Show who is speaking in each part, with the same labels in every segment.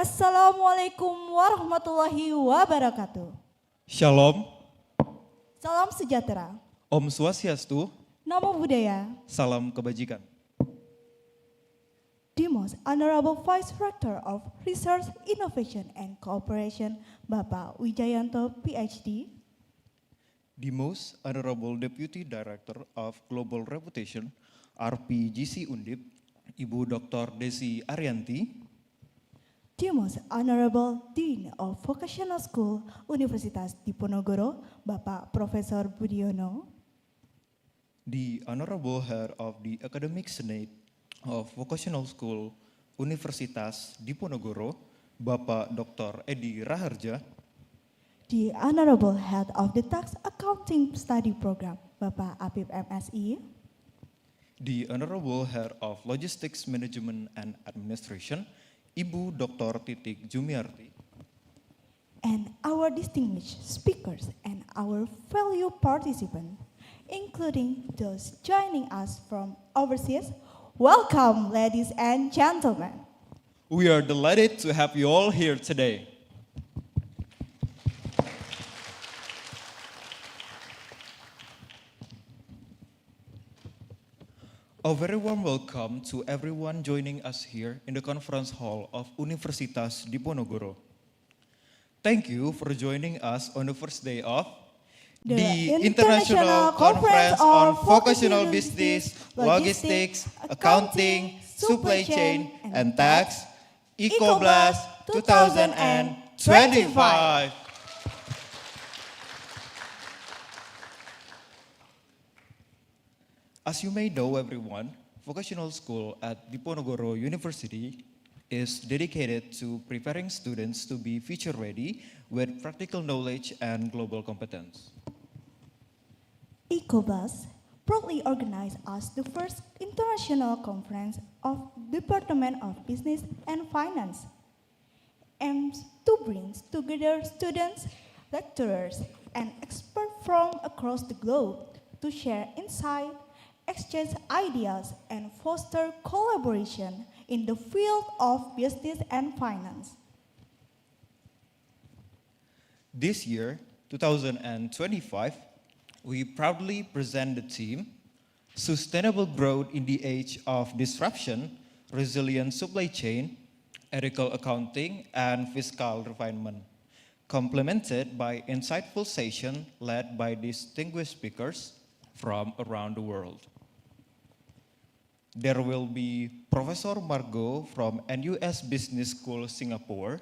Speaker 1: Assalamualaikum warahmatullahi wabarakatuh.
Speaker 2: Shalom,
Speaker 1: Salam sejahtera,
Speaker 2: Om Swastiastu,
Speaker 1: Namo Buddhaya.
Speaker 2: salam kebajikan.
Speaker 1: The Most Honorable Vice Rector of Research, Innovation and Cooperation, Bapak Wijayanto, PhD.
Speaker 2: The Most Honorable Deputy Director of Global Reputation, RPGC Undip, Ibu Dr. Desi Arianti.
Speaker 1: The Most Honorable Dean of Vocational School, Universitas Diponegoro, Bapak Profesor Budiono.
Speaker 2: The Honorable Head of the Academic Senate of Vocational School, Universitas Diponegoro, Bapak Dr. Edi Raharja.
Speaker 1: The Honorable Head of the Tax Accounting Study Program, Bapak Apip MSI.
Speaker 2: The Honorable Head of Logistics Management and Administration, Ibu Dr. Titik Jumiarti.
Speaker 1: And our distinguished speakers and our valued participants, including those joining us from overseas, welcome, ladies and gentlemen.
Speaker 2: We are delighted to have you all here today. A very warm welcome to everyone joining us here in the conference hall of Universitas Diponegoro. Thank you for joining us on the first day of the International Conference on Vocational Business, Logistics, Accounting, Supply Chain, and Tax, ICOBLAST 2025. As you may know, everyone, vocational school at Diponegoro University is dedicated to preparing students to be future ready with practical knowledge and global competence.
Speaker 1: ICOBLAST proudly organized as the first international conference of Department of Business and Finance, aims to bring together students, lecturers, and experts from across the globe to share insight, exchange ideas, and foster collaboration in the field of business and finance.
Speaker 2: This year, 2025, we proudly present the theme, Sustainable Growth in the Age of Disruption, Resilient Supply Chain, Ethical Accounting, and Fiscal Refinement, complemented by insightful session led by distinguished speakers from around the world. There will be Professor Margot from NUS Business School, Singapore,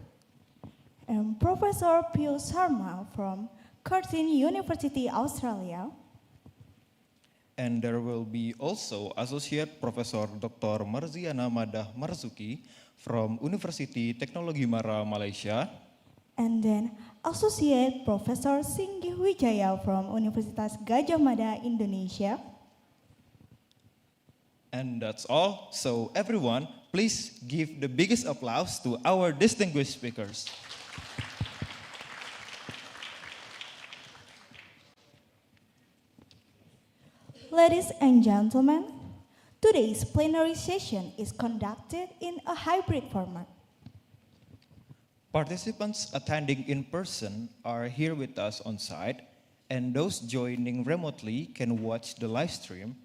Speaker 1: And Professor Piyush Sharma from Curtin University, Australia.
Speaker 2: and there will be also Associate Professor Dr. Marziana Madah Marzuki from University Teknologi Mara, Malaysia,
Speaker 1: And then Associate Professor Singgih Wijaya from Universitas Gadjah Mada, Indonesia.
Speaker 2: and that's all. So everyone, please give the biggest applause to our distinguished speakers.
Speaker 1: Ladies and gentlemen, today's plenary session is conducted in a hybrid format.
Speaker 2: Participants attending in person are here with us on site, and those joining remotely can watch the live stream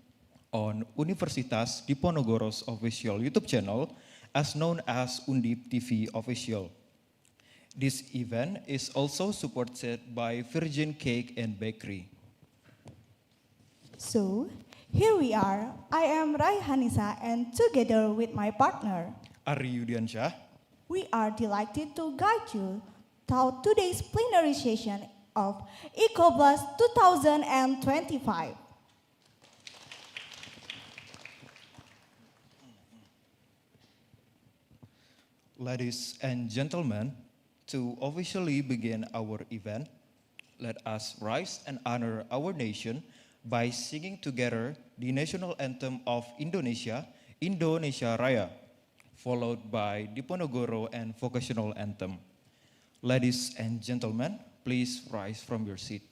Speaker 2: on Universitas Diponegoro's official YouTube channel, as known as Undip TV Official. This event is also supported by Virgin Cake and Bakery.
Speaker 1: So, here we are. I am Raihanisa, and together with my partner,
Speaker 2: Ari Yudiansyah,
Speaker 1: we are delighted to guide you through today's plenary session of ICOBLAST 2025.
Speaker 2: ladies and gentlemen, to officially begin our event, let us rise and honor our nation by singing together the national anthem of Indonesia, Indonesia Raya, followed by Diponegoro and vocational anthem. Ladies and gentlemen, please rise from your seat.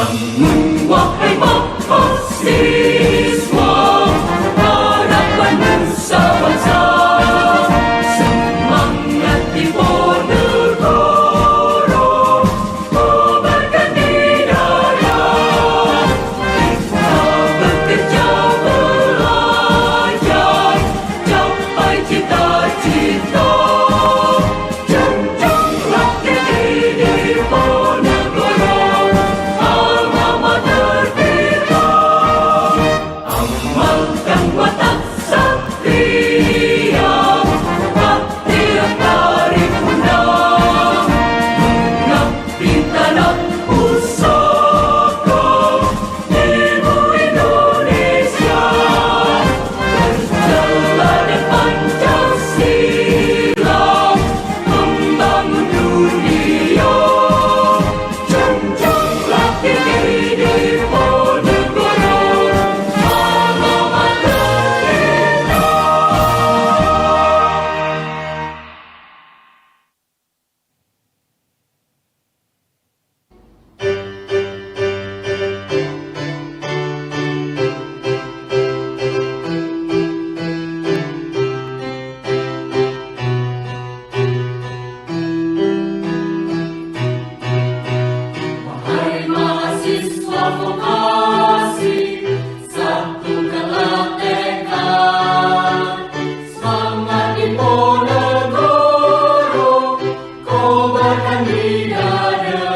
Speaker 3: Wahai mahasiswa, harapan nusa bangsa, semangat Diponegoro, kobarkan di dada. Kita bekerja belajar, capai cita-cita. Junjunglah tinggi Diponegoro, alma mater kita. Amalkan watak satria, bakti yang tarik undang, mengabdi tanah pusaka ibu Indonesia. Perjalanan Pancasila membangun dunia. Junjunglah tinggi Diponegoro, alma mater kita. Wahai mahasiswa vokasi, satukanlah tekad. Semangat Diponegoro, kobarkan di dada.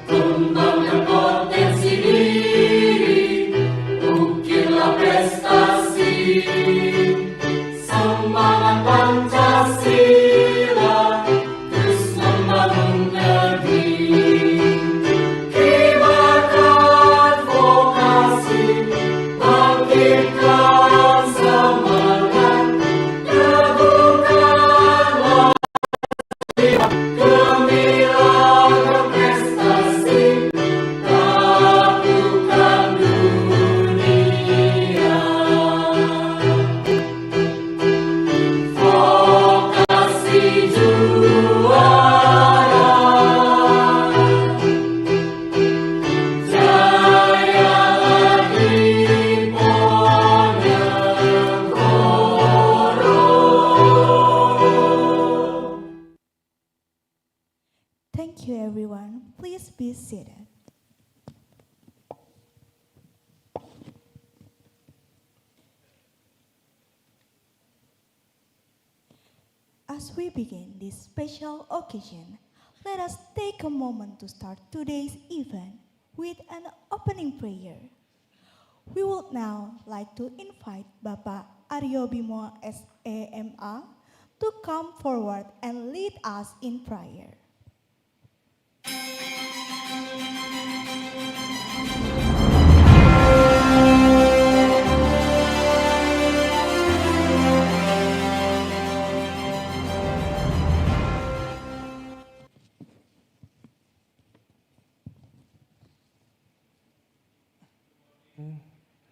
Speaker 3: Kembangkan potensi diri, ukirlah prestasi. Semangat Pancasila, terus membangun negeri. Kibarkan vokasi, bangkitkan semangat, teguhkanlah jiwa, gemilang berprestasi, taklukkan dunia. Vokasi juara, jayalah Diponegoro.
Speaker 1: Thank you, everyone. Please be seated. As we begin this special occasion, let us take a moment to start today's event with an opening prayer. We would now like to invite Bapak Aryo Bimo SEMA to come forward and lead us in prayer.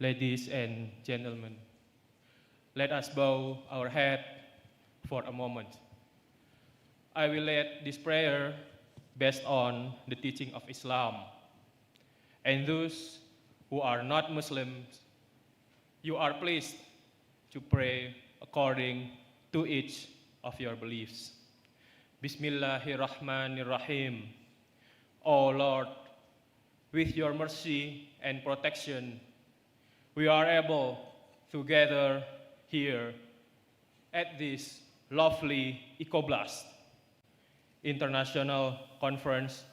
Speaker 4: Ladies and gentlemen, let us bow our head for a moment. I will lead this prayer based on the teaching of Islam. And those who are not Muslims, you are pleased to pray according to each of your beliefs. Bismillahirrahmanirrahim. O Lord, with your mercy and protection, we are able to gather here at this lovely ICOBLAST, International Conference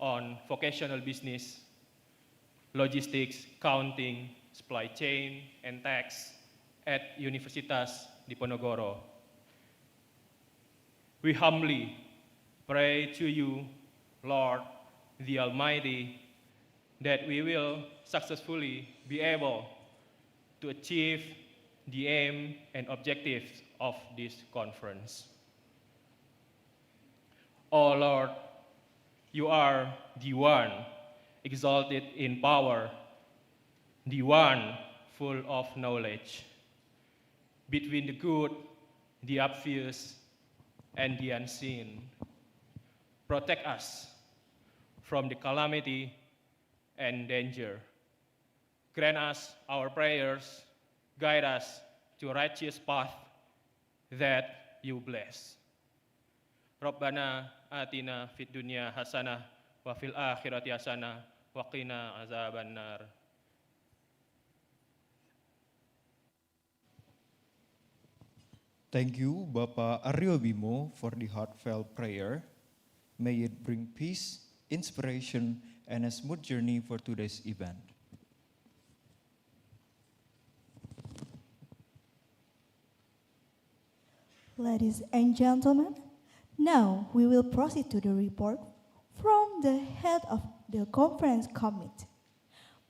Speaker 4: on Vocational Business, Logistics, Accounting, Supply Chain, and Tax at Universitas Diponegoro. We humbly pray to you, Lord the Almighty, that we will successfully be able to achieve the aim and objectives of this conference. O Lord, you are the one exalted in power, the one full of knowledge. Between the good, the obvious, and the unseen. Protect us from the calamity and danger. Grant us our prayers, guide us to righteous path that you bless. Rabbana atina fid dunya hasanah wa fil akhirati hasanah wa qina azabannar.
Speaker 2: Thank you, Bapak Aryo Bimo, for the heartfelt prayer. May it bring peace, inspiration, and a smooth journey for today's event.
Speaker 1: Ladies and gentlemen, now we will proceed to the report from the head of the conference committee.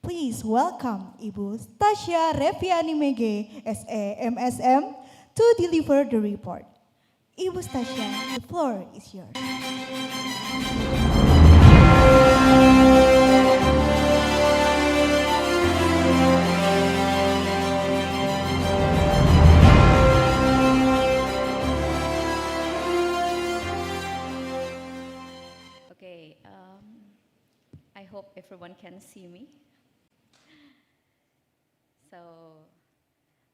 Speaker 1: Please welcome Ibu Stasia Reviani Mege, SA MSM, to deliver the report. Ibu Stasia, the floor is yours.
Speaker 5: Okay, I hope everyone can see me. So,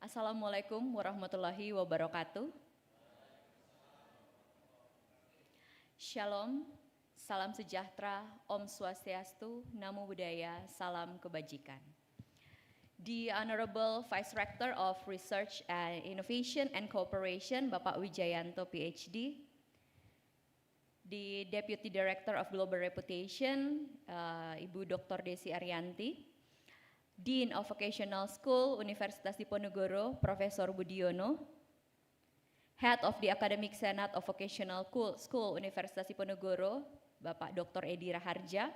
Speaker 5: Assalamualaikum warahmatullahi wabarakatuh. Shalom, salam sejahtera, Om Swastiastu, Namo Buddhaya, salam kebajikan. The Honorable Vice Rector of Research and Innovation and Cooperation, Bapak Wijayanto PhD, the Deputy Director of Global Reputation, Ibu Dr. Desi Arianti, Dean of Vocational School, Universitas Diponegoro, Profesor Budiono, Head of the Academic Senate of Vocational School, Universitas Diponegoro, Bapak Dr. Edi Raharja,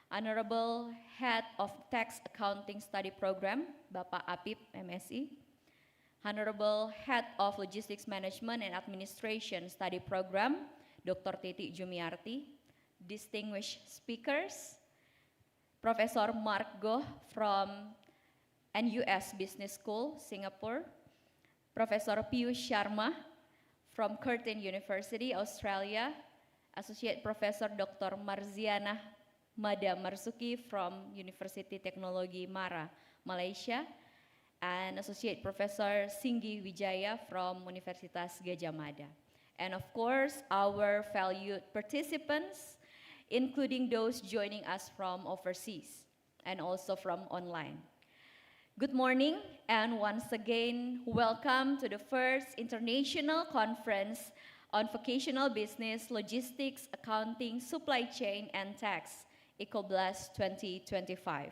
Speaker 5: Honorable Head of Tax Accounting Study Program, Bapak Apip, MSI, Honorable Head of Logistics Management and Administration Study Program, Dr. Titi Jumiarti, distinguished speakers, Professor Mark Goh from NUS Business School, Singapore, Professor Piyush Sharma from Curtin University, Australia, Associate Professor Dr. Marziana Mada Marsuki from University Teknologi Mara, Malaysia, and Associate Professor Singgi Wijaya from Universitas Gadjah Mada. And of course, our valued participants, including those joining us from overseas and also from online. Good morning, and once again, welcome to the first International Conference on Vocational Business, Logistics, Accounting, Supply Chain, and Tax, ICOBLAST 2025.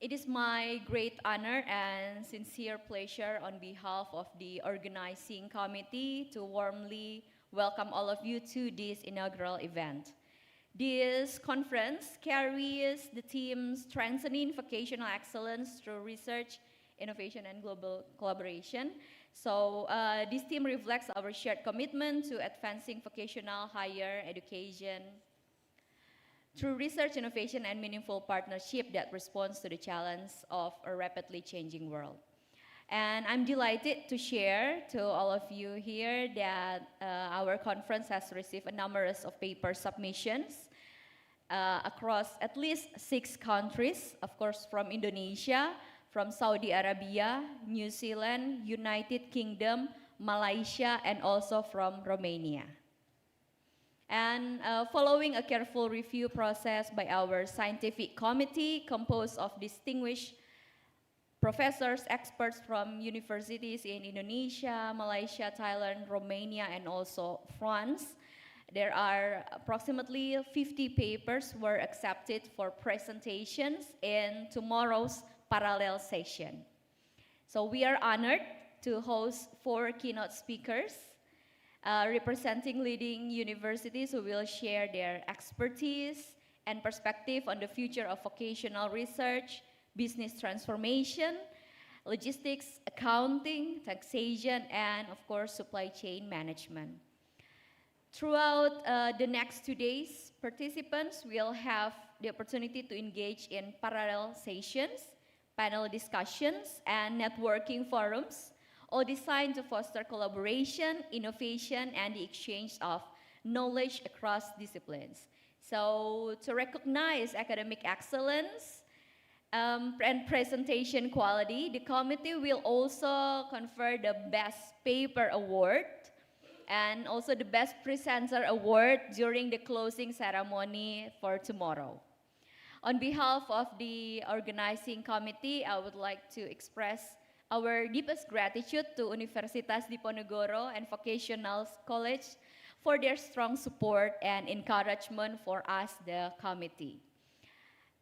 Speaker 5: It is my great honor and sincere pleasure on behalf of the organizing committee to warmly welcome all of you to this inaugural event. This conference carries the theme Strengthening Vocational Excellence Through Research, Innovation, and Global Collaboration. So this theme reflects our shared commitment to advancing vocational higher education through research, innovation, and meaningful partnership that responds to the challenge of a rapidly changing world. And I'm delighted to share to all of you here that our conference has received a number of paper submissions across at least 6 countries, of course from Indonesia, from Saudi Arabia, New Zealand, United Kingdom, Malaysia, and also from Romania. And following a careful review process by our scientific committee composed of distinguished professors, experts from universities in Indonesia, Malaysia, Thailand, Romania, and also France, there are approximately 50 papers were accepted for presentations in tomorrow's parallel session. So we are honored to host 4 keynote speakers representing leading universities who will share their expertise and perspective on the future of vocational research, business transformation, logistics, accounting, taxation, and of course, supply chain management. Throughout the next 2 days, participants will have the opportunity to engage in parallel sessions, panel discussions, and networking forums all designed to foster collaboration, innovation, and the exchange of knowledge across disciplines. So to recognize academic excellence and presentation quality, the committee will also confer the Best Paper Award and also the Best Presenter Award during the closing ceremony for tomorrow. On behalf of the organizing committee, I would like to express our deepest gratitude to Universitas Diponegoro and Vocational College for their strong support and encouragement for us, the committee.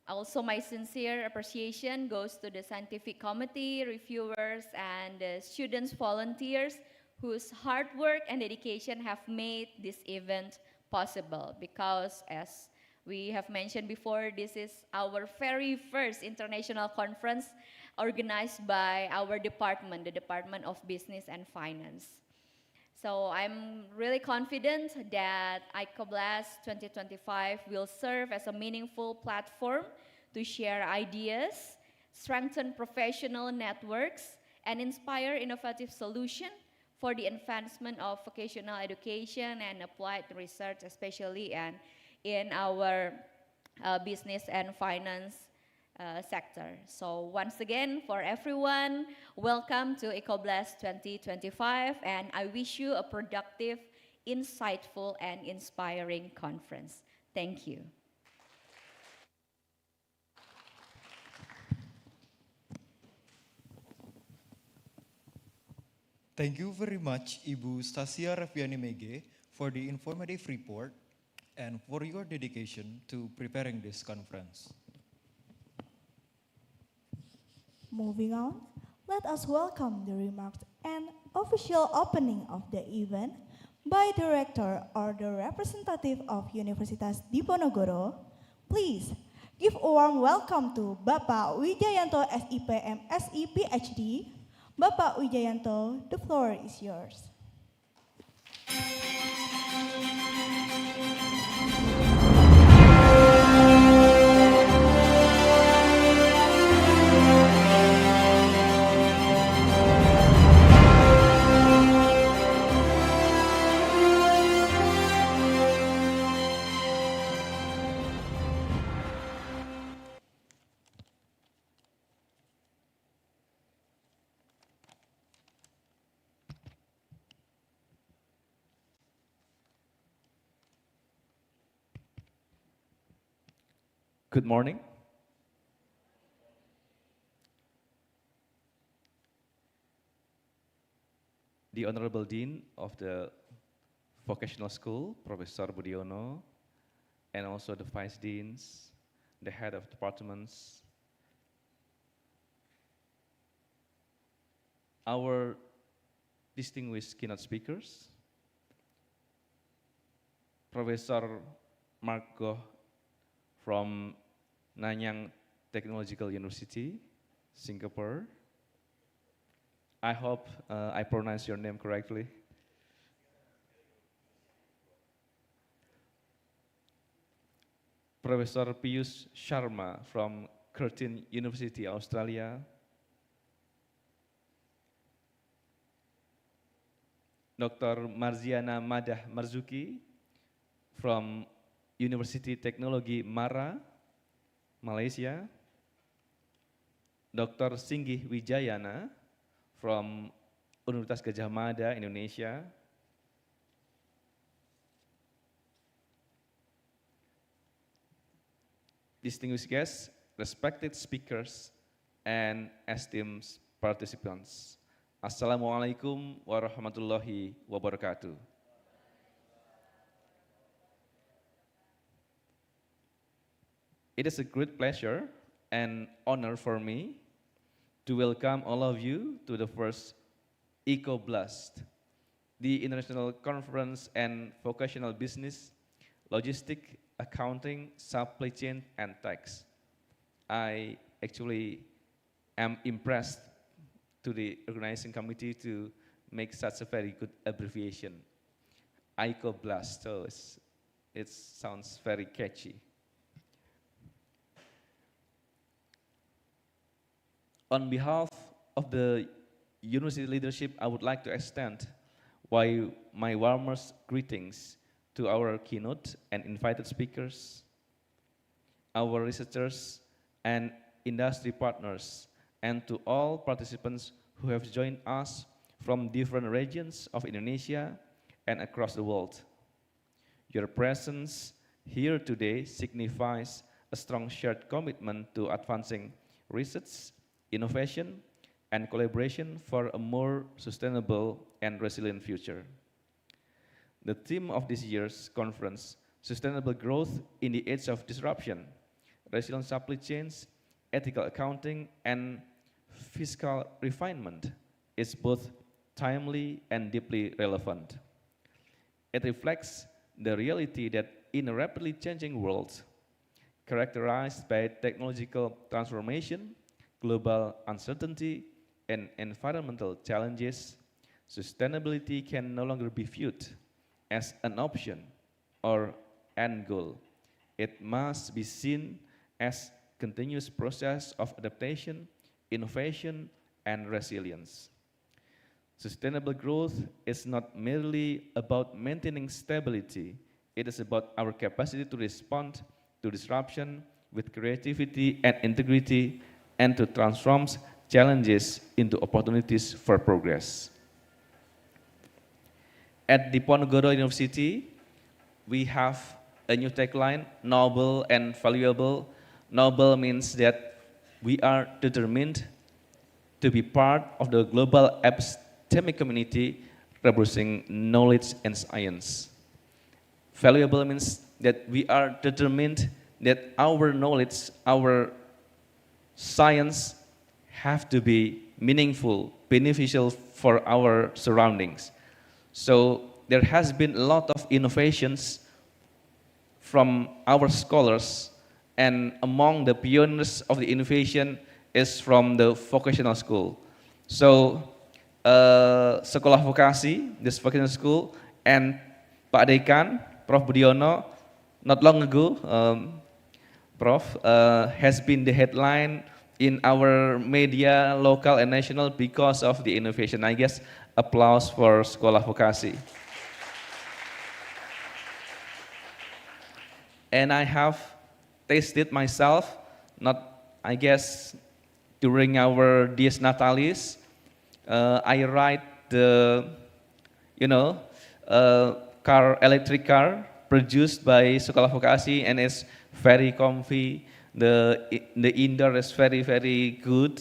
Speaker 5: Also, my sincere appreciation goes to the scientific committee, reviewers, and the students volunteers whose hard work and dedication have made this event possible, because as we have mentioned before, this is our very first international conference organized by our department, the Department of Business and Finance. So I'm really confident that ICOBLAST 2025 will serve as a meaningful platform to share ideas, strengthen professional networks, and inspire innovative solutions for the advancement of vocational education and applied research, especially in our business and finance sector. So once again, for everyone, welcome to ICOBLAST 2025, and I wish you a productive, insightful, and inspiring conference. Thank you.
Speaker 2: Thank you very much, Ibu Stasia Reviani Mege, for the informative report and for your dedication to preparing this conference.
Speaker 1: Moving on, let us welcome the remarks and official opening of the event by Director or the representative of Universitas Diponegoro. Please give a warm welcome to Bapak Wijayanto SIPM SI PhD. Bapak Wijayanto, the floor is yours.
Speaker 6: Good morning. The Honorable Dean of the Vocational School, Professor Budiono, and also the Vice Deans, the Head of Departments, our distinguished keynote speakers, Professor Mark Goh from Nanyang Technological University, Singapore. I hope I pronounce your name correctly. Professor Piyush Sharma from Curtin University, Australia. Dr. Marziana Madah Marzuki from University Teknologi Mara, Malaysia. Dr. Singgih Wijayana from Universitas Gadjah Mada, Indonesia. Distinguished guests, respected speakers, and esteemed participants. Assalamualaikum warahmatullahi wabarakatuh. It is a great pleasure and honor for me to welcome all of you to the first ICOBLAST, the International Conference and Vocational Business, Logistics, Accounting, Supply Chain, and Tax. I actually am impressed to the organizing committee to make such a very good abbreviation, ICOBLAST. So it sounds very catchy. On behalf of the university leadership, I would like to extend my warmest greetings to our keynote and invited speakers, our researchers and industry partners, and to all participants who have joined us from different regions of Indonesia and across the world. Your presence here today signifies a strong shared commitment to advancing research, innovation, and collaboration for a more sustainable and resilient future. The theme of this year's conference, Sustainable Growth in the Age of Disruption, Resilient Supply Chains, Ethical Accounting, and Fiscal Refinement, is both timely and deeply relevant. It reflects the reality that in a rapidly changing world, characterized by technological transformation, global uncertainty, and environmental challenges, sustainability can no longer be viewed as an option or end goal. It must be seen as a continuous process of adaptation, innovation, and resilience. Sustainable growth is not merely about maintaining stability, it is about our capacity to respond to disruption with creativity and integrity, and to transform challenges into opportunities for progress. At Diponegoro University, we have a new tagline, noble and valuable. Noble means that we are determined to be part of the global epistemic community reproducing knowledge and science. Valuable means that we are determined that our knowledge, our science have to be meaningful, beneficial for our surroundings. So there has been a lot of innovations from our scholars, and among the pioneers of the innovation is from the vocational school. So Sekolah Vokasi, this vocational school, and Pak Dekan, Prof. Budiono, not long ago, Prof. Has been the headline in our media, local and national, because of the innovation. I guess applause for Sekolah Vokasi. And I have tasted myself, I guess, during our Dies Natalis, I ride the, electric car produced by Sekolah Vokasi, and it's very comfy. The indoor is very, very good,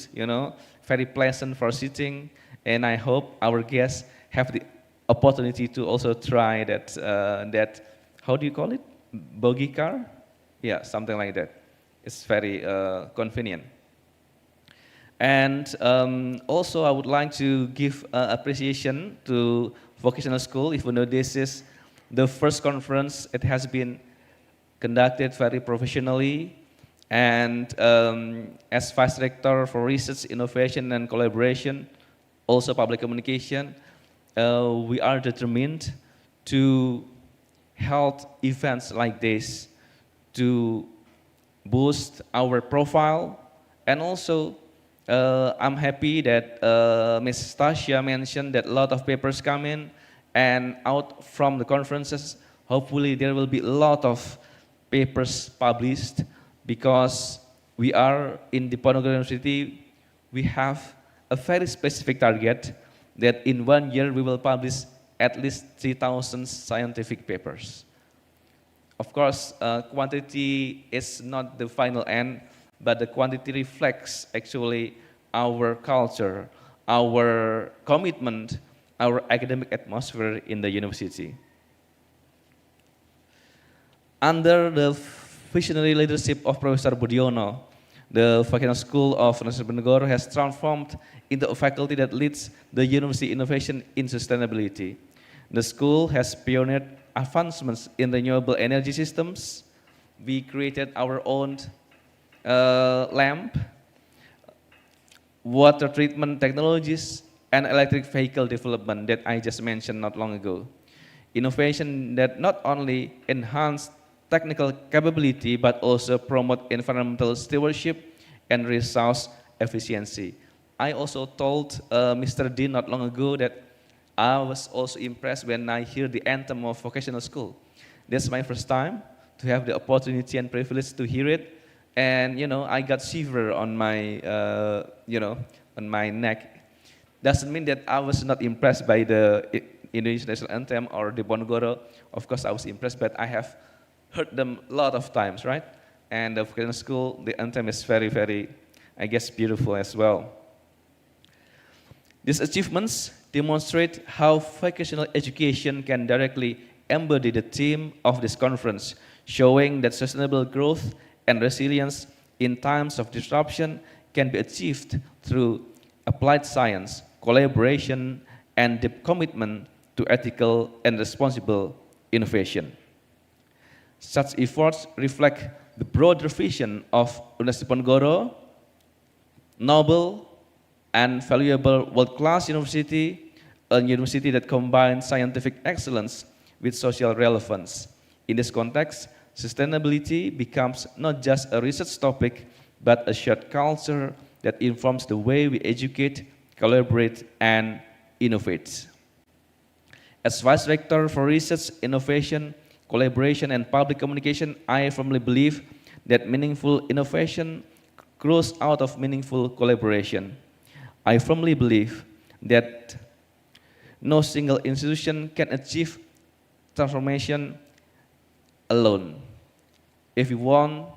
Speaker 6: very pleasant for sitting. And I hope our guests have the opportunity to also try that how do you call it? Bogie car? Yeah, something like that. It's very convenient. And also I would like to give appreciation to vocational school, even though this is the first conference. It has been conducted very professionally, and as Vice Rector for Research, Innovation and Collaboration, also Public Communication, we are determined to hold events like this to boost our profile. And also I'm happy that Ms. Stasia mentioned that a lot of papers come in, and out from the conferences, hopefully there will be a lot of papers published, because we are in Diponegoro University, we have a very specific target that in 1 year we will publish at least 3,000 scientific papers. Of course, quantity is not the final end, but the quantity reflects actually our culture, our commitment, our academic atmosphere in the university. Under the visionary leadership of Professor Budiono, the Vocational School of Universitas Diponegoro has transformed into a faculty that leads the university innovation in sustainability. The school has pioneered advancements in renewable energy systems. We created our own lamp, water treatment technologies, and electric vehicle development that I just mentioned not long ago. Innovation that not only enhance technical capability, but also promote environmental stewardship and resource efficiency. I also told Mr. Dean not long ago that I was also impressed when I hear the anthem of vocational school. That's my first time to have the opportunity and privilege to hear it. And, I got shiver on my, on my neck. Doesn't mean that I was not impressed by the Indonesian national anthem or Diponegoro. Of course, I was impressed, but I have heard them a lot of times, right? And the vocational school, the anthem is very, very, I guess, beautiful as well. These achievements demonstrate how vocational education can directly embody the theme of this conference, showing that sustainable growth and resilience in times of disruption can be achieved through applied science, collaboration, and deep commitment to ethical and responsible innovation. Such efforts reflect the broader vision of Universitas Diponegoro, noble and valuable world-class university, a university that combines scientific excellence with social relevance. In this context, sustainability becomes not just a research topic, but a shared culture that informs the way we educate, collaborate, and innovate. As Vice Rector for Research, Innovation, Collaboration, and Public Communication, I firmly believe that meaningful innovation grows out of meaningful collaboration. I firmly believe that no single institution can achieve transformation alone. If we want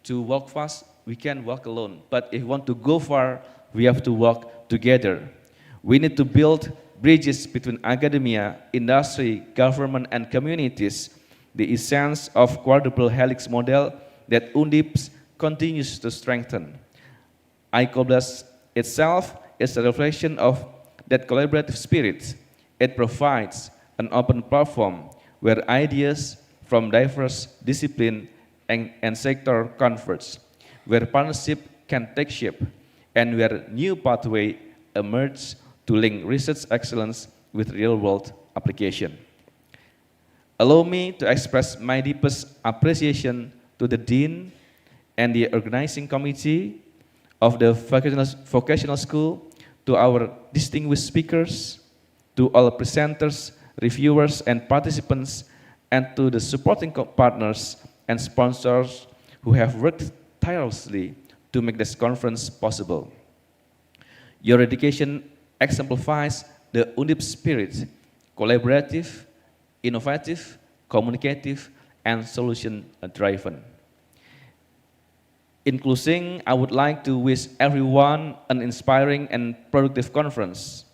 Speaker 6: to walk fast, we can walk alone. But if we want to go far, we have to walk together. We need to build bridges between academia, industry, government, and communities, the essence of quadruple helix model that Undip continues to strengthen. ICOBLAST itself is a reflection of that collaborative spirit. It provides an open platform where ideas from diverse disciplines and sector converge, where partnership can take shape, and where new pathways emerge to link research excellence with real-world application. Allow me to express my deepest appreciation to the Dean and the organizing committee of the vocational school, to our distinguished speakers, to all presenters, reviewers, and participants, and to the supporting partners and sponsors who have worked tirelessly to make this conference possible. Your dedication exemplifies the Undip spirit: collaborative, innovative, communicative, and solution-driven. In closing, I would like to wish everyone an inspiring and productive conference.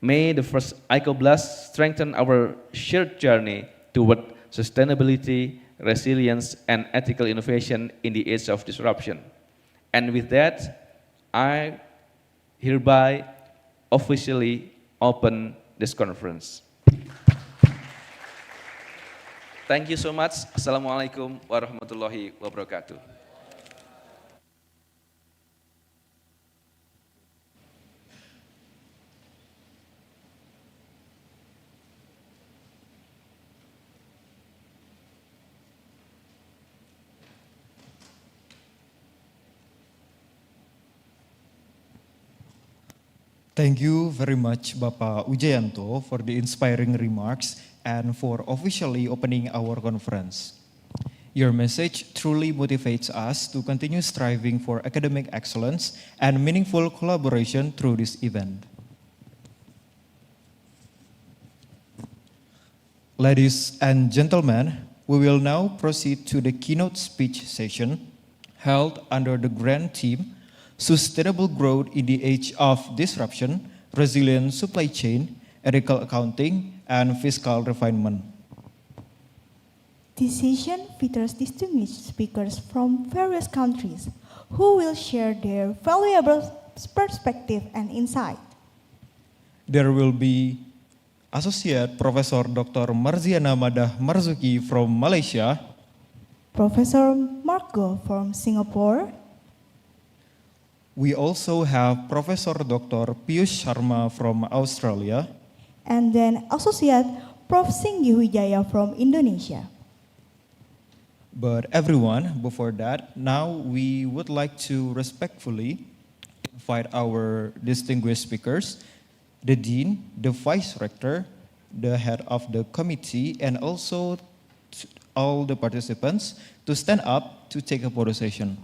Speaker 6: May the first ICOBLAST strengthen our shared journey toward sustainability, resilience, and ethical innovation in the age of disruption. And with that, I hereby officially open this conference. Thank you so much. Assalamualaikum warahmatullahi wabarakatuh.
Speaker 2: Thank you very much, Bapak Ujayanto, for the inspiring remarks and for officially opening our conference. Your message truly motivates us to continue striving for academic excellence and meaningful collaboration through this event. Ladies and gentlemen, we will now proceed to the keynote speech session held under the grand theme Sustainable Growth in the Age of Disruption, Resilient Supply Chain, Ethical Accounting, and Fiscal Refinement.
Speaker 1: This session features distinguished speakers from various countries who will share their valuable perspective and insight.
Speaker 2: There will be Associate Professor Dr. Marziana Madah Marzuki from Malaysia,
Speaker 1: Professor Marco from Singapore,
Speaker 2: we also have Professor Dr. Piyush Sharma from Australia,
Speaker 1: and then Associate Prof. Singgi Wijaya from Indonesia.
Speaker 2: But everyone, before that, now we would like to respectfully invite our distinguished speakers, the Dean, the Vice Rector, the head of the committee, and also all the participants to stand up to take a photo session.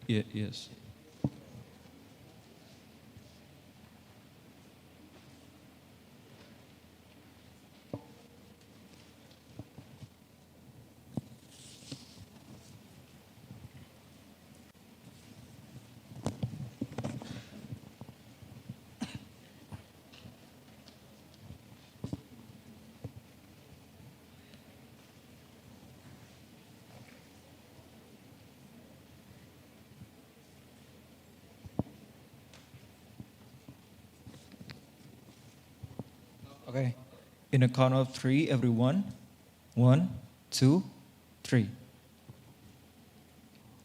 Speaker 2: Yes. Okay. In a count of three, everyone. 1, 2, 3.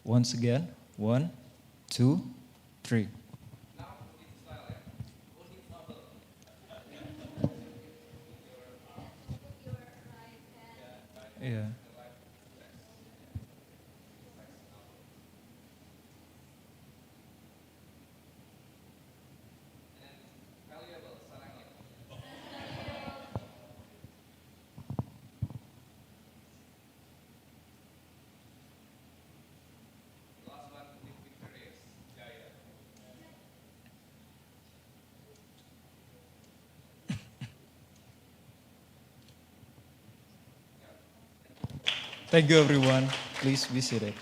Speaker 2: Once again. 1, 2, 3. Yeah. Thank you, everyone. Please be seated.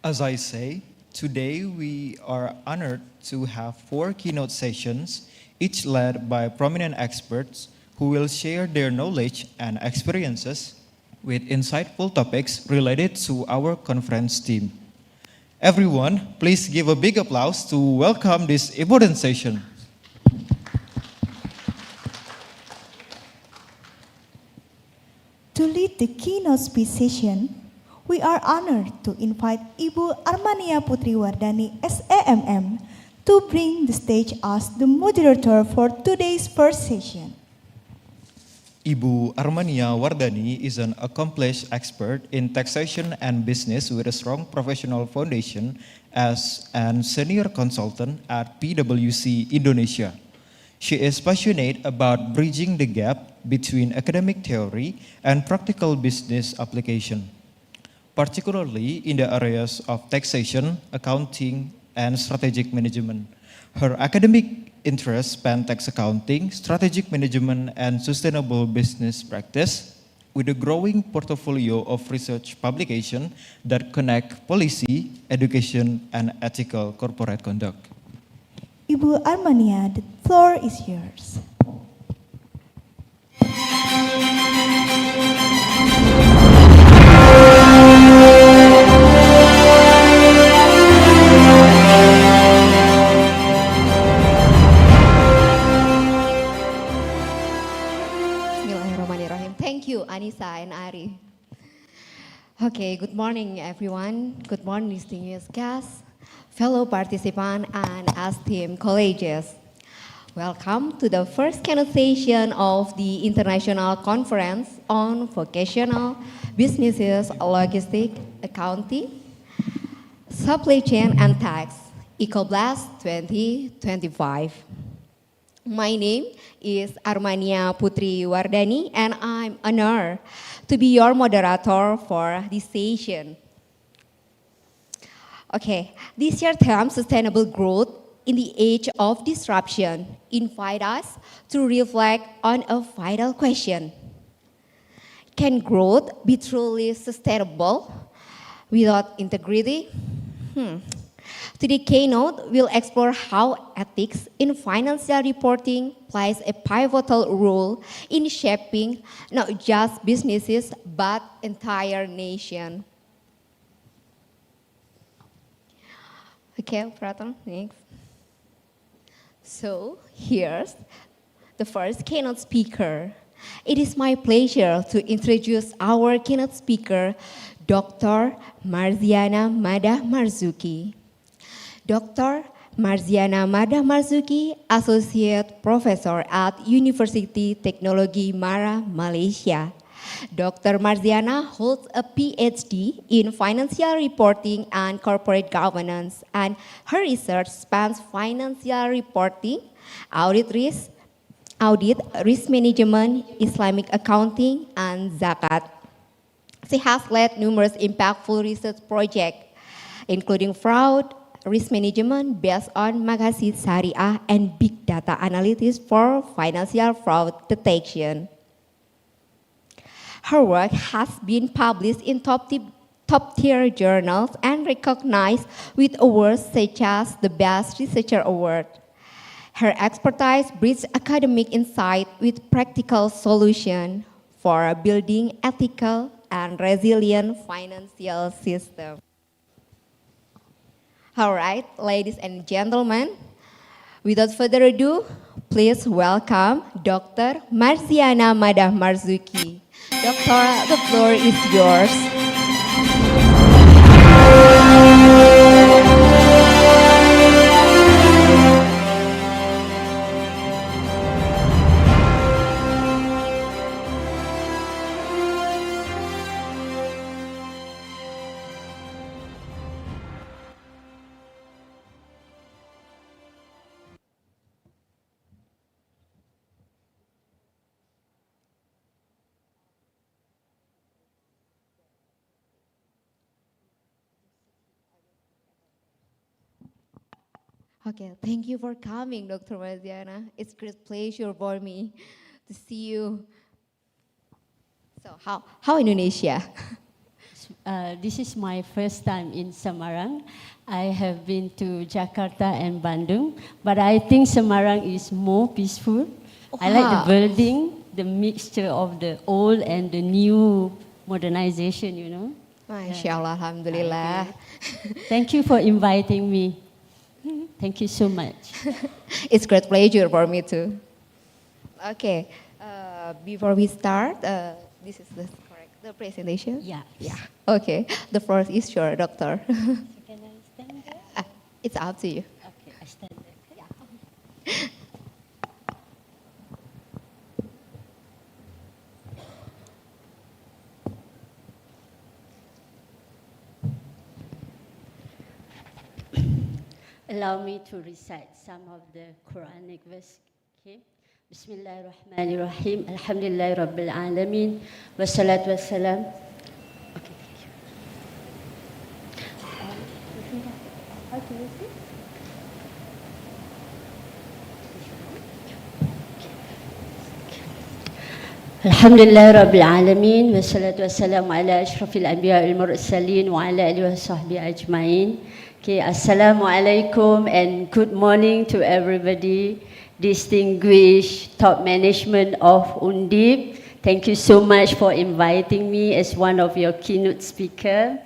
Speaker 2: As I say, today we are honored to have 4 keynote sessions, each led by prominent experts who will share their knowledge and experiences with insightful topics related to our conference theme. Everyone, please give a big applause to welcome this important session.
Speaker 1: To lead the keynote speech session, we are honored to invite Ibu Armania Putri Wardani, SAMM, to bring the stage as the moderator for today's first session.
Speaker 2: Ibu Armania Wardani is an accomplished expert in taxation and business with a strong professional foundation as an senior consultant at PwC Indonesia. She is passionate about bridging the gap between academic theory and practical business application, particularly in the areas of taxation, accounting, and strategic management. Her academic interests span tax accounting, strategic management, and sustainable business practice, with a growing portfolio of research publications that connect policy, education, and ethical corporate conduct.
Speaker 1: Ibu Armania, the floor is yours.
Speaker 7: and Ari. Okay, good morning everyone. Good morning distinguished guests, fellow participants, and esteemed colleagues. Welcome to the first keynote session of the International Conference on Vocational Businesses, Logistics, Accounting, Supply Chain and Tax, ICOBLAST 2025. My name is Armania Putri Wardani, and I'm honored to be your moderator for this session. Okay, this year's theme, Sustainable Growth in the Age of Disruption, invite us to reflect on a vital question. Can growth be truly sustainable without integrity? Today's keynote will explore how ethics in financial reporting plays a pivotal role in shaping not just businesses but entire nation. Okay, operator, next. So here's the first keynote speaker. It is my pleasure to introduce our keynote speaker, Dr. Marziana Madah Marzuki. Dr. Marziana Madah Marzuki, Associate Professor at University Teknologi Mara, Malaysia. Dr. Marziana holds a PhD in Financial Reporting and Corporate Governance, and her research spans financial reporting, audit, risk management, Islamic accounting, and zakat. She has led numerous impactful research projects, including fraud, risk management based on Maqasid Syariah, and big data analytics for financial fraud detection. Her work has been published in top-tier journals and recognized with awards such as the Best Researcher Award. Her expertise bridges academic insight with practical solutions for building ethical and resilient financial systems. All right, ladies and gentlemen, without further ado, please welcome Dr. Marziana Madah Marzuki. Doctor, the floor is yours. Okay, thank you for coming, Dr. Marziana. It's a great pleasure for me to see you. So, how Indonesia?
Speaker 8: This is my first time in Semarang. I have been to Jakarta and Bandung, but I think Semarang is more peaceful. I like the building, the mixture of the old and the new modernization, you know.
Speaker 7: Masya Allah, Alhamdulillah.
Speaker 8: Thank you for inviting me. Thank you so much.
Speaker 7: It's a great pleasure for me too. Okay, before we start, this is the presentation?
Speaker 8: Yeah.
Speaker 7: Yeah. Okay, the floor is yours, doctor.
Speaker 8: So can I stand there?
Speaker 7: It's up to you.
Speaker 8: Okay, I stand there.
Speaker 7: Yeah.
Speaker 8: Allow me to recite some of the Quranic verse. Okay. Bismillahirrahmanirrahim. Alhamdulillahi Rabbil Alamin. Wassalatu wassalam. Okay, thank you. Alhamdulillah Rabbil Alamin. Wassalatu wassalamu ala ashrafil anbiya wal mursalin wa ala alihi wa sahbihi ajma'in. Okay, Assalamualaikum and good morning to everybody, distinguished top management of Undip. Thank you so much for inviting me as one of your keynote speakers,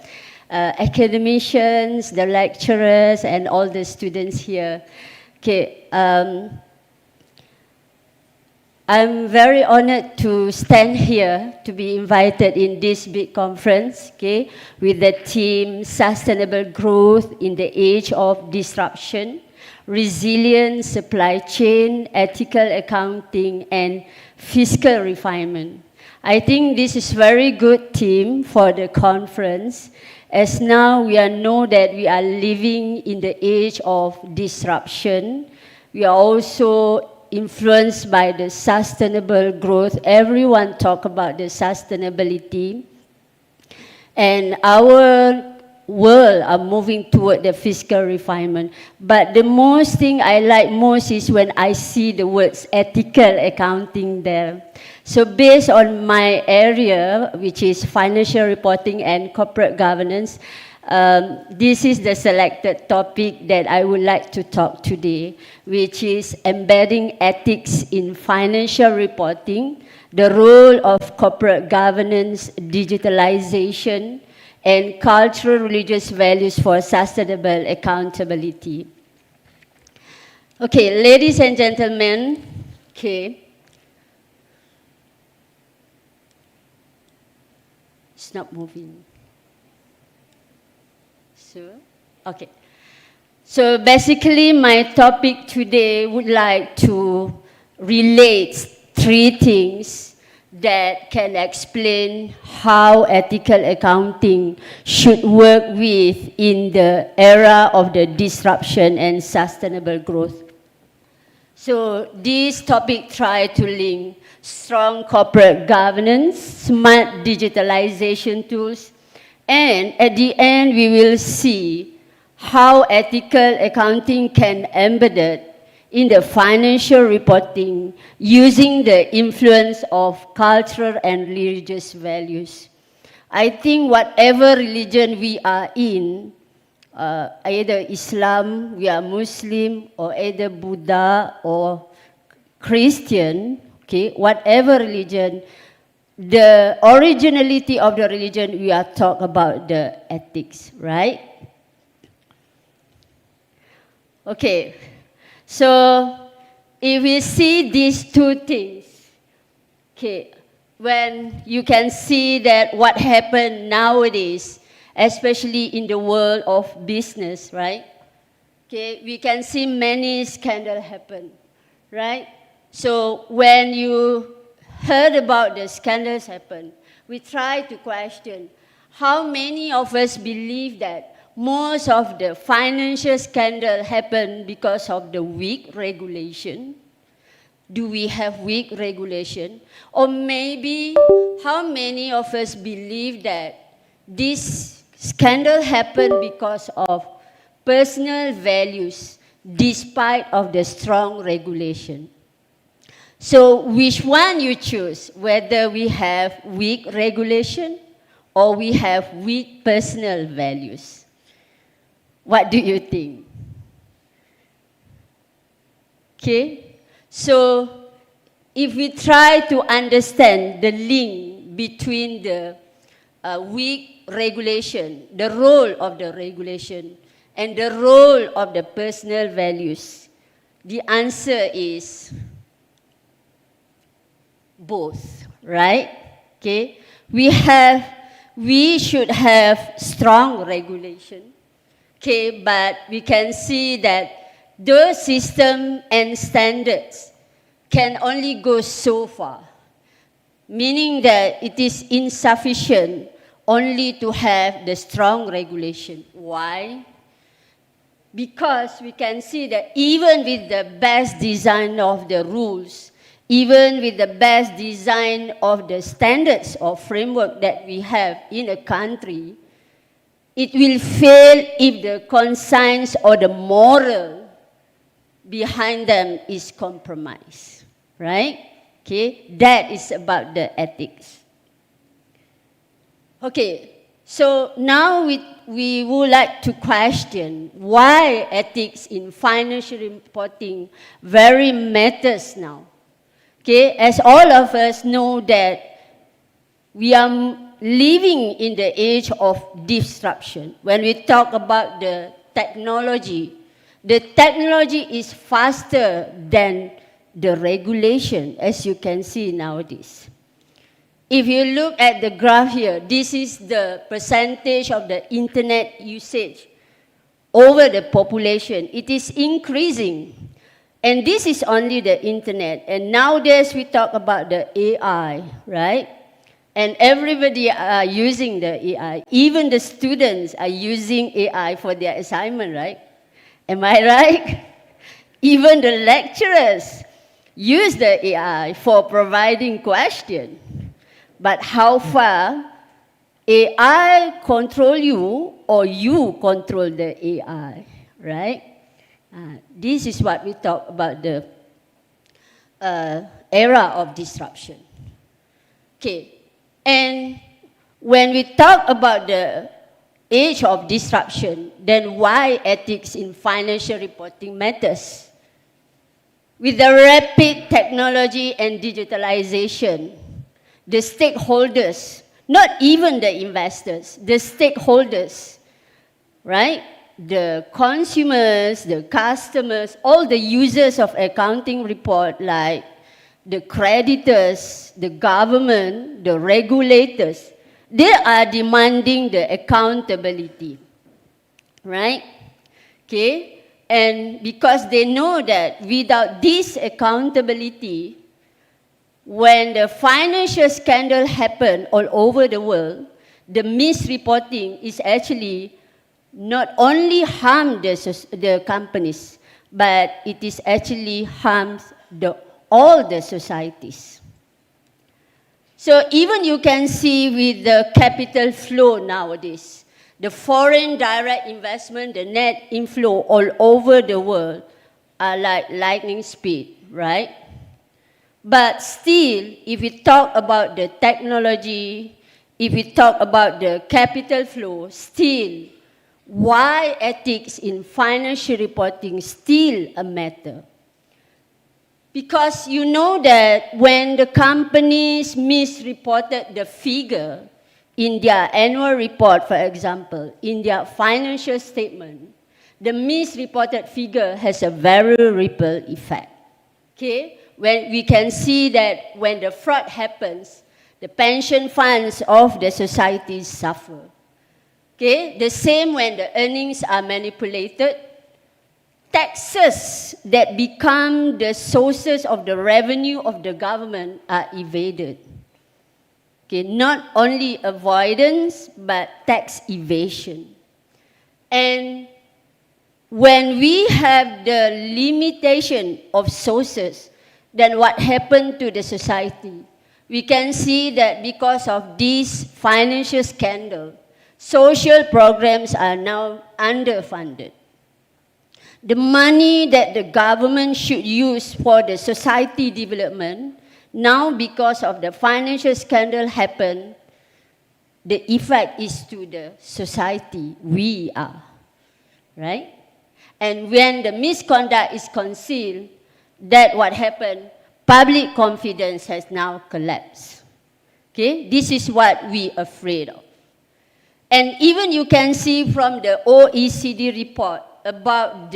Speaker 8: academicians, the lecturers, and all the students here. Okay, I'm very honored to stand here to be invited in this big conference, okay, with the theme Sustainable Growth in the Age of Disruption, Resilient Supply Chain, Ethical Accounting, and Fiscal Refinement. I think this is very good theme for the conference, as now we know that we are living in the age of disruption. We are also influenced by the sustainable growth. Everyone talk about the sustainability. And our world are moving toward the fiscal refinement. But the most thing I like most is when I see the words ethical accounting there. So based on my area, which is financial reporting and corporate governance, this is the selected topic that I would like to talk today, which is embedding ethics in financial reporting, the role of corporate governance, digitalization, and cultural religious values for sustainable accountability. Okay, ladies and gentlemen, okay. It's not moving. So, okay. So basically my topic today would like to relate three things that can explain how ethical accounting should work with in the era of the disruption and sustainable growth. So this topic tries to link strong corporate governance, smart digitalization tools, and at the end we will see how ethical accounting can embed it in the financial reporting using the influence of cultural and religious values. I think whatever religion we are in, either Islam, we are Muslim, or either Buddha or Christian, okay, whatever religion, the originality of the religion, we are talking about the ethics, right? Okay. So, if we see these two things, okay, when you can see that what happened nowadays, especially in the world of business, right? Okay, we can see many scandals happen, right? So, when you heard about the scandals happen, we try to question how many of us believe that most of the financial scandal happen because of the weak regulation. Do we have weak regulation? Or maybe how many of us believe that this scandal happened because of personal values despite of the strong regulation? So which one you choose, whether we have weak regulation or we have weak personal values? What do you think? Okay, so if we try to understand the link between the weak regulation, the role of the regulation, and the role of the personal values, the answer is both, right? Okay, we should have strong regulation. Okay, but we can see that those systems and standards can only go so far, meaning that it is insufficient only to have the strong regulation. Why? Because we can see that even with the best design of the rules, even with the best design of the standards or framework that we have in a country, it will fail if the conscience or the moral behind them is compromised, right? Okay, that is about the ethics. Okay, so now we would like to question why ethics in financial reporting very matters now. Okay, as all of us know that we are living in the age of disruption. When we talk about the technology is faster than the regulation, as you can see nowadays. If you look at the graph here, this is the percentage of the internet usage over the population. It is increasing. And this is only the internet. And nowadays we talk about the AI, right? And everybody are using the AI. Even the students are using AI for their assignment, right? Am I right? Even the lecturers use the AI for providing questions. But how far AI control you or you control the AI, right? This is what we talk about the era of disruption. Okay, and when we talk about the age of disruption, then why ethics in financial reporting matters? With the rapid technology and digitalization, the stakeholders, not even the investors, the stakeholders, right? The consumers, the customers, all the users of accounting report, like the creditors, the government, the regulators, they are demanding the accountability, right? Okay, and because they know that without this accountability, when the financial scandal happen all over the world, the misreporting is actually not only harm the companies, but it is actually harms all the societies. So even you can see with the capital flow nowadays, the foreign direct investment, the net inflow all over the world are like lightning speed, right? But still, if we talk about the technology, if we talk about the capital flow, still, why ethics in financial reporting still a matter? Because you know that when the companies misreported the figure in their annual report, for example, in their financial statement, the misreported figure has a very ripple effect. Okay? When we can see that when the fraud happens, the pension funds of the societies suffer. Okay? The same when the earnings are manipulated, taxes that become the sources of the revenue of the government are evaded. Okay? Not only avoidance, but tax evasion. And when we have the limitation of sources, then what happened to the society? We can see that because of this financial scandal, social programs are now underfunded. The money that the government should use for the society development, now because of the financial scandal happened, the effect is to the society we are, right? And when the misconduct is concealed, that what happened, public confidence has now collapsed. Okay, this is what we are afraid of. And even you can see from the OECD report about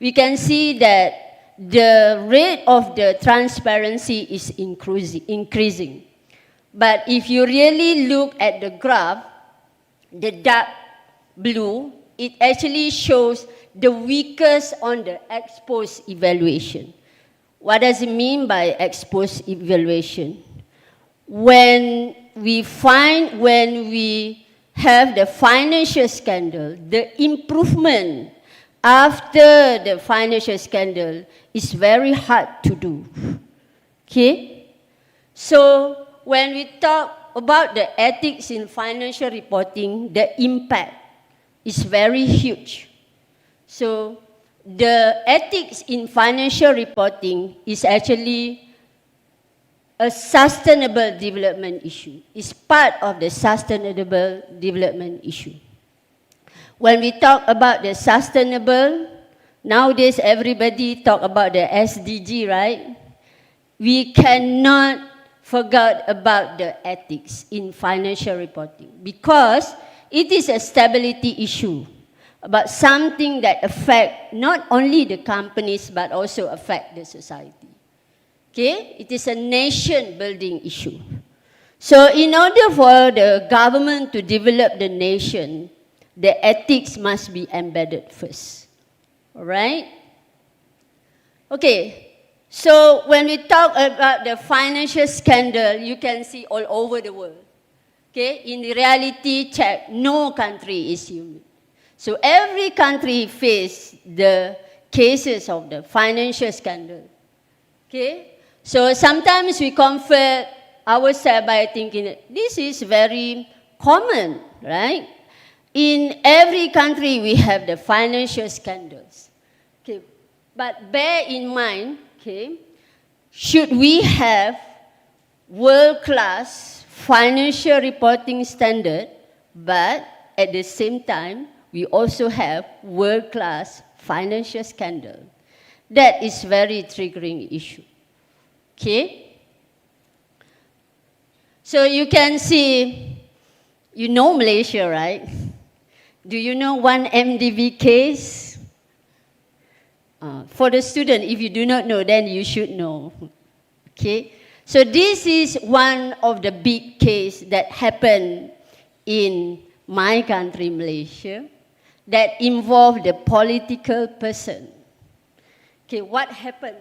Speaker 8: we can see that the rate of the transparency is increasing. But if you really look at the graph, the dark blue, it actually shows the weakest on the ex post evaluation. What does it mean by ex post evaluation? When we have the financial scandal, the improvement after the financial scandal is very hard to do. Okay? So when we talk about the ethics in financial reporting, the impact is very huge. So the ethics in financial reporting is actually a sustainable development issue. It's part of the sustainable development issue. When we talk about the sustainable, nowadays everybody talk about the SDG, right? We cannot forget about the ethics in financial reporting because it is a stability issue. about something that affect not only the companies but also affect the society. Okay? It is a nation building issue. So in order for the government to develop the nation, the ethics must be embedded first. All right? Okay. So when we talk about the financial scandal, you can see all over the world. Okay? In reality check, no country is immune. So every country faces the cases of the financial scandal. Okay? So sometimes we comfort ourselves by thinking that this is very common, right? In every country we have the financial scandals. Okay? But bear in mind, okay, should we have world-class financial reporting standard, but at the same time, we also have world-class financial scandal. That is very triggering issue. Okay? So you can see, you know Malaysia, right? Do you know one MDB case? For the student, if you do not know, then you should know. Okay? So this is one of the big cases that happened in my country, Malaysia, that involved the political person. Okay, what happened?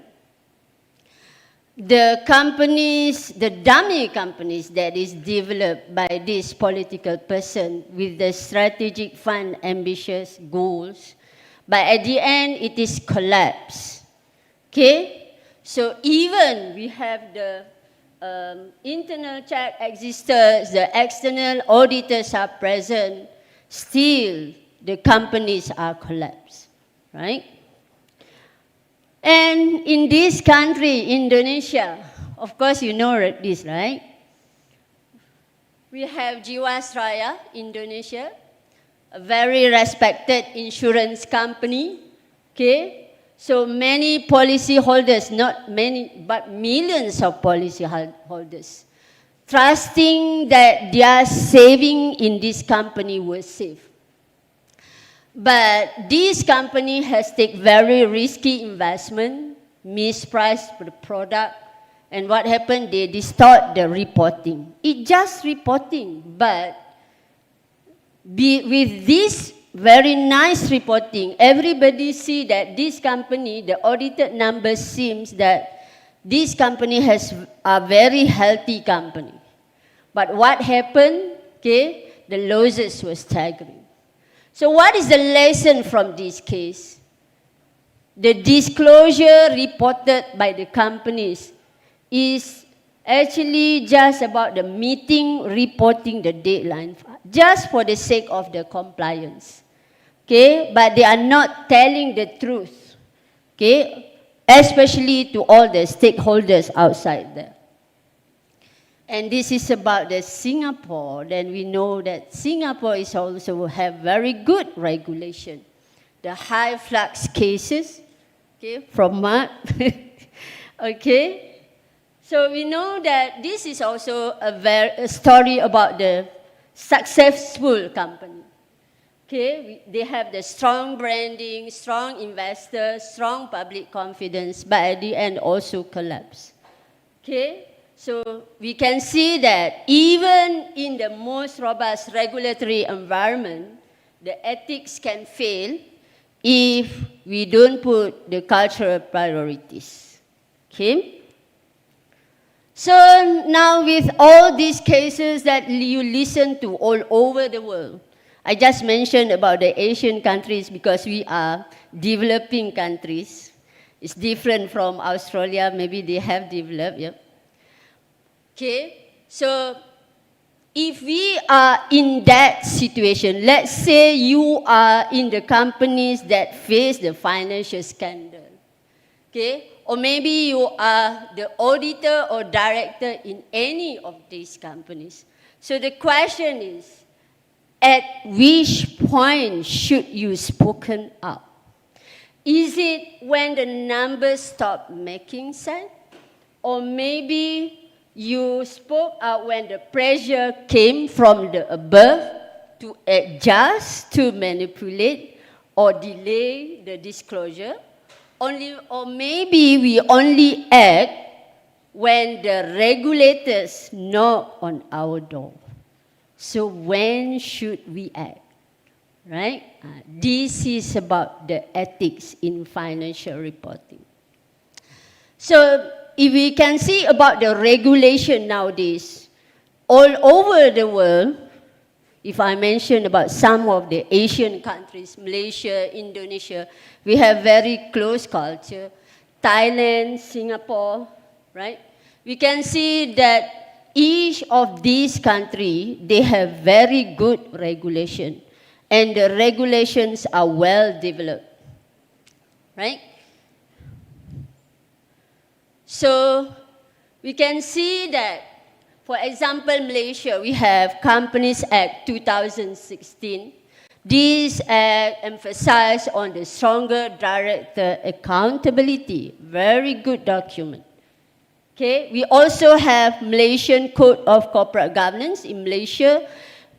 Speaker 8: The companies, the dummy companies that is developed by this political person with the strategic fund ambitious goals, but at the end it is collapsed. Okay? So even we have the internal check exists, the external auditors are present, still the companies are collapsed, right? And in this country, Indonesia, of course you know this, right? We have Jiwasraya, Indonesia, a very respected insurance company, okay? So many policy holders, not many, but millions of policy holders, trusting that their saving in this company was safe. But this company has taken very risky investment, mispriced the product, and what happened? They distort the reporting. It's just reporting, but with this very nice reporting, everybody see that this company, the audited numbers seems that this company has a very healthy company. But what happened? Okay, the losses were staggering. So what is the lesson from this case? The disclosure reported by the companies is actually just about the meeting, reporting the deadline, just for the sake of the compliance. Okay, but they are not telling the truth. Okay, especially to all the stakeholders outside there. And this is about the Singapore. Then we know that Singapore is also have very good regulation. The high flux cases, okay, from Mark. Okay, so we know that this is also a story about the successful company. Okay, they have the strong branding, strong investors, strong public confidence, but at the end also collapse. Okay, so we can see that even in the most robust regulatory environment, the ethics can fail if we don't put the cultural priorities. Okay? So now with all these cases that you listen to all over the world, I just mentioned about the Asian countries because we are developing countries. It's different from Australia, maybe they have developed, yeah. Okay, so if we are in that situation, let's say you are in the companies that face the financial scandal, okay, or maybe you are the auditor or director in any of these companies. So the question is, at which point should you spoken up? Is it when the numbers stop making sense? Or maybe you spoke out when the pressure came from the above to adjust, to manipulate, or delay the disclosure, or maybe we only act when the regulators knock on our door. So when should we act, right? This is about the ethics in financial reporting. So if we can see about the regulation nowadays, all over the world, if I mention about some of the Asian countries, Malaysia, Indonesia, we have very close culture. Thailand, Singapore, right? We can see that each of these countries, they have very good regulation. And the regulations are well developed, right? So we can see that, for example, Malaysia, we have Companies Act 2016. This act emphasizes on the stronger director accountability. Very good document. Okay, we also have Malaysian Code of Corporate Governance in Malaysia.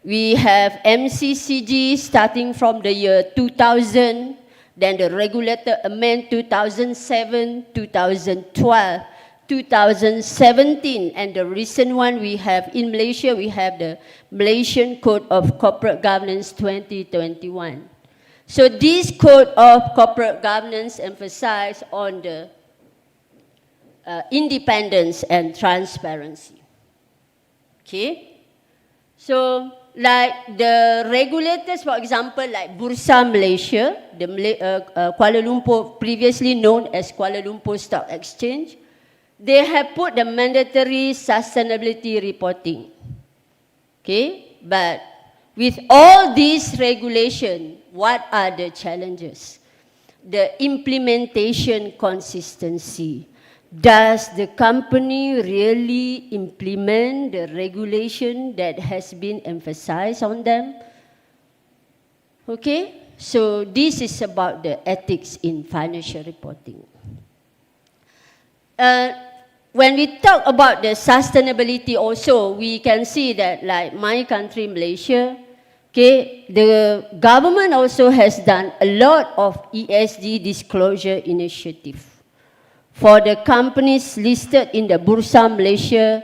Speaker 8: We have MCCG starting from the year 2000, then the regulator amend 2007, 2012, 2017, and the recent one we have in Malaysia, we have the Malaysian Code of Corporate Governance 2021. So this Code of Corporate Governance emphasizes on the independence and transparency. Okay? So, like the regulators, for example, like Bursa Malaysia, the Kuala Lumpur, previously known as Kuala Lumpur Stock Exchange, they have put the mandatory sustainability reporting. Okay? But with all these regulations, what are the challenges? The implementation consistency. Does the company really implement the regulation that has been emphasized on them? Okay, so this is about the ethics in financial reporting. When we talk about the sustainability also, we can see that like my country, Malaysia, okay, the government also has done a lot of ESG disclosure initiative. For the companies listed in the Bursa Malaysia,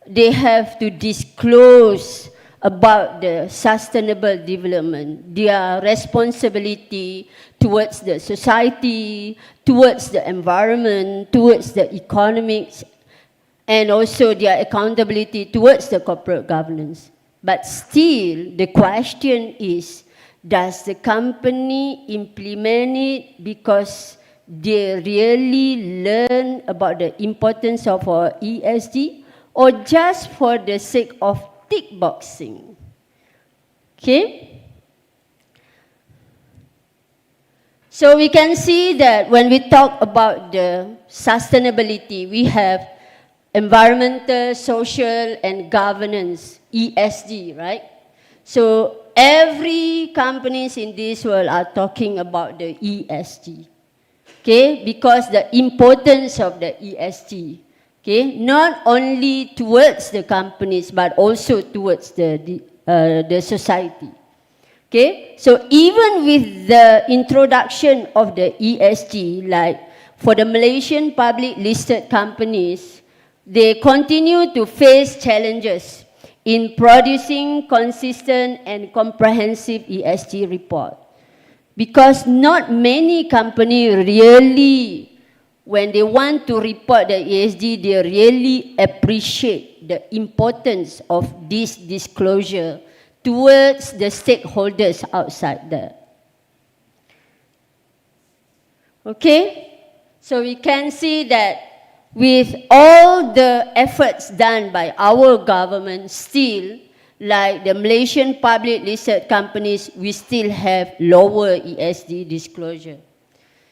Speaker 8: they have to disclose about the sustainable development, their responsibility towards the society, towards the environment, towards the economics, and also their accountability towards the corporate governance. But still, the question is, does the company implement it because they really learn about the importance of our ESG, or just for the sake of tick boxing? Okay? So we can see that when we talk about the sustainability, we have environmental, social, and governance, ESG, right? So every companies in this world are talking about the ESG. Okay, because the importance of the ESG, okay, not only towards the companies but also towards the society. Okay, so even with the introduction of the ESG, like for the Malaysian public listed companies, they continue to face challenges in producing consistent and comprehensive ESG report. Because not many companies really, when they want to report the ESG, they really appreciate the importance of this disclosure towards the stakeholders outside there. Okay? So we can see that with all the efforts done by our government, still, like the Malaysian public listed companies, we still have lower ESG disclosure.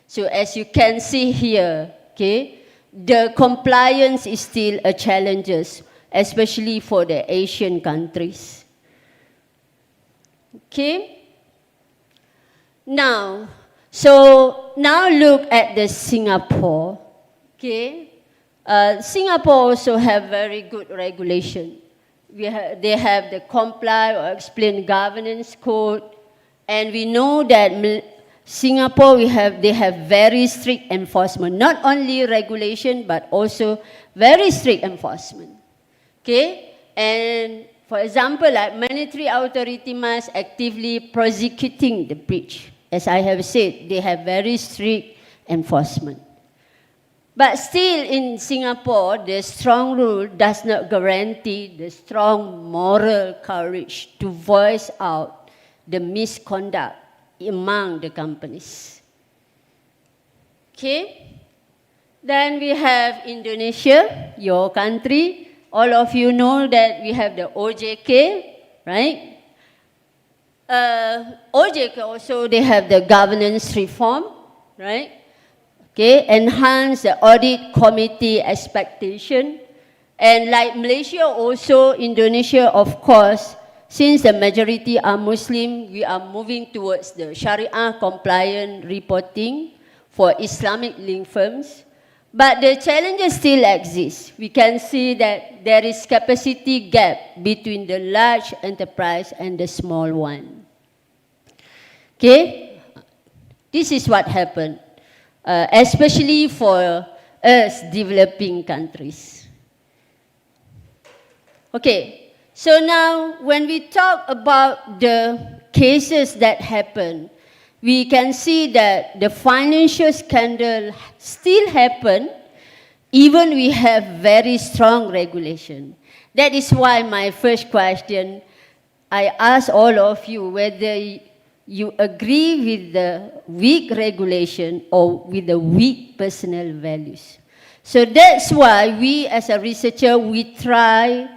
Speaker 8: So as you can see here, okay, the compliance is still a challenge, especially for the Asian countries. Okay? Now look at the Singapore. Okay? Singapore also have very good regulation. They have the comply or explain governance code, and we know that Singapore, they have very strict enforcement, not only regulation, but also very strict enforcement. Okay? And for example, like monetary authority must actively prosecuting the breach. As I have said, they have very strict enforcement. But still in Singapore, the strong rule does not guarantee the strong moral courage to voice out the misconduct among the companies. Okay? Then we have Indonesia, your country. All of you know that we have the OJK, right? OJK also, they have the governance reform, right? Okay, enhance the audit committee expectation. And like Malaysia also, Indonesia, of course, since the majority are Muslim, we are moving towards the Sharia compliant reporting for Islamic linked firms. But the challenges still exist. We can see that there is capacity gap between the large enterprise and the small one. Okay, this is what happened. Especially for us developing countries. Okay, so now when we talk about the cases that happen, we can see that the financial scandal still happen even we have very strong regulation. That is why my first question, I ask all of you whether you agree with the weak regulation or with the weak personal values. So that's why we as a researcher, we try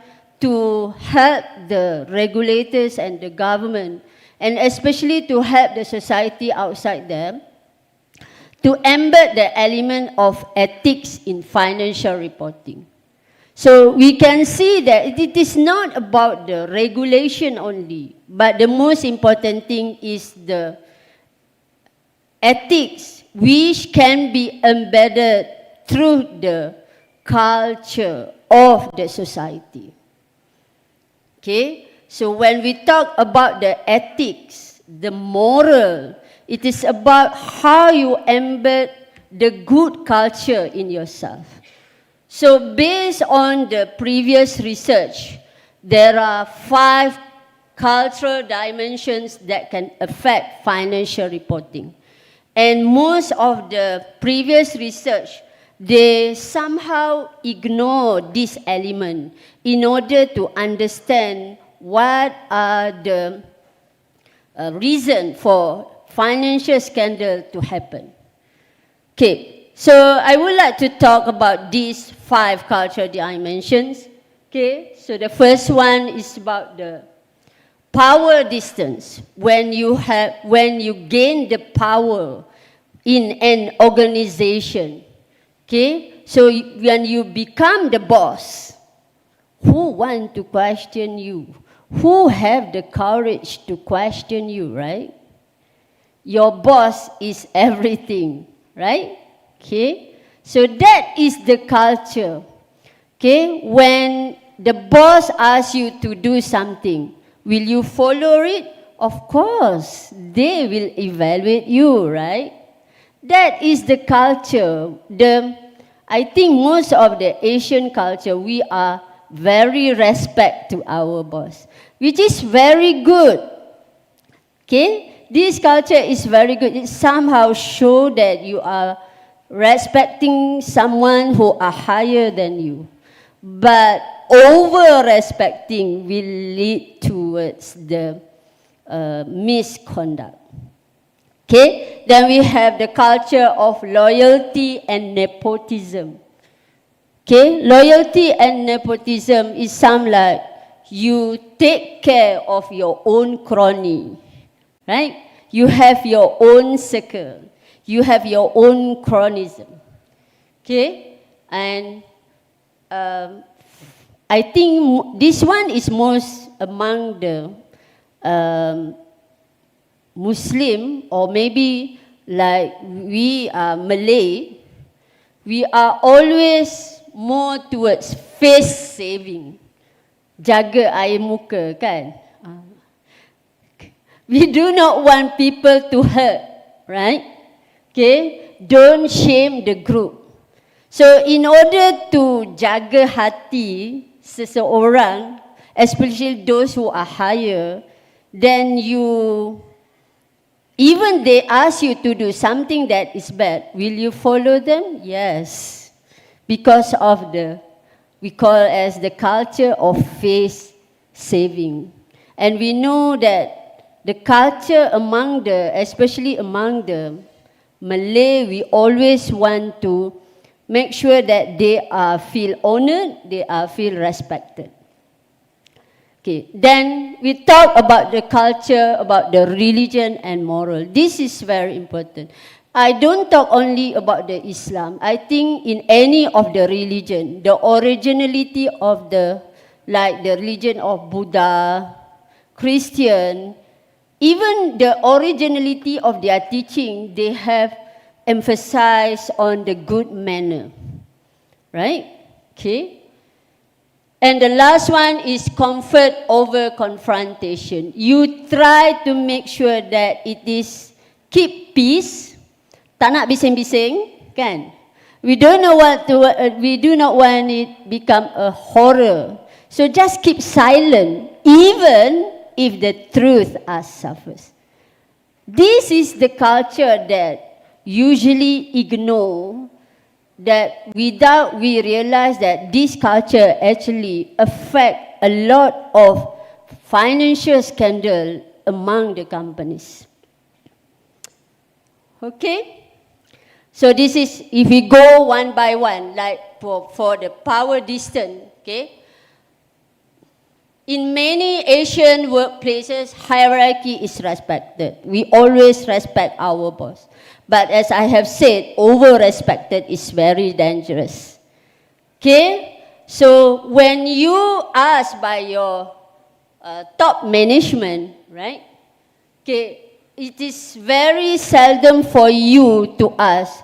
Speaker 8: to help the regulators and the government, and especially to help the society outside them, to embed the element of ethics in financial reporting. So we can see that it is not about the regulation only, but the most important thing is the ethics, which can be embedded through the culture of the society. Okay? So when we talk about the ethics, the moral, it is about how you embed the good culture in yourself. So based on the previous research, there are 5 cultural dimensions that can affect financial reporting. And most of the previous research, they somehow ignore this element in order to understand what are the reasons for financial scandal to happen. Okay. So I would like to talk about these 5 cultural dimensions. Okay, so the first one is about the power distance. When you gain the power in an organization. Okay, so when you become the boss, who want to question you? Who have the courage to question you, right? Your boss is everything, right? Okay, so that is the culture. Okay, when the boss asks you to do something, will you follow it? Of course, they will evaluate you, right? That is the culture. I think most of the Asian culture, we are very respect to our boss, which is very good. Okay, this culture is very good. It somehow shows that you are respecting someone who are higher than you. But over-respecting will lead towards the misconduct. Okay, then we have the culture of loyalty and nepotism. Okay, loyalty and nepotism is some like you take care of your own crony, right? You have your own circle. You have your own chronism. Okay? And I think this one is most among the Muslim, or maybe like we are Malay, we are always more towards face saving. Jaga air muka, kan? We do not want people to hurt. right? Okay, don't shame the group. So in order to jaga hati seseorang, especially those who are higher, then even they ask you to do something that is bad, will you follow them? Yes. Because of we call as the culture of face saving. And we know that the culture especially among the Malay, we always want to make sure that they feel honored, they feel respected. Okay, then we talk about the culture, about the religion and moral. This is very important. I don't talk only about the Islam. I think in any of the religion, the originality of the religion of Buddha, Christian, even the originality of their teaching, they have emphasized on the good manner, right? Okay. And the last one is comfort over confrontation. You try to make sure that it is keep peace, tak nak bising-bising, kan? We do not want it become a horror. So just keep silent, even if the truth suffers. This is the culture that usually ignore, that without we realize that this culture actually affect a lot of financial scandal among the companies. Okay? So this is, if we go one by one, like for the power distance, okay? In many Asian workplaces, hierarchy is respected. We always respect our boss. But as I have said, over-respected is very dangerous. Okay? So when you ask by your top management, right? Okay, it is very seldom for you to ask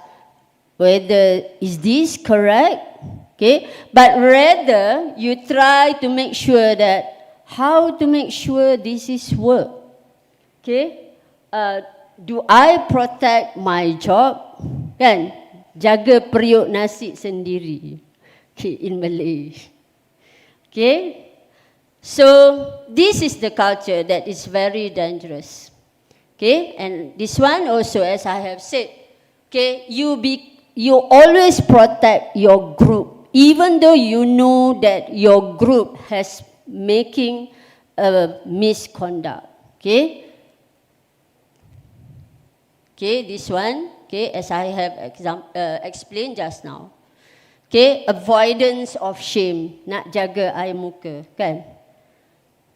Speaker 8: whether is this correct? Okay? But rather, you try to make sure that how to make sure this is work. Okay? Do I protect my job? Kan? Jaga periuk nasi sendiri. Okay, in Malay. Okay? So, this is the culture that is very dangerous. Okay? And this one also, as I have said, okay, you always protect your group, even though you know that your group has making a misconduct. Okay? Okay, this one, okay, as I have explained just now. Okay, avoidance of shame, nak jaga air muka, kan?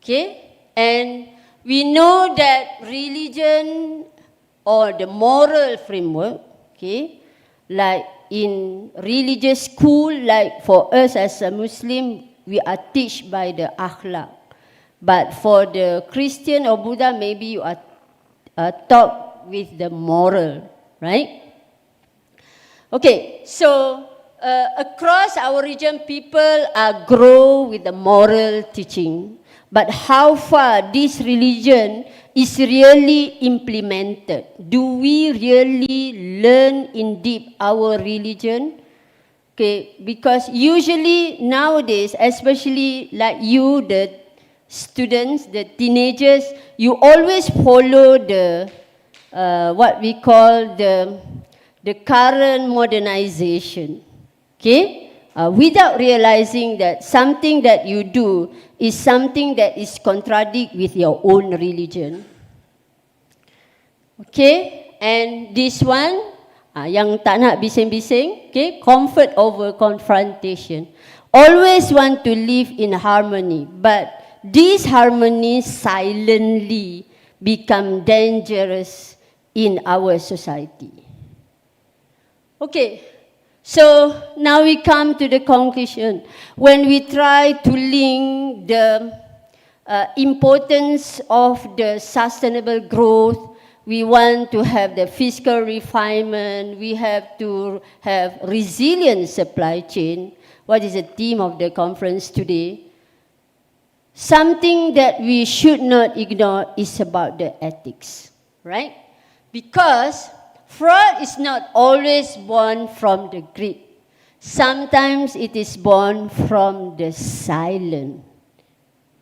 Speaker 8: Okay, and we know that religion or the moral framework, okay, like in religious school, like for us as a Muslim, we are taught by the akhlak. But for the Christian or Buddha, maybe you are taught with the moral, right? Okay, so across our region, people grow with the moral teaching. But how far this religion is really implemented? Do we really learn in deep our religion? Okay, because usually nowadays, especially like you, the students, the teenagers, you always follow the what we call the current modernization, okay? Without realizing that something that you do is something that is contradict with your own religion. Okay? And this one, yang tak nak bising-bising, okay? Comfort over confrontation. Always want to live in harmony, but this harmony silently become dangerous in our society. Okay, so now we come to the conclusion. When we try to link the importance of the sustainable growth, we want to have the fiscal refinement, we have to have resilient supply chain. What is the theme of the conference today? Something that we should not ignore is about the ethics, right? Because Fraud is not always born from the greed. Sometimes it is born from the silent,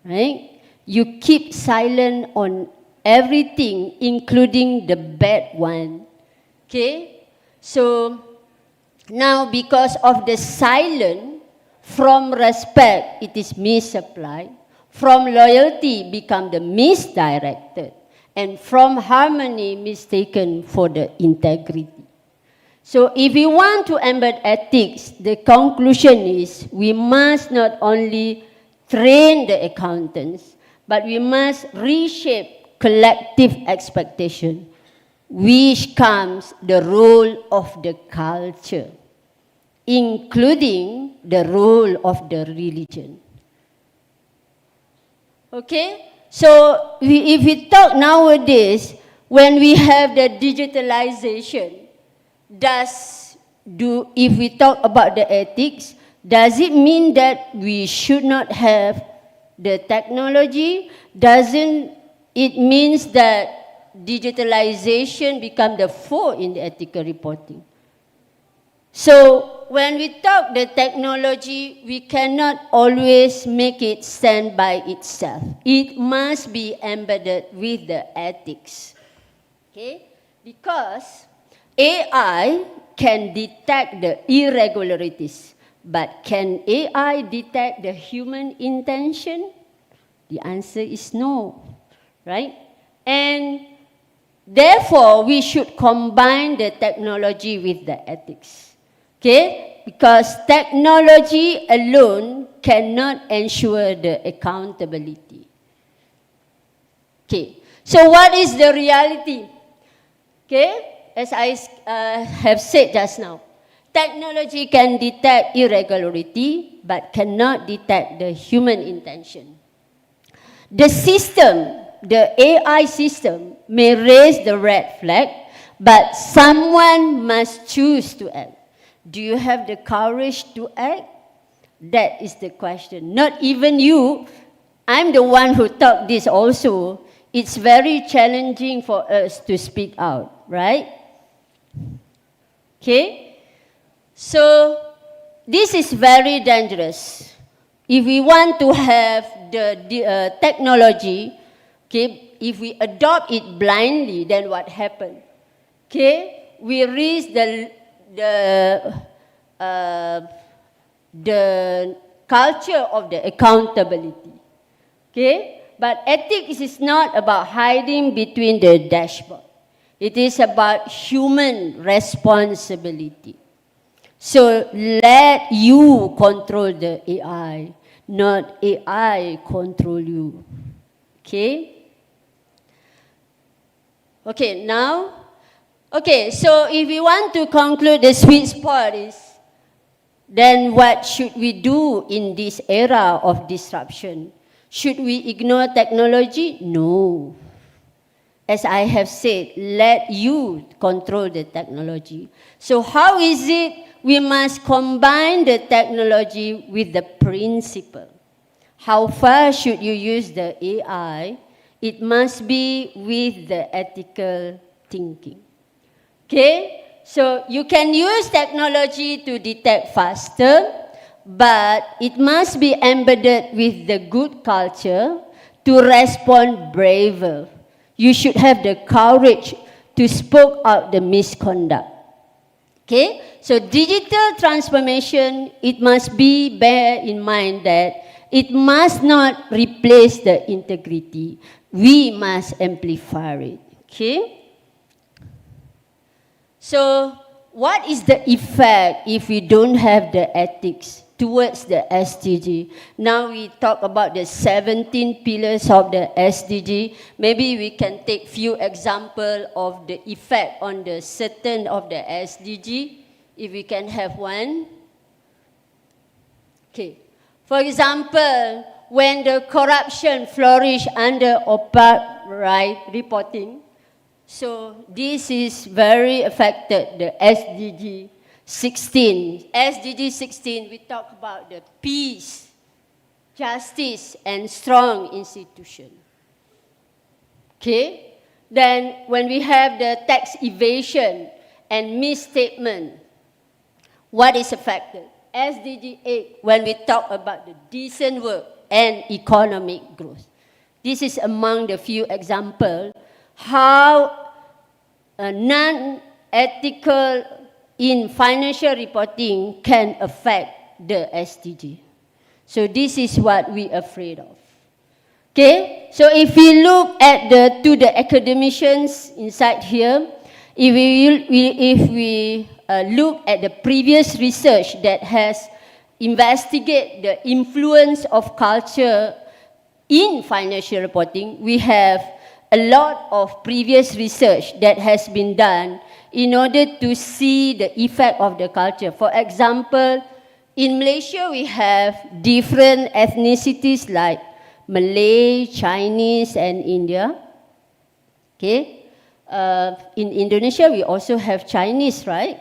Speaker 8: right? You keep silent on everything, including the bad one, okay? So now because of the silent, from respect it is misapplied, from loyalty become the misdirected, and from harmony mistaken for the integrity. So if we want to embed ethics, the conclusion is we must not only train the accountants, but we must reshape collective expectation, which comes the role of the culture, including the role of the religion. Okay? So if we talk nowadays, when we have the digitalization, if we talk about the ethics, does it mean that we should not have the technology? Doesn't it means that digitalization become the foe in the ethical reporting? So when we talk the technology, we cannot always make it stand by itself. It must be embedded with the ethics. Okay? Because AI can detect the irregularities, but can AI detect the human intention? The answer is no, right? And therefore, we should combine the technology with the ethics, okay? Because technology alone cannot ensure the accountability. Okay, so what is the reality? Okay? As I have said just now, technology can detect irregularity, but cannot detect the human intention. The system, the AI system, may raise the red flag, but someone must choose to act. Do you have the courage to act? That is the question. Not even you. I'm the one who taught this also. It's very challenging for us to speak out, right? Okay? So, this is very dangerous. If we want to have the technology, okay, if we adopt it blindly, then what happens? Okay? We risk the culture of the accountability. Okay? But ethics is not about hiding between the dashboard. It is about human responsibility. So let you control the AI, not AI control you. Okay? Okay, now, okay, so if we want to conclude the sweet spot is, then what should we do in this era of disruption? Should we ignore technology? No. As I have said, let you control the technology. So how is it we must combine the technology with the principle? How far should you use the AI? It must be with the ethical thinking. Okay? So you can use technology to detect faster, but it must be embedded with the good culture to respond braver. You should have the courage to speak out the misconduct. Okay? So digital transformation, it must be bear in mind that it must not replace the integrity. We must amplify it. Okay? So what is the effect if we don't have the ethics towards the SDG? Now we talk about the 17 pillars of the SDG. Maybe we can take few examples of the effect on the certain of the SDG. If we can have one. Okay. For example, when the corruption flourished under opaque reporting, so this is very affected the SDG 16. SDG 16, we talk about the peace, justice, and strong institution. Okay? Then when we have the tax evasion, and misstatement. What is affected? SDG 8, when we talk about the decent work and economic growth. This is among the few examples how non-ethical in financial reporting can affect the SDG. So this is what we're afraid of. Okay, so if we look at the academicians inside here, if we look at the previous research that has investigated the influence of culture in financial reporting, we have a lot of previous research that has been done in order to see the effect of the culture. For example, in Malaysia, we have different ethnicities like Malay, Chinese, and India. Okay. In Indonesia, we also have Chinese, right?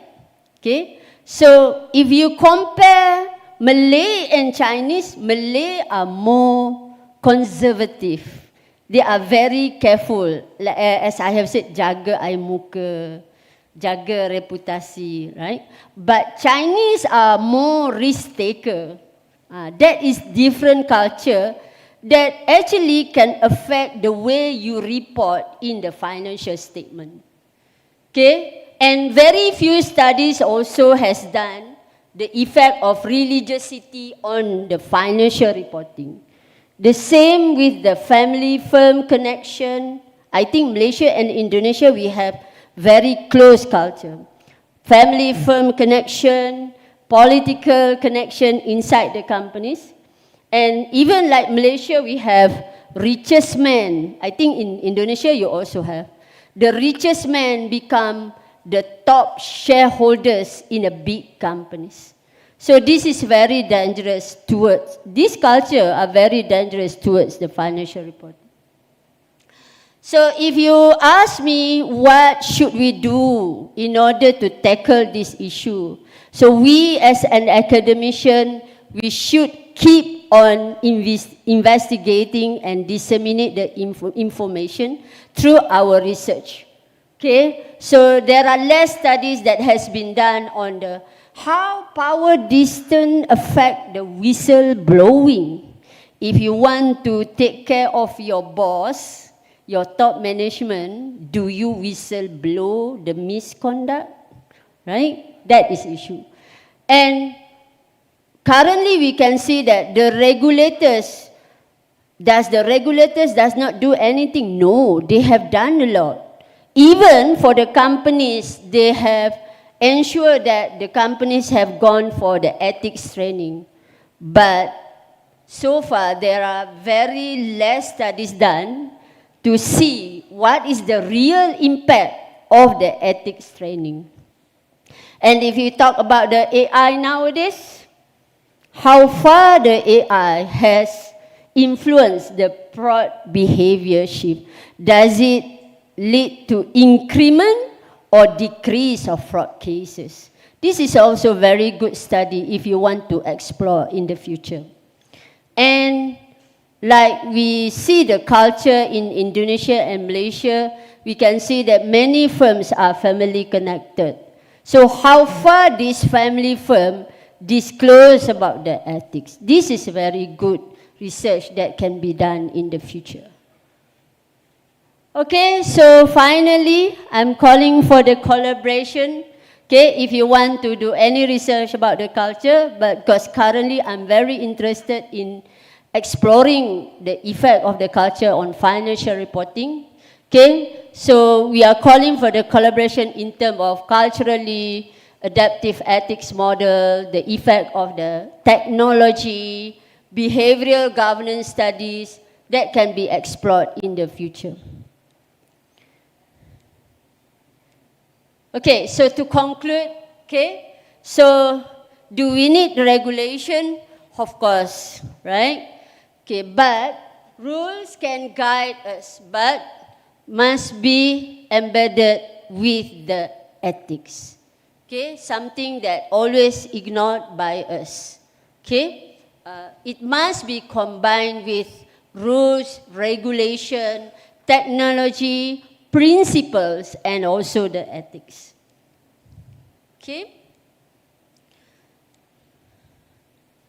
Speaker 8: Okay. So if you compare Malay and Chinese, Malay are more conservative. They are very careful. Like, as I have said, jaga air muka, jaga reputasi, right? But Chinese are more risk taker. That is different culture that actually can affect the way you report in the financial statement. Okay? And very few studies also has done the effect of religiosity on the financial reporting. The same with the family firm connection. I think Malaysia and Indonesia, we have very close culture. Family firm connection, political connection inside the companies. And even like Malaysia, we have richest man. I think in Indonesia, you also have. The richest man become the top shareholders in a big companies. So this is very dangerous towards, this culture are very dangerous towards the financial reporting. So if you ask me what should we do in order to tackle this issue, so we as an academician, we should keep on investigating and disseminate the information through our research. Okay, so there are less studies that has been done on the how power distance affect the whistle blowing. If you want to take care of your boss, your top management, do you whistle blow the misconduct? Right? That is issue. And currently we can see that the regulators does not do anything? No, they have done a lot. Even for the companies, they have ensured that the companies have gone for the ethics training. But so far, there are very less studies done to see what is the real impact of the ethics training. And if you talk about the AI nowadays, how far the AI has influenced the fraud behavior shift? Does it lead to increment or decrease of fraud cases? This is also a very good study if you want to explore in the future. And like we see the culture in Indonesia and Malaysia, we can see that many firms are family connected. So how far this family firm disclose about the ethics? This is very good research that can be done in the future. Okay, so finally, I'm calling for the collaboration. Okay, if you want to do any research about the culture, but because currently I'm very interested in exploring the effect of the culture on financial reporting. Okay, so we are calling for the collaboration in terms of culturally adaptive ethics model, the effect of the technology, behavioral governance studies that can be explored in the future. Okay, so to conclude, okay, so do we need regulation? Of course, right? Okay, but rules can guide us, but must be embedded with the ethics. Okay, something that always ignored by us. Okay, it must be combined with rules, regulation, technology, principles, and also the ethics. Okay.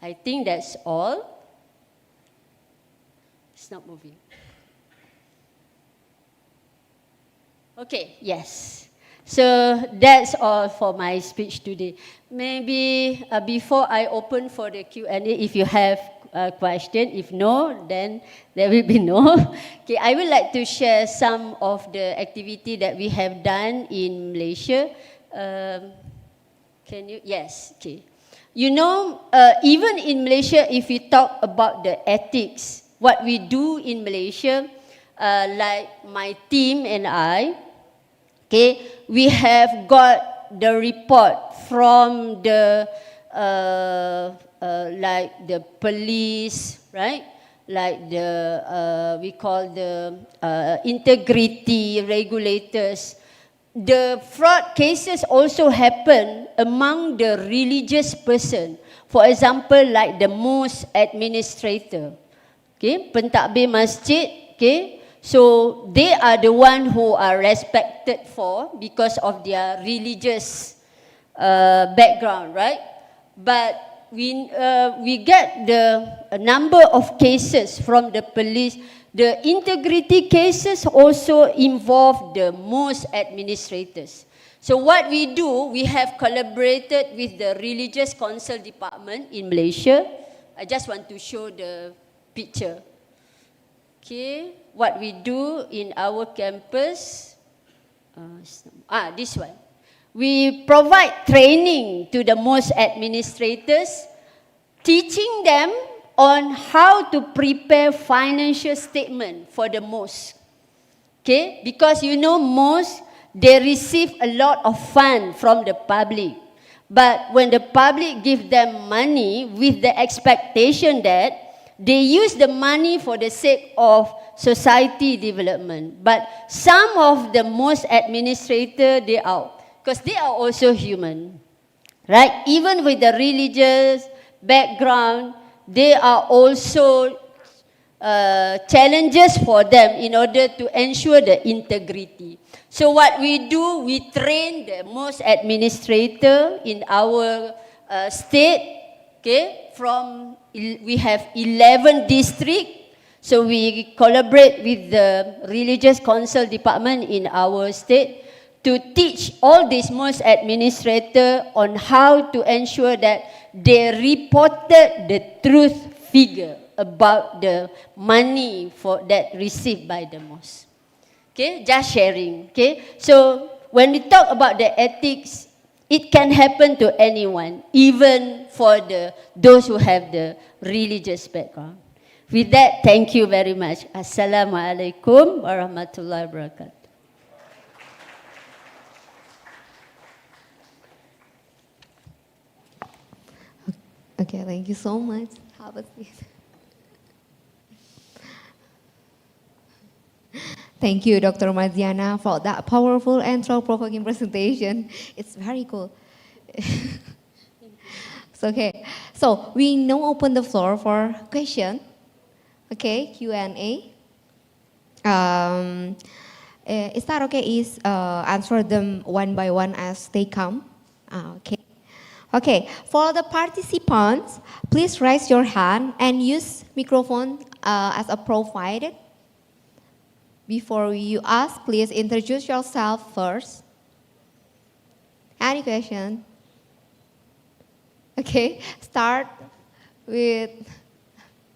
Speaker 8: I think that's all. It's not moving. Okay, yes. So that's all for my speech today. Maybe before I open for the Q&A, if you have a question, if no, then there will be no. Okay, I would like to share some of the activity that we have done in Malaysia. Can you? Yes, okay. You know, even in Malaysia, if we talk about the ethics, what we do in Malaysia, like my team and I, okay, we have got the report from the like the police, right? Like the we call the integrity regulators. The fraud cases also happen among the religious person. For example, like the mosque administrator, okay, pentadbir masjid, okay. So they are the one who are respected for because of their religious background, right? But we get the number of cases from the police. The integrity cases also involve the mosque administrators. So what we do, we have collaborated with the Religious Council Department in Malaysia. I just want to show the picture. Okay, what we do in our campus, this one. We provide training to the mosque administrators, teaching them on how to prepare financial statement for the mosque. Okay, because you know mosque, they receive a lot of fund from the public. But when the public give them money with the expectation that they use the money for the sake of society development. But some of the mosque administrator, because they are also human, right? Even with the religious background, they are also challenges for them in order to ensure the integrity. So what we do, we train the mosque administrator in our state, okay, we have 11 districts. So we collaborate with the Religious Council Department in our state to teach all these mosque administrators on how to ensure that they reported the truth figure about the money that received by the mosque. Okay, just sharing. Okay, so when we talk about the ethics, it can happen to anyone, even for those who have the religious background. With that, thank you very much. Assalamualaikum warahmatullahi wabarakatuh.
Speaker 7: Okay, thank you so much. Have a seat. Thank you, Dr. Marziana, for that powerful and thought-provoking presentation. It's very cool. Okay, so we now open the floor for question. Okay, Q&A. Is that okay? Answer them one by one as they come. Okay. Okay, for the participants, please raise your hand and use microphone as a provided. Before you ask, please introduce yourself first. Any question? Okay, start with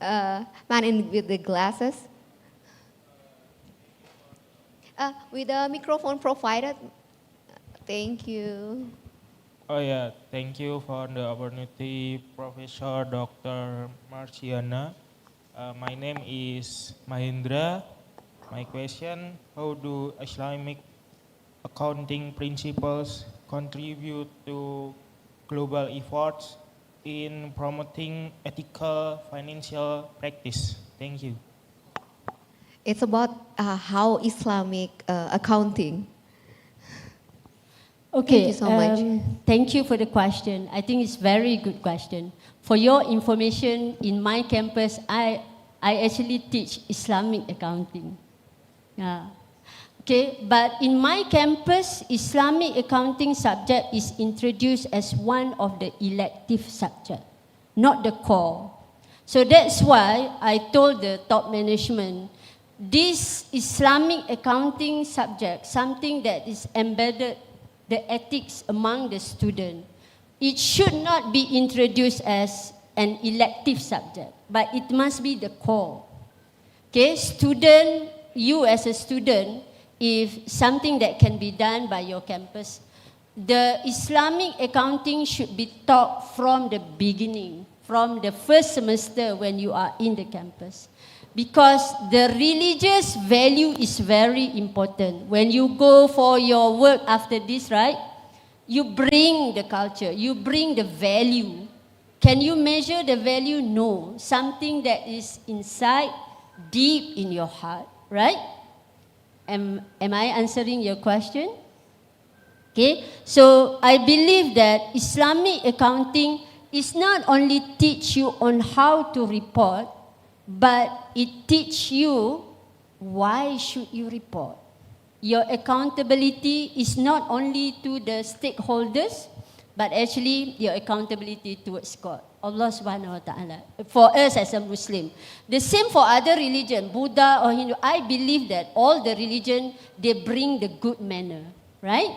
Speaker 7: man with the glasses. With the microphone provided. Thank you.
Speaker 9: Oh yeah, thank you for the opportunity, Professor Dr. Marziana. My name is Mahendra. My question, how do Islamic accounting principles contribute to global efforts in promoting ethical financial practice? Thank you.
Speaker 7: It's about how Islamic accounting.
Speaker 8: Okay,
Speaker 7: Thank you so much.
Speaker 8: Thank you for the question. I think it's very good question. For your information, in my campus, I actually teach Islamic accounting. Yeah. Okay, but in my campus, Islamic accounting subject is introduced as one of the elective subject, not the core. So that's why I told the top management, this Islamic accounting subject, something that is embedded, the ethics among the student, it should not be introduced as an elective subject, but it must be the core. Okay, student, you as a student, if something that can be done by your campus, the Islamic accounting should be taught from the beginning, from the first semester when you are in the campus. Because the religious value is very important. When you go for your work after this, right, you bring the culture, you bring the value. Can you measure the value? No. Something that is inside, deep in your heart, right? Am I answering your question? Okay, so I believe that Islamic accounting is not only teach you on how to report, but it teach you why should you report. Your accountability is not only to the stakeholders, but actually your accountability towards God, Allah subhanahu wa ta'ala, for us as a Muslim. The same for other religion, Buddha or Hindu. I believe that all the religion, they bring the good manner, right?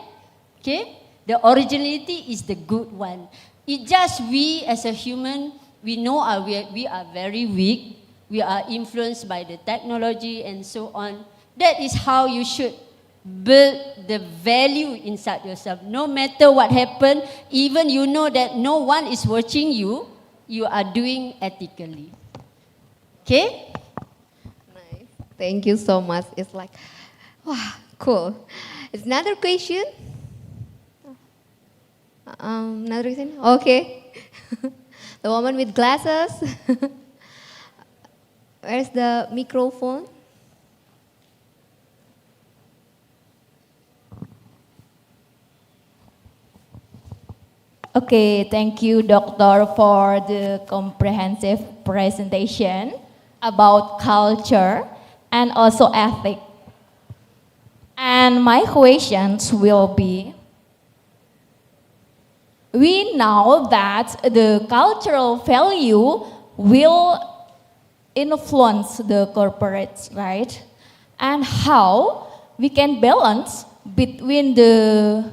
Speaker 8: Okay? The originality is the good one. It just we as a human, we know we are very weak. We are influenced by the technology and so on. That is how you should build the value inside yourself. No matter what happened, even you know that no one is watching you, you are doing ethically. Okay?
Speaker 7: Nice. Thank you so much. It's like, wow, cool. Is another question? Another question? Okay. The woman with glasses. Where's the microphone?
Speaker 1: Okay, thank you, Doctor, for the comprehensive presentation about culture and also ethics. And my questions will be, we know that the cultural value will influence the corporates, right? And how we can balance between the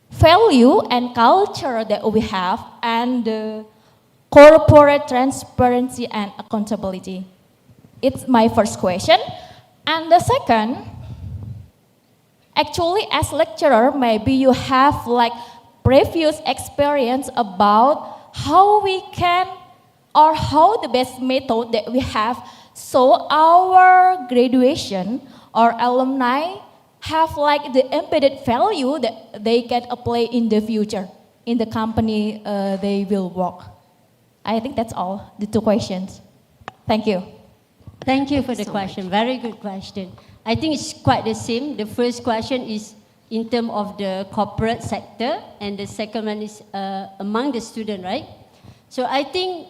Speaker 1: value and culture that we have and the corporate transparency and accountability. It's my first question. And the second, actually as lecturer, maybe you have like previous experience about how we can or how the best method that we have so our graduation or alumni have like the embedded value that they can apply in the future in the company they will work. I think that's all, the two questions. Thank you.
Speaker 8: Thank you for the question. Very good question. I think it's quite the same. The first question is in terms of the corporate sector, and the second one is among the student, right? So I think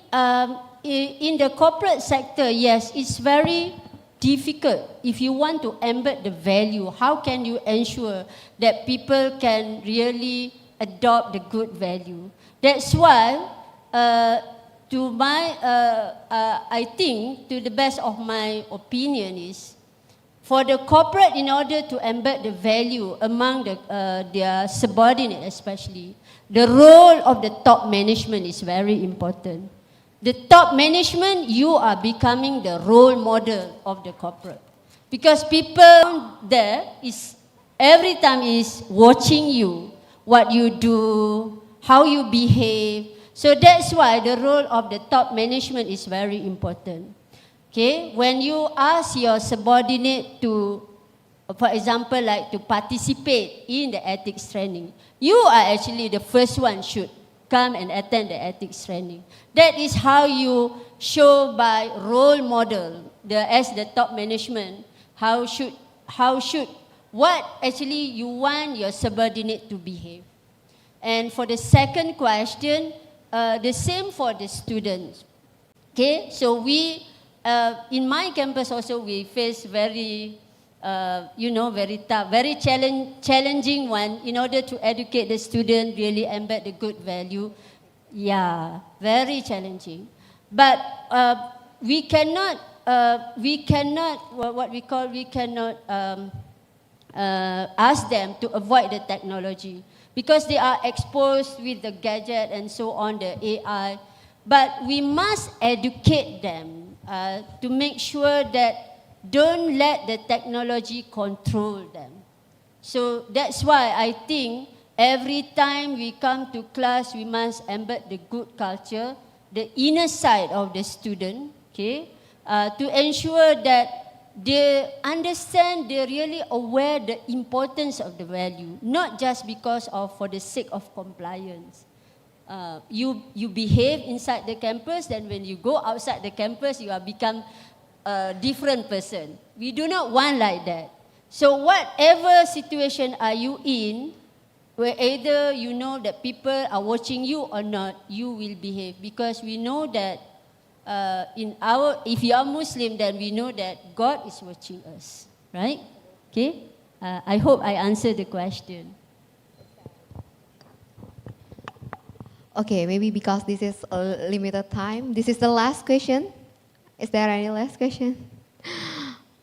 Speaker 8: in the corporate sector, yes, it's very difficult. If you want to embed the value, how can you ensure that people can really adopt the good value? That's why, I think, to the best of my opinion is, for the corporate, in order to embed the value among their subordinate especially, the role of the top management is very important. The top management, you are becoming the role model of the corporate. Because people there is, every time is watching you, what you do, how you behave. So that's why the role of the top management is very important. Okay, when you ask your subordinate to, for example, like to participate in the ethics training, you are actually the first one should come and attend the ethics training. That is how you show by role model, as the top management, what actually you want your subordinate to behave. And for the second question, the same for the students. Okay, so we, in my campus also, we face very you know, very tough, very challenging one in order to educate the student, really embed the good value. Yeah, very challenging. But we cannot, ask them to avoid the technology because they are exposed with the gadget and so on, the AI. But we must educate them to make sure that don't let the technology control them. So that's why I think every time we come to class, we must embed the good culture, the inner side of the student, okay, to ensure that they understand, they're really aware the importance of the value, not just because of for the sake of compliance. You behave inside the campus, then when you go outside the campus, you are become a different person. We do not want like that. So whatever situation are you in, where either you know that people are watching you or not, you will behave, because we know that if you are Muslim, then we know that God is watching us, right? Okay. I hope I answered the question.
Speaker 7: Okay, maybe because this is a limited time, this is the last question. Is there any last question?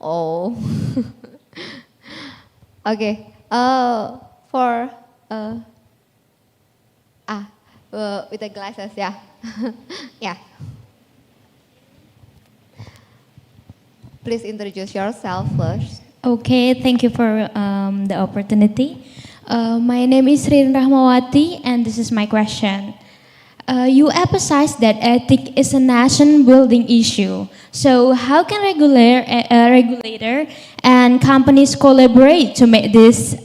Speaker 7: Oh. Okay. With the glasses, yeah. Yeah. Please introduce yourself first.
Speaker 10: Okay, thank you for the opportunity. My name is Rin Rahmawati, and this is my question. You emphasize that ethics is a nation-building issue. So how can regulator and companies collaborate to make this?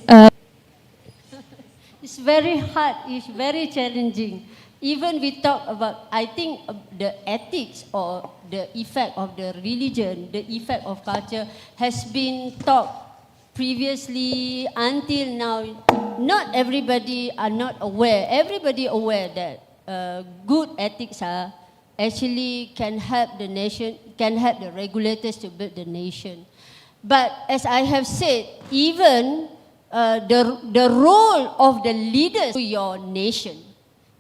Speaker 8: It's very hard, it's very challenging. Even we talk about, I think the ethics or the effect of the religion, the effect of culture has been taught previously until now. Not everybody are not aware. Everybody aware that good ethics are actually can help the nation, can help the regulators to build the nation. But as I have said, even the role of the leaders to your nation,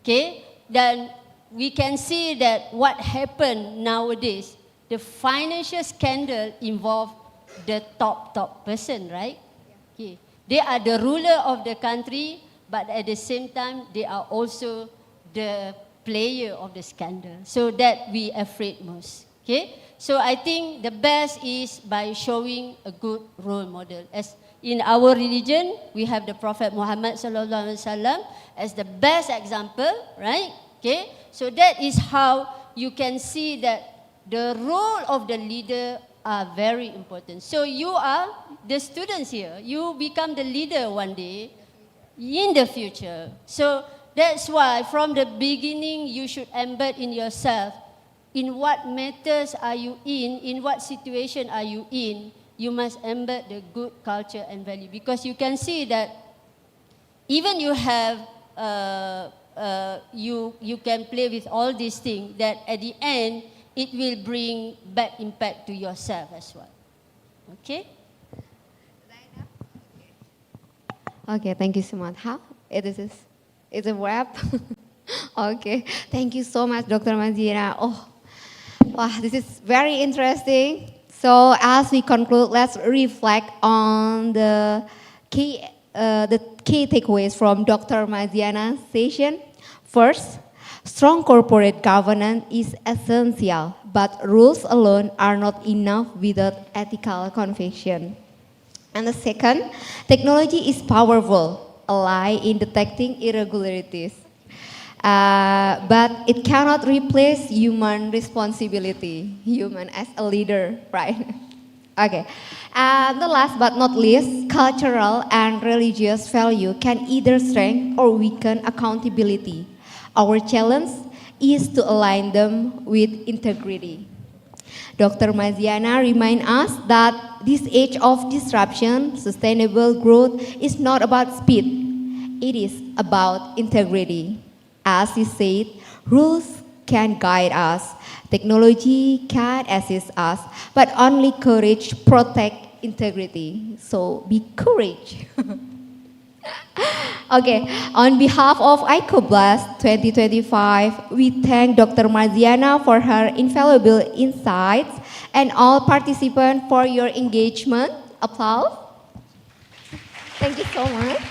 Speaker 8: okay, then we can see that what happened nowadays, the financial scandal involve the top person, right? Okay. They are the ruler of the country, but at the same time, they are also the player of the scandal. So that we afraid most. Okay? So I think the best is by showing a good role model. As in our religion, we have the Prophet Muhammad sallallahu alaihi wasallam as the best example, right? Okay? So that is how you can see that the role of the leader are very important. So you are the students here. You become the leader one day in the future. So that's why from the beginning you should embed in yourself in what matters are you in what situation are you in. You must embed the good culture and value, because you can see that even you have you can play with all these things, that at the end it will bring bad impact to yourself as well. Okay?
Speaker 7: Okay, thank you so much. How? It's a wrap? Okay, thank you so much, Dr. Manzira. Oh, wow, this is very interesting. So as we conclude, let's reflect on the key takeaways from Dr. Manzira's session. First, strong corporate governance is essential, but rules alone are not enough without ethical conviction. And the second, technology is powerful ally in detecting irregularities, but it cannot replace human responsibility, human as a leader, right? Okay, and the last but not least, cultural and religious value can either strengthen or weaken accountability. Our challenge is to align them with integrity. Dr. Maziana reminds us that this age of disruption, sustainable growth is not about speed, it is about integrity. As he said, rules can guide us, technology can assist us, but only courage protects integrity. So be courage. Okay, on behalf of ICOBLAST 2025, we thank Dr. Marziana for her invaluable insights and all participants for your engagement. Applause. Thank you so much.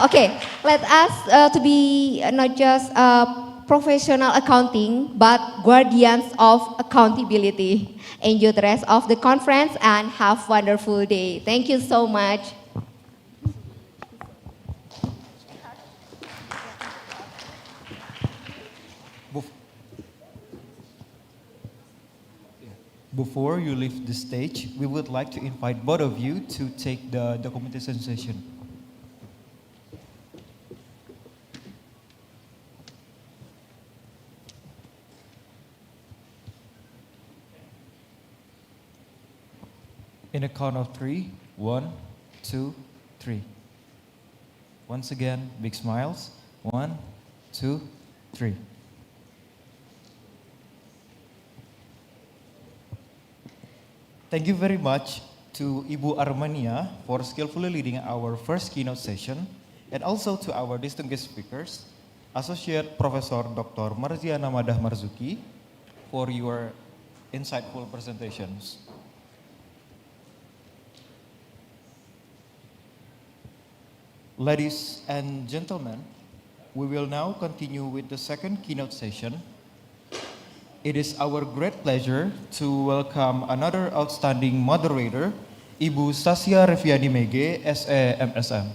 Speaker 7: Okay, let us to be not just professional accounting, but guardians of accountability. Enjoy the rest of the conference and have a wonderful day. Thank you so much.
Speaker 2: Before you leave the stage, we would like to invite both of you to take the documentation session. In a count of 3, 1, 2, 3. Once again, big smiles. 1, 2, 3. Thank you very much to Ibu Armania for skillfully leading our first keynote session, and also to our distinguished speakers, Associate Professor Dr. Marziana Madah Marzuki, for your insightful presentations. Ladies and gentlemen, we will now continue with the second keynote session. It is our great pleasure to welcome another outstanding moderator, Ibu Stasia Reviani Mege, SA MSM.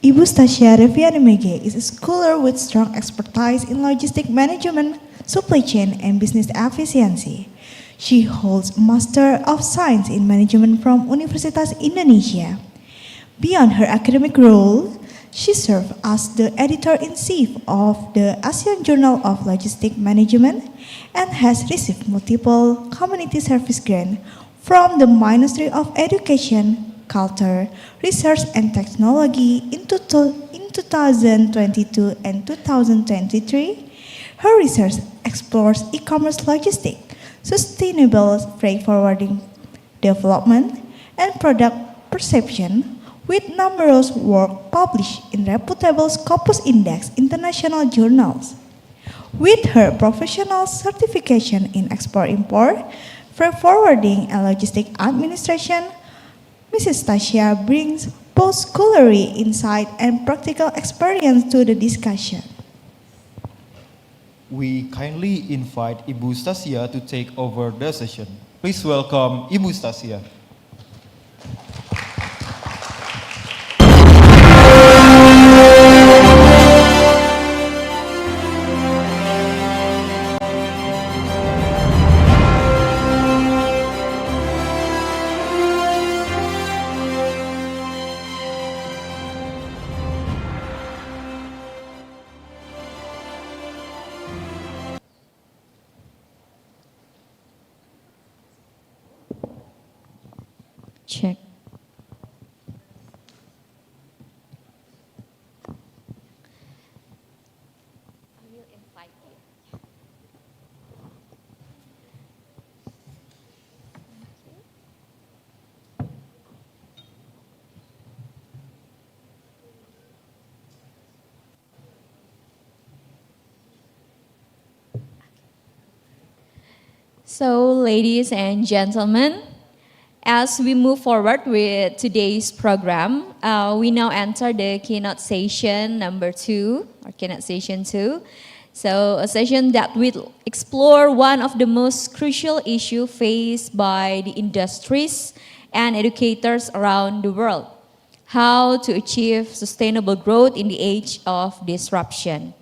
Speaker 1: Ibu Stasia Reviani Mege is a scholar with strong expertise in logistic management, supply chain, and business efficiency. She holds Master of Science in Management from Universitas Indonesia. Beyond her academic role, she served as the editor-in-chief of the Asian Journal of Logistic Management and has received multiple community service grants from the Ministry of Education, Culture, Research and Technology in 2022 and 2023. Her research explores e-commerce logistics, sustainable freight forwarding development, and product perception, with numerous work published in reputable Scopus Index international journals. With her professional certification in export-import, freight forwarding, and logistic administration, Mrs. Stasia brings both scholarly insight and practical experience to the discussion.
Speaker 2: We kindly invite Ibu Stasia to take over the session. Please welcome Ibu Stasia.
Speaker 10: Check. So, ladies and gentlemen, as we move forward with today's program, we now enter the keynote session number 2, or keynote session 2. So, a session that will explore one of the most crucial issues faced by the industries and educators around the world: how to achieve sustainable growth in the age of disruption.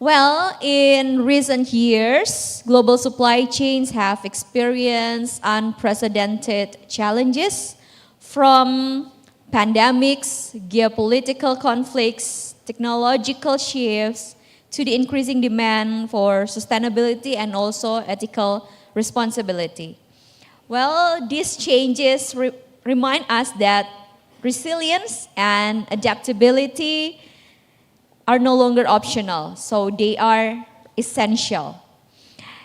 Speaker 10: Well, in recent years, global supply chains have experienced unprecedented challenges, from pandemics, geopolitical conflicts, technological shifts, to the increasing demand for sustainability and also ethical responsibility. Well, these changes remind us that resilience and adaptability are no longer optional, so they are essential.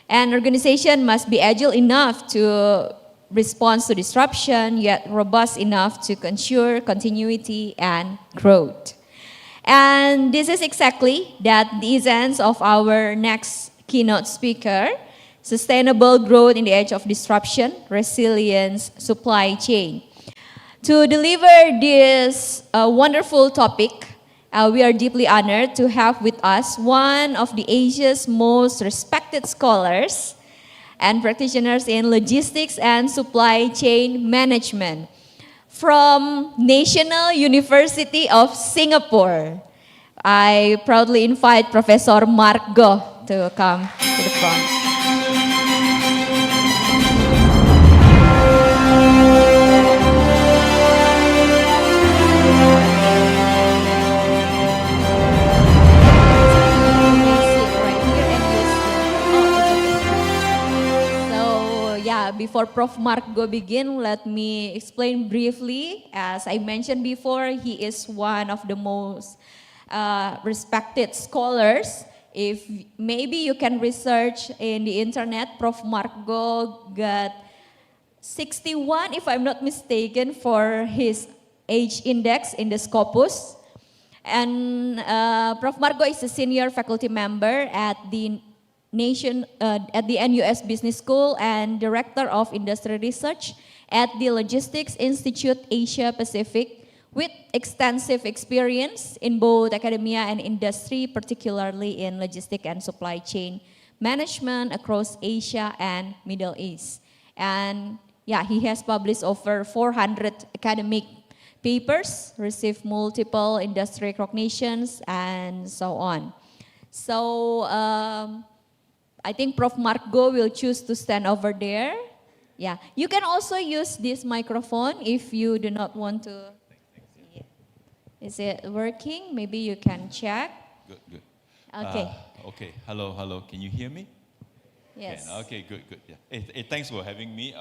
Speaker 10: An organization must be agile enough to
Speaker 5: response to disruption, yet robust enough to ensure continuity and growth. And this is exactly the essence of our next keynote speaker, sustainable growth in the age of disruption, resilience, supply chain. To deliver this wonderful topic, we are deeply honored to have with us one of the Asia's most respected scholars and practitioners in logistics and supply chain management from National University of Singapore. I proudly invite Professor Mark Goh to come to the front. Before Prof. Mark Goh begin, let me explain briefly. As I mentioned before, he is one of the most respected scholars. If maybe you can research in the internet, Prof. Mark Goh got 61, if I'm not mistaken, for his age index in the Scopus. And Prof. Mark Goh is a senior faculty member at the NUS Business School and Director of Industry Research at the Logistics Institute Asia Pacific, with extensive experience in both academia and industry, particularly in logistics and supply chain management across Asia and Middle East. And yeah, he has published over 400 academic papers, received multiple industry recognitions, and so on. So I think Prof. Mark Goh will choose to stand over there. Yeah, you can also use this microphone if you do not want to. Yeah. Is it working? Maybe you can check.
Speaker 11: Good.
Speaker 5: Okay.
Speaker 11: Okay. Hello. Can you hear me?
Speaker 5: Yes.
Speaker 11: Can. Okay. Good. Yeah. Hey, thanks for having me.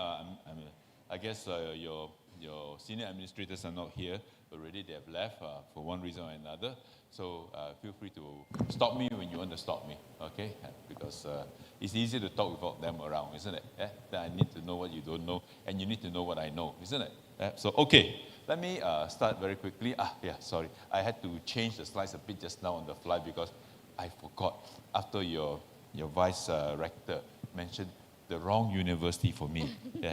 Speaker 11: I guess your senior administrators are not here already. They have left for one reason or another. So feel free to stop me when you want to stop me, okay? Because it's easy to talk without them around, isn't it? Then I need to know what you don't know, and you need to know what I know, isn't it? So, okay, let me start very quickly. Sorry. I had to change the slides a bit just now on the fly because I forgot after your vice rector mentioned the wrong university for me.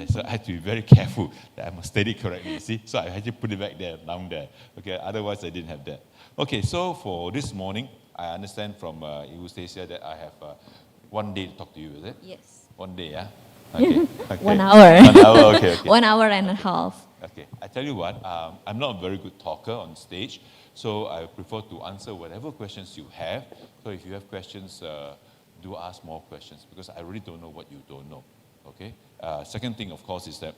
Speaker 11: So I had to be very careful that I must study correctly, you see? So I had to put it back there, down there. Okay, otherwise I didn't have that. Okay, so for this morning, I understand from Eustacia that I have 1 day to talk to you, is it?
Speaker 5: Yes.
Speaker 11: 1 day, yeah? Okay.
Speaker 5: 1 hour.
Speaker 11: 1 hour, okay.
Speaker 5: 1 hour and a half.
Speaker 11: Okay, I tell you what, I'm not a very good talker on stage, so I prefer to answer whatever questions you have. So if you have questions, do ask more questions, because I really don't know what you don't know, okay? Second thing, of course, is that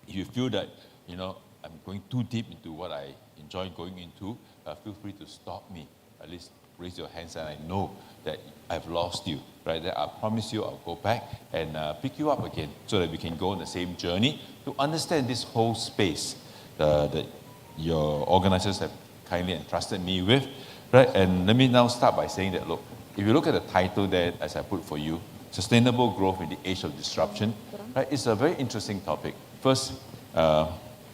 Speaker 11: if you feel that, I'm going too deep into what I enjoy going into, feel free to stop me. At least raise your hands and I know that I've lost you, right? That I promise you I'll go back and pick you up again so that we can go on the same journey to understand this whole space that your organizers have kindly entrusted me with, right? And let me now start by saying that, look, if you look at the title there, as I put for you, Sustainable Growth in the Age of Disruption, right? It's a very interesting topic. First,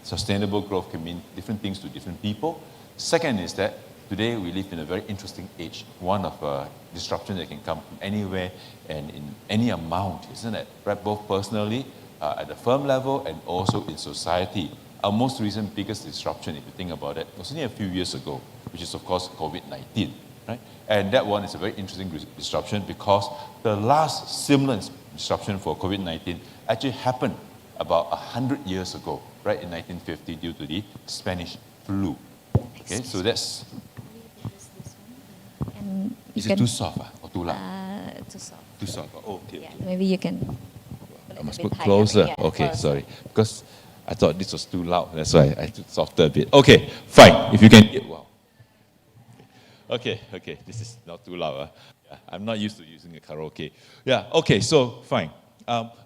Speaker 11: sustainable growth can mean different things to different people. Second is that today we live in a very interesting age, one of disruption that can come from anywhere and in any amount, isn't it? Right? Both personally, at the firm level, and also in society. Our most recent biggest disruption, if you think about it, was only a few years ago, which is of course COVID-19. Right? And that one is a very interesting disruption because the last similar disruption for COVID-19 actually happened about 100 years ago, right, in 1950 due to the Spanish flu. Okay, so that's... Is it too soft or too loud?
Speaker 5: Too soft.
Speaker 11: Too soft. Oh, okay.
Speaker 5: Yeah, maybe you can...
Speaker 11: I must put closer.
Speaker 5: Yeah,
Speaker 11: okay,
Speaker 5: closer.
Speaker 11: Sorry. Because I thought this was too loud. That's why I took softer a bit. Okay, fine. If you can... Wow. Okay, this is not too loud. Yeah, I'm not used to using a karaoke. Yeah, okay, so fine.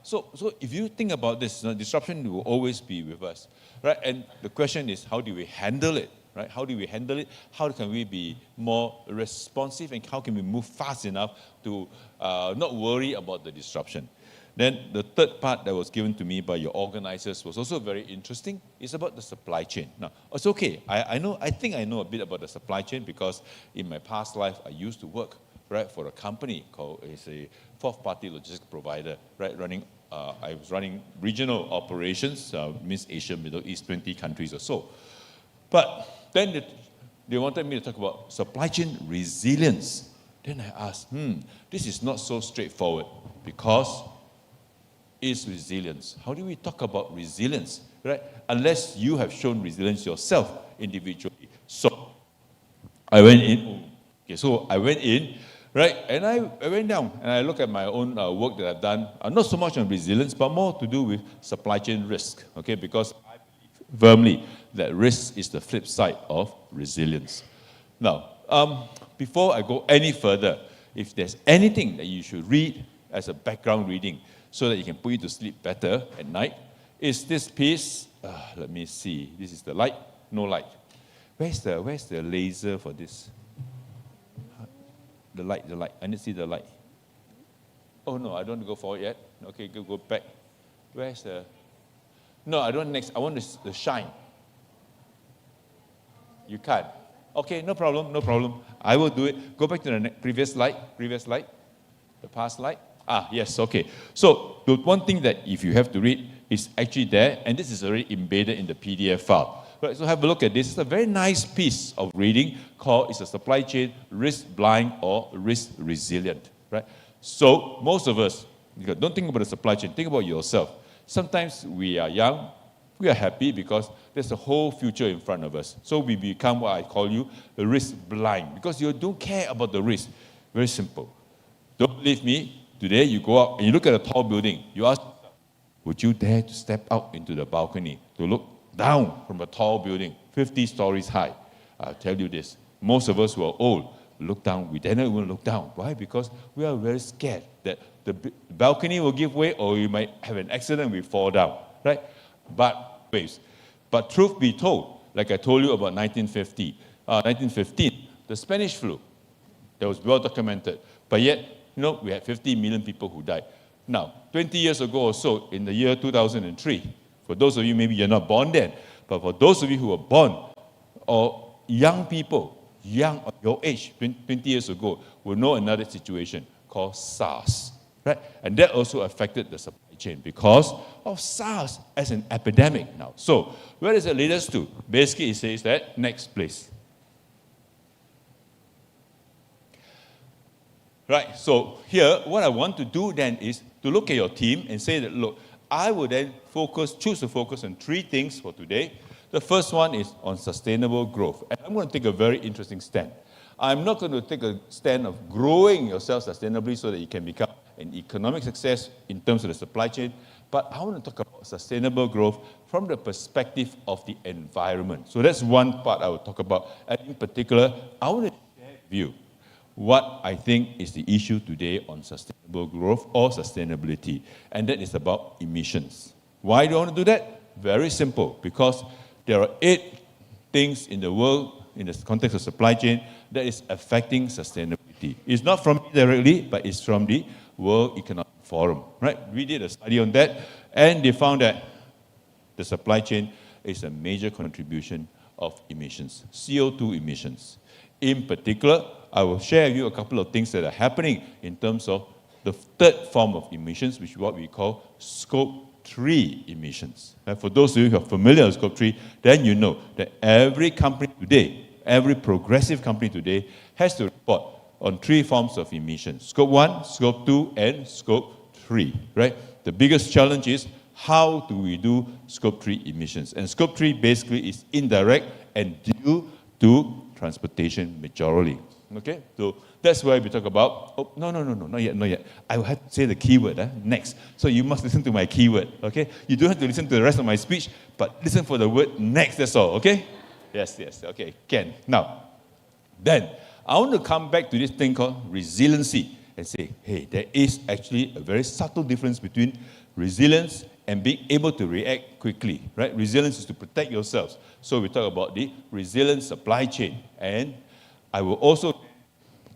Speaker 11: So if you think about this, disruption will always be with us, right? And the question is, how do we handle it, right? How do we handle it? How can we be more responsive, and how can we move fast enough to not worry about the disruption? Then the third part that was given to me by your organizers was also very interesting. It's about the supply chain. Now, it's okay. I think I know a bit about the supply chain because in my past life, I used to work, right, for a company called, it's a fourth-party logistics provider, right, I was running regional operations, means Asia, Middle East, 20 countries or so. But then they wanted me to talk about supply chain resilience. Then I asked, this is not so straightforward because it's resilience. How do we talk about resilience, right? Unless you have shown resilience yourself individually. So I went in, right, and I went down and I looked at my own work that I've done, not so much on resilience, but more to do with supply chain risk, okay, because I believe firmly that risk is the flip side of resilience. Now, before I go any further, if there's anything that you should read as a background reading so that you can put you to sleep better at night, is this piece, let me see, this is the light, no light. Where's the laser for this? The light, I need to see the light. Oh no, I don't want to go forward yet. Okay, go back. Where's the, no, I don't want next, I want the shine. You can't. Okay, no problem. I will do it. Go back to the previous slide, the past slide. Yes, okay. So the one thing that if you have to read is actually there, and this is already embedded in the PDF file. Right, so have a look at this. It's a very nice piece of reading called Is a Supply Chain Risk Blind or Risk Resilient? Right? So most of us, don't think about the supply chain, think about yourself. Sometimes we are young, we are happy because there's a whole future in front of us. So we become what I call you, the risk blind, because you don't care about the risk. Very simple. Don't believe me, today you go out and you look at a tall building, you ask, would you dare to step out into the balcony to look down from a tall building, 50 stories high? I'll tell you this, most of us who are old, look down, we dare not even look down. Why? Because we are very scared that the balcony will give way or you might have an accident and we fall down, right? But truth be told, like I told you about 1915, the Spanish flu, that was well documented, but yet, we had 50 million people who died. Now, 20 years ago or so, in the year 2003, for those of you, maybe you're not born then, but for those of you who were born, or young people, young of your age, 20 years ago, will know another situation called SARS, right? And that also affected the supply chain because of SARS as an epidemic now. So, where does it lead us to? Basically, it says that, next please. Right, so here, what I want to do then is to look at your team and say that, look, I will then choose to focus on three things for today. The first one is on sustainable growth. And I'm going to take a very interesting stand. I'm not going to take a stand of growing yourself sustainably so that you can become an economic success in terms of the supply chain, but I want to talk about sustainable growth from the perspective of the environment. So that's one part I will talk about. And in particular, I want to share with you what I think is the issue today on sustainable growth or sustainability, and that is about emissions. Why do I want to do that? Very simple, because there are 8 things in the world, in the context of supply chain, that is affecting sustainability. It's not from me directly, but it's from the World Economic Forum, right? We did a study on that, and they found that the supply chain is a major contribution of emissions, CO2 emissions. In particular, I will share with you a couple of things that are happening in terms of the third form of emissions, which is what we call Scope 3 emissions. And for those of you who are familiar with Scope 3, then you know that every company today, every progressive company today, has to report on 3 forms of emissions: Scope 1, Scope 2, and Scope 3, right? The biggest challenge is how do we do Scope 3 emissions? And Scope 3 basically is indirect and due to transportation majorly. Okay, so that's why we talk about, not yet. I will have to say the keyword, next. So you must listen to my keyword, okay? You don't have to listen to the rest of my speech, but listen for the word next, that's all, okay? Yes, okay, can. Now, then, I want to come back to this thing called resiliency and say, hey, there is actually a very subtle difference between resilience and being able to react quickly, right? Resilience is to protect yourselves. So we talk about the resilient supply chain. And I will also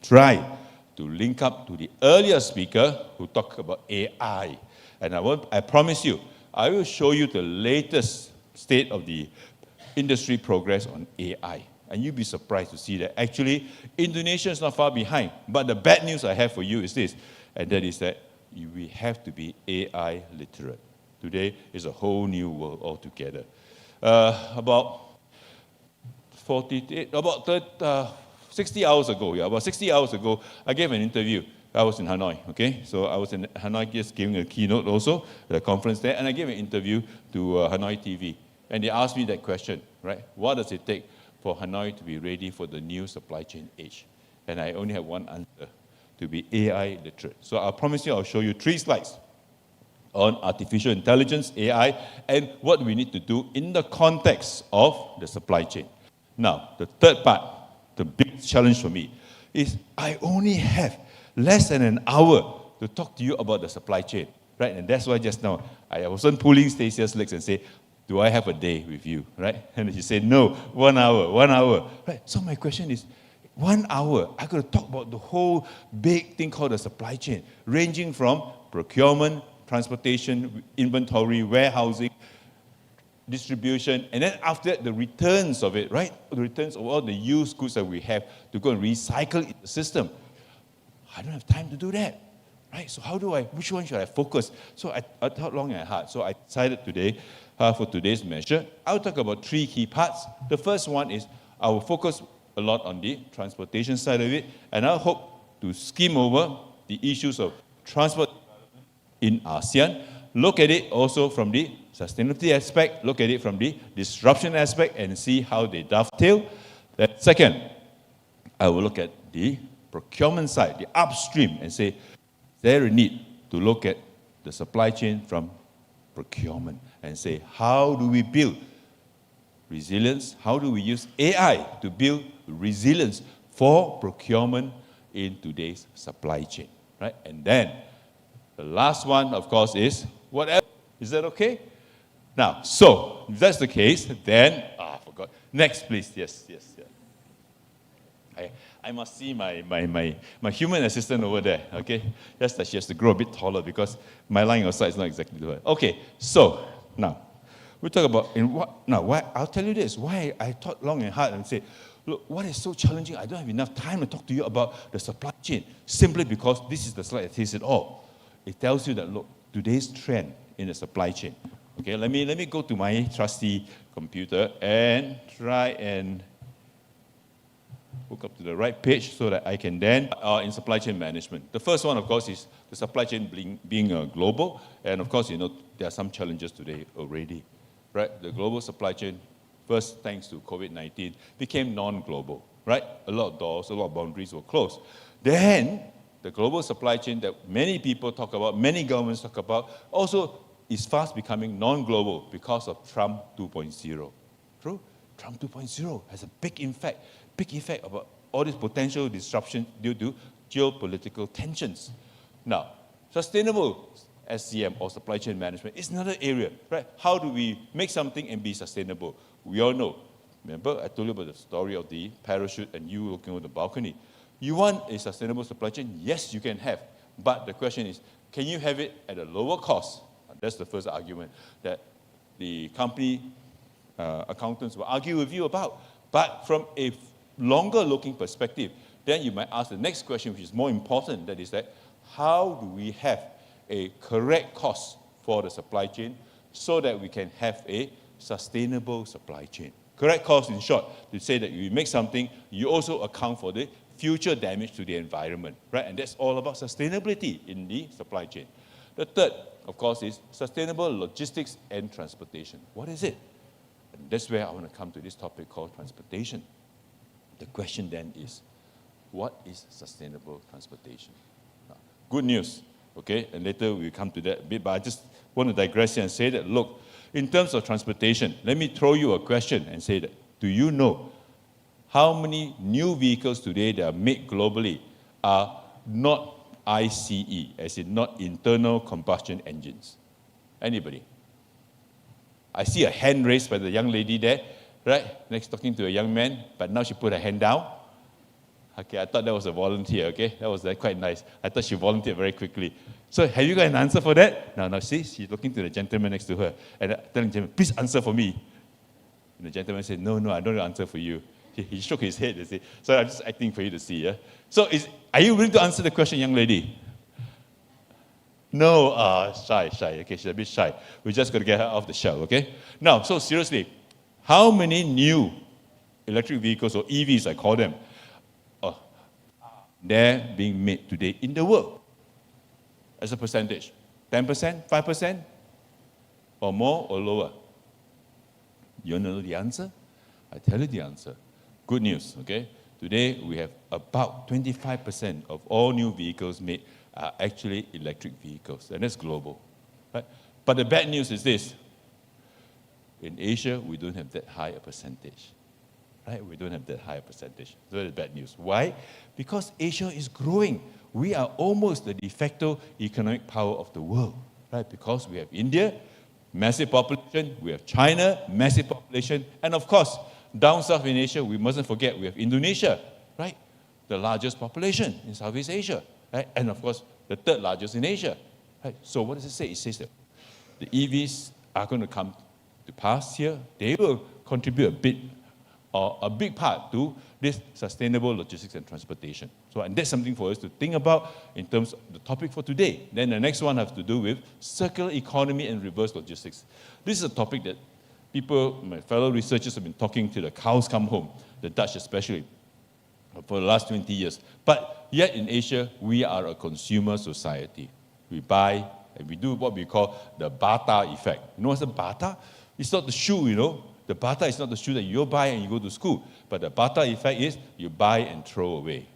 Speaker 11: try to link up to the earlier speaker who talked about AI. And I promise you, I will show you the latest state of the industry progress on AI. And you'll be surprised to see that actually Indonesia is not far behind. But the bad news I have for you is this, and that is that we have to be AI literate. Today is a whole new world altogether. About 60 hours ago, I gave an interview. I was in Hanoi, okay? So I was in Hanoi just giving a keynote also, the conference there, and I gave an interview to Hanoi TV. And they asked me that question, right? What does it take for Hanoi to be ready for the new supply chain age? And I only have one answer, to be AI literate. So I promise you I'll show you 3 slides on artificial intelligence, AI, and what we need to do in the context of the supply chain. Now, the third part, the big challenge for me, is I only have less than an hour to talk to you about the supply chain, right? And that's why just now, I wasn't pulling Stacey's legs and say, do I have a day with you, right? And she said, no, 1 hour, right? So my question is, 1 hour, I got to talk about the whole big thing called the supply chain, ranging from procurement, transportation, inventory, warehousing, distribution, and then after that, the returns of it, right? The returns of all the used goods that we have to go and recycle in the system. I don't have time to do that, right? So which one should I focus? So I thought long and hard. So I decided today, for today's measure, I'll talk about 3 key parts. The first one is I will focus a lot on the transportation side of it, and I hope to skim over the issues of transport in ASEAN, look at it also from the sustainability aspect, look at it from the disruption aspect, and see how they dovetail. Then second, I will look at the procurement side, the upstream, and say, is there a need to look at the supply chain from procurement and say, how do we build resilience? How do we use AI to build resilience for procurement in today's supply chain, right? And then the last one, of course, is what else? Is that okay? Now, so if that's the case, then I forgot. Next, please. Yes. I must see my human assistant over there, okay? Just that she has to grow a bit taller because my line of sight is not exactly to her. Okay, so now, we talk about, I'll tell you this, why I thought long and hard and said, look, what is so challenging? I don't have enough time to talk to you about the supply chain, simply because this is the slide that tells it all. It tells you that, look, today's trend in the supply chain. Okay, let me go to my trusty computer and try and hook up to the right page so that I can then, in supply chain management. The first one, of course, is the supply chain being global. And of course, there are some challenges today already, right? The global supply chain, first thanks to COVID-19, became non-global, right? A lot of doors, a lot of boundaries were closed. Then, the global supply chain that many people talk about, many governments talk about, also is fast becoming non-global because of Trump 2.0. True? Trump 2.0 has a big effect about all this potential disruption due to geopolitical tensions. Now, sustainable SCM or supply chain management is another area, right? How do we make something and be sustainable? We all know. Remember, I told you about the story of the parachute and you looking over the balcony. You want a sustainable supply chain? Yes, you can have. But the question is, can you have it at a lower cost? That's the first argument that the company accountants will argue with you about. But from a longer-looking perspective, then you might ask the next question, which is more important, that is that, how do we have a correct cost for the supply chain so that we can have a sustainable supply chain? Correct cost, in short, to say that you make something, you also account for the future damage to the environment, right? And that's all about sustainability in the supply chain. The third, of course, is sustainable logistics and transportation. What is it? And that's where I want to come to this topic called transportation. The question then is, what is sustainable transportation? Now, good news, okay? And later we'll come to that a bit, but I just want to digress here and say that, look, in terms of transportation, let me throw you a question and say that, do you know how many new vehicles today that are made globally are not ICE, as in not internal combustion engines? Anybody? I see a hand raised by the young lady there, right? Next talking to a young man, but now she put her hand down. Okay, I thought that was a volunteer, okay? That was quite nice. I thought she volunteered very quickly. So have you got an answer for that? Now, see, she's looking to the gentleman next to her and telling the gentleman, please answer for me. And the gentleman said, no, I don't answer for you. He shook his head, you see. So I'm just acting for you to see, yeah? So are you willing to answer the question, young lady? No, shy. Okay, she's a bit shy. We just got to get her off the shelf, okay? Now, so seriously, how many new electric vehicles, or EVs I call them, they're being made today in the world as a percentage? 10%, 5%, or more or lower? You want to know the answer? I tell you the answer. Good news, okay? Today we have about 25% of all new vehicles made are actually electric vehicles, and that's global, right? But the bad news is this. In Asia, we don't have that high a percentage. Right? We don't have that high percentage. So that's bad news. Why? Because Asia is growing. We are almost the de facto economic power of the world. Right? Because we have India, massive population. We have China, massive population. And of course, down south in Asia, we mustn't forget, we have Indonesia, right? The largest population in Southeast Asia. Right? And of course, the third largest in Asia. Right? So what does it say? It says that the EVs are going to come to pass here. They will contribute a big part to this sustainable logistics and transportation. So, and that's something for us to think about in terms of the topic for today. Then the next one has to do with circular economy and reverse logistics. This is a topic that people, my fellow researchers, have been talking till the cows come home, the Dutch especially, for the last 20 years. But yet in Asia, we are a consumer society. We buy and we do what we call the bata effect. You know what's the bata? It's not the shoe, you know. The bata is not the shoe that you buy and you go to school. But the bata effect is you buy and throw away.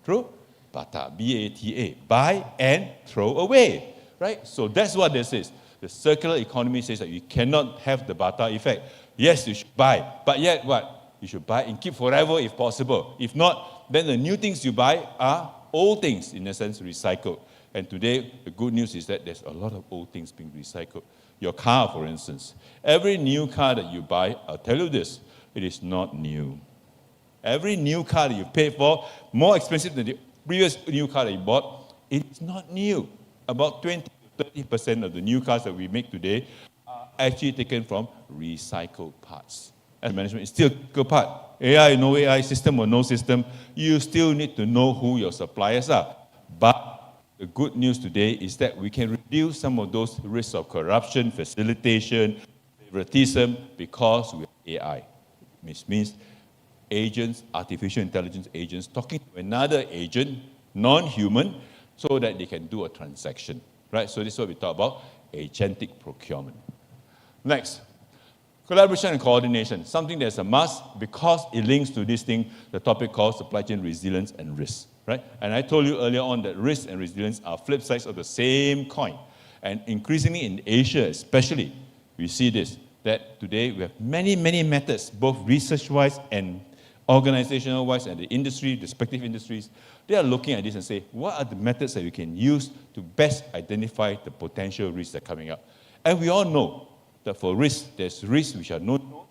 Speaker 11: True? Bata, B-A-T-A. Buy and throw away. Right? So that's what this is. The circular economy says that you cannot have the bata effect. Yes, you should buy. But yet what? You should buy and keep forever if possible. If not, then the new things you buy are old things, in a sense, recycled. And today, the good news is that there's a lot of old things being recycled. Your car, for instance. Every new car that you buy, I'll tell you this, it is not new. Every new car that you pay for, more expensive than the previous new car that you bought, it's not new. About 20 to 30% of the new cars that we make today are actually taken from recycled parts. As management, it's still a good part. AI, no AI, system or no system, you still need to know who your suppliers are. But the good news today is that we can reduce some of those risks of corruption, facilitation, favoritism, because we have AI. Which means agents, artificial intelligence agents, talking to another agent, non-human, so that they can do a transaction. Right? So this is what we talk about, agentic procurement. Next, collaboration and coordination, something that's a must because it links to this thing, the topic called supply chain resilience and risk. Right? And I told you earlier on that risk and resilience are flip sides of the same coin. And increasingly in Asia especially, we see this, that today we have many, many methods, both research-wise and organizational-wise, and the industry, the respective industries, they are looking at this and say, what are the methods that we can use to best identify the potential risks that are coming up? And we all know that for risk, there's risks which are known,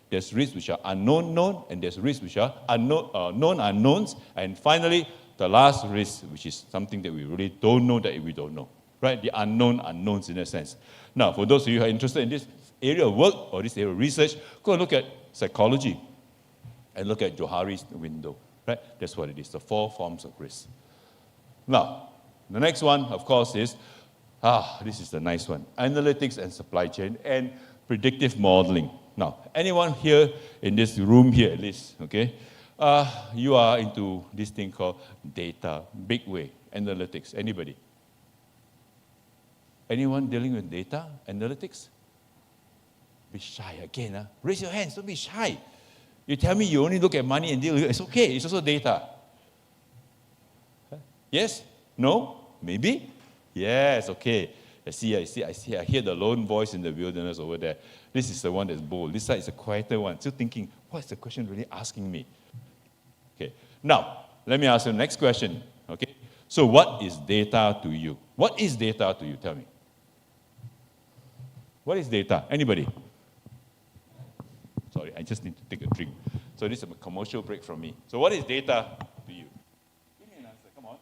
Speaker 11: there's risks which are known, and there's risks which are known unknowns, and finally, the last risk, which is something that we really don't know that we don't know, right? The unknown unknowns in a sense. Now, for those of you who are interested in this area of work or this area of research, go and look at psychology and look at Johari's window, right? That's what it is, the 4 forms of risk. Now, the next one, of course, is, this is the nice one, analytics and supply chain and predictive modeling. Now, anyone here in this room here at least, okay, you are into this thing called data, big way, analytics. Anybody? Anyone dealing with data, analytics? Be shy again. Huh? Raise your hands, don't be shy. You tell me you only look at money and deal with it. It's okay, it's also data. Huh? Yes? No? Maybe? Yes, okay. I hear the lone voice in the wilderness over there. This is the one that's bold. This side is a quieter one. Still thinking, what's the question really asking me? Okay. Now, let me ask you the next question. Okay. So what is data to you? What is data to you? Tell me. What is data? Anybody? Sorry, I just need to take a drink. So this is a commercial break from me. So what is data to you. Give me an answer, come on.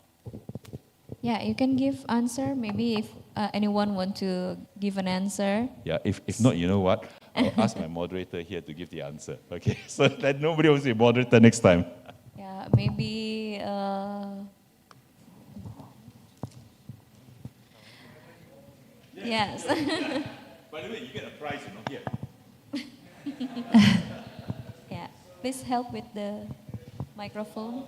Speaker 5: Yeah, you can give answer. Maybe if anyone want to give an answer.
Speaker 11: Yeah, if not, you know what? I'll ask my moderator here to give the answer, okay? So that nobody will say moderator next time.
Speaker 5: Yeah, maybe. Yes.
Speaker 11: By the way, you get a prize, here.
Speaker 5: Yeah, please help with the microphone.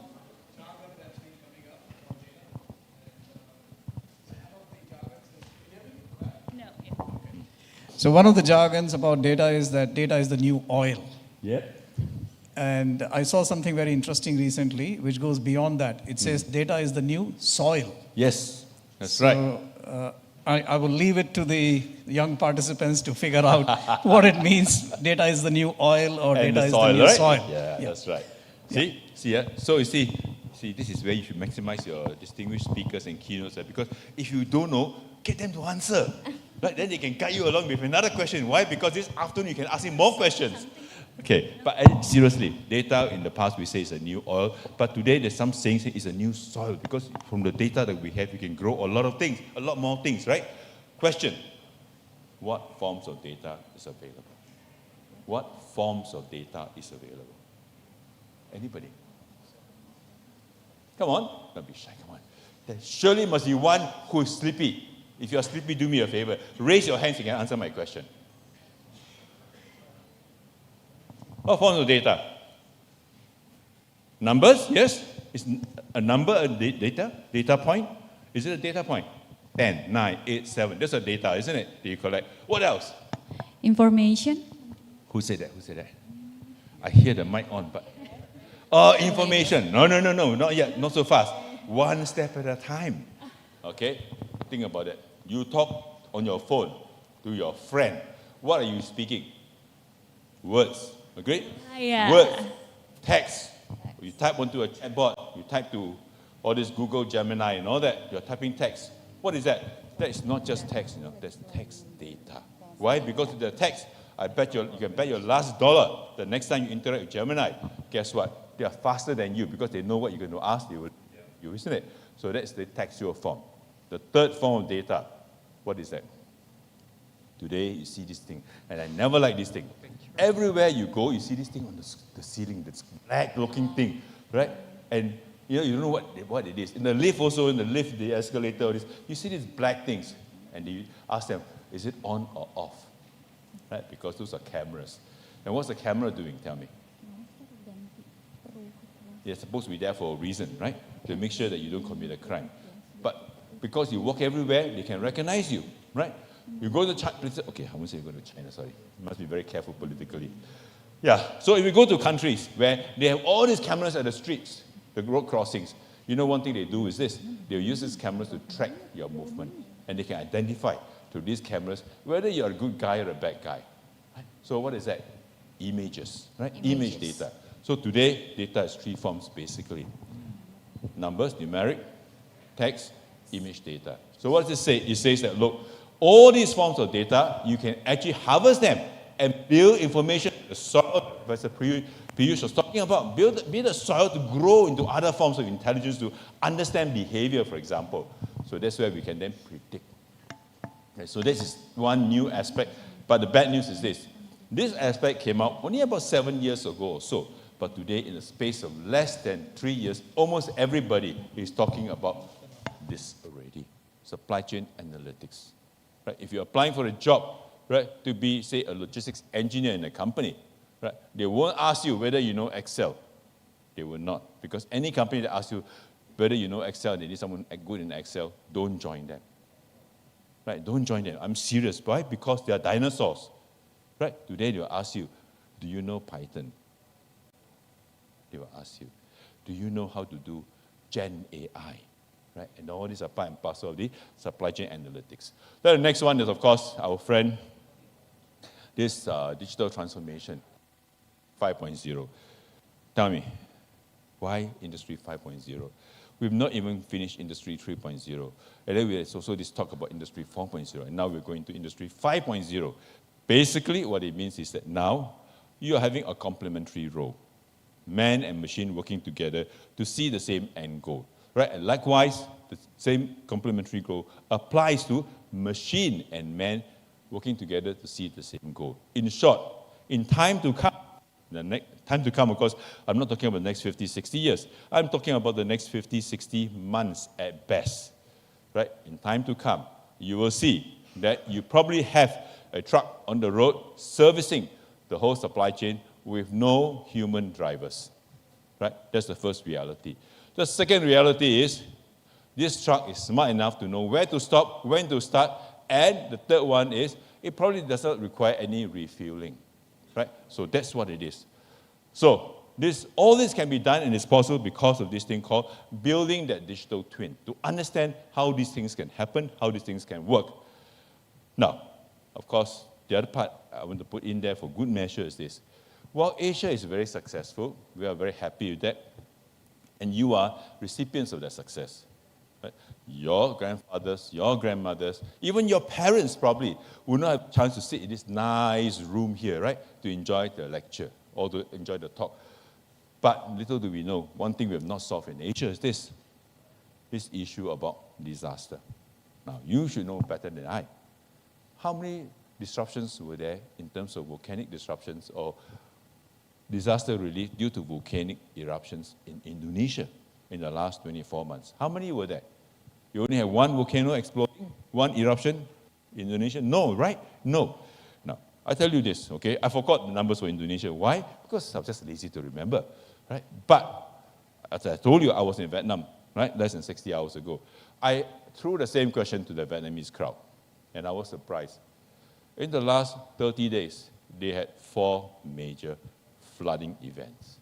Speaker 12: So one of the jargons about data is that data is the new oil.
Speaker 11: Yeah.
Speaker 12: And I saw something very interesting recently, which goes beyond that. It says data is the new soil.
Speaker 11: Yes, that's right.
Speaker 12: So I will leave it to the young participants to figure out what it means. Data is the new oil or
Speaker 11: And
Speaker 12: data
Speaker 11: the
Speaker 12: is
Speaker 11: soil,
Speaker 12: the new
Speaker 11: right?
Speaker 12: soil.
Speaker 11: Yeah, that's right. See, so you see, this is where you should maximize your distinguished speakers and keynotes, because if you don't know, get them to answer. Right? Then they can guide you along with another question. Why? Because this afternoon you can ask him more questions. Okay, but seriously, data in the past we say is a new oil, but today there's some saying it's a new soil, because from the data that we have, you can grow a lot of things, a lot more things, right? Question, what forms of data is available? What forms of data is available? Anybody? Come on, don't be shy, come on. There surely must be one who is sleepy. If you're sleepy, do me a favor. Raise your hands, you can answer my question. What forms of data? Numbers, yes? Is a number a data? Data point? Is it a data point? 10, 9, 8, 7. That's a data, isn't it? That you collect. What else?
Speaker 13: Information.
Speaker 11: Who said that? Who said that? I hear the mic on, but... information. No, not yet. Not so fast. One step at a time. Okay? Think about it. You talk on your phone to your friend. What are you speaking? Words. Agreed?
Speaker 13: Yeah.
Speaker 11: Words. Text. You type onto a chatbot. You type to all this Google, Gemini, and all that. You're typing text. What is that? That is not just text, that's text data. Why? Because the text, you can bet your last dollar the next time you interact with Gemini, guess what? They are faster than you because they know what you're going to ask you, isn't it? So that's the textual form. The third form of data, what is that? Today you see this thing, and I never like this thing. Everywhere you go, you see this thing on the ceiling, this black-looking thing, right? And you don't know what it is. In the lift also, the escalator, all this, you see these black things, and you ask them, is it on or off? Right? Because those are cameras. And what's the camera doing? Tell me. They're supposed to be there for a reason, right? To make sure that you don't commit a crime. But because you walk everywhere, they can recognize you, right? You go to China, okay, I won't say you go to China, sorry. You must be very careful politically. Yeah, so if you go to countries where they have all these cameras at the streets, the road crossings, you know one thing they do is this. They'll use these cameras to track your movement. And they can identify through these cameras whether you're a good guy or a bad guy. Right? So what is that? Images, right? Image data. So today, data is three forms, basically. Numbers, numeric, text, image data. So what does it say? It says that, look, all these forms of data, you can actually harvest them and build information, the soil, Professor Piyush was talking about, build the soil to grow into other forms of intelligence, to understand behavior, for example. So that's where we can then predict. Okay, so this is one new aspect, but the bad news is this. This aspect came out only about 7 years ago or so, but today, in the space of less than 3 years, almost everybody is talking about this already. Supply chain analytics. Right? If you're applying for a job, right, to be, say, a logistics engineer in a company, right, they won't ask you whether you know Excel. They will not. Because any company that asks you whether you know Excel, they need someone good in Excel, don't join them. Right? Don't join them. I'm serious. Why? Because they are dinosaurs. Right? Today they will ask you, do you know Python? They will ask you, do you know how to do Gen AI? Right? And all these are part and parcel of the supply chain analytics. Then the next one is, of course, our friend, this digital transformation 5.0. Tell me, why Industry 5.0? We've not even finished Industry 3.0. And then there's also this talk about Industry 4.0. And now we're going to Industry 5.0. Basically, what it means is that now you are having a complementary role. man and machine working together to see the same end goal, right? And likewise, the same complementary goal applies to machine and man working together to see the same goal. In short, in time to come, time to come, of course, I'm not talking about the next 50, 60 years. I'm talking about the next 50, 60 months at best, right? In time to come, you will see that you probably have a truck on the road servicing the whole supply chain with no human drivers, right? That's the first reality. The second reality is this truck is smart enough to know where to stop, when to start, and the third one is it probably does not require any refueling, right? So that's what it is. So all this can be done and it's possible because of this thing called building that digital twin, to understand how these things can happen, how these things can work. Now, of course, the other part I want to put in there for good measure is this. While Asia is very successful, we are very happy with that, and you are recipients of that success. Right? Your grandfathers, your grandmothers, even your parents probably will not have a chance to sit in this nice room here, right, to enjoy the lecture or to enjoy the talk. But little do we know, one thing we have not solved in Asia is this issue about disaster. Now, you should know better than I. How many disruptions were there in terms of volcanic disruptions or disaster relief due to volcanic eruptions in Indonesia in the last 24 months? How many were there? You only have one volcano exploding, one eruption in Indonesia? No, right? No. Now, I tell you this, okay? I forgot the numbers for Indonesia. Why? Because I was just lazy to remember, right? But, as I told you, I was in Vietnam, right? Less than 60 hours ago. I threw the same question to the Vietnamese crowd, and I was surprised. In the last 30 days, they had 4 major flooding events.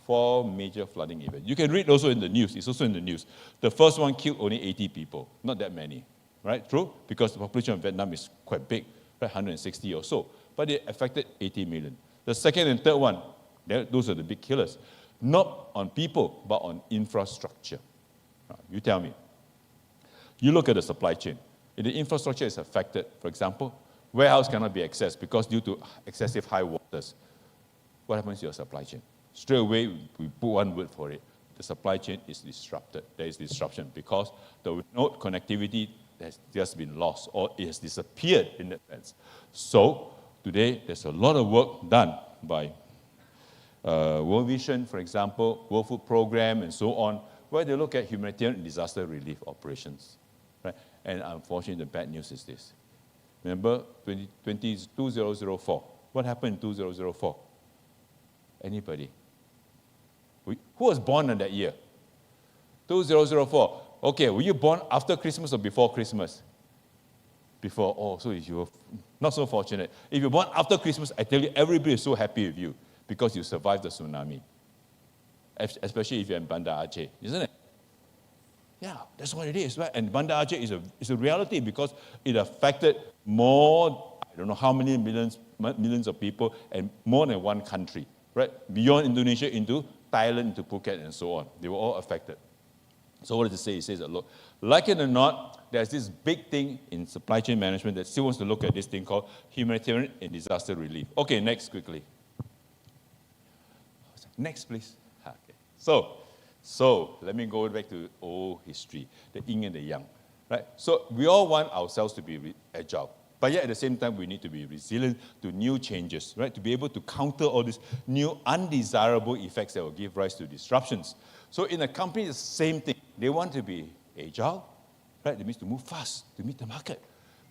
Speaker 11: 4 major flooding events. You can read also in the news. It's also in the news. The first one killed only 80 people. Not that many, right? True? Because the population of Vietnam is quite big, right? 160 or so. But it affected 80 million. The second and third one, those are the big killers. Not on people, but on infrastructure. Now, you tell me. You look at the supply chain. If the infrastructure is affected, for example, warehouse cannot be accessed because due to excessive high waters, what happens to your supply chain? Straight away, we put one word for it. The supply chain is disrupted. There is disruption because the node connectivity has just been lost or it has disappeared in that sense. So today, there's a lot of work done by World Vision, for example, World Food Programme, and so on, where they look at humanitarian and disaster relief operations. Right? And unfortunately, the bad news is this. Remember 2004. What happened in 2004? Anybody? Who was born in that year? 2004. Okay, were you born after Christmas or before Christmas? Before. Oh, so you were not so fortunate. If you're born after Christmas, I tell you, everybody is so happy with you because you survived the tsunami. Especially if you're in Banda Aceh, isn't it? Yeah, that's what it is, right? And Banda Aceh is a reality because it affected more, I don't know how many millions of people and more than one country, right? Beyond Indonesia into Thailand, into Phuket, and so on. They were all affected. So what does it say? It says that, look, like it or not, there's this big thing in supply chain management that still wants to look at this thing called humanitarian and disaster relief. Okay, next quickly. Next, please. Okay. So let me go back to old history, the yin and the yang, right? So we all want ourselves to be agile, but yet at the same time we need to be resilient to new changes, right? To be able to counter all these new undesirable effects that will give rise to disruptions. So in a company, it's the same thing. They want to be agile, right? That means to move fast to meet the market,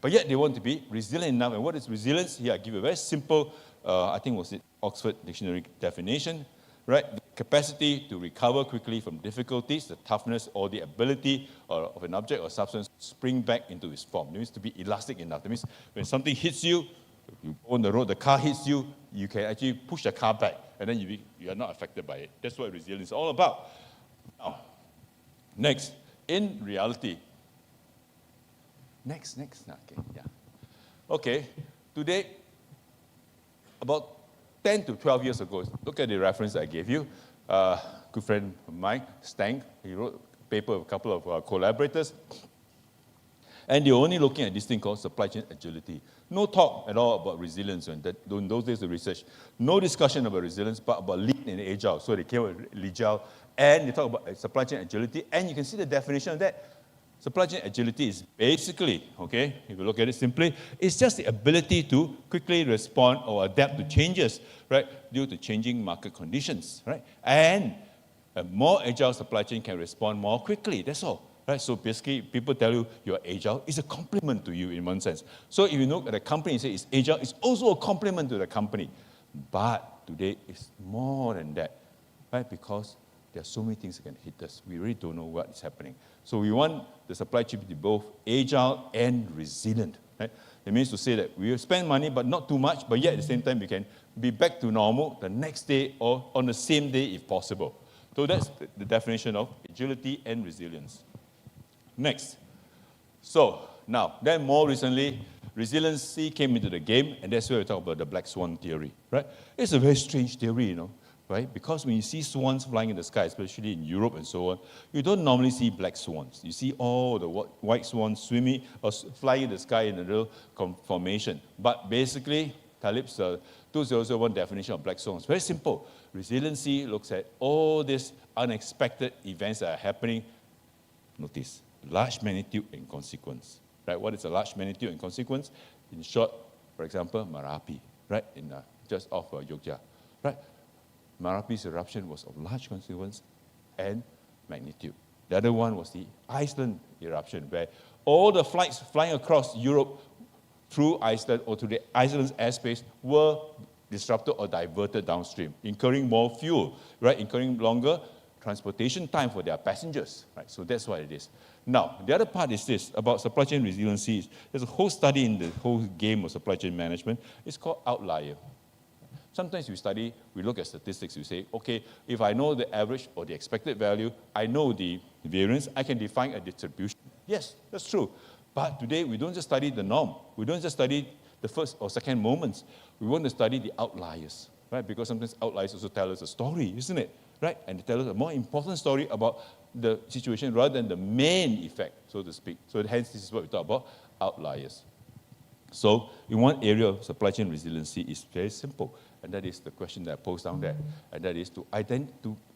Speaker 11: but yet they want to be resilient enough. And what is resilience? Here I give you a very simple, I think it was the Oxford Dictionary definition. Right? The capacity to recover quickly from difficulties, the toughness or the ability of an object or substance to spring back into its form. It means to be elastic enough. That means when something hits you, you go on the road, the car hits you, you can actually push the car back and then you are not affected by it. That's what resilience is all about. Now, next, in reality, next, okay, yeah. Okay, today, about 10 to 12 years ago, look at the reference I gave you. Good friend of mine, Stank, he wrote a paper with a couple of collaborators. And they're only looking at this thing called supply chain agility. No talk at all about resilience. And that, in those days of research, no discussion about resilience, but about lean and agile. So they came with agile, and they talk about supply chain agility. And you can see the definition of that. Supply chain agility is basically, okay, if you look at it simply, it's just the ability to quickly respond or adapt to changes, right, due to changing market conditions, right? And a more agile supply chain can respond more quickly, that's all. Right? So basically, people tell you you're agile, it's a compliment to you in one sense. So if you look at a company and say it's agile, it's also a compliment to the company. But today, it's more than that, right? Because there are so many things that can hit us. We really don't know what is happening. So we want the supply chain to be both agile and resilient. Right? It means to say that we will spend money, but not too much, but yet at the same time, we can be back to normal the next day or on the same day if possible. So that's the definition of agility and resilience. Next. So now, then more recently, resiliency came into the game, and that's where we talk about the black swan theory, right? It's a very strange theory, you know, right? Because when you see swans flying in the sky, especially in Europe and so on, you don't normally see black swans. You see all the white swans swimming or flying in the sky in a little formation. But basically, Talib's 2001 definition of black swans, very simple. Resiliency looks at all these unexpected events that are happening. Notice, large magnitude and consequence. Right? What is a large magnitude and consequence? In short, for example, Merapi, right? In just off Yogyakarta, right? Merapi's eruption was of large consequence and magnitude. The other one was the Iceland eruption, where all the flights flying across Europe through Iceland or to the Iceland's airspace were disrupted or diverted downstream, incurring more fuel, right? Incurring longer transportation time for their passengers, right? So that's what it is. Now, the other part is this, about supply chain resiliency. There's a whole study in the whole game of supply chain management. It's called outlier. Sometimes we look at statistics, we say, okay, if I know the average or the expected value, I know the variance, I can define a distribution. Yes, that's true. But today, we don't just study the norm. We don't just study the first or second moments. We want to study the outliers, right? Because sometimes outliers also tell us a story, isn't it? Right? And they tell us a more important story about the situation rather than the main effect, so to speak. So hence, this is what we talk about, outliers. So in one area of supply chain resiliency is very simple, and that is the question that I posed down there, and that is to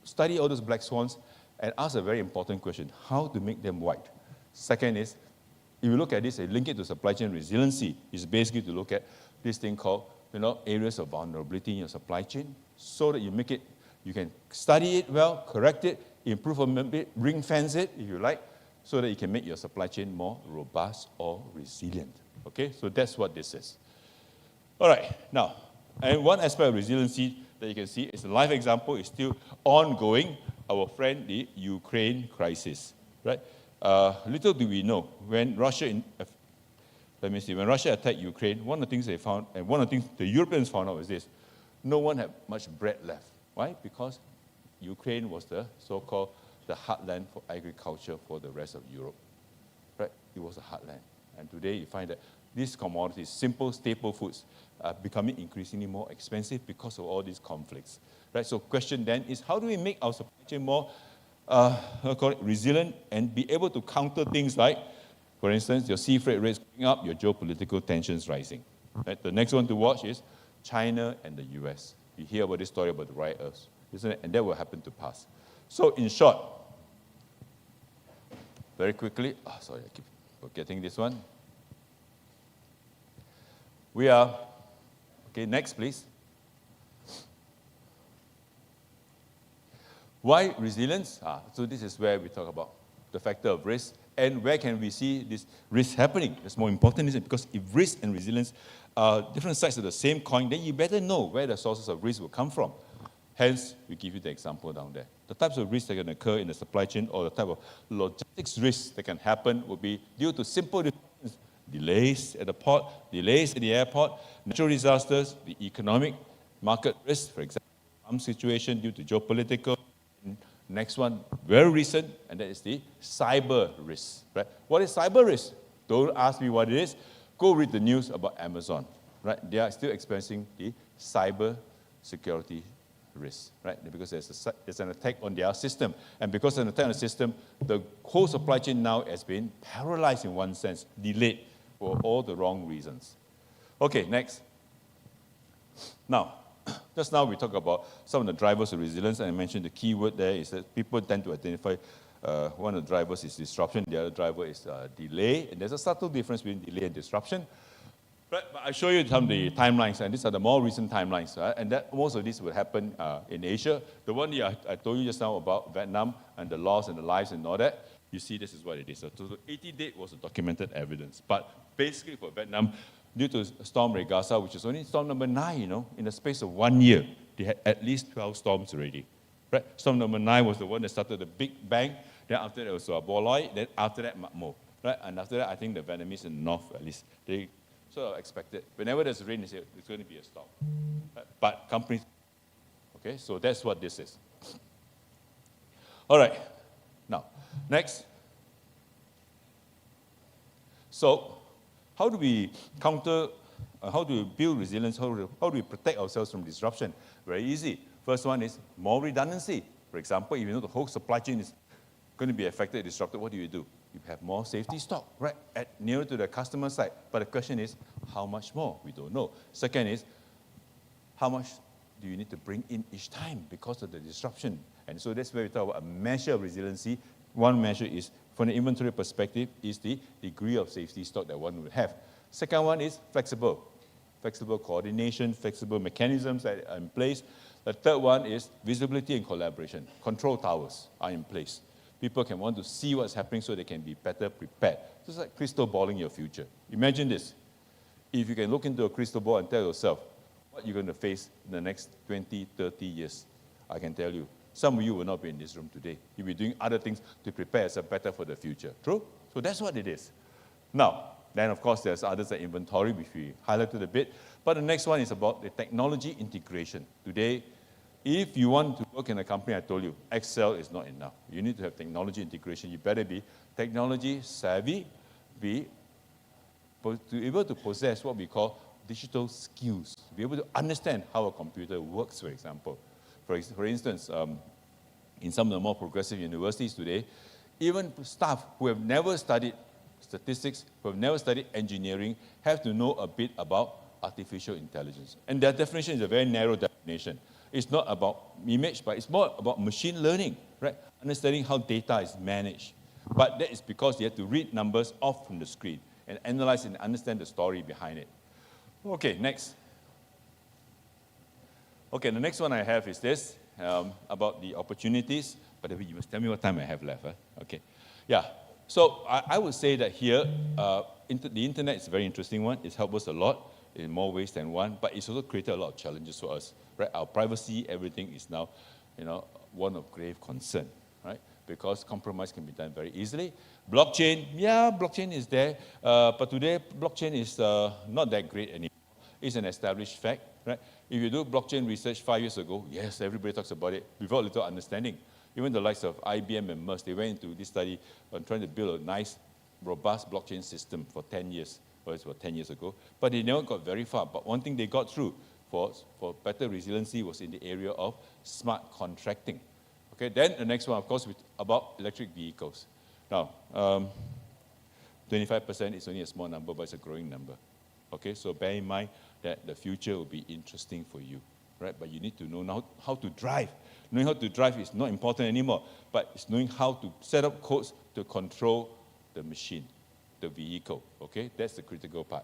Speaker 11: study all those black swans and ask a very important question, how to make them white. Second is, if you look at this and link it to supply chain resiliency, is basically to look at this thing called, areas of vulnerability in your supply chain, so that you can study it well, correct it, improve on it, ring fence it, if you like, so that you can make your supply chain more robust or resilient. Okay, so that's what this is. All right, now, and one aspect of resiliency that you can see is a live example is still ongoing, our friend, the Ukraine crisis, right? Little do we know, when Russia attacked Ukraine, one of the things they found, and one of the things the Europeans found out was this, no one had much bread left. Why? Because Ukraine was the so-called the heartland for agriculture for the rest of Europe. Right? It was a heartland. And today you find that these commodities, simple staple foods, are becoming increasingly more expensive because of all these conflicts. Right? So question then is, how do we make our supply chain more resilient and be able to counter things like, for instance, your sea freight rates going up, your geopolitical tensions rising. Right? The next one to watch is China and the US. You hear about this story about the rare earths, isn't it? And that will happen to pass. So in short, very quickly, sorry, I keep forgetting this one. We are, okay, next please. Why resilience? So this is where we talk about the factor of risk and where can we see this risk happening. That's more important, isn't it? Because if risk and resilience are different sides of the same coin, then you better know where the sources of risk will come from. Hence, we give you the example down there. The types of risks that can occur in the supply chain or the type of logistics risks that can happen would be due to simple disruptions, delays at the port, delays at the airport, natural disasters, the economic market risk, for example, armed situation due to geopolitical. Next one, very recent, and that is the cyber risk. Right? What is cyber risk? Don't ask me what it is. Go read the news about Amazon. Right? They are still experiencing the cyber security risk, right? Because there's an attack on their system. And because of an attack on the system, the whole supply chain now has been paralyzed in one sense, delayed for all the wrong reasons. Okay, next. Now, just now we talked about some of the drivers of resilience, and I mentioned the key word there is that people tend to identify one of the drivers is disruption, the other driver is delay, and there's a subtle difference between delay and disruption. But I show you some of the timelines, and these are the more recent timelines, and that most of this will happen in Asia. The one I told you just now about Vietnam and the loss and the lives and all that, you see this is what it is. So the 80 date was a documented evidence, but basically for Vietnam, due to Storm Regasa, which is only storm number 9, in the space of 1 year, they had at least 12 storms already. Right? Storm number 9 was the one that started the Big Bang, then after that was Boloi, then after that Makmo. Right? And after that, I think the Vietnamese in the north, at least, they sort of expected. Whenever there's rain, they say it's going to be a storm. Right? But companies, okay, so that's what this is. All right, now, next. So, how do we counter, how do we build resilience, how do we protect ourselves from disruption? Very easy. First one is more redundancy. For example, if you know the whole supply chain is going to be affected, disrupted, what do? You have more safety stock, right, nearer to the customer side. But the question is, how much more? We don't know. Second is, how much do you need to bring in each time because of the disruption? And so that's where we talk about a measure of resiliency. One measure is, from the inventory perspective, is the degree of safety stock that one would have. Second one is flexible coordination, flexible mechanisms that are in place. The third one is visibility and collaboration. Control towers are in place. People can want to see what's happening so they can be better prepared. Just like crystal balling your future. Imagine this. If you can look into a crystal ball and tell yourself what you're going to face in the next 20, 30 years, I can tell you, some of you will not be in this room today. You'll be doing other things to prepare yourself better for the future. True? So that's what it is. Now, then of course there's others like inventory, which we highlighted a bit. But the next one is about the technology integration. Today, if you want to work in a company, I told you, Excel is not enough. You need to have technology integration. You better be technology savvy, be able to possess what we call digital skills, be able to understand how a computer works, for example. For instance, in some of the more progressive universities today, even staff who have never studied statistics, who have never studied engineering, have to know a bit about artificial intelligence. And that definition is a very narrow definition. It's not about image, but it's more about machine learning, right? Understanding how data is managed. But that is because you have to read numbers off from the screen and analyze and understand the story behind it. Okay, next. Okay, the next one I have is this, about the opportunities. But you must tell me what time I have left. Okay, yeah. So I would say that here, the internet is a very interesting one. It's helped us a lot in more ways than one, but it's also created a lot of challenges for us. Right? Our privacy, everything is now, one of grave concern, right? Because compromise can be done very easily. Blockchain, yeah, blockchain is there, but today blockchain is not that great anymore. It's an established fact, right? If you do blockchain research 5 years ago, yes, everybody talks about it without little understanding. Even the likes of IBM and Merck, they went into this study on trying to build a nice, robust blockchain system for 10 years. Well, it's about 10 years ago, but they never got very far. But one thing they got through for better resiliency was in the area of smart contracting. Okay, then the next one, of course, about electric vehicles. Now, 25% is only a small number, but it's a growing number. Okay, so bear in mind that the future will be interesting for you, right? But you need to know how to drive. Knowing how to drive is not important anymore, but it's knowing how to set up codes to control the machine, the vehicle, okay? That's the critical part.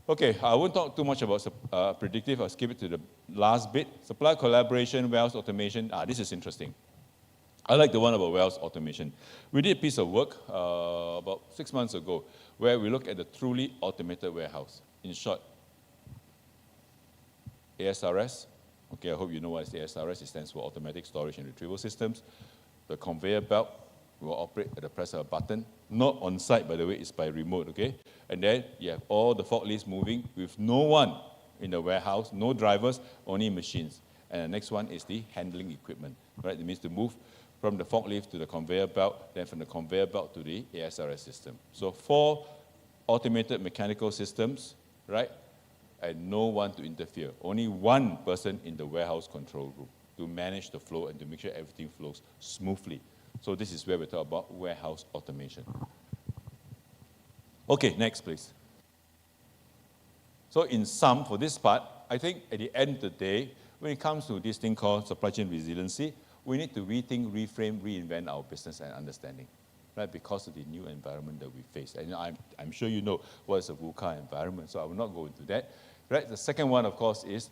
Speaker 11: Okay, I won't talk too much about predictive. I'll skip it to the last bit. Supply collaboration, warehouse automation. This is interesting. I like the one about warehouse automation. We did a piece of work about 6 months ago where we looked at the truly automated warehouse. In short, ASRS. Okay, I hope you know what is ASRS. It stands for Automatic Storage and Retrieval Systems. The conveyor belt will operate at the press of a button. Not on site, by the way, it's by remote, okay? And then you have all the forklifts moving with no one in the warehouse, no drivers, only machines. And the next one is the handling equipment, right? It means to move from the forklift to the conveyor belt, then from the conveyor belt to the ASRS system. So 4 automated mechanical systems, right? and no one to interfere. Only one person in the warehouse control room to manage the flow and to make sure everything flows smoothly. So this is where we talk about warehouse automation. Okay, next please. So in sum, for this part, I think at the end of the day, when it comes to this thing called supply chain resiliency, we need to rethink, reframe, reinvent our business and understanding, right? Because of the new environment that we face. And I'm sure you know what is a VUCA environment, so I will not go into that. Right? The second one, of course, is,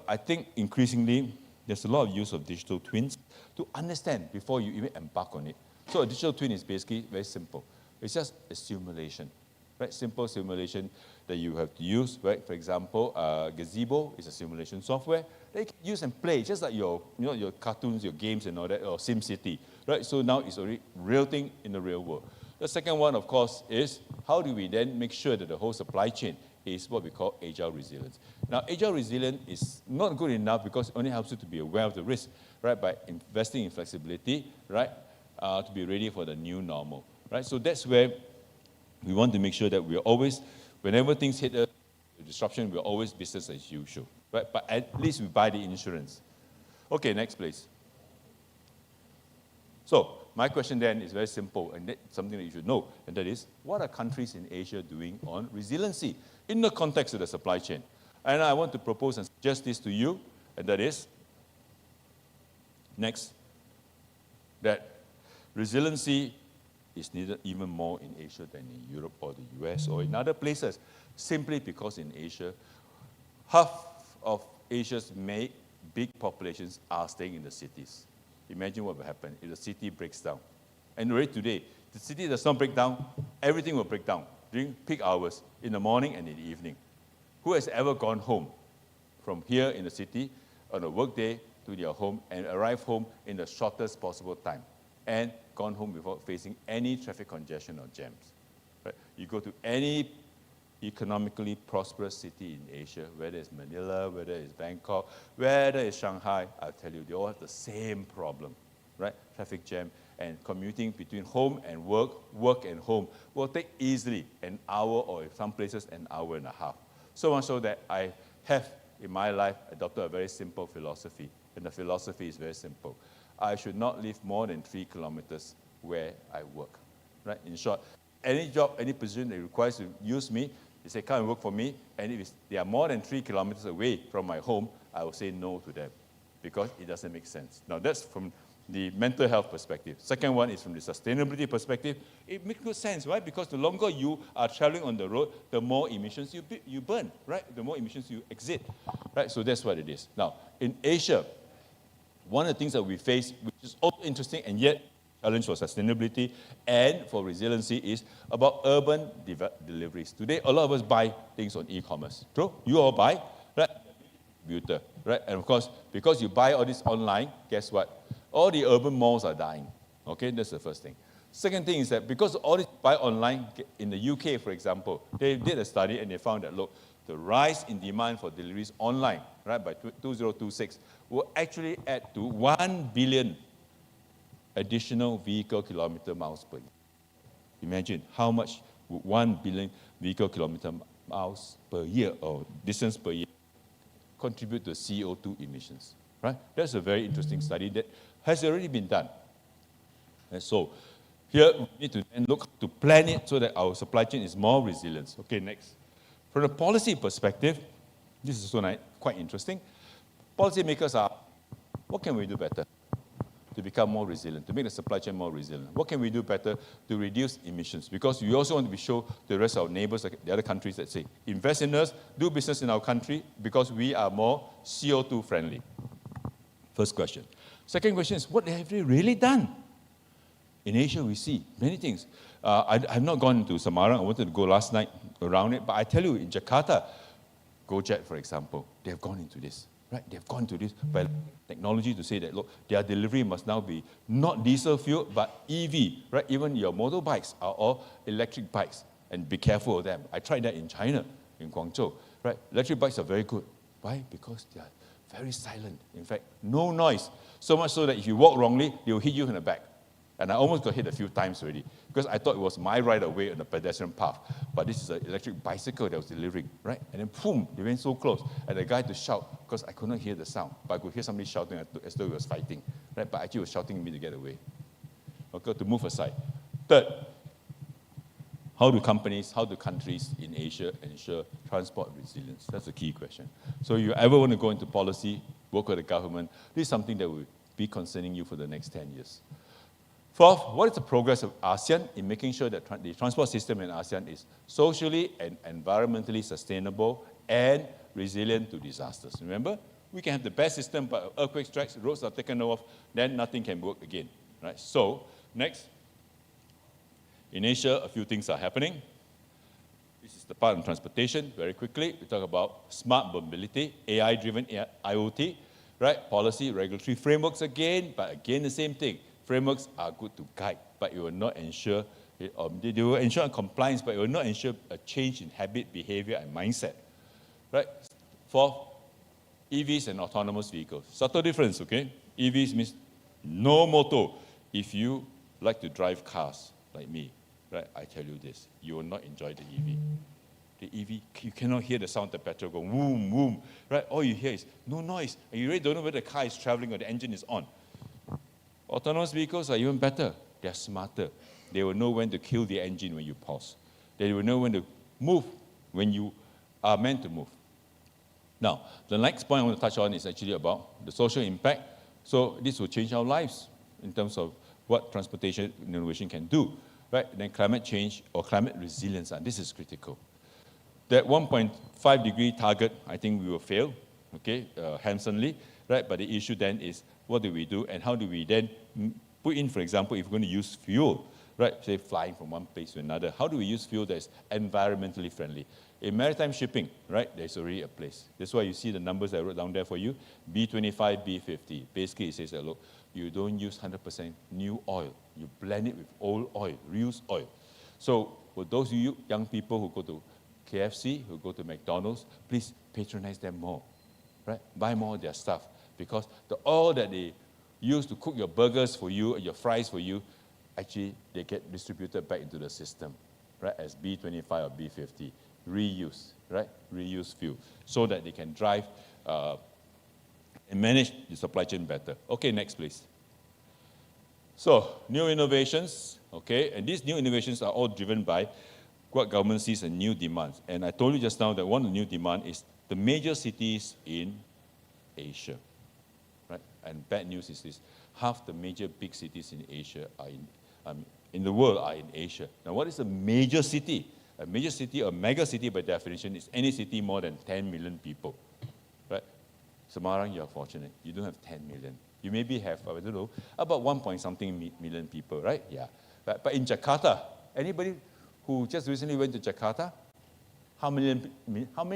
Speaker 11: I think increasingly, there's a lot of use of digital twins to understand before you even embark on it. So a digital twin is basically very simple. It's just a simulation, right? Simple simulation that you have to use, right? For example, Gazebo is a simulation software that you can use and play, just like your cartoons, your games and all that, or SimCity, right? So now it's already real thing in the real world. The second one, of course, is how do we then make sure that the whole supply chain is what we call agile resilience. Now, agile resilience is not good enough because it only helps you to be aware of the risk, right? By investing in flexibility, right? To be ready for the new normal, right? So that's where we want to make sure that we're always, whenever things hit a disruption, we're always business as usual, right? But at least we buy the insurance. Okay, next please. So, my question then is very simple, and that's something that you should know, and that is, what are countries in Asia doing on resiliency in the context of the supply chain? And I want to propose and suggest this to you, and that is, next, that resiliency is needed even more in Asia than in Europe or the US or in other places, simply because in Asia, half of Asia's big populations are staying in the cities. Imagine what will happen if the city breaks down. And already today, the city does not break down, everything will break down during peak hours, in the morning and in the evening. Who has ever gone home from here in the city on a work day to their home and arrived home in the shortest possible time and gone home without facing any traffic congestion or jams? Right? You go to any economically prosperous city in Asia, whether it's Manila, whether it's Bangkok, whether it's Shanghai, I'll tell you, they all have the same problem, right? Traffic jam and commuting between home and work, work and home will take easily an hour or in some places an hour and a half. So much so that I have in my life adopted a very simple philosophy, and the philosophy is very simple. I should not live more than 3 kilometers where I work, right? In short, any job, any position that requires to use me, they say, come and work for me, and if they are more than 3 kilometers away from my home, I will say no to them, because it doesn't make sense. Now, that's from the mental health perspective. Second one is from the sustainability perspective. It makes good sense, right? Because the longer you are traveling on the road, the more emissions you burn, right? The more emissions you exit, right? So that's what it is. Now, in Asia, one of the things that we face, which is also interesting and yet challenge for sustainability and for resiliency, is about urban deliveries. Today, a lot of us buy things on e-commerce. True? You all buy, right? Distributor, right? And of course, because you buy all this online, guess what? All the urban malls are dying. Okay, that's the first thing. Second thing is that because all this buy online, in the UK, for example, they did a study and they found that, look, the rise in demand for deliveries online, right, by 2026, will actually add to 1 billion additional vehicle kilometer miles per year. Imagine how much would 1 billion vehicle kilometer miles per year or distance per year contribute to CO2 emissions, right? That's a very interesting study that has already been done. And so here we need to then look to plan it so that our supply chain is more resilient. Okay, next. From a policy perspective, this is also quite interesting. Policymakers are, what can we do better to become more resilient, to make the supply chain more resilient? What can we do better to reduce emissions? Because we also want to show the rest of our neighbors, like the other countries, that say, invest in us, do business in our country, because we are more CO2 friendly. First question. Second question is, what have we really done? In Asia, we see many things. I have not gone to Semarang. I wanted to go last night around it. But I tell you, in Jakarta, Gojek, for example, they have gone into this. Right? They have gone to this by technology to say that, look, their delivery must now be not diesel fuel, but EV. Right? Even your motorbikes are all electric bikes. And be careful of them. I tried that in China, in Guangzhou. Right? Electric bikes are very good. Why? Because they are very silent. In fact, no noise. So much so that if you walk wrongly, they will hit you in the back. And I almost got hit a few times already because I thought it was my right of way on the pedestrian path. But this is an electric bicycle that was delivering, right? And then boom, they went so close. And the guy had to shout because I could not hear the sound. But I could hear somebody shouting as though he was fighting, right? But actually he was shouting at me to get away. Okay, to move aside. Third, how do companies, how do countries in Asia ensure transport resilience? That's a key question. So you ever want to go into policy, work with the government, this is something that will be concerning you for the next 10 years. Fourth, what is the progress of ASEAN in making sure that the transport system in ASEAN is socially and environmentally sustainable and resilient to disasters? Remember, we can have the best system, but earthquake strikes, roads are taken off, then nothing can work again. Right? So, next, in Asia, a few things are happening. This is the part of transportation. Very quickly, we talk about smart mobility, AI-driven IoT, right? Policy, regulatory frameworks again, but again the same thing. Frameworks are good to guide, but it will not ensure, they will ensure compliance, but it will not ensure a change in habit, behavior, and mindset. Right? Fourth, EVs and autonomous vehicles. Subtle difference, okay? EVs means no motor. If you like to drive cars like me, right, I tell you this, you will not enjoy the EV. The EV, you cannot hear the sound of the petrol going boom, boom, right? All you hear is no noise, and you really don't know whether the car is traveling or the engine is on. Autonomous vehicles are even better. They're smarter. They will know when to kill the engine when you pause. They will know when to move when you are meant to move. Now, the next point I want to touch on is actually about the social impact. So this will change our lives in terms of what transportation innovation can do. Right? And then climate change or climate resilience, and this is critical. That 1.5 degree target, I think we will fail, okay, handsomely, right? But the issue then is, what do we do, and how do we then put in, for example, if we're going to use fuel, right, say flying from one place to another, how do we use fuel that is environmentally friendly? In maritime shipping, right, there's already a place. That's why you see the numbers I wrote down there for you, B25, B50. Basically, it says that, look, you don't use 100% new oil. You blend it with old oil, reuse oil. So for those of you young people who go to KFC, who go to McDonald's, please patronize them more, right? Buy more of their stuff, because the oil that they use to cook your burgers for you and your fries for you, actually they get distributed back into the system, right, as B25 or B50. Reuse, right? Reuse fuel, so that they can drive and manage the supply chain better. Okay, next please. So, new innovations, okay, and these new innovations are all driven by what government sees as new demands. And I told you just now that one of the new demands is the major cities in Asia, right? And bad news is this, half the major big cities in Asia are in the world are in Asia. Now, what is a major city? A major city, or mega city by definition, is any city more than 10 million people, right? Semarang, you're fortunate. You don't have 10 million. You maybe have, I don't know, about 1-point-something million people, right? Yeah. But in Jakarta, anybody who just recently went to Jakarta, how many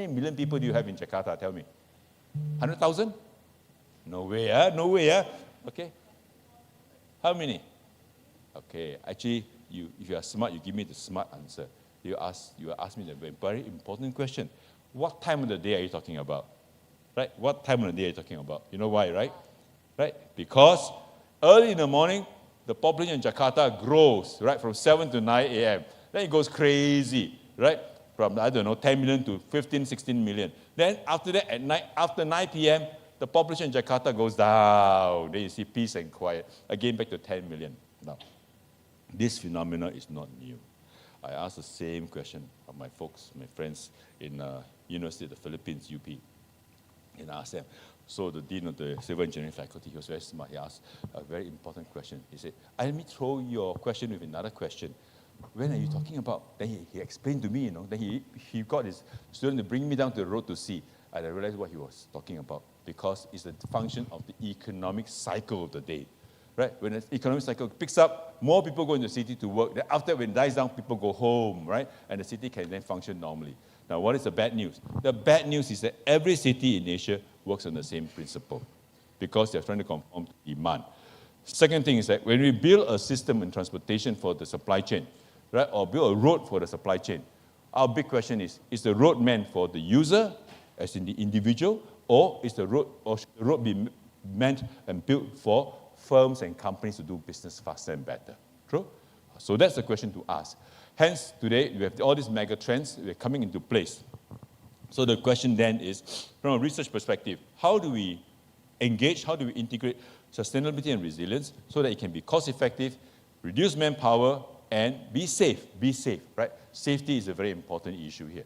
Speaker 11: million people do you have in Jakarta? Tell me. 100,000? No way, huh? No way, huh? Okay. How many? Okay. Actually, if you are smart, you give me the smart answer. You ask me the very important question. What time of the day are you talking about? Right? What time of the day are you talking about? You know why, right? Right? Because early in the morning, the population in Jakarta grows, right, from 7 to 9 a.m. Then it goes crazy, right? From, I don't know, 10 million to 15, 16 million. Then after that, at night, after 9 p.m., the population in Jakarta goes down. Then you see peace and quiet. Again, back to 10 million. Now, this phenomenon is not new. I asked the same question of my folks, my friends in University of the Philippines, UP, and asked them. So the dean of the civil engineering faculty, he was very smart. He asked a very important question. He said, let me throw your question with another question. When are you talking about? Then he explained to me, Then he got his student to bring me down to the road to see. And I realized what he was talking about, because it's a function of the economic cycle of the day. Right? When the economic cycle picks up, more people go into the city to work. Then after, when it dies down, people go home, right? And the city can then function normally. Now, what is the bad news? The bad news is that every city in Asia works on the same principle, because they're trying to conform to demand. Second thing is that when we build a system in transportation for the supply chain, right, or build a road for the supply chain, our big question is the road meant for the user, as in the individual, or should the road be meant and built for firms and companies to do business faster and better. True? So that's the question to ask. Hence, today, we have all these mega trends that are coming into place. So the question then is, from a research perspective, how do we engage, how do we integrate sustainability and resilience so that it can be cost-effective, reduce manpower, and be safe, right? Safety is a very important issue here.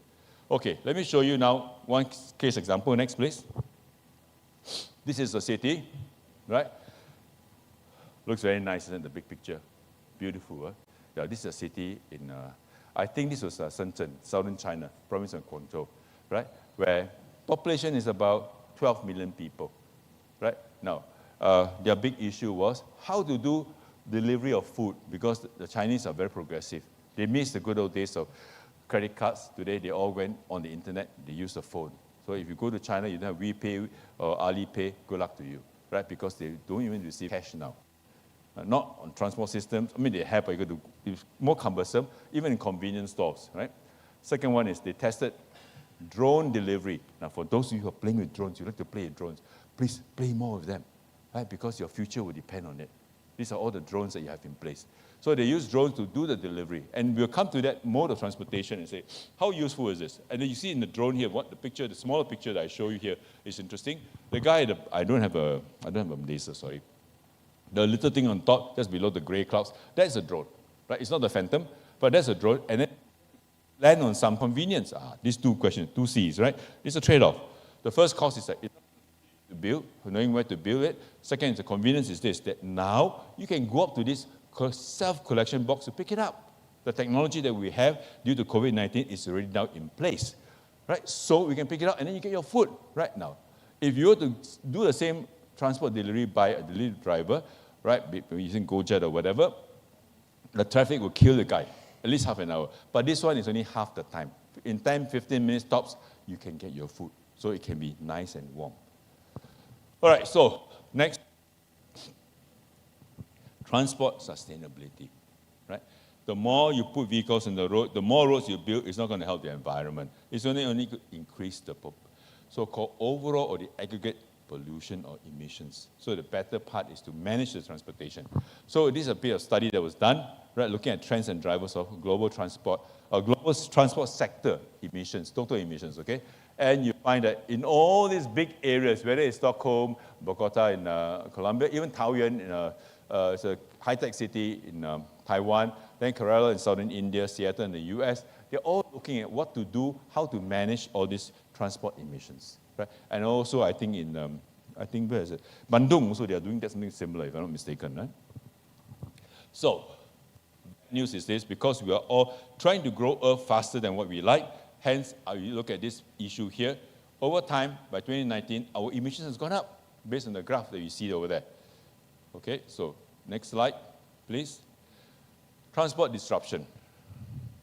Speaker 11: Okay, let me show you now one case example. Next, please. This is a city, right? Looks very nice, isn't it, the big picture? Beautiful, huh? Yeah, this is a city in, I think this was Shenzhen, southern China, province of Guangzhou, right? Where population is about 12 million people, right? Now, their big issue was how to do delivery of food, because the Chinese are very progressive. They miss the good old days of credit cards. Today, they all went on the internet, they use the phone. So if you go to China, you don't have WePay or Alipay, good luck to you, right? Because they don't even receive cash now. Not on transport systems. I mean, they have, but it's more cumbersome, even in convenience stores, right? Second one is they tested drone delivery. Now, for those of you who are playing with drones, you like to play with drones, please play more of them, right? Because your future will depend on it. These are all the drones that you have in place. So they use drones to do the delivery. And we'll come to that mode of transportation and say, how useful is this? And then you see in the drone here, what the picture, the smaller picture that I show you here is interesting. The guy, I don't have a laser, sorry. The little thing on top, just below the gray clouds, that's a drone, right? It's not the Phantom, but that's a drone. And then land on some convenience. These two questions, two C's, right? It's a trade-off. The first cost is that it's to build, knowing where to build it. Second is the convenience is this, that now you can go up to this self-collection box to pick it up. The technology that we have due to COVID-19 is already now in place, right? So we can pick it up and then you get your food right now. If you were to do the same transport delivery by a delivery driver, right, using GoJet or whatever, the traffic will kill the guy, at least half an hour. But this one is only half the time. In 10, 15 minutes tops, you can get your food. So it can be nice and warm. All right, so next, transport sustainability, right? The more you put vehicles on the road, the more roads you build, it's not going to help the environment. It's only going to increase the so-called overall or the aggregate pollution or emissions. So the better part is to manage the transportation. So this is a bit of study that was done, right, looking at trends and drivers of global transport sector emissions, total emissions, okay? And you find that in all these big areas, whether it's Stockholm, Bogota in Colombia, even Taoyuan, it's a high-tech city in Taiwan, then Kerala in southern India, Seattle in the US, they're all looking at what to do, how to manage all these transport emissions. Right? And also, I think where is it? Bandung, also they are doing something similar, if I'm not mistaken, right? So, news is this, because we are all trying to grow Earth faster than what we like, hence, you look at this issue here, over time, by 2019, our emissions has gone up, based on the graph that you see over there. Okay, so, next slide, please. Transport disruption.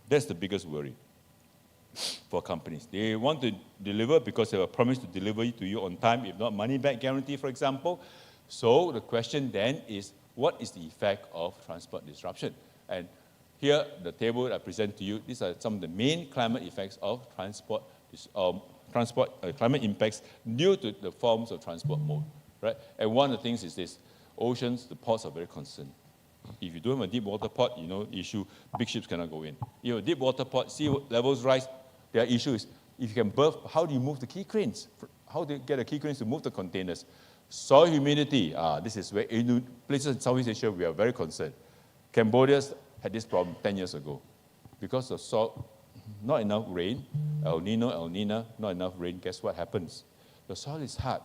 Speaker 11: That's the biggest worry for companies. They want to deliver because they have a promise to deliver to you on time, if not money back guarantee, for example. So the question then is, what is the effect of transport disruption? And here, the table I present to you, these are some of the main climate effects of climate impacts due to the forms of transport mode, right? And one of the things is this, oceans, the ports are very concerned. If you don't have a deep water port, issue, big ships cannot go in. If you have a deep water port, sea levels rise, their issue is, if you can berth, how do you move the key cranes? How do you get the key cranes to move the containers? Soil humidity, this is where in places in Southeast Asia, we are very concerned. Cambodia had this problem 10 years ago. Because of soil, not enough rain, El Nino, not enough rain, guess what happens? The soil is hard.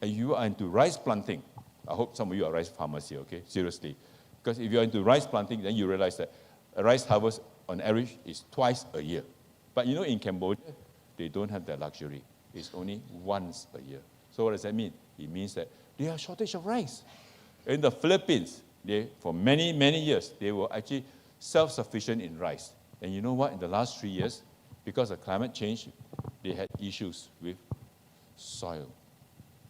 Speaker 11: And you are into rice planting. I hope some of you are rice farmers here, okay? Seriously. Because if you're into rice planting, then you realize that a rice harvest, on average, is twice a year. But in Cambodia, they don't have that luxury. It's only once a year. So what does that mean? It means that they have a shortage of rice. In the Philippines, for many, many years, they were actually self-sufficient in rice. And you know what? In the last 3 years, because of climate change, they had issues with soil,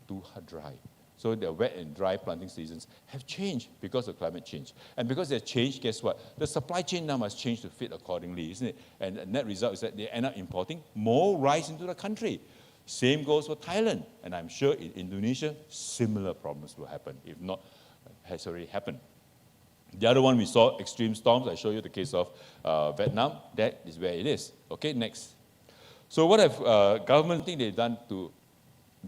Speaker 11: too dry. So the wet and dry planting seasons have changed because of climate change. And because they've changed, guess what? The supply chain now must change to fit accordingly, isn't it? And the net result is that they end up importing more rice into the country. Same goes for Thailand. And I'm sure in Indonesia, similar problems will happen, if not has already happened. The other one we saw, extreme storms. I show you the case of Vietnam. That is where it is. Okay, next. So what have government think they've done to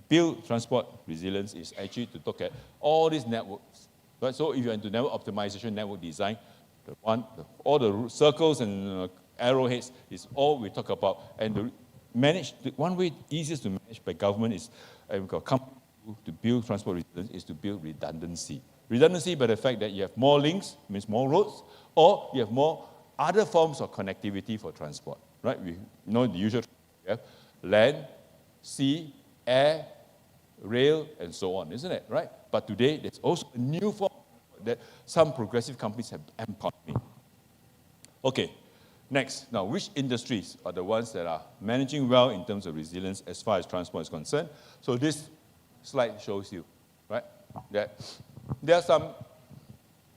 Speaker 11: build transport resilience is actually to look at all these networks. Right? So if you're into network optimization, network design, all the circles and arrowheads is all we talk about. And one way easiest to manage by government is to build transport resilience is to build redundancy. Redundancy by the fact that you have more links, means more roads, or you have more other forms of connectivity for transport. Right? We know the usual. We have land, sea, air, rail, and so on, isn't it? Right? But today there's also a new form that some progressive companies have empowered me. Okay, next. Now, which industries are the ones that are managing well in terms of resilience as far as transport is concerned? So this slide shows you, right, that there are some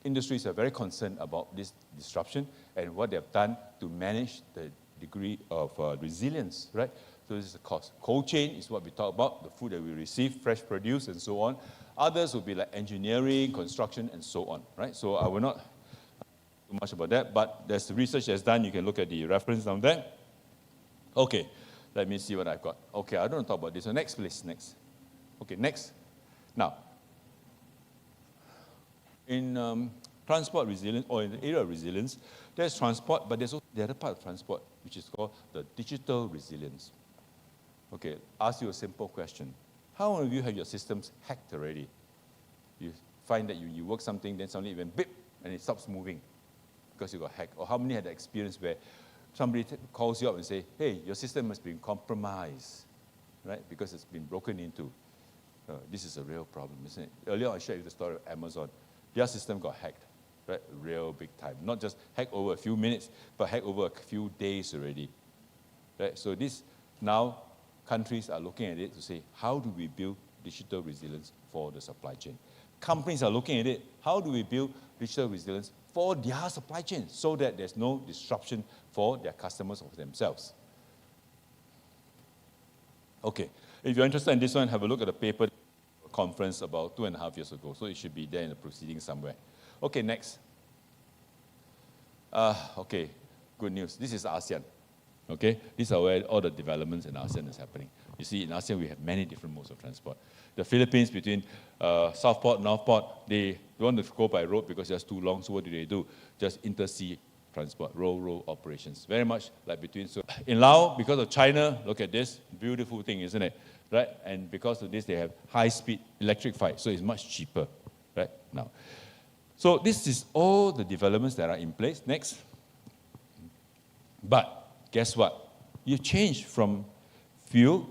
Speaker 11: industries that are very concerned about this disruption and what they have done to manage the degree of resilience, right? So this is the cost. Cold chain is what we talk about, the food that we receive, fresh produce, and so on. Others will be like engineering, construction, and so on, right? So I will not too much about that, but there's research that's done. You can look at the reference down there. Okay, let me see what I've got. Okay, I don't want to talk about this. So next, please, next. Okay, next. Now, in transport resilience, or in the area of resilience, there's transport, but there's also the other part of transport, which is called the digital resilience. Okay, ask you a simple question. How many of you have your systems hacked already? You find that you work something, then suddenly it went beep, and it stops moving because you got hacked. Or how many had the experience where somebody calls you up and say, hey, your system has been compromised, right, because it's been broken into. This is a real problem, isn't it? Earlier I shared the story of Amazon. Their system got hacked, right, real big time. Not just hacked over a few minutes, but hacked over a few days already. Right? So this, now countries are looking at it to say, how do we build digital resilience for the supply chain? Companies are looking at it, how do we build digital resilience for their supply chain so that there's no disruption for their customers or themselves? Okay, if you're interested in this one, have a look at the paper conference about 2.5 years ago. So it should be there in the proceedings somewhere. Okay, next. Okay, good news. This is ASEAN. Okay, these are where all the developments in ASEAN is happening. You see, in ASEAN, we have many different modes of transport. The Philippines, between Southport, Northport, they want to go by road because it's too long. So what do? Just intersea transport, row operations. Very much like between. So in Laos, because of China, look at this beautiful thing, isn't it? Right? And because of this, they have high-speed electrified, so it's much cheaper. Right now. So this is all the developments that are in place. Next. But guess what? You change from fuel,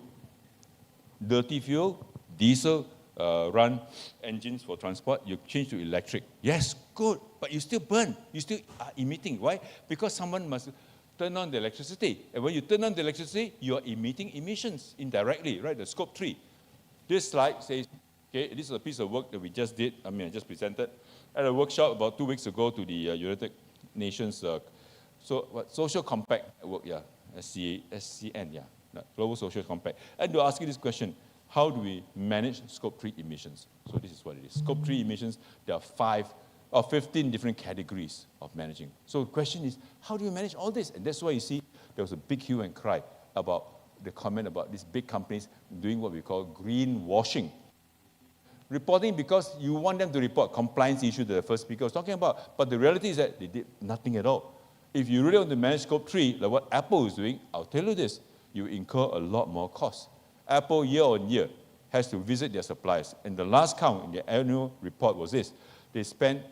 Speaker 11: dirty fuel, diesel run engines for transport, you change to electric. Yes, good, but you still burn. You still are emitting. Why? Because someone must turn on the electricity. And when you turn on the electricity, you are emitting emissions indirectly, right? The scope 3. This slide says, okay, this is a piece of work that we just did. I just presented at a workshop about 2 weeks ago to the United Nations Social Compact work, yeah, SCN, yeah, Global Social Compact. And they're asking this question, how do we manage scope 3 emissions? So this is what it is. Scope 3 emissions, there are 15 different categories of managing. So the question is, how do you manage all this? And that's why you see there was a big hue and cry about the comment about these big companies doing what we call greenwashing. Reporting because you want them to report compliance issue that the first speaker was talking about. But the reality is that they did nothing at all. If you really want to manage scope 3, like what Apple is doing, I'll tell you this, you incur a lot more costs. Apple, year on year, has to visit their suppliers. And the last count in their annual report was this. They spent,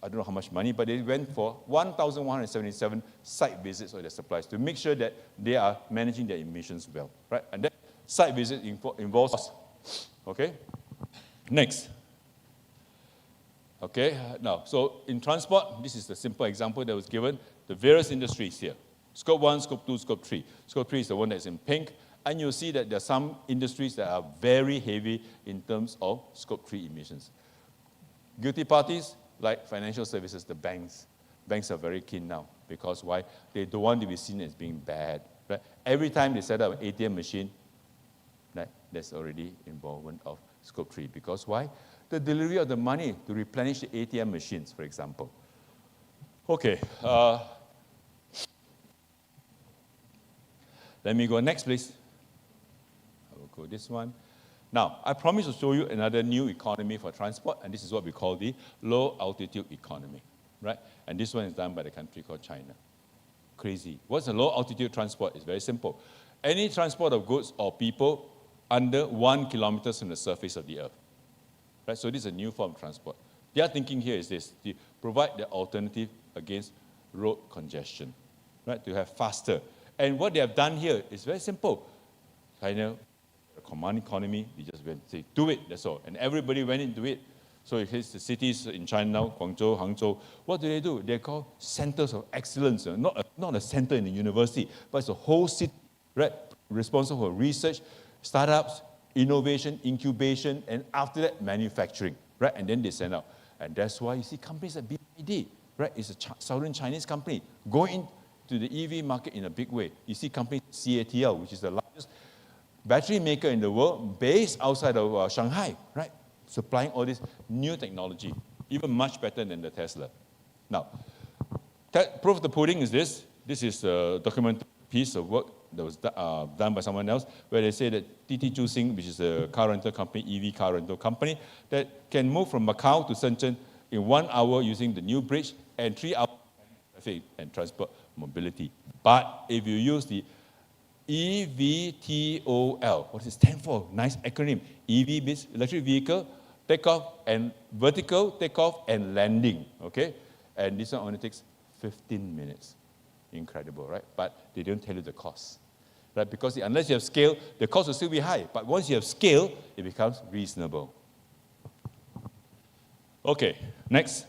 Speaker 11: I don't know how much money, but they went for 1,177 site visits of their suppliers to make sure that they are managing their emissions well, right? And that site visit involves costs. Okay? Next. Okay, now, so in transport, this is the simple example that was given. The various industries here. Scope 1, Scope 2, Scope 3. Scope 3 is the one that's in pink. And you'll see that there are some industries that are very heavy in terms of Scope 3 emissions. Guilty parties, like financial services, the banks. Banks are very keen now. Because why? They don't want to be seen as being bad. Right? Every time they set up an ATM machine, right, there's already involvement of Scope 3. Because why? the delivery of the money to replenish the ATM machines, for example. Okay. Let me go next, please. I will go this one. Now, I promise to show you another new economy for transport, and this is what we call the low-altitude economy, right? And this one is done by the country called China. Crazy. What's a low-altitude transport? It's very simple. Any transport of goods or people under 1 kilometer from the surface of the earth. Right? So this is a new form of transport. Their thinking here is this, to provide the alternative against road congestion, right? To have faster. And what they have done here is very simple. China, a command economy, they just went and say, do it, that's all. And everybody went into it. So if it's the cities in China now, Guangzhou, Hangzhou, what do? They're called centers of excellence. Not a center in the university, but it's a whole city, right? Responsible for research, startups, innovation, incubation, and after that, manufacturing, right? And then they send out. And that's why you see companies like BYD, right? It's a southern Chinese company going into the EV market in a big way. You see companies CATL, which is the largest battery maker in the world, based outside of Shanghai, right? Supplying all this new technology, even much better than the Tesla. Now, proof of the pudding is this. This is a documented piece of work that was done by someone else, where they say that TT Jusing, which is a car rental company, EV car rental company, that can move from Macau to Shenzhen in 1 hour using the new bridge and 3 hours traffic and transport mobility. But if you use the EVTOL, what does it stand for? Nice acronym. EV means electric vehicle, takeoff and vertical takeoff and landing, okay? And this one only takes 15 minutes. Incredible, right? But they don't tell you the cost, right? Because unless you have scale, the cost will still be high. But once you have scale, it becomes reasonable. Okay, next.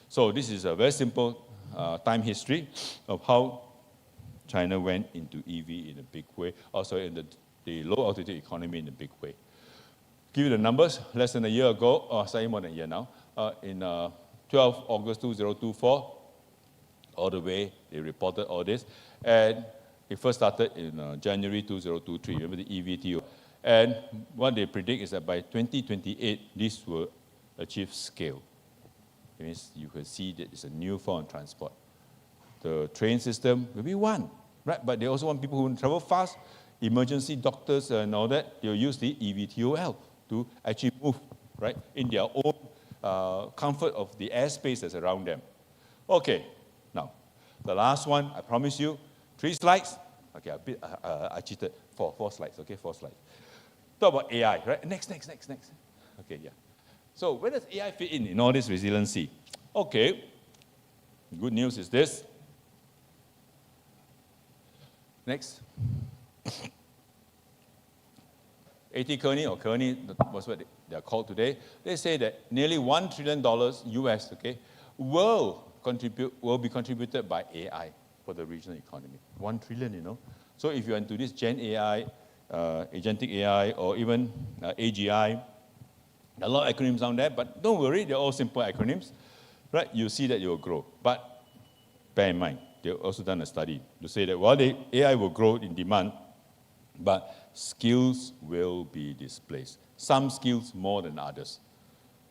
Speaker 11: So this is a very simple time history of how China went into EV in a big way, also in the low-altitude economy in a big way. Give you the numbers, less than a year ago, or slightly more than a year now, in 12 August 2024, all the way, they reported all this. And it first started in January 2023, remember the EVTO. And what they predict is that by 2028, this will achieve scale. It means you can see that it's a new form of transport. The train system will be one, right? But they also want people who travel fast, emergency doctors and all that. They'll use the EVTOL to actually move, right, in their own comfort of the airspace that's around them. Okay, now, the last one, I promise you, 3 slides. Okay, I cheated. 4 slides, okay, 4 slides. Talk about AI, right? Next. Okay, yeah. So where does AI fit in all this resiliency? Okay, good news is this. Next. A.T. Kearney, or Kearney, was what they are called today. They say that nearly $1 trillion US, okay, will be contributed by AI for the regional economy. 1 trillion, you know. So if you're into this Gen AI, agentic AI, or even AGI, a lot of acronyms down there, but don't worry, they're all simple acronyms, right? You'll see that it will grow. But bear in mind, they've also done a study to say that while the AI will grow in demand, but skills will be displaced. Some skills more than others,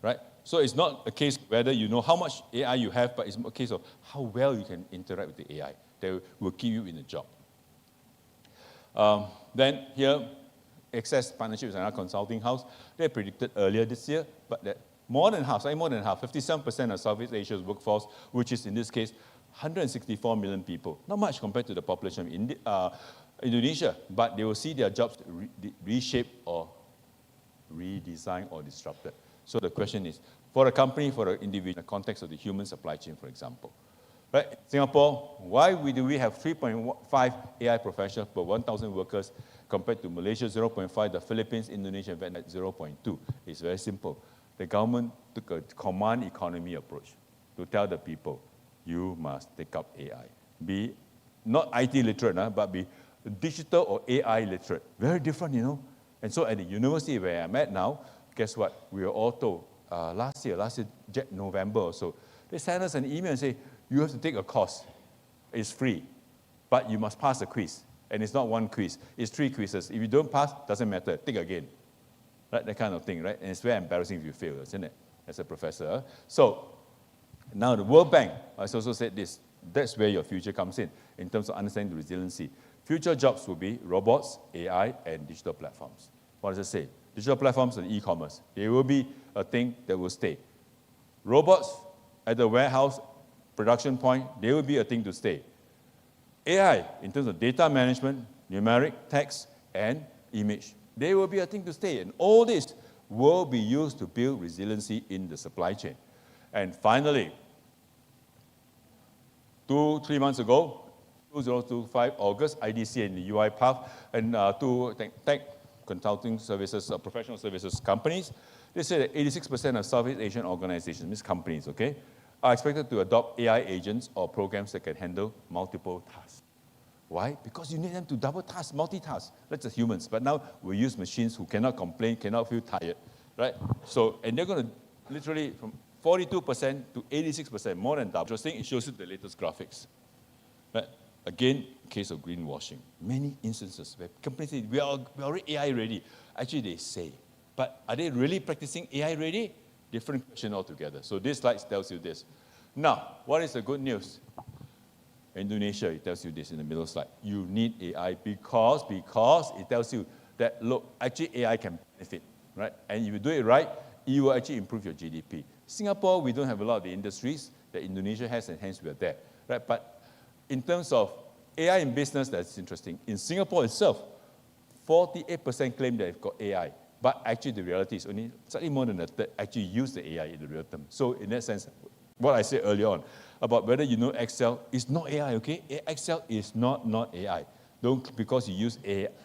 Speaker 11: right? So it's not a case of whether you know how much AI you have, but it's a case of how well you can interact with the AI that will keep you in a job. Then here, Access Partnership is another consulting house. They predicted earlier this year, but that more than half, 57% of Southeast Asia's workforce, which is in this case 164 million people. Not much compared to the population of Indonesia, but they will see their jobs reshaped or redesigned or disrupted. So the question is, for a company, for an individual, in the context of the human supply chain, for example, right? Singapore, why do we have 3.5 AI professionals per 1,000 workers compared to Malaysia 0.5, the Philippines, Indonesia, and Vietnam 0.2? It's very simple. The government took a command economy approach to tell the people, you must take up AI. Be not IT literate, but be digital or AI literate. Very different, you know. And so at the university where I'm at now, guess what? We were all told last year, November or so, they sent us an email and say, you have to take a course. It's free, but you must pass a quiz. And it's not one quiz, it's 3 quizzes. If you don't pass, doesn't matter, take again. right? That kind of thing, right? And it's very embarrassing if you fail, isn't it, as a professor? So now the World Bank has also said this. That's where your future comes in terms of understanding the resiliency. Future jobs will be robots, AI, and digital platforms. What does it say? Digital platforms and e-commerce. They will be a thing that will stay. Robots at the warehouse, production point, they will be a thing to stay. AI, in terms of data management, numeric, text, and image, they will be a thing to stay. And all this will be used to build resiliency in the supply chain. And finally, 3 months ago, 2025 August, IDC and the UiPath, and two tech consulting services, professional services companies, they say that 86% of Southeast Asian organizations, means companies, okay, are expected to adopt AI agents or programs that can handle multiple tasks. Why? Because you need them to double task, multitask. That's just humans. But now we use machines who cannot complain, cannot feel tired, right? So, and they're going to literally from 42% to 86%, more than double. Interesting, it shows you the latest graphics. Right? Again, case of greenwashing. Many instances where companies say, we are already AI ready. Actually, they say. But are they really practicing AI ready? Different question altogether. So this slide tells you this. Now, what is the good news? Indonesia, it tells you this in the middle slide. You need AI because it tells you that, look, actually AI can benefit, right? And if you do it right, it will actually improve your GDP. Singapore, we don't have a lot of the industries that Indonesia has, and hence we're there, right? But in terms of AI in business, that's interesting. In Singapore itself, 48% claim they've got AI, but actually the reality is only slightly more than a third actually use the AI in the real term. So in that sense, what I said earlier on about whether you know Excel is not AI, okay? Excel is not AI. Don't, because you use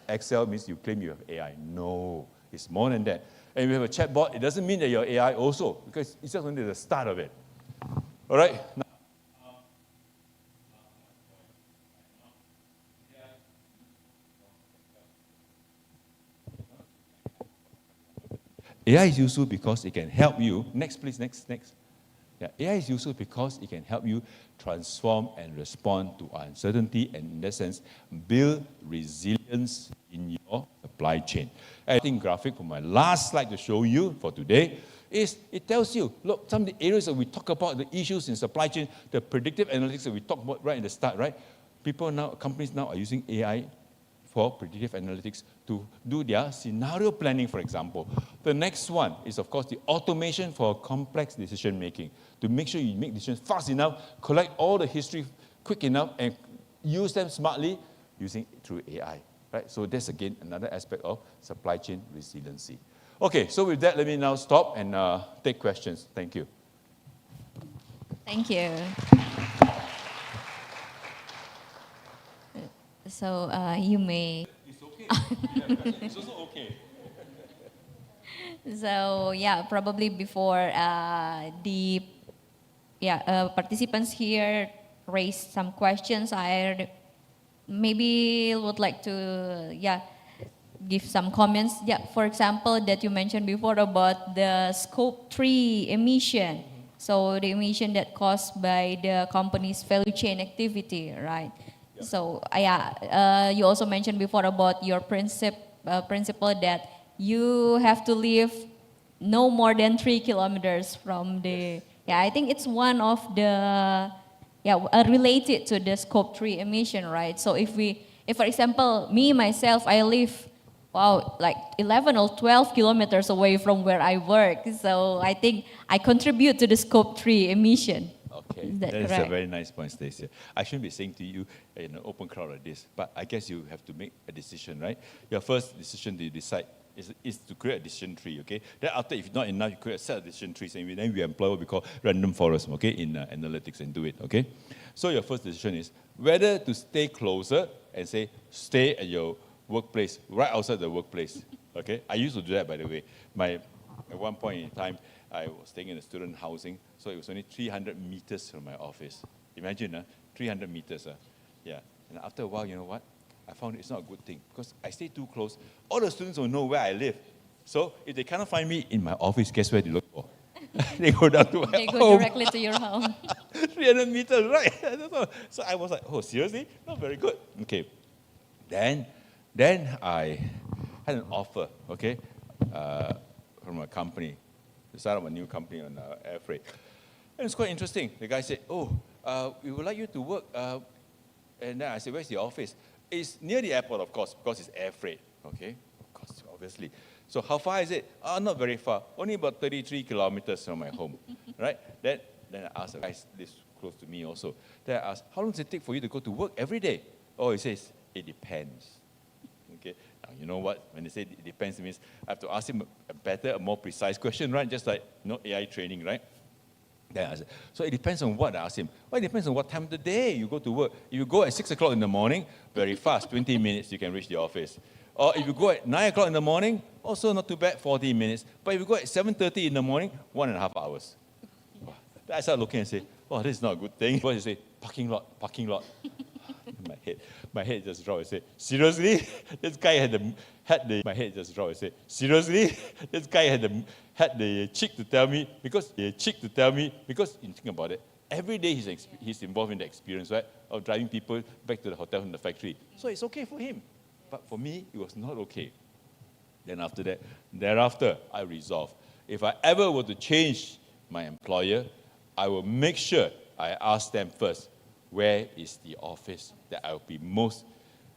Speaker 11: Excel means you claim you have AI. No, it's more than that. And if you have a chatbot, it doesn't mean that you're AI also, because it's just only the start of it. All right? Now, AI is useful because it can help you. Next, please, next. Yeah, AI is useful because it can help you transform and respond to uncertainty and, in that sense, build resilience in your supply chain. I think graphic for my last slide to show you for today is it tells you, look, some of the areas that we talk about, the issues in supply chain, the predictive analytics that we talked about right in the start, right? Companies now are using AI for predictive analytics to do their scenario planning, for example. The next one is, of course, the automation for complex decision making, to make sure you make decisions fast enough, collect all the history quick enough, and use them smartly using through AI. Right? So that's, again, another aspect of supply chain resiliency. Okay, so with that, let me now stop and take questions. Thank you.
Speaker 5: Thank you. So you may.
Speaker 11: It's okay. It's also okay.
Speaker 5: So yeah, probably before the participants here raised some questions, I maybe would like to give some comments. Yeah, for example, that you mentioned before about the scope 3 emission. So the emission that caused by the company's value chain activity, right? Yeah. So you also mentioned before about your principle that you have to live no more than 3 kilometers from the. Yeah, I think it's one of the related to the scope 3 emission, right? So if for example, me myself, I live like 11 or 12 kilometers away from where I work. So I think I contribute to the scope 3 emission.
Speaker 11: Okay,
Speaker 5: that
Speaker 11: is
Speaker 5: correct?
Speaker 11: a very nice point, Stacey. I shouldn't be saying to you in an open crowd like this, but I guess you have to make a decision, right? Your first decision to decide is to create a decision tree, okay? Then after, if not enough, you create a set of decision trees, and then we employ what we call random forest, okay, in analytics, and do it, okay? So your first decision is whether to stay closer and say, stay at your workplace, right outside the workplace, okay? I used to do that, by the way. At one point in time, I was staying in a student housing, so it was only 300 meters from my office. Imagine, 300 meters. Yeah. And after a while, you know what? I found it's not a good thing, because I stay too close. All the students will know where I live. So if they cannot find me in my office, guess where they look for? They go down to my home.
Speaker 5: They go directly to your home.
Speaker 11: 300 meters, right? So I was like, oh, seriously? Not very good. Okay. Then I had an offer, okay? from a company, to start up a new company on air freight. And it's quite interesting. The guy said, we would like you to work. And then I said, where's the office? It's near the airport, of course, because it's air freight. Okay, of course, obviously. So how far is it? Not very far. Only about 33 kilometers from my home, right? Then I asked the guy, lives close to me also. Then I asked, how long does it take for you to go to work every day? Oh, he says, it depends. Okay. Now, you know what? When they say it depends, it means I have to ask him a better, a more precise question, right? Just like AI training, right? Then I said, so it depends on what? I asked him. Well, it depends on what time of the day you go to work. If you go at 6 o'clock in the morning, very fast, 20 minutes you can reach the office. Or if you go at 9 o'clock in the morning, also not too bad, 40 minutes. But if you go at 7:30 in the morning, 1.5 hours. I started looking and say, oh, this is not a good thing. What you say? Parking lot, parking lot. My head just dropped. I said, seriously? This guy had the my head just dropped. I said, seriously? This guy had the cheek to tell me, because you think about it, every day he's involved in the experience, right, of driving people back to the hotel from the factory. So it's okay for him. But for me, it was not okay. Then thereafter, I resolved, if I ever were to change my employer, I will make sure I ask them first, where is the office that I will be most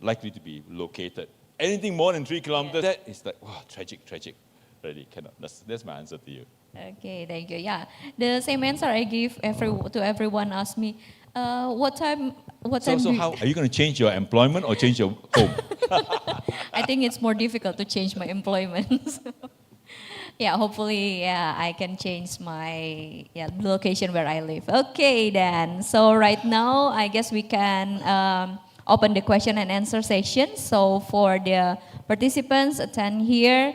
Speaker 11: likely to be located? Anything more than 3 kilometers, that is like, wow, tragic. Really cannot. That's my answer to you.
Speaker 5: Okay, thank you. Yeah, the same answer I give to everyone asked me, what time
Speaker 11: So how, are you going to change your employment or change your home?
Speaker 5: I think it's more difficult to change my employment. Yeah, hopefully, I can change my location where I live. Okay, then. So right now, I guess we can open the question and answer session. So for the participants attend here,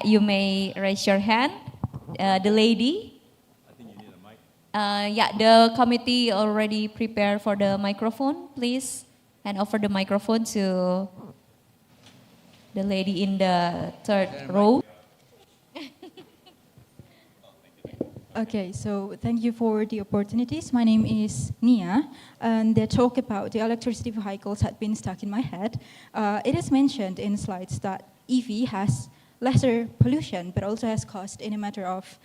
Speaker 5: you may raise your hand. The lady.
Speaker 11: I think you need a mic.
Speaker 5: The committee already prepared for the microphone. Please hand over the microphone to the lady in the third row.
Speaker 13: Okay, so thank you for the opportunities. My name is Nia, and the talk about the electricity vehicles had been stuck in my head. It is mentioned in slides that EV has lesser pollution, but also has cost in a matter of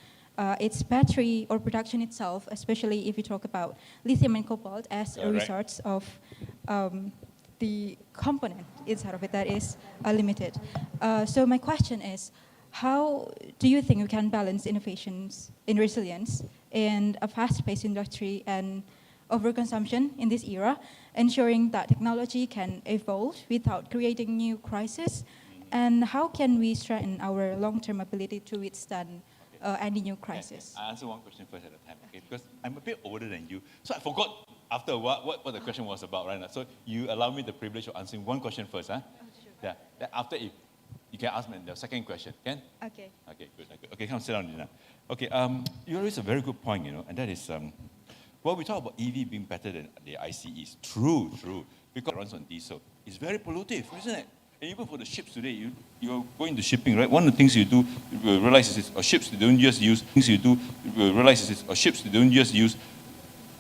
Speaker 13: its battery or production itself, especially if you talk about lithium and cobalt as a resource of the component inside of it that is limited. So my question is, how do you think we can balance innovations in resilience in a fast-paced industry and overconsumption in this era, ensuring that technology can evolve without creating new crises? And how can we strengthen our long-term ability to withstand any new crisis?
Speaker 11: I answer one question first at a time, okay? Because I'm a bit older than you, so I forgot after a while what the question was about, right? So you allow me the privilege of answering one question first, huh?
Speaker 13: Oh, sure.
Speaker 11: Yeah. Then after, if you can ask me the second question, can?
Speaker 13: Okay.
Speaker 11: Okay, good. Okay, come sit down, Dina. Okay, you raised a very good point, and that is, well, we talk about EV being better than the ICEs. True, because it runs on diesel. It's very pollutive, isn't it? And even for the ships today, you're going to shipping, right? One of the things you do, you realize is ships, they don't just use,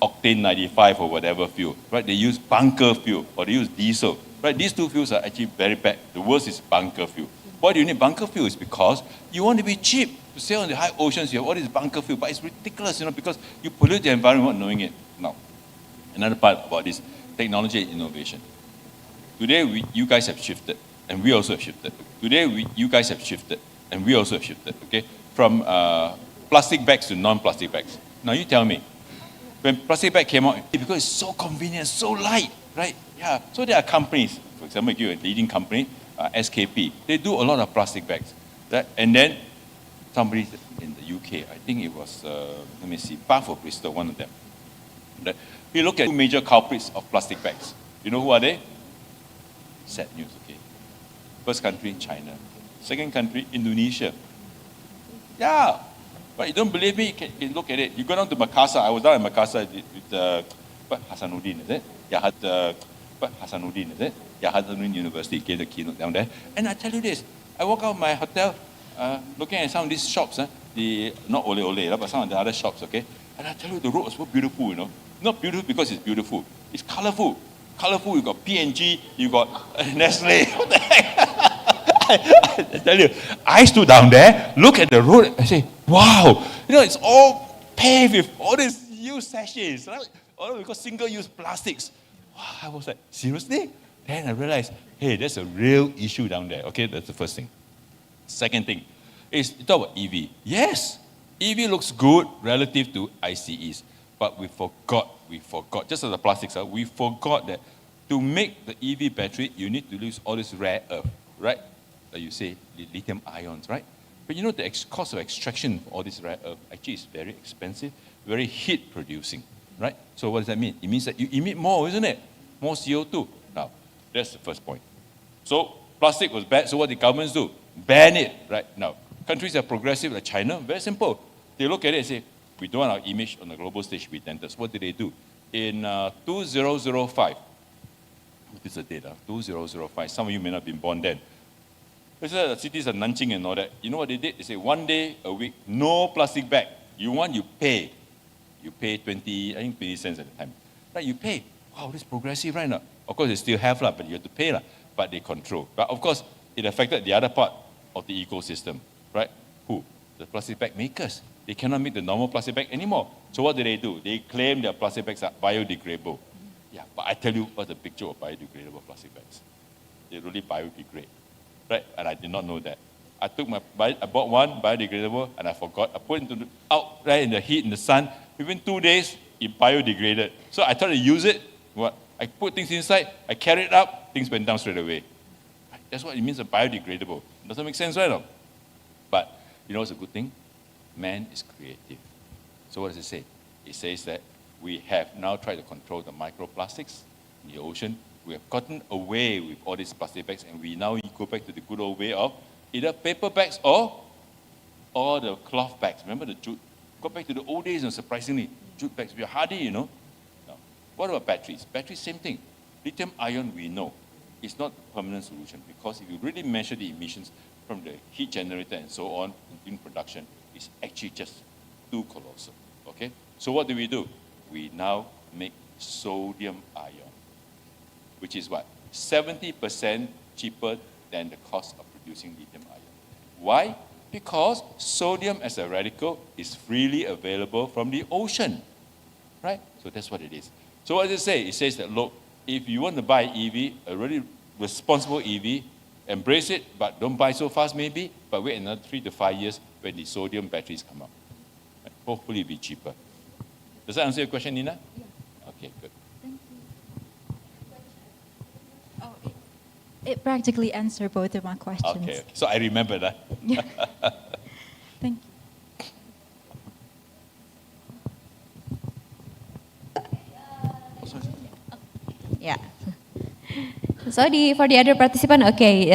Speaker 11: octane 95 or whatever fuel, right? They use bunker fuel or they use diesel, right? These two fuels are actually very bad. The worst is bunker fuel. Why do you need bunker fuel? It's because you want to be cheap. To sail on the high oceans, you have all this bunker fuel, but it's ridiculous, because you pollute the environment without knowing it. Now, another part about this, technology and innovation. Today, you guys have shifted, and we also have shifted. You guys have shifted, and we also have shifted, okay? From plastic bags to non-plastic bags. Now, you tell me, when plastic bag came out, because it's so convenient, so light, right? Yeah. So there are companies, for example, a leading company, SKP. They do a lot of plastic bags, right? And then somebody in the UK, I think it was, Bath or Bristol, one of them. Right? We look at two major culprits of plastic bags. You know who are they? Sad news, okay? First country, China. Second country, Indonesia. Yeah. But you don't believe me, you can look at it. You go down to Makassar. I was down in Makassar with Hasanuddin, is it? Hasanuddin, is it? Hasanuddin University gave the keynote down there. And I tell you this, I walk out of my hotel looking at some of these shops, not Ole Ole, but some of the other shops, okay? And I tell you, the road was so beautiful, Not beautiful because it's beautiful. It's colorful. You got P&G, you got Nestle. What the heck? I tell you, I stood down there, look at the road, I say, wow, it's all paved with all these used sachets, right? All because single-use plastics. Wow, I was like, seriously? Then I realized, hey, there's a real issue down there. Okay, that's the first thing. Second thing is, you talk about EV. Yes, EV looks good relative to ICEs, but we forgot, just as the plastics, we forgot that to make the EV battery, you need to use all this rare earth, right? Like you say, lithium ions, right? But you know the cost of extraction for all this rare earth actually is very expensive, very heat producing, right? So what does that mean? It means that you emit more, isn't it? More CO2. Now, that's the first point. So plastic was bad, so what did governments do? Ban it, right? Now, countries that are progressive like China, very simple. They look at it and say, we don't want our image on the global stage to be dented. So what did they do? In 2005, this is the date, 2005, some of you may not have been born then. This is the cities of Nanjing and all that. You know what they did? They say 1 day a week, no plastic bag. You want, you pay. You pay 20 cents at the time. Right, you pay. Wow, this is progressive right now. Of course, they still have, but you have to pay. But they control. But of course, it affected the other part of the ecosystem, right? Who? The plastic bag makers. They cannot make the normal plastic bag anymore. So what do? They claim their plastic bags are biodegradable. Yeah, but I tell you what's the picture of biodegradable plastic bags. They really biodegrade, right? And I did not know that. I bought one biodegradable and I forgot. I put it out right in the heat, in the sun. Within 2 days, it biodegraded. So I tried to use it. What? I put things inside, I carried it up, things went down straight away. That's what it means, biodegradable. Doesn't make sense, right? But you know what's a good thing? Man is creative. So what does it say? It says that we have now tried to control the microplastics in the ocean. We have gotten away with all these plastic bags, and we now go back to the good old way of either paper bags or the cloth bags. Remember the jute? Go back to the old days, and surprisingly, jute bags, we are hardy, Now, what about batteries? Batteries, same thing. Lithium ion, we know, is not a permanent solution, because if you really measure the emissions from the heat generator and so on in production, it's actually just too colossal. Okay? So what do? We now make sodium ion, which is what? 70% cheaper than the cost of producing lithium ion. Why? Because sodium as a radical is freely available from the ocean, right? So that's what it is. So what does it say? It says that, look, if you want to buy EV, a really responsible EV, embrace it, but don't buy so fast maybe, but wait another 3 to 5 years when the sodium batteries come out. Right? Hopefully it'll be cheaper. Does that answer your question, Nina?
Speaker 13: Yeah.
Speaker 11: Okay, good.
Speaker 13: Thank you. Oh, it practically answered both of my questions.
Speaker 11: Okay. So I remember that.
Speaker 13: Yeah. Thank you.
Speaker 5: Yeah. So for the other participant, okay,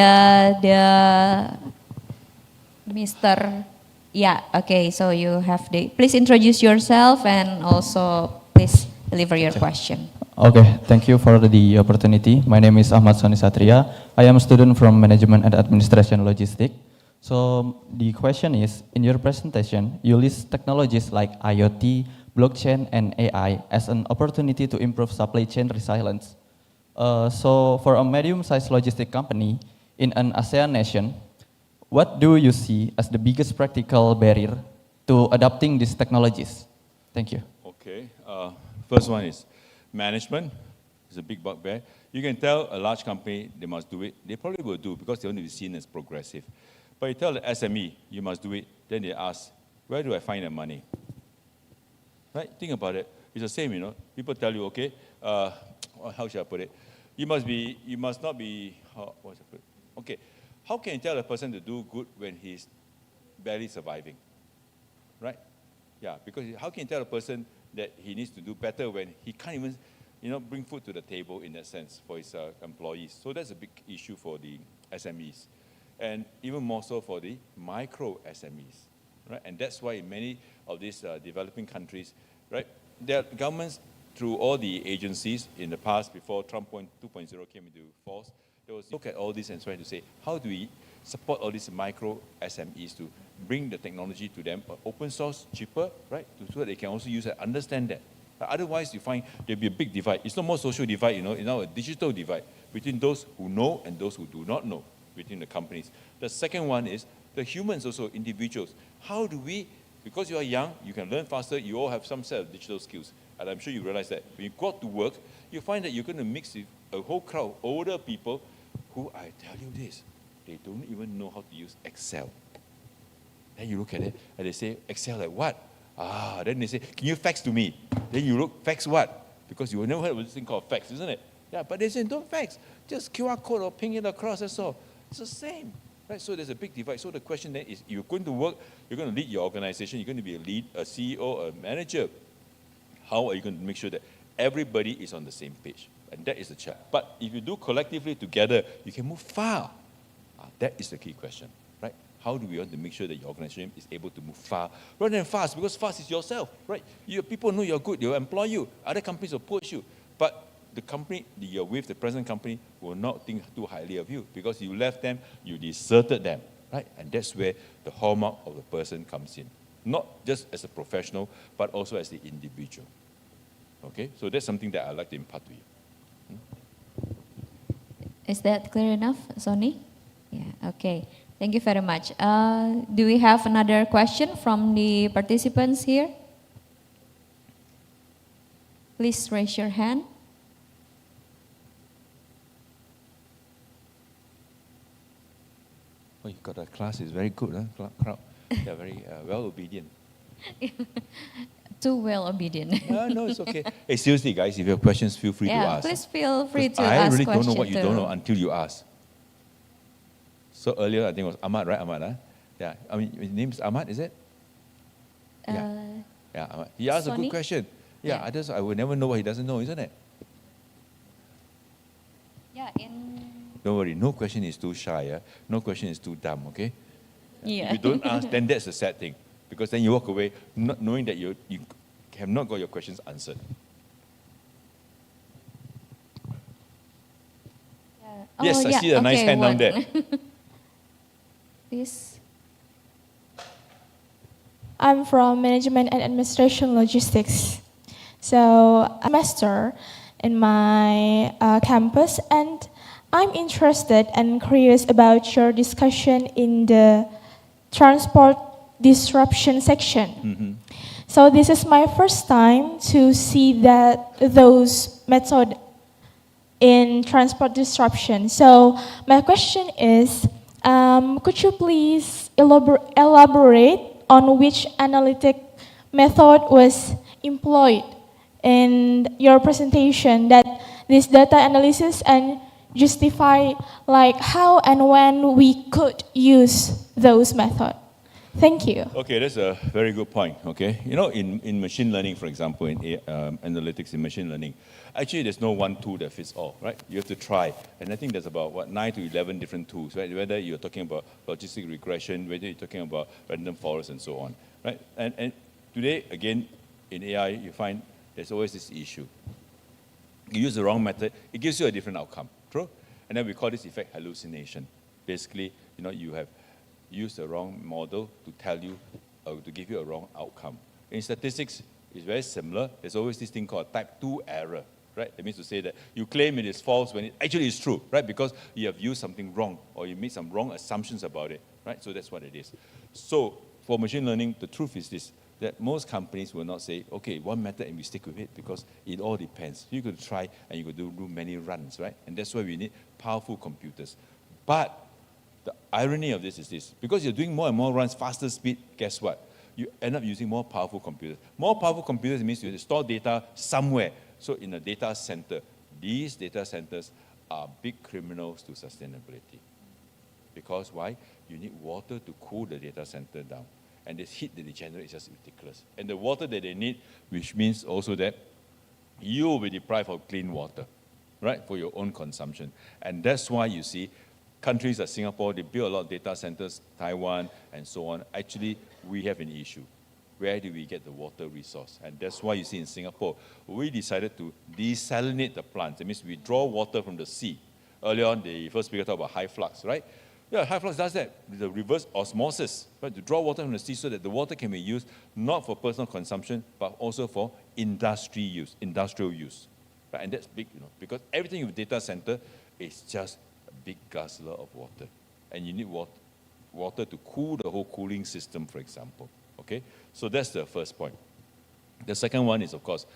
Speaker 5: Mr. Yeah, okay. So you have please introduce yourself and also please deliver your question.
Speaker 14: Okay, thank you for the opportunity. My name is Ahmad Soni Satria. I am a student from Management and Administration Logistics. So the question is, in your presentation, you list technologies like IoT, blockchain, and AI as an opportunity to improve supply chain resilience. So for a medium-sized logistic company in an ASEAN nation, what do you see as the biggest practical barrier to adopting these technologies? Thank you.
Speaker 11: Okay, first one is management. It's a big bugbear. You can tell a large company they must do it. They probably will do because they want to be seen as progressive. But you tell the SME you must do it, then they ask, where do I find the money? Right? Think about it. It's the same, People tell you, okay, how should I put it? You must not be, what's it put? Okay, how can you tell a person to do good when he's barely surviving? Right? Yeah, because how can you tell a person that he needs to do better when he can't even, bring food to the table in that sense for his employees? So that's a big issue for the SMEs, and even more so for the micro SMEs, right? And that's why in many of these developing countries, right, their governments, through all the agencies in the past, before Trump 2.0 came into force, they was look at all this and trying to say, how do we support all these micro SMEs to bring the technology to them, open source, cheaper, right, so that they can also use it, understand that. Otherwise, you find there'll be a big divide. It's not more social divide, it's now a digital divide between those who know and those who do not know. between the companies. The second one is the humans also, individuals. How do we, because you are young, you can learn faster, you all have some set of digital skills. And I'm sure you realize that when you go out to work, you find that you're going to mix with a whole crowd of older people who, I tell you this, they don't even know how to use Excel. Then you look at it and they say, Excel like what? Then they say, can you fax to me? Then you look, fax what? Because you never heard of this thing called fax, isn't it? Yeah, but they say, don't fax. Just QR code or ping it across, that's all. It's the same. Right? So there's a big divide. So the question then is, you're going to work, you're going to lead your organization, you're going to be a lead, a CEO, a manager. How are you going to make sure that everybody is on the same page? And that is the challenge. But if you do collectively together, you can move far. That is the key question, right? How do we want to make sure that your organization is able to move far rather than fast? Because fast is yourself, right? People know you're good, they'll employ you. Other companies will push you. But the company that you're with, the present company, will not think too highly of you because you left them, you deserted them, right? And that's where the hallmark of the person comes in. Not just as a professional, but also as the individual. Okay? So that's something that I'd like to impart to you.
Speaker 5: Is that clear enough, Sonny? Yeah, okay. Thank you very much. Do we have another question from the participants here? Please raise your hand.
Speaker 11: Oh, you got a class, is very good, huh? Crowd. They're very well obedient.
Speaker 5: Too well obedient.
Speaker 11: No, it's okay. Hey, seriously, guys, if you have questions, feel free to ask.
Speaker 5: Please feel free to
Speaker 11: I
Speaker 5: ask
Speaker 11: really
Speaker 5: questions.
Speaker 11: don't know what you don't know until you ask. So earlier, I think it was Ahmad, right? Ahmad, huh? Yeah. I mean, his name is Ahmad, is it? Yeah, Ahmad. He asked a
Speaker 5: Sonny?
Speaker 11: good question. Yeah, others, I will never know what he doesn't know, isn't it?
Speaker 5: Yeah,
Speaker 11: Don't worry, no question is too shy. Yeah? No question is too dumb, okay?
Speaker 5: Yeah.
Speaker 11: If you don't ask, then that's the sad thing. Because then you walk away not knowing that you have not got your questions answered. Yes, I see a nice hand down there.
Speaker 5: Please.
Speaker 15: I'm from Management and Administration Logistics. So I'm a master in my campus, and I'm interested and curious about your discussion in the transport disruption section. So this is my first time to see that those methods in transport disruption. So my question is, could you please elaborate on which analytic method was employed in your presentation, that this data analysis and justify like how and when we could use those methods? Thank you.
Speaker 11: Okay, that's a very good point, okay? You know, in machine learning, for example, in analytics in machine learning, actually there's no one tool that fits all, right? You have to try. And I think there's about, 9 to 11 different tools, right? Whether you're talking about logistic regression, whether you're talking about random forest and so on, right? And today, again, in AI, you find there's always this issue. You use the wrong method, it gives you a different outcome, true? And then we call this effect hallucination. Basically, you know, you have used the wrong model to tell you, to give you a wrong outcome. In statistics, it's very similar. There's always this thing called type 2 error, right? That means to say that you claim it is false when it actually is true, right? Because you have used something wrong or you made some wrong assumptions about it, right? So that's what it is. So for machine learning, the truth is this, that most companies will not say, okay, one method and we stick with it because it all depends. You could try and you could do many runs, right? And that's why we need powerful computers. But the irony of this is this, because you're doing more and more runs, faster speed, guess what? You end up using more powerful computers. More powerful computers means you store data somewhere. So in a data center, these data centers are big criminals to sustainability. Because why? You need water to cool the data center down. And this heat that they generate is just ridiculous. And the water that they need, which means also that you will be deprived of clean water, right, for your own consumption. And that's why you see countries like Singapore, they build a lot of data centers, Taiwan, and so on. Actually, we have an issue. Where do we get the water resource? And that's why you see in Singapore, we decided to desalinate the plants. That means we draw water from the sea. Earlier on, the first speaker talked about high flux, right? Yeah, high flux does that. The reverse osmosis, right? To draw water from the sea so that the water can be used not for personal consumption, but also for industrial use. Right? And that's big, you know, because everything with data center is just a big guzzler of water. and you need water to cool the whole cooling system, for example. Okay, so that's the first point. The second one is, of course,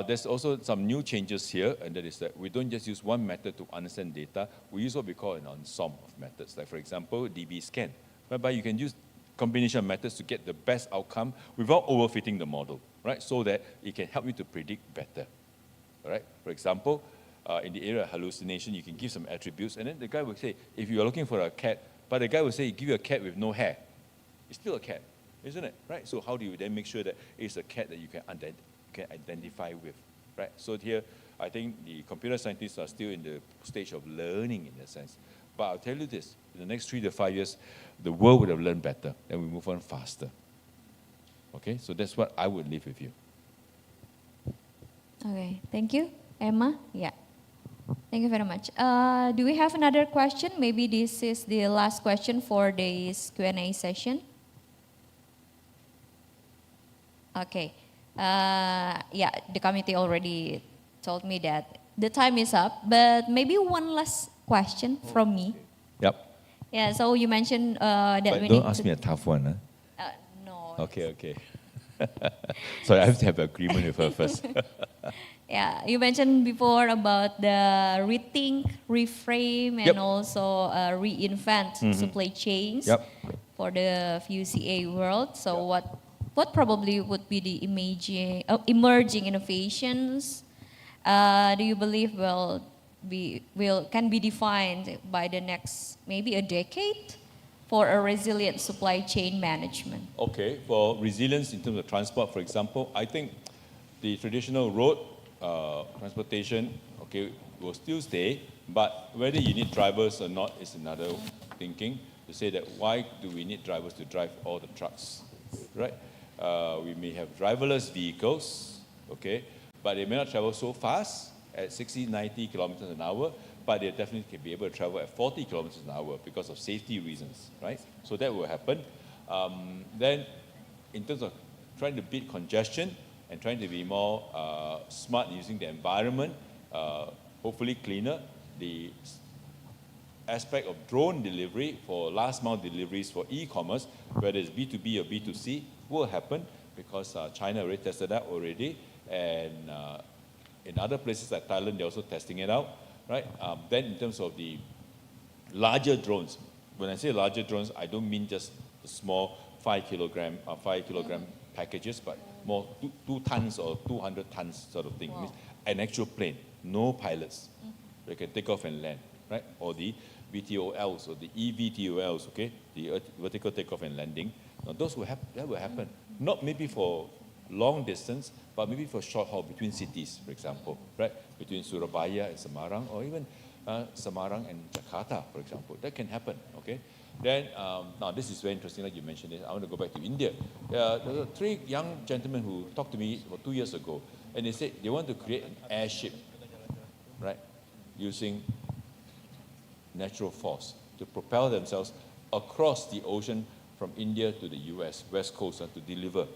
Speaker 11: there's also some new changes here, and that is that we don't just use one method to understand data. We use what we call an ensemble of methods. Like, for example, DB scan, whereby you can use combination of methods to get the best outcome without overfitting the model, right? So that it can help you to predict better, all right? For example, in the area of hallucination, you can give some attributes, and then the guy will say, if you are looking for a cat, but the guy will say, give you a cat with no hair. It's still a cat, isn't it, right? So how do you then make sure that it's a cat that you can identify with, right? So here, I think the computer scientists are still in the stage of learning in a sense. But I'll tell you this, in the next 3 to 5 years, the world would have learned better, and we move on faster. Okay, so that's what I would leave with you.
Speaker 5: Okay, thank you. Emma? Yeah. Thank you very much. Do we have another question? Maybe this is the last question for this Q&A session. Okay. Yeah, the committee already told me that the time is up, but maybe one last question from me.
Speaker 11: Yep.
Speaker 5: Yeah, so you mentioned that
Speaker 11: But
Speaker 5: we
Speaker 11: don't
Speaker 5: need
Speaker 11: ask
Speaker 5: to...
Speaker 11: me a tough one, huh?
Speaker 5: No.
Speaker 11: Okay. Sorry, I have to have an agreement with her first.
Speaker 5: Yeah, you mentioned before about the rethink, reframe, and also reinvent supply chains for the FUCA world. So what probably would be the emerging innovations do you believe can be defined by the next maybe a decade for a resilient supply chain management?
Speaker 11: Okay, for resilience in terms of transport, for example, I think the traditional road transportation, okay, will still stay, but whether you need drivers or not is another thinking. To say that why do we need drivers to drive all the trucks, right? We may have driverless vehicles, okay, but they may not travel so fast at 60, 90 kilometers an hour, but they definitely can be able to travel at 40 kilometers an hour because of safety reasons, right? So that will happen. Then, in terms of trying to beat congestion and trying to be more smart using the environment, hopefully cleaner, the aspect of drone delivery for last mile deliveries for e-commerce, whether it's B2B or B2C, will happen because China already tested that already, and in other places like Thailand, they're also testing it out, right? Then in terms of the larger drones, when I say larger drones, I don't mean just the small 5 kilogram packages, but more 2 tons or 200 tons sort of thing. Wow. Means an actual plane, no pilots. They can take off and land, right? Or the VTOLs or the eVTOLs, okay? The vertical takeoff and landing. Now those will happen. That will happen. Not maybe for long distance, but maybe for short haul between cities, for example, right? Between Surabaya and Semarang, or even Semarang and Jakarta, for example. That can happen, okay? Then, now this is very interesting that you mentioned this. I want to go back to India. There were 3 young gentlemen who talked to me about 2 years ago, and they said they want to create an airship, right? Using natural force to propel themselves across the ocean from India to the US, West Coast, to deliver.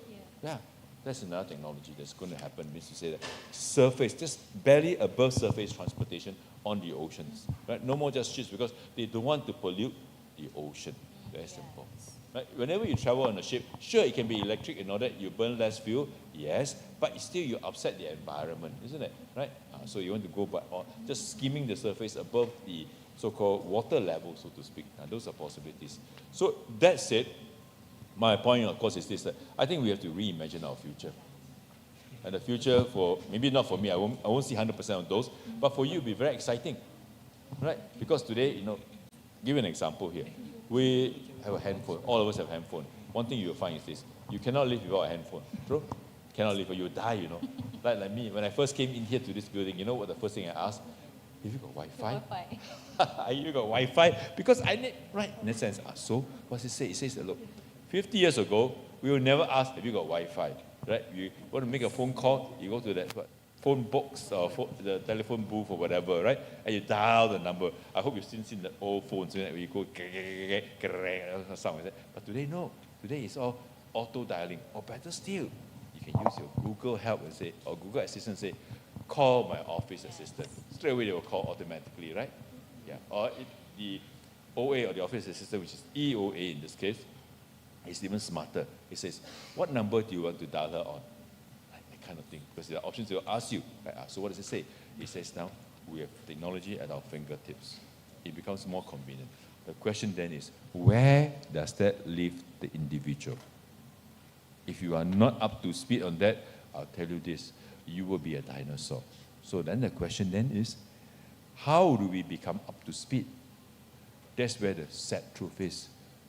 Speaker 11: Yeah, that's another technology that's going to happen. Means to say that surface, just barely above surface transportation on the oceans, right? No more just ships because they don't want to pollute the ocean. Very simple. Right? Whenever you travel on a ship, sure, it can be electric in order you burn less fuel, yes, but still you upset the environment, isn't it? Right? So you want to go by just skimming the surface above the so-called water level, so to speak. Those are possibilities. So that said, my point, of course, is this: that I think we have to reimagine our future. And the future, for maybe not for me, I won't see 100% of those, but for you, it'll be very exciting, right? Because today, give an example here. We have a handphone. All of us have a handphone. One thing you'll find is this: you cannot live without a handphone. True? Cannot live, or you'll die. Like me, when I first came in here to this building, you know what the first thing I asked? Have you got Wi-Fi? You got Wi-Fi? Because I need, right, in a sense. So, what's it say? It says that, look, 50 years ago, we will never ask if you got Wi-Fi, right? You want to make a phone call, you go to that phone box or the telephone booth or whatever, right? And you dial the number. I hope you've still seen the old phones where you go sound like that. But today, no. Today it's all auto dialing. Or better still, you can use your Google Help and say, or Google Assistant say, call my office assistant. Straight away they will call automatically, right? Yeah. Or the OA, or the office assistant, which is EOA in this case, is even smarter. It says, what number do you want to dial her on? That kind of thing. Because there are options they will ask you. Right? So what does it say? It says now, we have technology at our fingertips. It becomes more convenient. The question then is, where does that leave the individual? If you are not up to speed on that, I'll tell you this, you will be a dinosaur. So then the question then is, how do we become up to speed? That's where the sad truth is.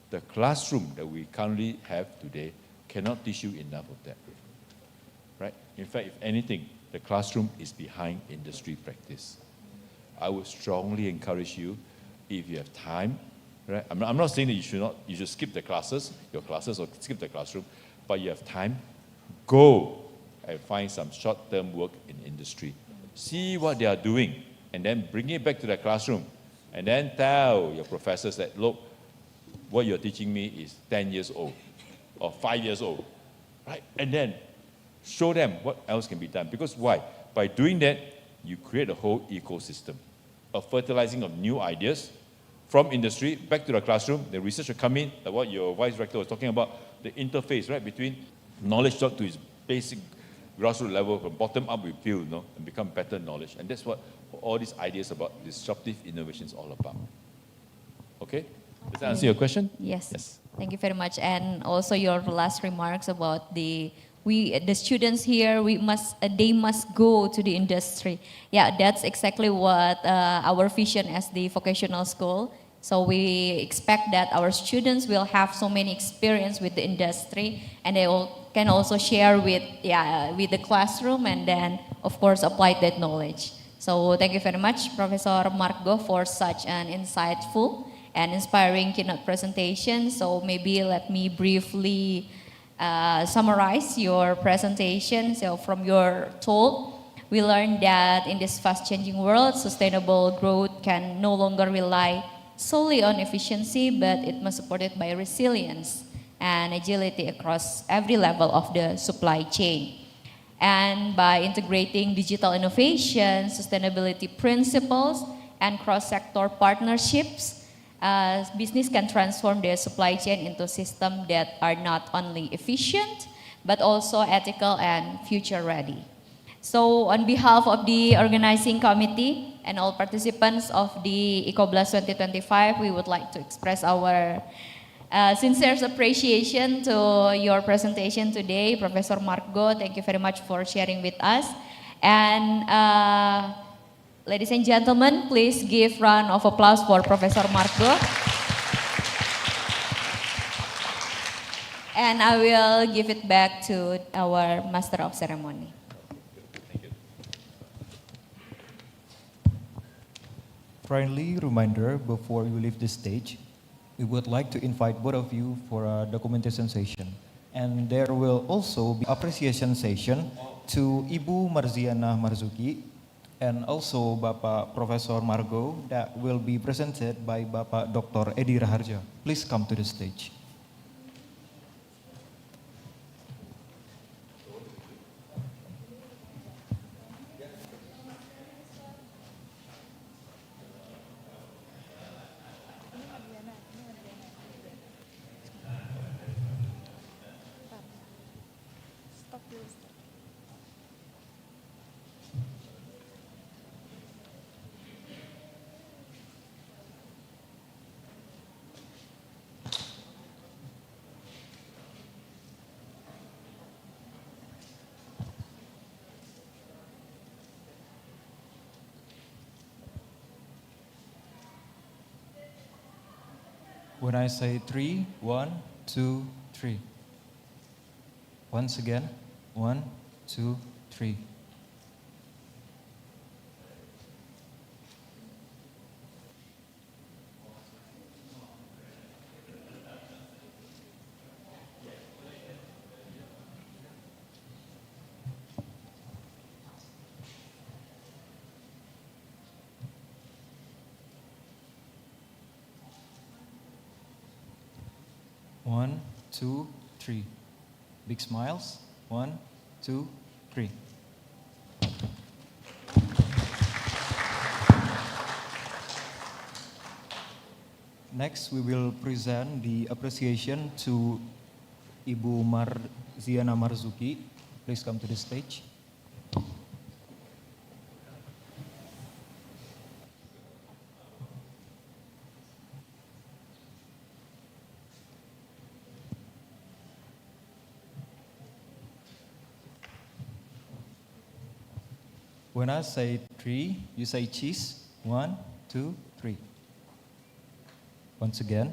Speaker 11: The classroom that we currently have today cannot teach you enough of that. Right? In fact, if anything, the classroom is behind industry practice. I would strongly encourage you, if you have time, right? I'm not saying that you should skip the classes, your classes, or skip the classroom, but you have time, go and find some short-term work in industry. See what they are doing, and then bring it back to the classroom, and then tell your professors that, look, what you're teaching me is 10 years old, or 5 years old, right? And then show them what else can be done. Because why? By doing that, you create a whole ecosystem, a fertilizing of new ideas from industry back to the classroom. The research will come in, like what your vice rector was talking about, the interface, right, between knowledge taught to its basic grassroots level, from bottom up we build, and become better knowledge. And that's what all these ideas about disruptive innovation is all about. Okay? Does that answer your question?
Speaker 5: Yes. Thank you very much. And also your last remarks about the students here, they must go to the industry. Yeah, that's exactly what our vision as the vocational school. So we expect that our students will have so many experience with the industry, and they can also share with the classroom, and then of course apply that knowledge. So thank you very much, Professor Margo, for such an insightful and inspiring keynote presentation. So maybe let me briefly summarize your presentation. So from your talk, we learned that in this fast-changing world, sustainable growth can no longer rely solely on efficiency, but it must be supported by resilience and agility across every level of the supply chain. And by integrating digital innovation, sustainability principles, and cross-sector partnerships, business can transform their supply chain into systems that are not only efficient, but also ethical and future-ready. So on behalf of the organizing committee and all participants of the ICOBLAST 2025, we would like to express our sincere appreciation to your presentation today, Professor Margo. Thank you very much for sharing with us. And ladies and gentlemen, please give a round of applause for Professor Margo. And I will give it back to our Master of Ceremony.
Speaker 2: Friendly reminder before you leave the stage, we would like to invite both of you for a documentation session. And there will also be appreciation session to Ibu Marziana Marzuki and also Bapak Professor Margo that will be presented by Bapak Dr. Edi Raharja. Please come to the stage. When I say 3, 1, 2, 3. Once again, 1, 2, 3. One, two, three. Big smiles. 1, 2, 3. Next, we will present the appreciation to Ibu Marziana Marzuki. Please come to the stage. When I say 3, you say cheese. 1, 2, 3. Once again.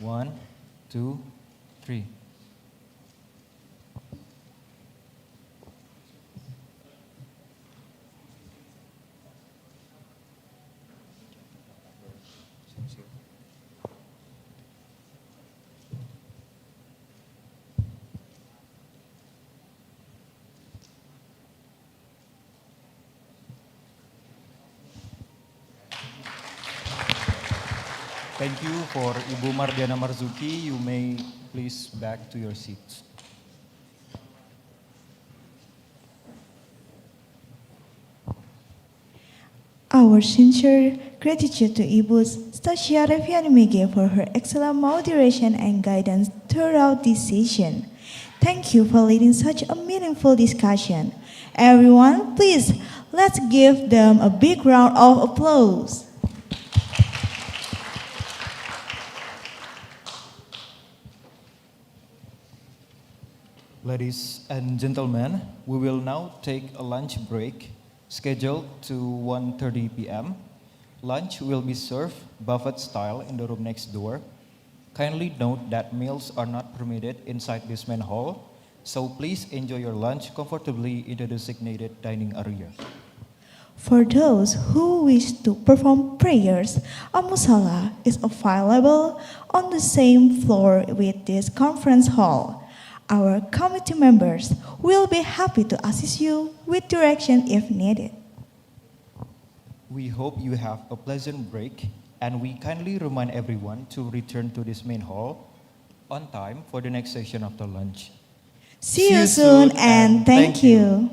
Speaker 2: 1, 2, 3. Thank you for Ibu Mardiana Marzuki. You may please back to your seats.
Speaker 1: Our sincere gratitude to Ibu Stasia Revianimege for her excellent moderation and guidance throughout this session. Thank you for leading such a meaningful discussion. Everyone, please, let's give them a big round of applause.
Speaker 2: Ladies and gentlemen, we will now take a lunch break scheduled to 1:30 p.m. Lunch will be served buffet style in the room next door. Kindly note that meals are not permitted inside this main hall, so please enjoy your lunch comfortably in the designated dining area.
Speaker 1: For those who wish to perform prayers, a musalla is available on the same floor with this conference hall. Our committee members will be happy to assist you with direction if needed.
Speaker 2: We hope you have a pleasant break, and we kindly remind everyone to return to this main hall on time for the next session after lunch.
Speaker 1: See you soon and thank you.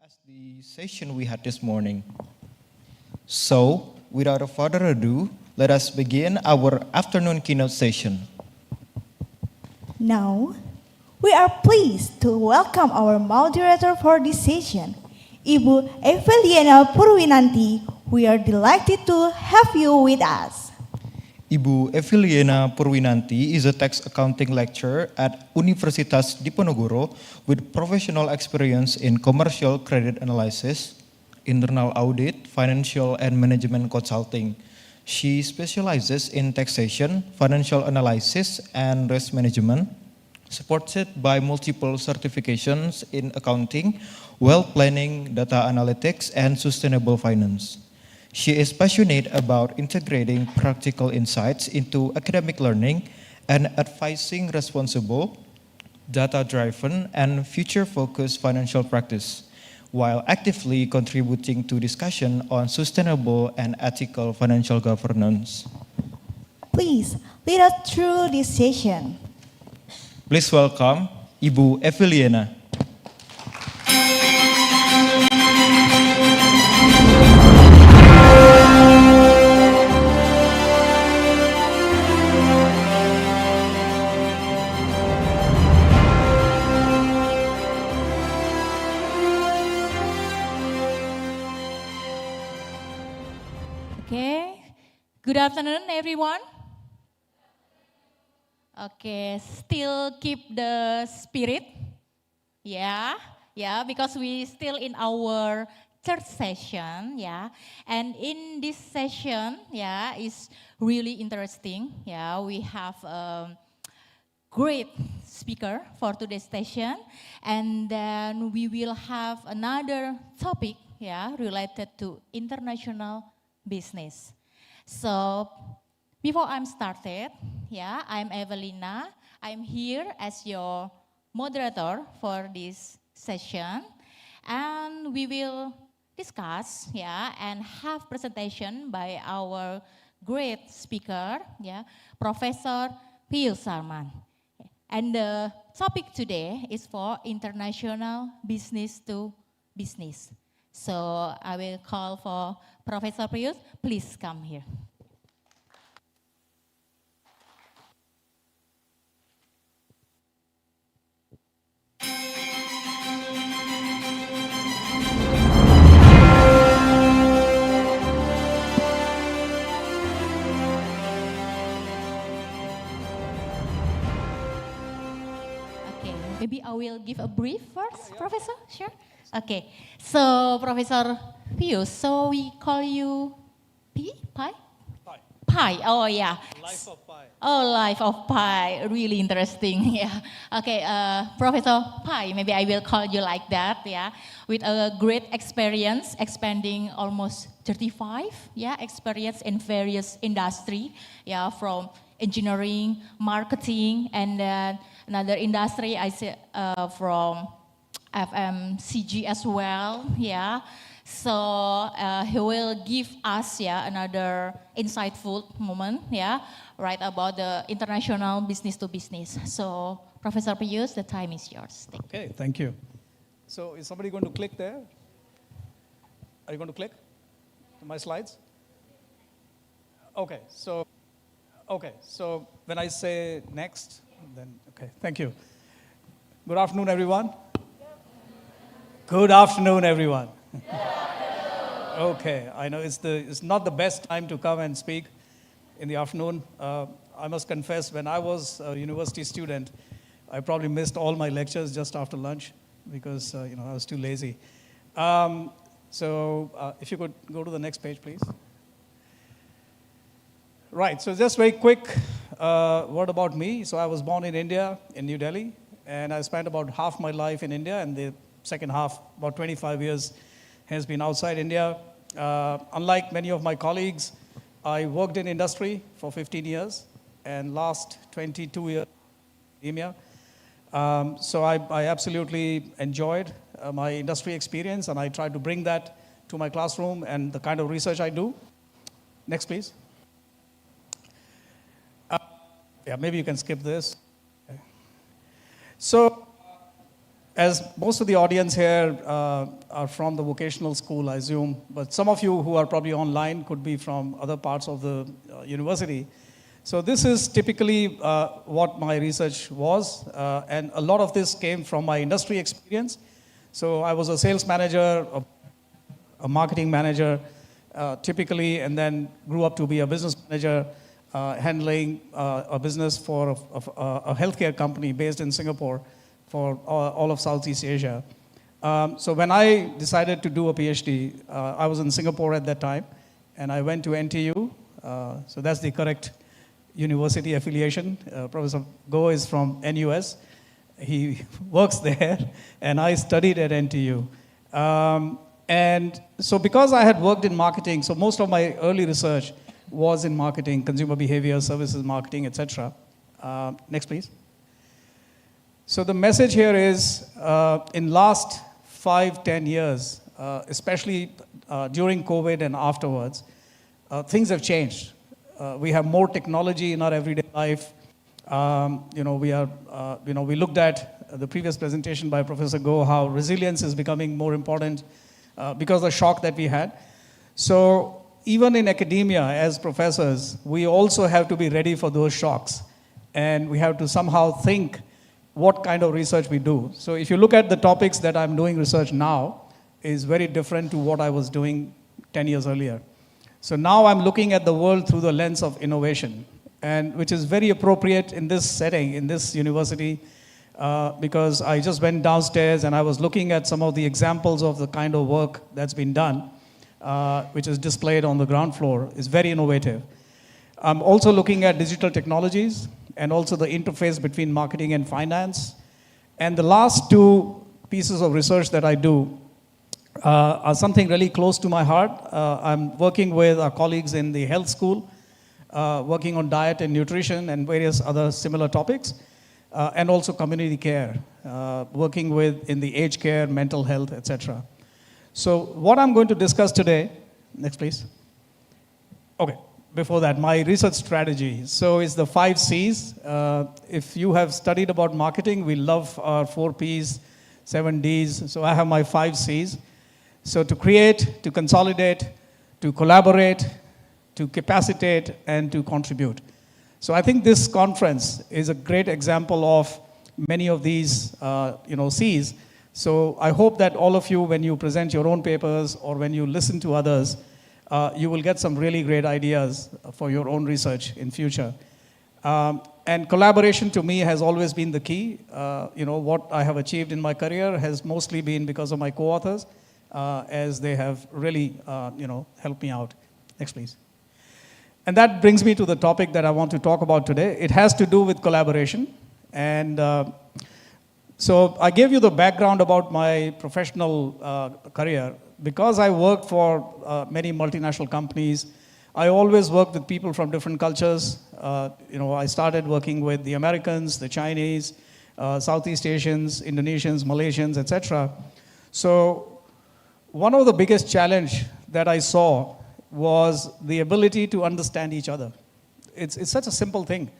Speaker 2: as the session we had this morning. So, without further ado, let us begin our afternoon keynote session.
Speaker 1: Now, we are pleased to welcome our moderator for this session, Ibu Eveliana Purwinanti. We are delighted to have you with us.
Speaker 2: Ibu Eveliana Purwinanti is a tax accounting lecturer at Universitas Diponegoro with professional experience in commercial credit analysis, internal audit, financial and management consulting. She specializes in taxation, financial analysis, and risk management, supported by multiple certifications in accounting, wealth planning, data analytics, and sustainable finance. She is passionate about integrating practical insights into academic learning and advising responsible, data-driven, and future-focused financial practice, while actively contributing to discussion on sustainable and ethical financial governance.
Speaker 1: Please lead us through this session.
Speaker 2: Please welcome Ibu Eveliana.
Speaker 16: Okay, good afternoon, everyone. Okay, still keep the spirit, yeah, because we still in our third session, yeah, and in this session, yeah, is really interesting, yeah, we have a great speaker for today's session, and then we will have another topic, yeah, related to international business. So before I'm started, yeah, I'm Evelina. I'm here as your moderator for this session, and we will discuss, yeah, and have presentation by our great speaker, yeah, Professor Piyush Sarman. And the topic today is for international business to business. So I will call for Professor Piyush, please come here. Okay, maybe I will give a brief first, Professor, sure? Okay, so Professor Piyush, so we call you Pi? Pi, oh yeah.
Speaker 12: Life of Pi.
Speaker 16: Oh, Life of Pi, really interesting, yeah. Okay, Professor Pi, maybe I will call you like that, yeah. With a great experience, expanding almost 35, yeah, experience in various industry, yeah, from engineering, marketing, and then another industry I say from FMCG as well, yeah. So he will give us, yeah, another insightful moment, yeah, right about the international business to business. So Professor Piyush, the time is yours. Thank you.
Speaker 12: Okay, thank you. So is somebody going to click there? Are you going to click to my slides? Okay, so when I say next, then, okay, thank you. Good afternoon, everyone. Good afternoon, everyone. Okay, I know it's not the best time to come and speak in the afternoon. I must confess, when I was a university student, I probably missed all my lectures just after lunch because I was too lazy. So if you could go to the next page, please. Right, so just very quick word about me. So I was born in India, in New Delhi, and I spent about half my life in India, and the second half, about 25 years, has been outside India. Unlike many of my colleagues, I worked in industry for 15 years, and last 22 years in academia. So I absolutely enjoyed my industry experience, and I tried to bring that to my classroom and the kind of research I do. Next, please. Yeah, maybe you can skip this. Okay. So as most of the audience here are from the vocational school, I assume, but some of you who are probably online could be from other parts of the university. So this is typically what my research was, and a lot of this came from my industry experience. So I was a sales manager, a marketing manager, typically, and then grew up to be a business manager, handling a business for a healthcare company based in Singapore for all of Southeast Asia. So when I decided to do a PhD, I was in Singapore at that time, and I went to NTU. So that's the correct university affiliation. Professor Goh is from NUS. He works there, and I studied at NTU. And so because I had worked in marketing, so most of my early research was in marketing, consumer behavior, services marketing, etc. Next, please. So the message here is, in last 5-10 years, especially during COVID and afterwards, things have changed. We have more technology in our everyday life. We looked at the previous presentation by Professor Goh, how resilience is becoming more important because of the shock that we had. So even in academia, as professors, we also have to be ready for those shocks. And we have to somehow think what kind of research we do. So if you look at the topics that I'm doing research now, is very different to what I was doing 10 years earlier. So now I'm looking at the world through the lens of innovation, and which is very appropriate in this setting, in this university, because I just went downstairs and I was looking at some of the examples of the kind of work that's been done, which is displayed on the ground floor. Is very innovative. I'm also looking at digital technologies and also the interface between marketing and finance. And the last two pieces of research that I do are something really close to my heart. I'm working with our colleagues in the health school, working on diet and nutrition and various other similar topics, and also community care, working with in the aged care, mental health, etc. So what I'm going to discuss today, next please. Okay, before that, my research strategy. So it's the 5 C's. If you have studied about marketing, we love our 4 P's, 7 D's. So I have my 5 C's. So to create, to consolidate, to collaborate, to capacitate, and to contribute. So I think this conference is a great example of many of these C's. So I hope that all of you, when you present your own papers or when you listen to others, you will get some really great ideas for your own research in future. And collaboration to me has always been the key. What I have achieved in my career has mostly been because of my co-authors, as they have really helped me out. Next, please. And that brings me to the topic that I want to talk about today. It has to do with collaboration. And so I gave you the background about my professional career. Because I worked for many multinational companies, I always worked with people from different cultures. I started working with the Americans, the Chinese, Southeast Asians, Indonesians, Malaysians, etc. So one of the biggest challenge that I saw was the ability to understand each other. It's such a simple thing.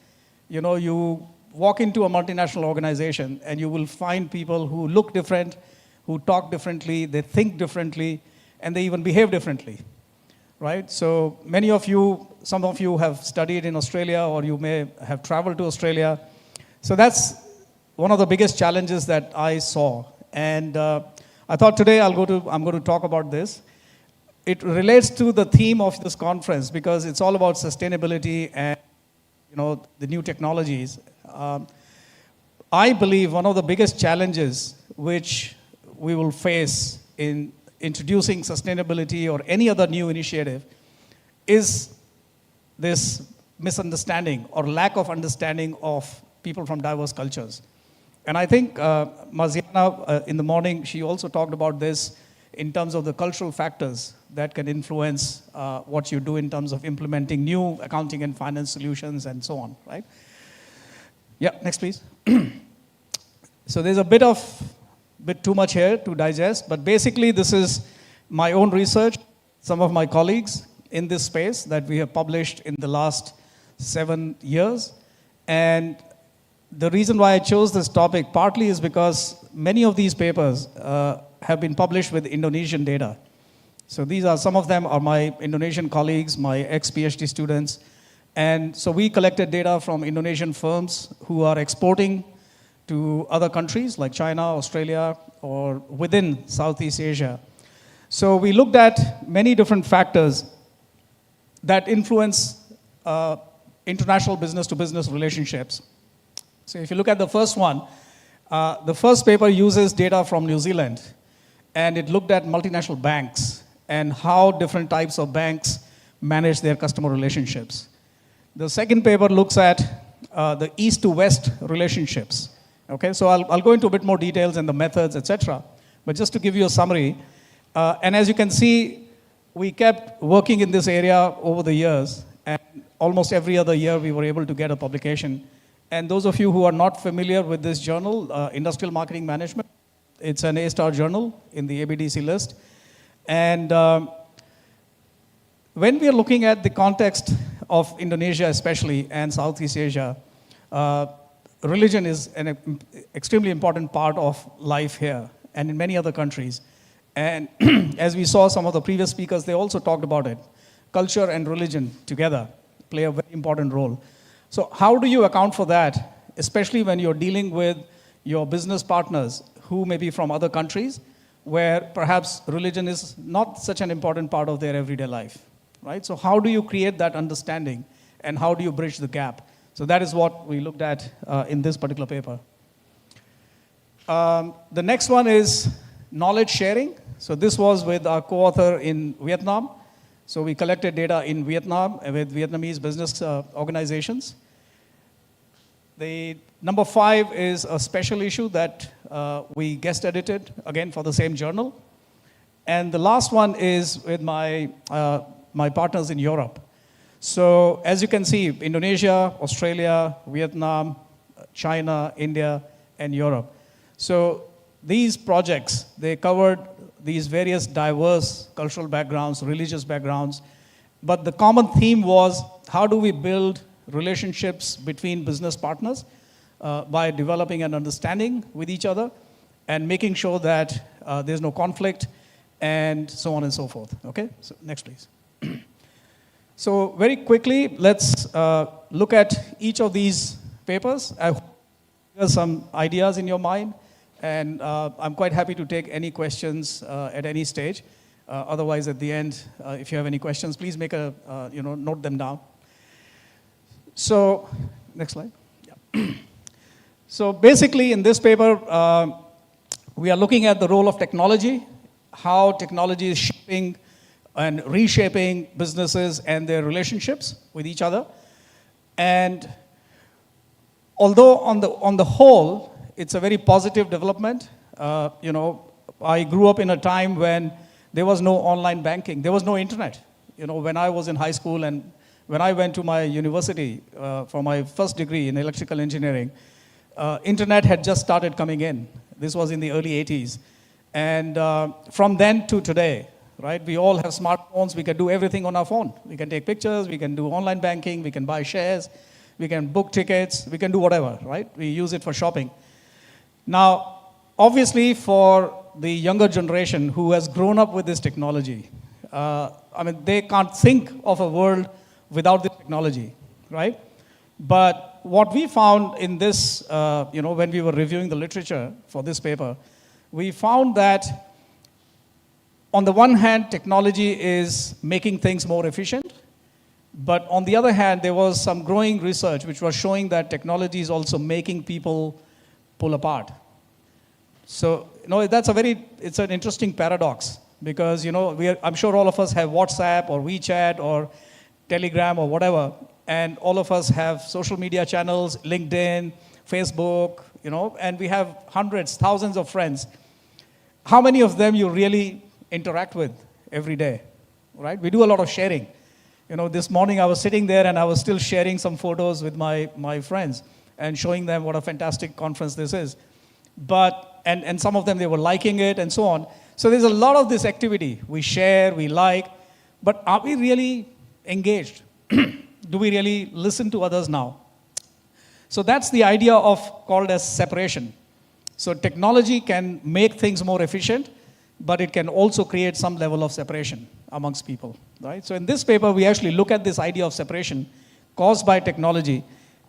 Speaker 12: You walk into a multinational organization and you will find people who look different, who talk differently, they think differently, and they even behave differently, right? So many of you, some of you have studied in Australia, or you may have traveled to Australia. So that's one of the biggest challenges that I saw. And I thought today I'm going to talk about this. It relates to the theme of this conference because it's all about sustainability and the new technologies. I believe one of the biggest challenges which we will face in introducing sustainability or any other new initiative is this misunderstanding or lack of understanding of people from diverse cultures. And I think Marziana, in the morning, she also talked about this in terms of the cultural factors that can influence what you do in terms of implementing new accounting and finance solutions and so on, right? Yeah, next please. So there's a bit too much here to digest, but basically this is my own research, some of my colleagues in this space that we have published in the last 7 years. And the reason why I chose this topic partly is because many of these papers have been published with Indonesian data. So these are, some of them are my Indonesian colleagues, my ex-PhD students. And so we collected data from Indonesian firms who are exporting to other countries like China, Australia, or within Southeast Asia. So we looked at many different factors that influence international business-to-business relationships. So if you look at the first one, the first paper uses data from New Zealand, and it looked at multinational banks and how different types of banks manage their customer relationships. The second paper looks at the east to west relationships. Okay, so I'll go into a bit more details and the methods, etc. But just to give you a summary, and as you can see, we kept working in this area over the years, and almost every other year we were able to get a publication. And those of you who are not familiar with this journal, Industrial Marketing Management, it's an A-star journal in the ABDC list. And when we are looking at the context of Indonesia especially and Southeast Asia, religion is an extremely important part of life here and in many other countries. And as we saw some of the previous speakers, they also talked about it. Culture and religion together play a very important role. So how do you account for that, especially when you're dealing with your business partners who may be from other countries where perhaps religion is not such an important part of their everyday life, right? So how do you create that understanding and how do you bridge the gap? So that is what we looked at in this particular paper. The next one is knowledge sharing. So this was with our co-author in Vietnam. So we collected data in Vietnam with Vietnamese business organizations. The number 5 is a special issue that we guest edited, again for the same journal. And the last one is with my partners in Europe. So as you can see, Indonesia, Australia, Vietnam, China, India, and Europe. So these projects, they covered these various diverse cultural backgrounds, religious backgrounds. But the common theme was, how do we build relationships between business partners by developing an understanding with each other and making sure that there's no conflict and so on and so forth. Okay, so next please. So very quickly, let's look at each of these papers. I hope there's some ideas in your mind, and I'm quite happy to take any questions at any stage. Otherwise, at the end, if you have any questions, please make a, note them down. So, next slide. Yeah. So basically, in this paper, we are looking at the role of technology, how technology is shaping and reshaping businesses and their relationships with each other. And although on the whole, it's a very positive development, I grew up in a time when there was no online banking, there was no internet. When I was in high school and when I went to my university for my first degree in electrical engineering, internet had just started coming in. This was in the early 80s. And from then to today, right, we all have smartphones. We can do everything on our phone. We can take pictures, we can do online banking, we can buy shares, we can book tickets, we can do whatever, right? We use it for shopping. Now, obviously for the younger generation who has grown up with this technology, they can't think of a world without this technology, right? But what we found in this, when we were reviewing the literature for this paper, we found that on the one hand, technology is making things more efficient, but on the other hand, there was some growing research which was showing that technology is also making people pull apart. So, it's an interesting paradox because, I'm sure all of us have WhatsApp or WeChat or Telegram or whatever, and all of us have social media channels, LinkedIn, Facebook, and we have hundreds, thousands of friends. How many of them you really interact with every day, right? We do a lot of sharing. This morning I was sitting there and I was still sharing some photos with my friends and showing them what a fantastic conference this is. But, and some of them, they were liking it and so on. So there's a lot of this activity. We share, we like, but are we really engaged? Do we really listen to others now? So that's the idea of called as separation. So technology can make things more efficient, but it can also create some level of separation amongst people, right? So in this paper, we actually look at this idea of separation caused by technology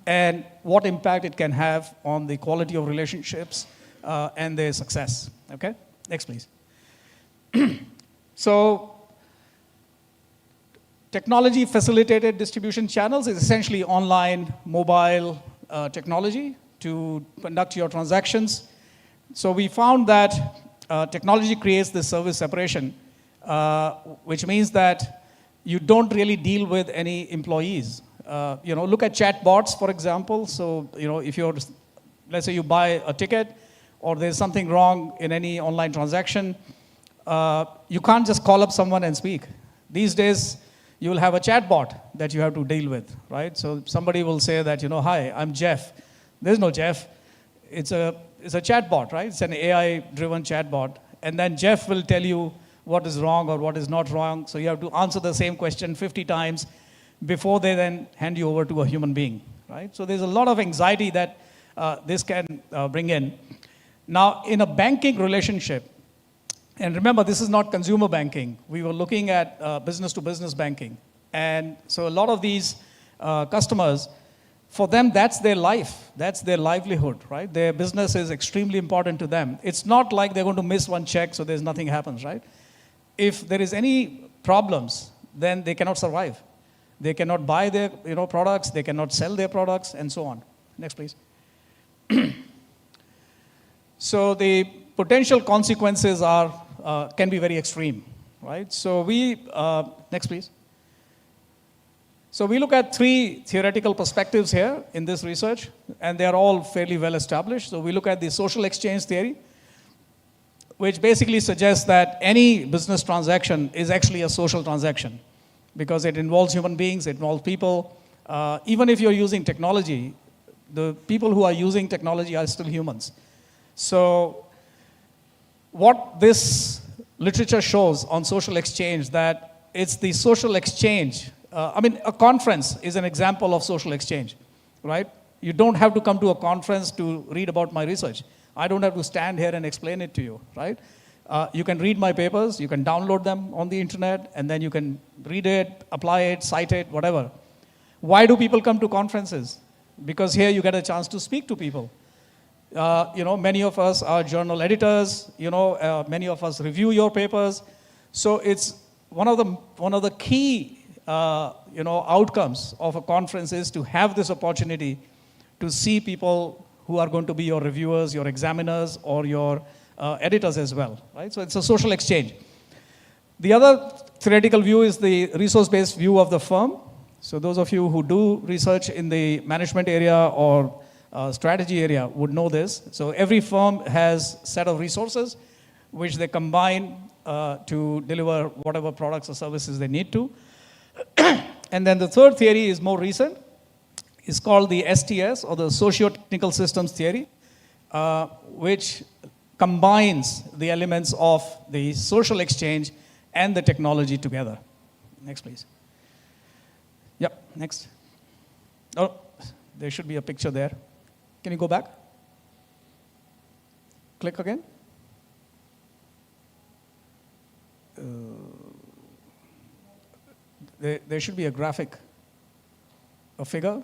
Speaker 12: and what impact it can have on the quality of relationships and their success, okay? Next, please. So technology facilitated distribution channels is essentially online, mobile technology to conduct your transactions. So we found that technology creates this service separation, which means that you don't really deal with any employees. Look at chatbots, for example. So, if you're, let's say you buy a ticket or there's something wrong in any online transaction, you can't just call up someone and speak. These days, you will have a chatbot that you have to deal with, right? So somebody will say that, hi, I'm Jeff. There's no Jeff. It's a chatbot, right? It's an AI-driven chatbot. And then Jeff will tell you what is wrong or what is not wrong. So you have to answer the same question 50 times before they then hand you over to a human being, right? So there's a lot of anxiety that this can bring in. Now, in a banking relationship, and remember, this is not consumer banking. We were looking at business-to-business banking. And so a lot of these customers, for them, that's their life. That's their livelihood, right? Their business is extremely important to them. It's not like they're going to miss one check, so there's nothing happens, right? If there is any problems, then they cannot survive. They cannot buy their products, they cannot sell their products, and so on. Next, please. So the potential consequences can be very extreme, right? So next, please. So we look at 3 theoretical perspectives here in this research, and they are all fairly well established. So we look at the social exchange theory, which basically suggests that any business transaction is actually a social transaction because it involves human beings, it involves people. Even if you're using technology, the people who are using technology are still humans. So what this literature shows on social exchange, that it's the social exchange. A conference is an example of social exchange, right? You don't have to come to a conference to read about my research. I don't have to stand here and explain it to you, right? You can read my papers, you can download them on the internet, and then you can read it, apply it, cite it, whatever. Why do people come to conferences? Because here you get a chance to speak to people. Many of us are journal editors, many of us review your papers. So it's one of the key outcomes of a conference is to have this opportunity to see people who are going to be your reviewers, your examiners, or your editors as well, right? So it's a social exchange. The other theoretical view is the resource-based view of the firm. So those of you who do research in the management area or strategy area would know this. So every firm has a set of resources which they combine to deliver whatever products or services they need to. And then the third theory is more recent. It's called the STS, or the socio-technical systems theory, which combines the elements of the social exchange and the technology together. Next, please. Yep, next. Oh, there should be a picture there. Can you go back? Click again. There should be a graphic, a figure.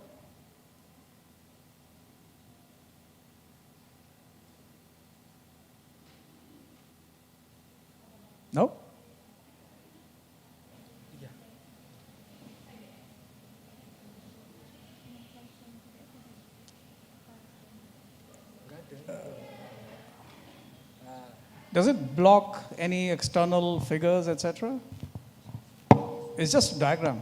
Speaker 12: No? Does it block any external figures, etc.? It's just a diagram.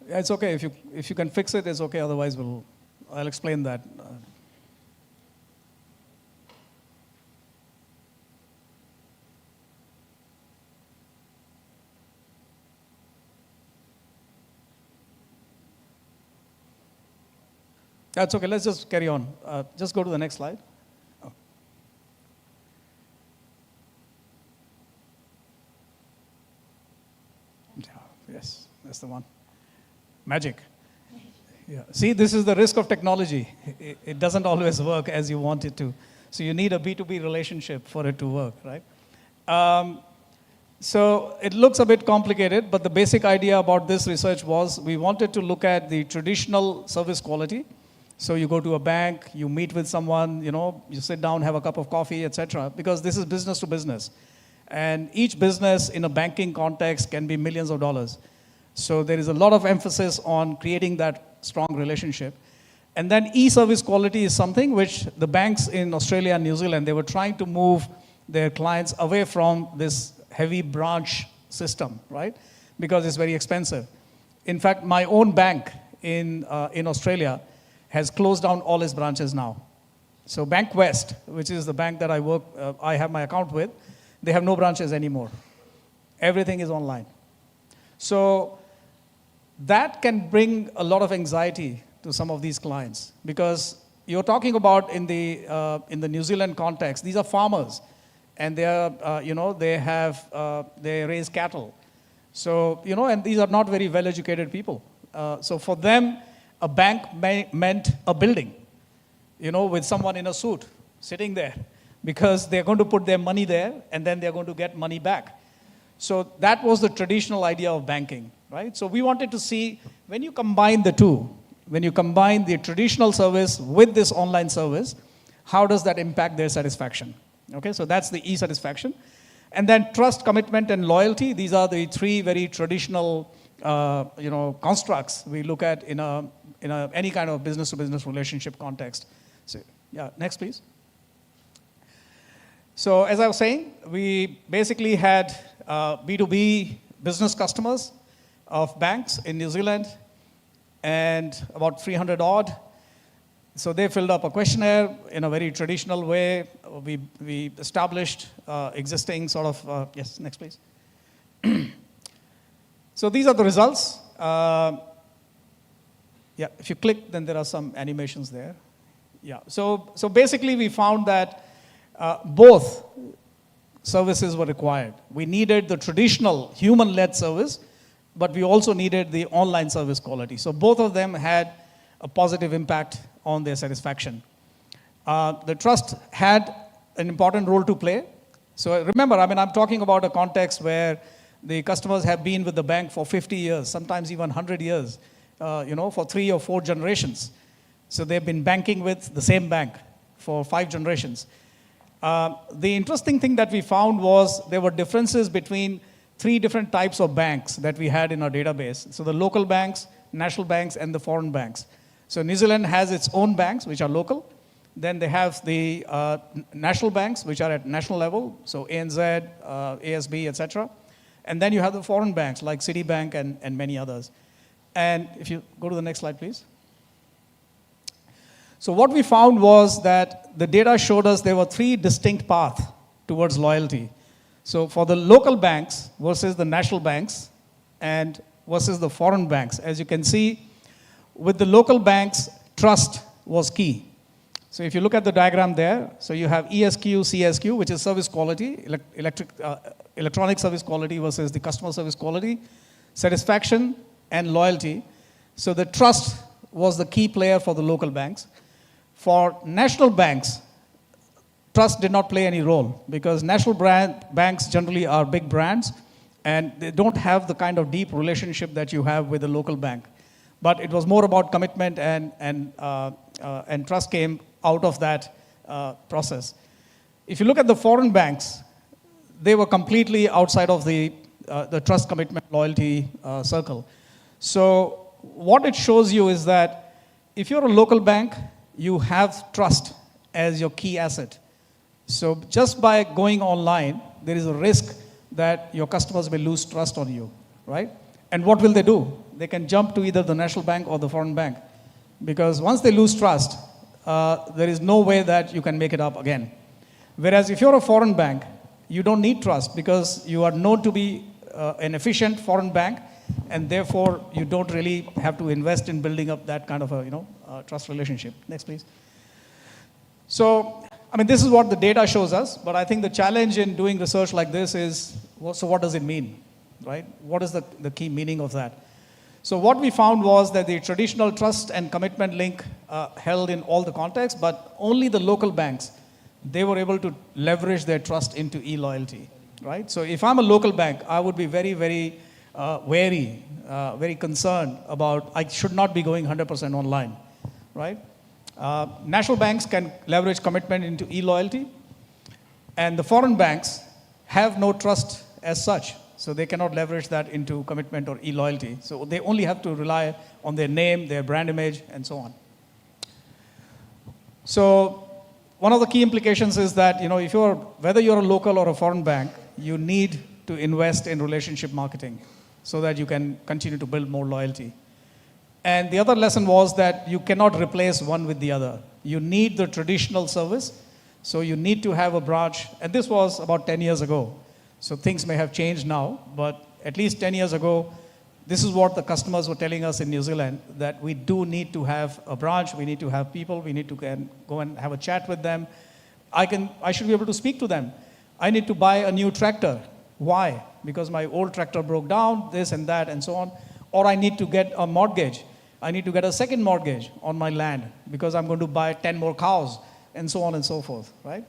Speaker 12: It's okay if you can fix it. It's okay. Otherwise, I'll explain that. That's okay. Let's just carry on. Just go to the next slide. Oh. Yes, that's the one. Magic. Yeah. See, this is the risk of technology. It doesn't always work as you want it to. So you need a B2B relationship for it to work, right? So it looks a bit complicated, but the basic idea about this research was we wanted to look at the traditional service quality. So you go to a bank, you meet with someone, you sit down, have a cup of coffee, etc. Because this is business to business. And each business in a banking context can be millions of dollars. So there is a lot of emphasis on creating that strong relationship. And then e-service quality is something which the banks in Australia and New Zealand, they were trying to move their clients away from this heavy branch system, right? Because it's very expensive. In fact, my own bank in Australia has closed down all its branches now. So Bank West, which is the bank that I have my account with, they have no branches anymore. Everything is online. So that can bring a lot of anxiety to some of these clients because you're talking about in the New Zealand context, these are farmers and they are, they raise cattle. So, and these are not very well-educated people. So for them, a bank meant a building, with someone in a suit sitting there because they're going to put their money there and then they're going to get money back. So that was the traditional idea of banking, right? So we wanted to see when you combine the two, when you combine the traditional service with this online service, how does that impact their satisfaction? Okay, so that's the e-satisfaction. And then trust, commitment, and loyalty. These are the three very traditional, constructs we look at in any kind of business-to-business relationship context. So, yeah, next, please. So, as I was saying, we basically had B2B business customers of banks in New Zealand, and about 300 odd. So they filled up a questionnaire in a very traditional way. We established existing sort of, yes, next please. So these are the results. Yeah, if you click, then there are some animations there. Yeah, so basically we found that both services were required. We needed the traditional human-led service, but we also needed the online service quality. So both of them had a positive impact on their satisfaction. The trust had an important role to play. So remember, I'm talking about a context where the customers have been with the bank for 50 years, sometimes even 100 years, for 3 or 4 generations. So they've been banking with the same bank for 5 generations. The interesting thing that we found was there were differences between 3 different types of banks that we had in our database. So the local banks, national banks, and the foreign banks. So New Zealand has its own banks, which are local. Then they have the national banks, which are at national level, so ANZ, ASB, etc. And then you have the foreign banks, like Citibank and many others. And if you go to the next slide, please. So what we found was that the data showed us there were 3 distinct paths towards loyalty. So for the local banks versus the national banks and versus the foreign banks, as you can see, with the local banks, trust was key. So if you look at the diagram there, so you have ESQ, CSQ, which is service quality, electronic service quality versus the customer service quality, satisfaction, and loyalty. So the trust was the key player for the local banks. For national banks, trust did not play any role because national banks generally are big brands and they don't have the kind of deep relationship that you have with a local bank. But it was more about commitment and trust came out of that process. If you look at the foreign banks, they were completely outside of the trust, commitment, loyalty circle. So what it shows you is that if you're a local bank, you have trust as your key asset. So just by going online, there is a risk that your customers will lose trust on you, right? And what will they do? They can jump to either the national bank or the foreign bank. Because once they lose trust, there is no way that you can make it up again. Whereas if you're a foreign bank, you don't need trust because you are known to be an efficient foreign bank, and therefore you don't really have to invest in building up that kind of a trust relationship. Next, please. So, this is what the data shows us, but I think the challenge in doing research like this is, so what does it mean? right? What is the key meaning of that? So what we found was that the traditional trust and commitment link held in all the contexts, but only the local banks, they were able to leverage their trust into e-loyalty, right? So if I'm a local bank, I would be very, very wary, very concerned about I should not be going 100% online, right? National banks can leverage commitment into e-loyalty, and the foreign banks have no trust as such, so they cannot leverage that into commitment or e-loyalty. So they only have to rely on their name, their brand image, and so on. So one of the key implications is that, whether you're a local or a foreign bank, you need to invest in relationship marketing so that you can continue to build more loyalty. And the other lesson was that you cannot replace one with the other. You need the traditional service, so you need to have a branch. And this was about 10 years ago. So things may have changed now, but at least 10 years ago, this is what the customers were telling us in New Zealand, that we do need to have a branch, we need to have people, we need to go and have a chat with them. I should be able to speak to them. I need to buy a new tractor. Why? Because my old tractor broke down, this and that, and so on. Or I need to get a mortgage. I need to get a second mortgage on my land because I'm going to buy 10 more cows, and so on and so forth, right?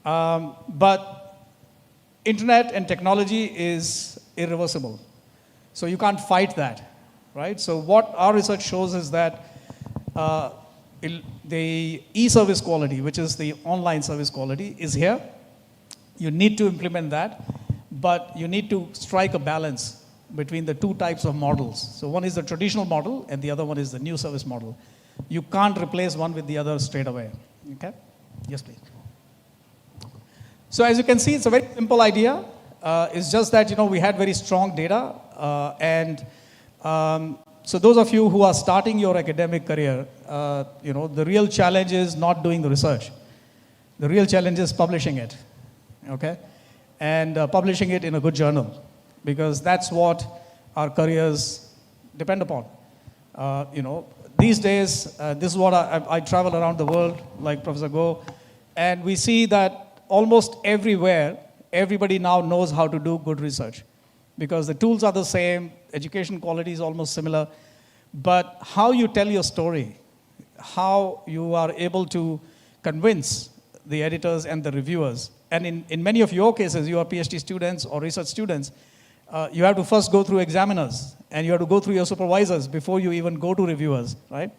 Speaker 12: But internet and technology is irreversible. So you can't fight that, right? So what our research shows is that the e-service quality, which is the online service quality, is here. You need to implement that, but you need to strike a balance between the two types of models. So one is the traditional model, and the other one is the new service model. You can't replace one with the other straight away, okay? Yes, please. So as you can see, it's a very simple idea. It's just that, we had very strong data. So those of you who are starting your academic career, the real challenge is not doing the research. The real challenge is publishing it, okay? And publishing it in a good journal, because that's what our careers depend upon. These days, this is what I travel around the world, like Professor Go, and we see that almost everywhere, everybody now knows how to do good research because the tools are the same, education quality is almost similar, but how you tell your story, how you are able to convince the editors and the reviewers, and in many of your cases, you are PhD students or research students, you have to first go through examiners and you have to go through your supervisors before you even go to reviewers, right?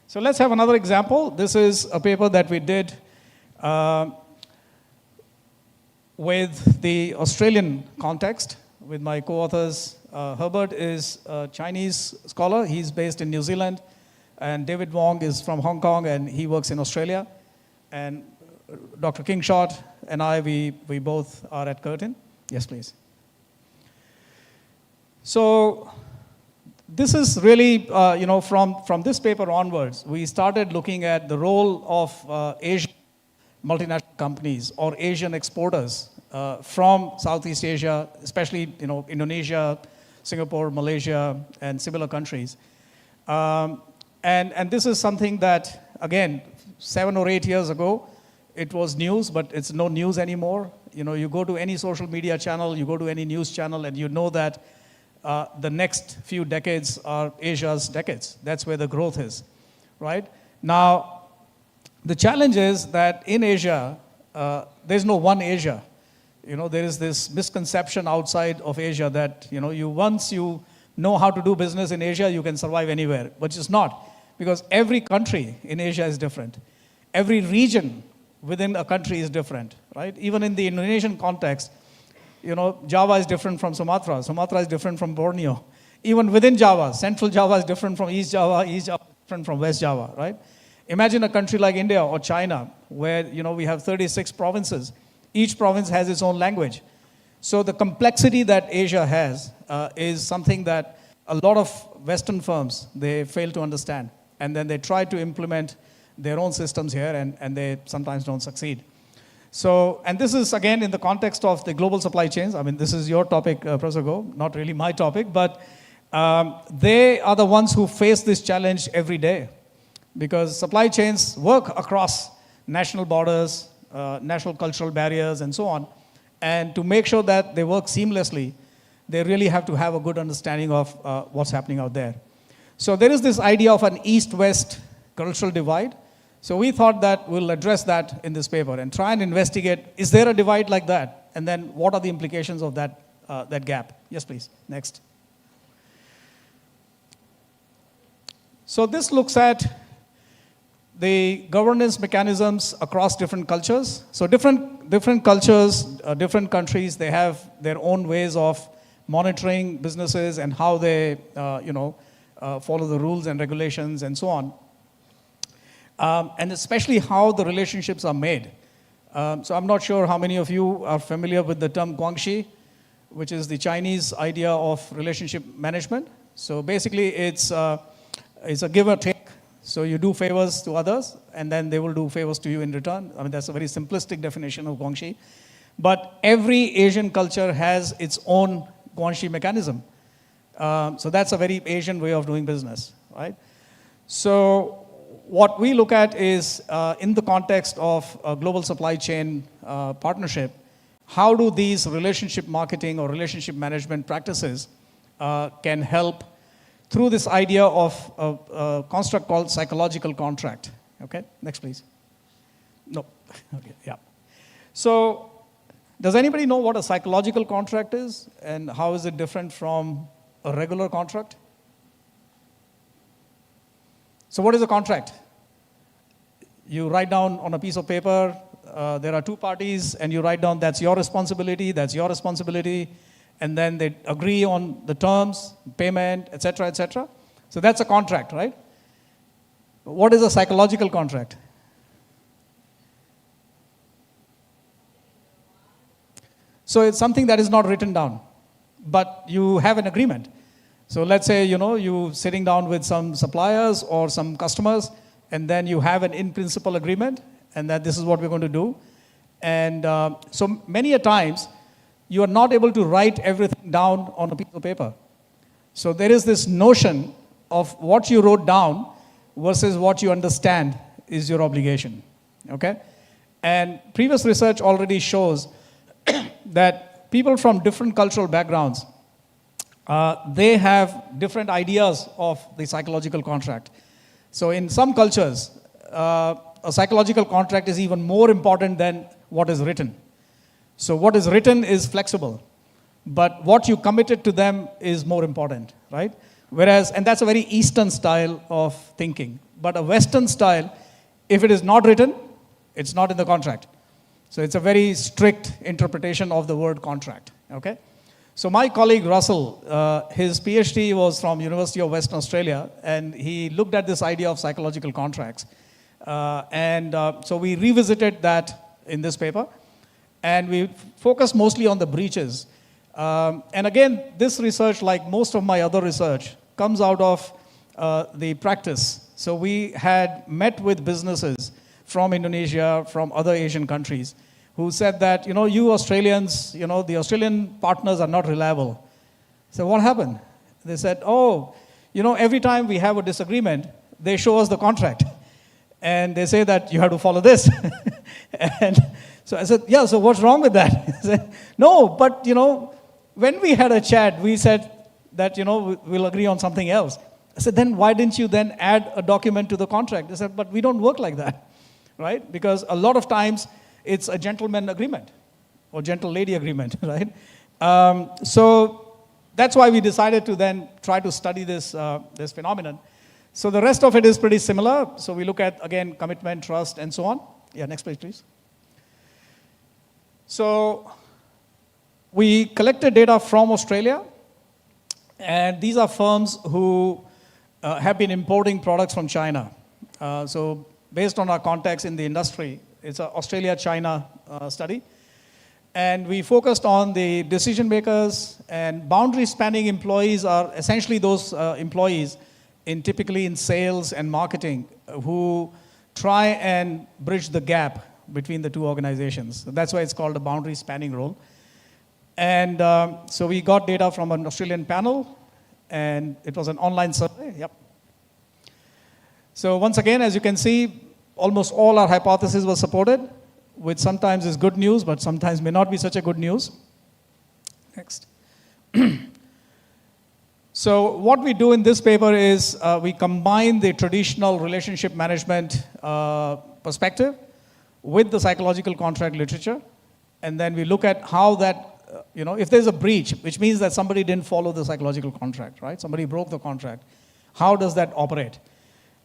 Speaker 12: So let's have another example. This is a paper that we did with the Australian context, with my co-authors. Herbert is a Chinese scholar. He's based in New Zealand. And David Wong is from Hong Kong, and he works in Australia. And Dr. Kingshot and I, we both are at Curtin. Yes, please. So this is really, from this paper onwards, we started looking at the role of Asian multinational companies or Asian exporters from Southeast Asia, especially Indonesia, Singapore, Malaysia, and similar countries. And this is something that, again, 7 or 8 years ago, it was news, but it's no news anymore. You go to any social media channel, you go to any news channel, and you know that the next few decades are Asia's decades. That's where the growth is, right? Now, the challenge is that in Asia, there's no one Asia. There is this misconception outside of Asia that, once you know how to do business in Asia, you can survive anywhere, but it's not, because every country in Asia is different. Every region within a country is different, right? Even in the Indonesian context, Java is different from Sumatra. Sumatra is different from Borneo. Even within Java, Central Java is different from East Java is different from West Java, right? Imagine a country like India or China, where we have 36 provinces. Each province has its own language. So the complexity that Asia has is something that a lot of Western firms, they fail to understand. And then they try to implement their own systems here, and they sometimes don't succeed. So, and this is, again, in the context of the global supply chains. I mean, this is your topic, Professor Go, not really my topic, but they are the ones who face this challenge every day, because supply chains work across national borders, national cultural barriers, and so on. And to make sure that they work seamlessly, they really have to have a good understanding of what's happening out there. So there is this idea of an East-West cultural divide. So we thought that we'll address that in this paper and try and investigate, is there a divide like that? And then what are the implications of that, that gap? Yes, please. Next. So this looks at the governance mechanisms across different cultures. So different cultures, different countries, they have their own ways of monitoring businesses and how they, follow the rules and regulations and so on. And especially how the relationships are made. So I'm not sure how many of you are familiar with the term guangxi, which is the Chinese idea of relationship management. So basically it's a give or take. So you do favors to others, and then they will do favors to you in return. I mean, that's a very simplistic definition of guangxi. But every Asian culture has its own guangxi mechanism. So that's a very Asian way of doing business, right? So what we look at is, in the context of a global supply chain partnership, how do these relationship marketing or relationship management practices can help through this idea of a construct called psychological contract. Okay, next please. No, okay, yeah. So does anybody know what a psychological contract is and how is it different from a regular contract? So what is a contract? You write down on a piece of paper, there are two parties, and you write down that's your responsibility, and then they agree on the terms, payment, etc., etc. So that's a contract, right? What is a psychological contract? So it's something that is not written down, but you have an agreement. So let's say, you sitting down with some suppliers or some customers, and then you have an in-principle agreement, and that this is what we're going to do. And so many a times, you are not able to write everything down on a piece of paper. So there is this notion of what you wrote down versus what you understand is your obligation, okay? And previous research already shows that people from different cultural backgrounds, they have different ideas of the psychological contract. So in some cultures, a psychological contract is even more important than what is written. So what is written is flexible, but what you committed to them is more important, right? Whereas, and that's a very Eastern style of thinking. But a Western style, if it is not written, it's not in the contract. So it's a very strict interpretation of the word contract, okay? So my colleague Russell, his PhD was from University of Western Australia, and he looked at this idea of psychological contracts. So we revisited that in this paper, and we focused mostly on the breaches. And again, this research, like most of my other research, comes out of the practice. So we had met with businesses from Indonesia, from other Asian countries, who said that, you Australians, the Australian partners are not reliable. So what happened? They said, every time we have a disagreement, they show us the contract. And they say that you have to follow this. And so I said, yeah, so what's wrong with that? He said, no, but, when we had a chat, we said that, we'll agree on something else. I said, then why didn't you then add a document to the contract? They said, but we don't work like that, right? Because a lot of times it's a gentleman agreement or gentle lady agreement, right? So that's why we decided to then try to study this, this phenomenon. So the rest of it is pretty similar. So we look at, again, commitment, trust, and so on. Yeah, next page, please. So we collected data from Australia, and these are firms who have been importing products from China. So based on our contacts in the industry, it's an Australia-China study. And we focused on the decision makers, and boundary spanning employees are essentially those employees typically in sales and marketing who try and bridge the gap between the two organizations. So that's why it's called a boundary spanning role. And so we got data from an Australian panel, and it was an online survey. Yep. So once again, as you can see, almost all our hypotheses were supported, which sometimes is good news, but sometimes may not be such a good news. Next. So what we do in this paper is we combine the traditional relationship management perspective with the psychological contract literature, and then we look at how that, if there's a breach, which means that somebody didn't follow the psychological contract, right? Somebody broke the contract. How does that operate?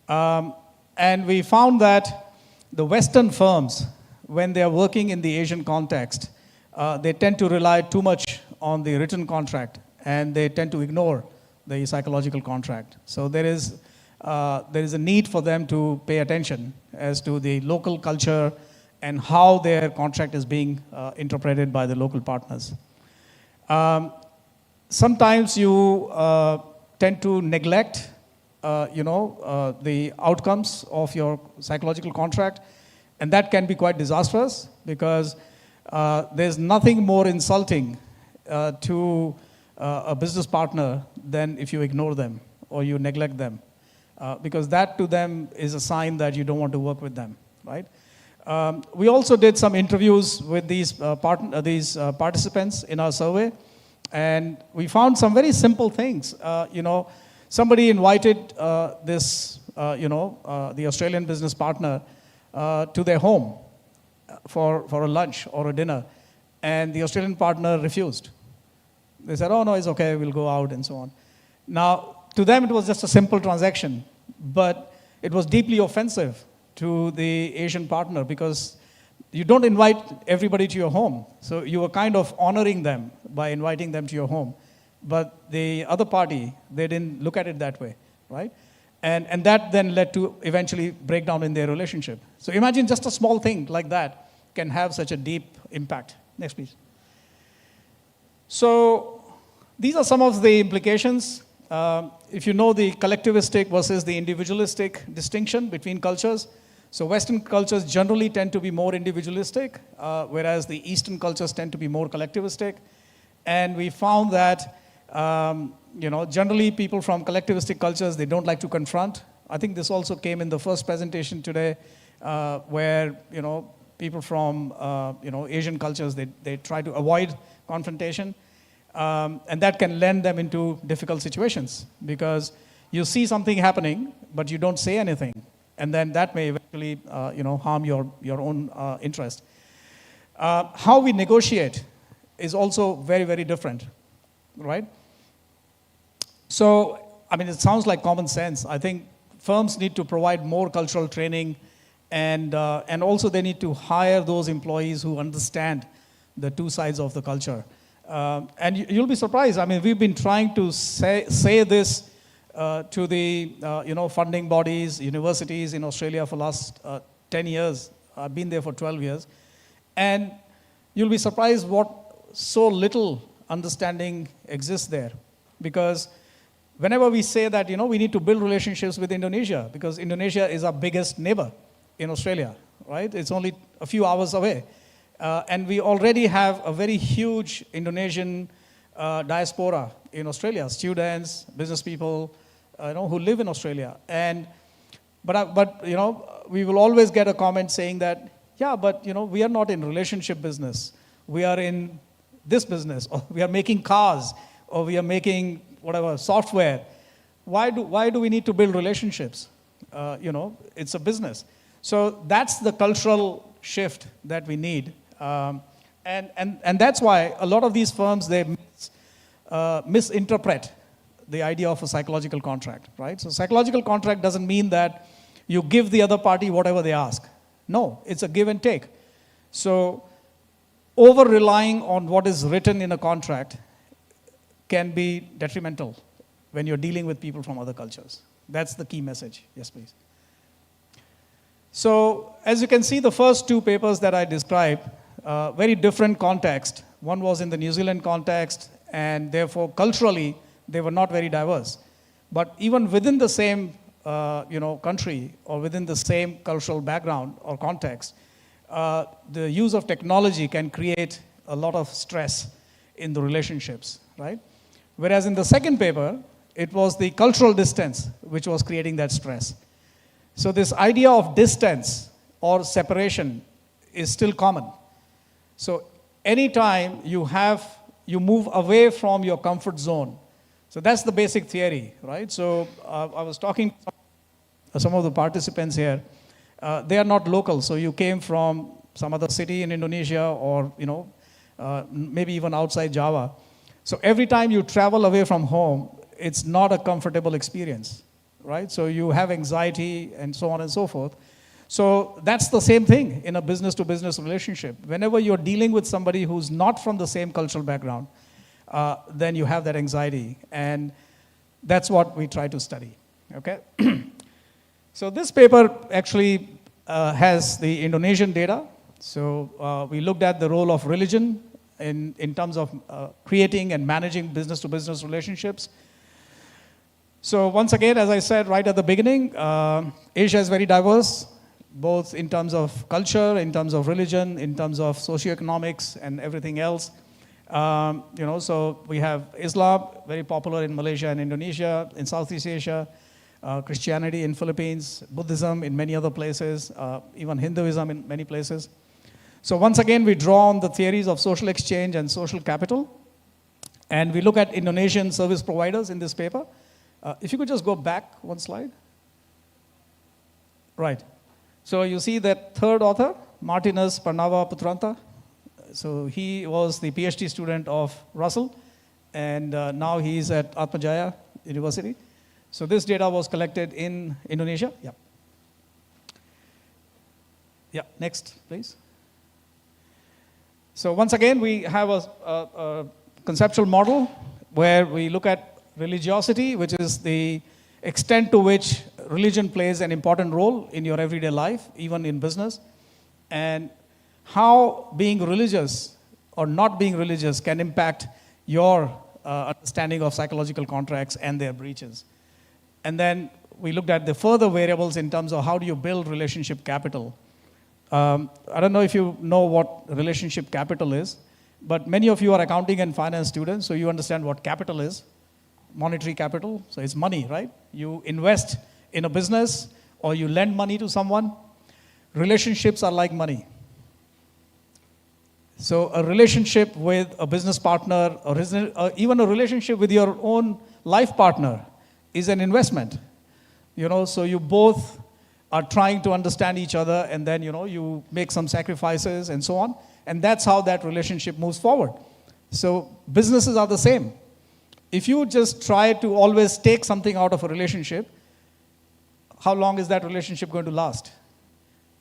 Speaker 12: And we found that the Western firms, when they are working in the Asian context, they tend to rely too much on the written contract, and they tend to ignore the psychological contract. So there is a need for them to pay attention as to the local culture and how their contract is being interpreted by the local partners. Sometimes you tend to neglect the outcomes of your psychological contract, and that can be quite disastrous because there's nothing more insulting to a business partner than if you ignore them or you neglect them, because that to them is a sign that you don't want to work with them, right? We also did some interviews with these participants in our survey, and we found some very simple things. Somebody invited the Australian business partner to their home for a lunch or a dinner, and the Australian partner refused. They said, oh no, it's okay, we'll go out and so on. Now, to them it was just a simple transaction, but it was deeply offensive to the Asian partner because you don't invite everybody to your home. So you were kind of honoring them by inviting them to your home. But the other party, they didn't look at it that way, right? And that then led to eventually breakdown in their relationship. So imagine just a small thing like that can have such a deep impact. Next, please. So these are some of the implications. If you know the collectivistic versus the individualistic distinction between cultures, so Western cultures generally tend to be more individualistic, whereas the Eastern cultures tend to be more collectivistic. And we found that, generally people from collectivistic cultures, they don't like to confront. I think this also came in the first presentation today, where, people from, Asian cultures, they try to avoid confrontation. And that can land them into difficult situations because you see something happening, but you don't say anything. And then that may eventually, harm your own interest. How we negotiate is also very, very different, right? So, it sounds like common sense. I think firms need to provide more cultural training, and also they need to hire those employees who understand the two sides of the culture. And you'll be surprised. We've been trying to say this to the funding bodies, universities in Australia for the last 10 years. I've been there for 12 years. And you'll be surprised what so little understanding exists there. Because whenever we say that, we need to build relationships with Indonesia, because Indonesia is our biggest neighbor in Australia, right? It's only a few hours away. And we already have a very huge Indonesian diaspora in Australia, students, business people, who live in Australia. But we will always get a comment saying that, yeah, but we are not in relationship business. We are in this business, or we are making cars, or we are making whatever software. Why do we need to build relationships? It's a business. So that's the cultural shift that we need. And that's why a lot of these firms, they misinterpret the idea of a psychological contract, right? So psychological contract doesn't mean that you give the other party whatever they ask. No, it's a give and take. So over-relying on what is written in a contract can be detrimental when you're dealing with people from other cultures. That's the key message. Yes, please. So as you can see, the first two papers that I described, very different context. One was in the New Zealand context, and therefore culturally they were not very diverse. But even within the same country or within the same cultural background or context, the use of technology can create a lot of stress in the relationships, right? Whereas in the second paper, it was the cultural distance which was creating that stress. So this idea of distance or separation is still common. So anytime you have you move away from your comfort zone. So that's the basic theory, right? So I was talking to some of the participants here. They are not local, so you came from some other city in Indonesia or, maybe even outside Java. So every time you travel away from home, it's not a comfortable experience, right? So you have anxiety and so on and so forth. So that's the same thing in a business-to-business relationship. Whenever you're dealing with somebody who's not from the same cultural background, then you have that anxiety. And that's what we try to study, okay? So this paper actually has the Indonesian data. So we looked at the role of religion in terms of creating and managing business-to-business relationships. So once again, as I said right at the beginning, Asia is very diverse, both in terms of culture, in terms of religion, in terms of socioeconomics and everything else. So we have Islam, very popular in Malaysia and Indonesia, in Southeast Asia, Christianity in Philippines, Buddhism in many other places, even Hinduism in many places. So once again, we draw on the theories of social exchange and social capital, and we look at Indonesian service providers in this paper. If you could just go back one slide. Right. So you see that third author, Martinus Pernava Putranta. So he was the PhD student of Russell, and now he's at Atmajaya University. So this data was collected in Indonesia. Yeah. Yeah, next, please. So once again, we have a conceptual model where we look at religiosity, which is the extent to which religion plays an important role in your everyday life, even in business, and how being religious or not being religious can impact your understanding of psychological contracts and their breaches. And then we looked at the further variables in terms of how do you build relationship capital. I don't know if you know what relationship capital is, but many of you are accounting and finance students, so you understand what capital is. Monetary capital, so it's money, right? You invest in a business or you lend money to someone. Relationships are like money. So a relationship with a business partner or even a relationship with your own life partner is an investment. So you both are trying to understand each other, and then you make some sacrifices and so on, and that's how that relationship moves forward. So businesses are the same. If you just try to always take something out of a relationship, how long is that relationship going to last?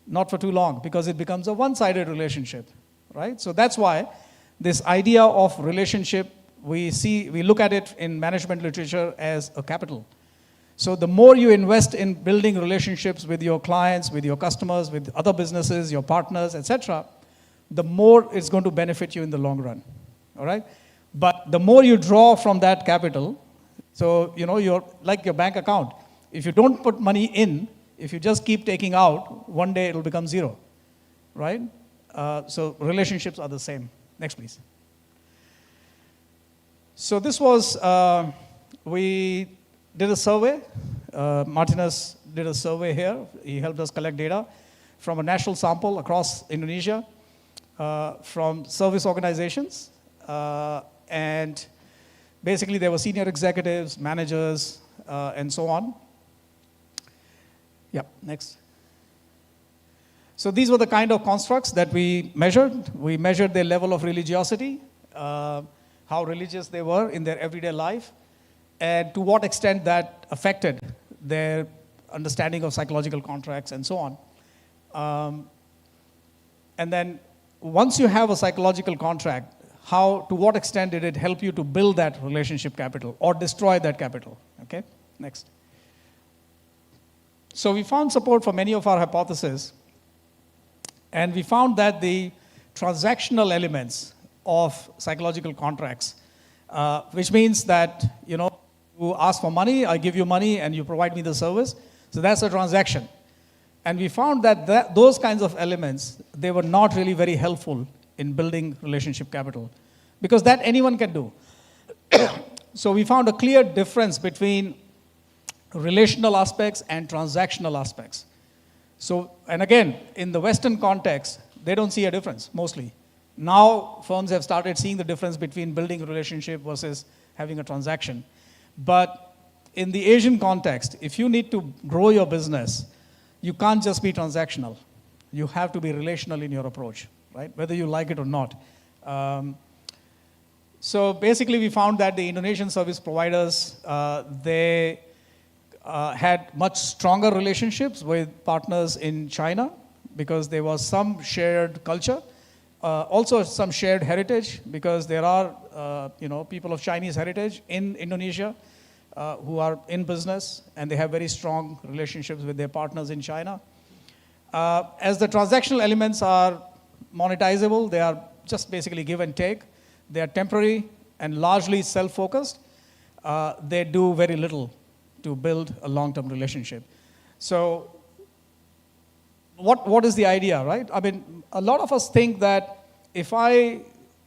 Speaker 12: Not for too long, because it becomes a one-sided relationship, right? So that's why this idea of relationship, we look at it in management literature as a capital. So the more you invest in building relationships with your clients, with your customers, with other businesses, your partners, etc., the more it's going to benefit you in the long run, all right? But the more you draw from that capital, so you're like your bank account. If you don't put money in, if you just keep taking out, one day it'll become zero, right? So relationships are the same. Next, please. So this was, we did a survey. Martinus did a survey here. He helped us collect data from a national sample across Indonesia, from service organizations, and basically there were senior executives, managers, and so on. Yeah, next. So these were the kind of constructs that we measured. We measured their level of religiosity, how religious they were in their everyday life, and to what extent that affected their understanding of psychological contracts and so on. And then once you have a psychological contract, to what extent did it help you to build that relationship capital or destroy that capital? Okay, next. So we found support for many of our hypotheses, and we found that the transactional elements of psychological contracts, which means that, you ask for money, I give you money, and you provide me the service. So that's a transaction. And we found that those kinds of elements, they were not really very helpful in building relationship capital, because that anyone can do. So we found a clear difference between relational aspects and transactional aspects. So, and again, in the Western context, they don't see a difference, mostly. Now firms have started seeing the difference between building a relationship versus having a transaction. But in the Asian context, if you need to grow your business, you can't just be transactional. You have to be relational in your approach, right? Whether you like it or not. So basically, we found that the Indonesian service providers, they had much stronger relationships with partners in China because there was some shared culture, also some shared heritage because there are people of Chinese heritage in Indonesia who are in business and they have very strong relationships with their partners in China. As the transactional elements are monetizable, they are just basically give and take. They are temporary and largely self-focused. They do very little to build a long-term relationship. So what is the idea, right? I mean, a lot of us think that if I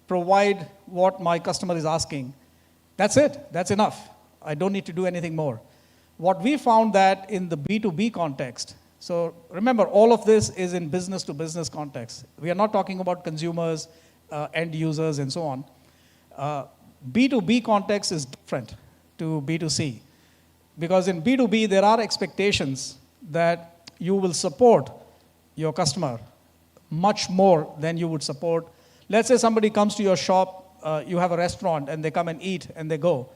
Speaker 12: provide what my customer is asking, that's it, that's enough. I don't need to do anything more. What we found that in the B2B context, so remember, all of this is in business-to-business context. We are not talking about consumers, end users, and so on. B2B context is different to B2C. Because in B2B, there are expectations that you will support your customer much more than you would support. Let's say somebody comes to your shop, you have a restaurant, and they come and eat, and they go.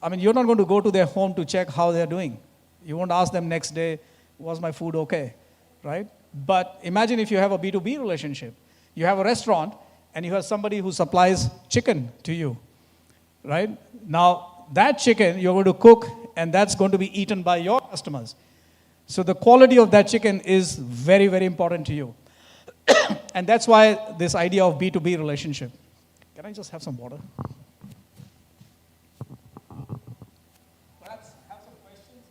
Speaker 12: I mean, you're not going to go to their home to check how they're doing. You won't ask them next day, was my food okay, right? But imagine if you have a B2B relationship. You have a restaurant, and you have somebody who supplies chicken to you, right? Now, that chicken you're going to cook, and that's going to be eaten by your customers. So the quality of that chicken is very, very important to you. And that's why this idea of B2B relationship. Can I just have some water? Perhaps have some questions?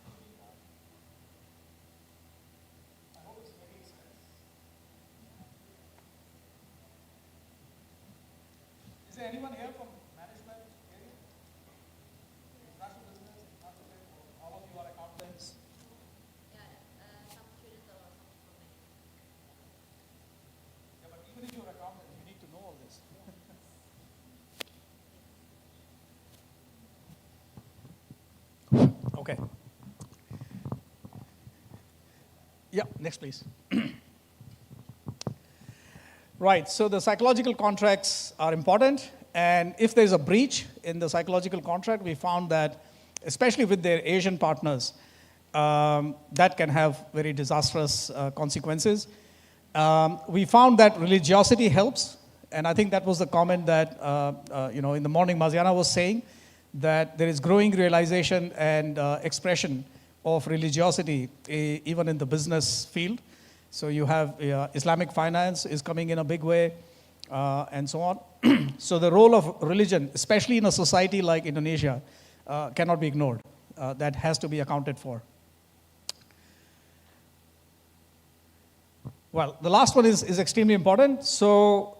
Speaker 12: I hope it's making sense. Is there anyone here from management area? International business, all of you are accountants? Yeah, but even if you're accountant, you need to know all this. Okay. Yeah, next please. Right, so the psychological contracts are important, and if there's a breach in the psychological contract, we found that, especially with their Asian partners, that can have very disastrous consequences. We found that religiosity helps, and I think that was the comment that in the morning Marziana was saying, that there is growing realization and expression of religiosity even in the business field. So you have Islamic finance is coming in a big way, and so on. So the role of religion, especially in a society like Indonesia, cannot be ignored. That has to be accounted for. Well, the last one is extremely important. So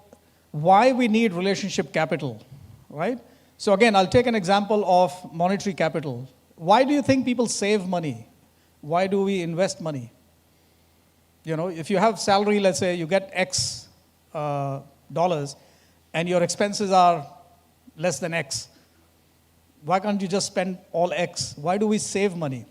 Speaker 12: why we need relationship capital, right? So again, I'll take an example of monetary capital. Why do you think people save money? Why do we invest money? You know, if you have salary, let's say you get X dollars, and your expenses are less than X, why can't you just spend all X? Why do we save money?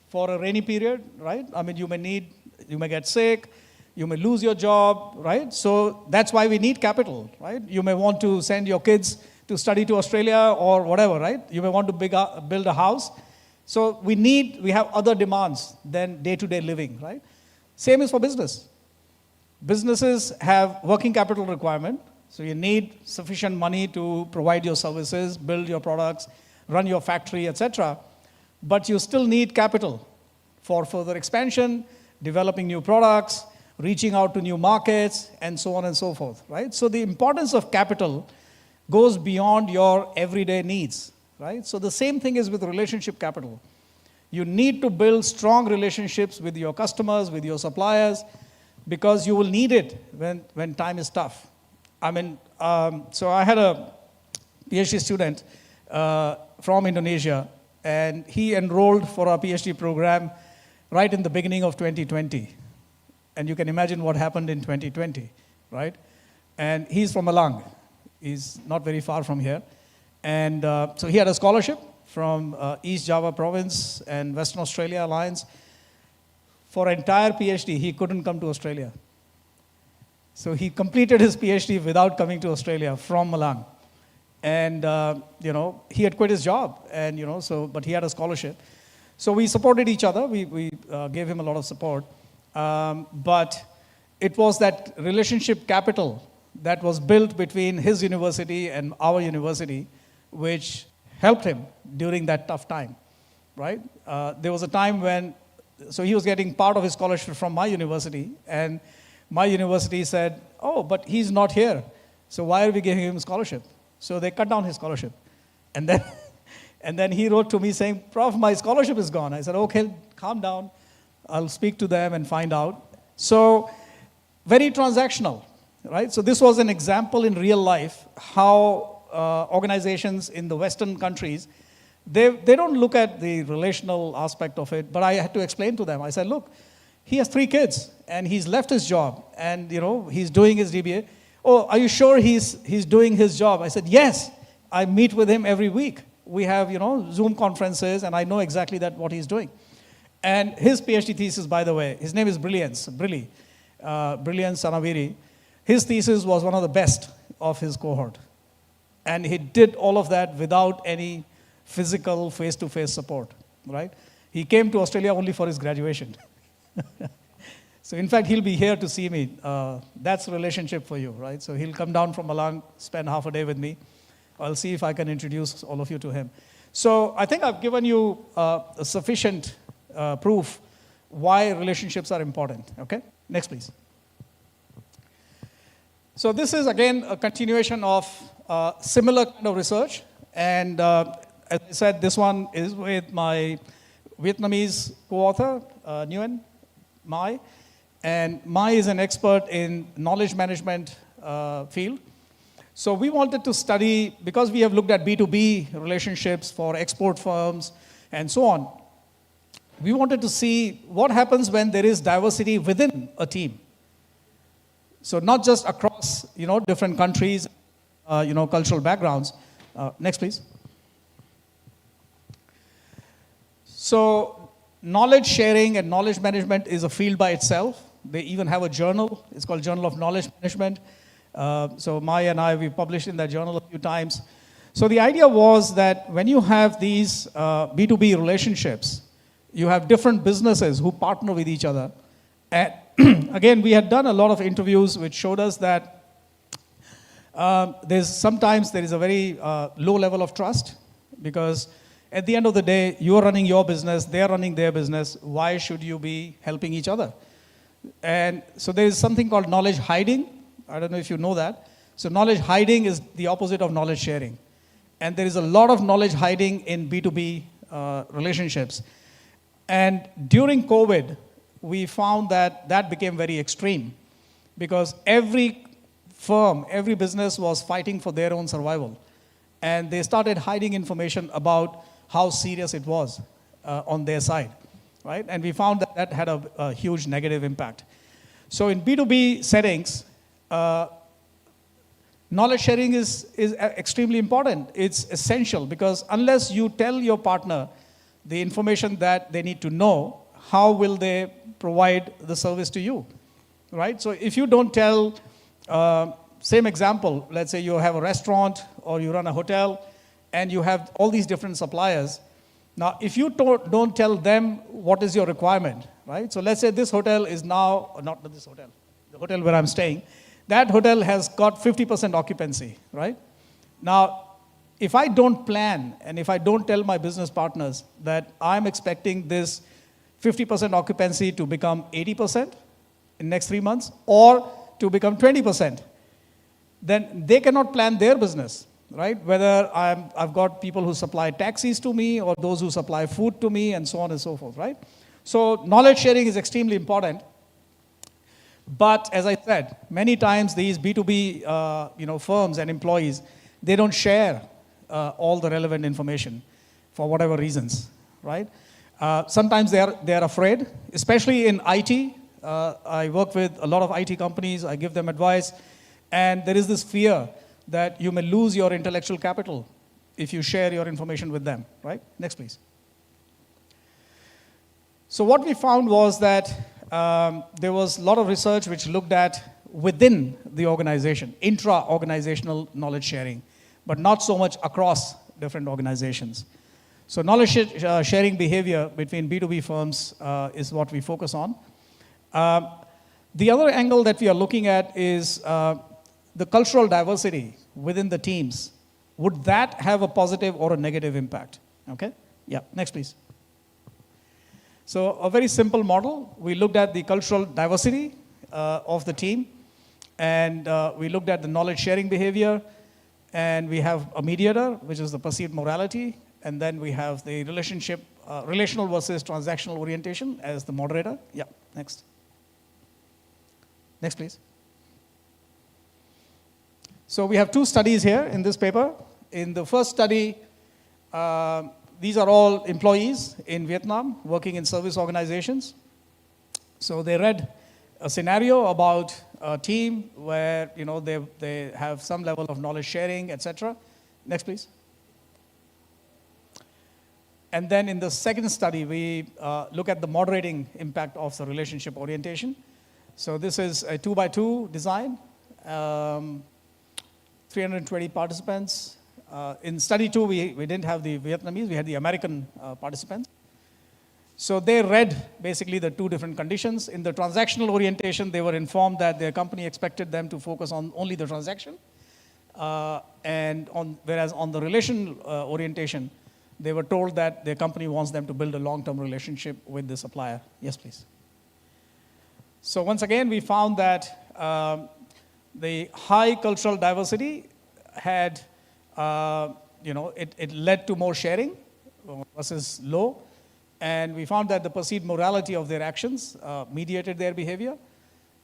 Speaker 12: For a rainy period, right? I mean, you may get sick, you may lose your job, right? So that's why we need capital, right? You may want to send your kids to study to Australia or whatever, right? You may want to build a house. So we have other demands than day-to-day living, right? Same is for business. Businesses have working capital requirement, so you need sufficient money to provide your services, build your products, run your factory, etc. But you still need capital for further expansion, developing new products, reaching out to new markets, and so on and so forth, right? So the importance of capital goes beyond your everyday needs, right? So the same thing is with relationship capital. You need to build strong relationships with your customers, with your suppliers, because you will need it when time is tough. I mean, so I had a PhD student from Indonesia, and he enrolled for our PhD program right in the beginning of 2020. And you can imagine what happened in 2020, right? And he's from Malang. He's not very far from here. And so he had a scholarship from East Java Province and Western Australia Alliance. For an entire PhD, he couldn't come to Australia. So he completed his PhD without coming to Australia from Malang. And, he had quit his job, and, but he had a scholarship. So we supported each other. We gave him a lot of support. But it was that relationship capital that was built between his university and our university, which helped him during that tough time, right? There was a time when, so he was getting part of his scholarship from my university, and my university said, oh, but he's not here, so why are we giving him a scholarship? So they cut down his scholarship. And then he wrote to me saying, Prof, my scholarship is gone. I said, okay, calm down. I'll speak to them and find out. So very transactional, right? So this was an example in real life how organizations in the Western countries, they don't look at the relational aspect of it, but I had to explain to them. I said, look, he has 3 kids, and he's left his job, and he's doing his DBA. Oh, are you sure he's doing his job? I said, yes, I meet with him every week. We have, Zoom conferences, and I know exactly what he's doing. And his PhD thesis, by the way, his name is Brilliance Sanaviri. His thesis was one of the best of his cohort. And he did all of that without any physical face-to-face support, right? He came to Australia only for his graduation. So in fact, he'll be here to see me. That's a relationship for you, right? So he'll come down from Malang, spend half a day with me. I'll see if I can introduce all of you to him. So I think I've given you sufficient proof why relationships are important, okay? Next, please. So this is, again, a continuation of similar kind of research. And as I said, this one is with my Vietnamese co-author, Nguyen Mai. And Mai is an expert in knowledge management field. So we wanted to study, because we have looked at B2B relationships for export firms and so on, we wanted to see what happens when there is diversity within a team. So not just across, different countries, cultural backgrounds. Next, please. So knowledge sharing and knowledge management is a field by itself. They even have a journal. It's called Journal of Knowledge Management. So Maya and I, we published in that journal a few times. So the idea was that when you have these B2B relationships, you have different businesses who partner with each other. And again, we had done a lot of interviews which showed us that sometimes there is a very low level of trust, because at the end of the day, you're running your business, they're running their business. Why should you be helping each other? And so there is something called knowledge hiding. I don't know if you know that. So knowledge hiding is the opposite of knowledge sharing. And there is a lot of knowledge hiding in B2B relationships. And during COVID, we found that became very extreme, because every firm, every business was fighting for their own survival. And they started hiding information about how serious it was on their side, right? And we found that had a huge negative impact. So in B2B settings, knowledge sharing is extremely important. It's essential, because unless you tell your partner the information that they need to know, how will they provide the service to you, right? So if you don't tell, same example, let's say you have a restaurant or you run a hotel and you have all these different suppliers. Now, if you don't tell them what is your requirement, right? So let's say this hotel is now, not this hotel, the hotel where I'm staying, that hotel has got 50% occupancy, right? Now, if I don't plan and if I don't tell my business partners that I'm expecting this 50% occupancy to become 80% in next 3 months or to become 20%, then they cannot plan their business, right? Whether I've got people who supply taxis to me or those who supply food to me and so on and so forth, right? So knowledge sharing is extremely important. But as I said, many times these B2B firms and employees, they don't share all the relevant information for whatever reasons, right? Sometimes they're afraid, especially in IT. I work with a lot of IT companies. I give them advice. And there is this fear that you may lose your intellectual capital if you share your information with them, right? Next, please. So what we found was that there was a lot of research which looked at within the organization, intra-organizational knowledge sharing, but not so much across different organizations. So knowledge sharing behavior between B2B firms is what we focus on. The other angle that we are looking at is the cultural diversity within the teams. Would that have a positive or a negative impact? Okay? Yeah, next please. So a very simple model. We looked at the cultural diversity of the team, and we looked at the knowledge sharing behavior, and we have a mediator, which is the perceived morality, and then we have the relational versus transactional orientation as the moderator. Yeah, next. Next, please. So we have two studies here in this paper. In the first study, these are all employees in Vietnam working in service organizations. So they read a scenario about a team where they have some level of knowledge sharing, etc. Next, please. And then in the second study, we look at the moderating impact of the relationship orientation. So this is a 2x2 design, 320 participants. In study 2, we didn't have the Vietnamese, we had the American participants. So they read basically the two different conditions. In the transactional orientation, they were informed that their company expected them to focus on only the transaction. Whereas on the relational orientation, they were told that their company wants them to build a long-term relationship with the supplier. Yes, please. So once again, we found that the high cultural diversity had, it led to more sharing versus low. And we found that the perceived morality of their actions mediated their behavior.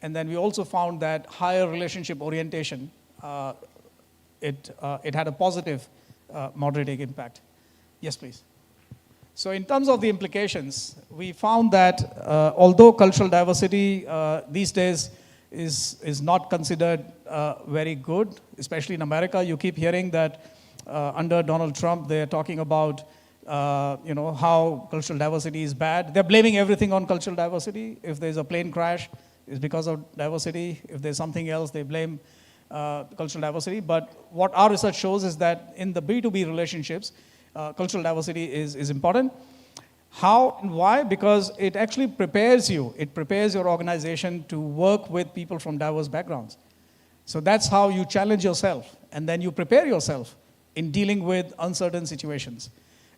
Speaker 12: And then we also found that higher relationship orientation, it had a positive moderating impact. Yes, please. So in terms of the implications, we found that although cultural diversity these days is not considered very good, especially in America, you keep hearing that under Donald Trump, they're talking about how cultural diversity is bad. They're blaming everything on cultural diversity. If there's a plane crash, it's because of diversity. If there's something else, they blame cultural diversity. But what our research shows is that in the B2B relationships, cultural diversity is important. How and why? Because it actually prepares you. It prepares your organization to work with people from diverse backgrounds. So that's how you challenge yourself. And then you prepare yourself in dealing with uncertain situations.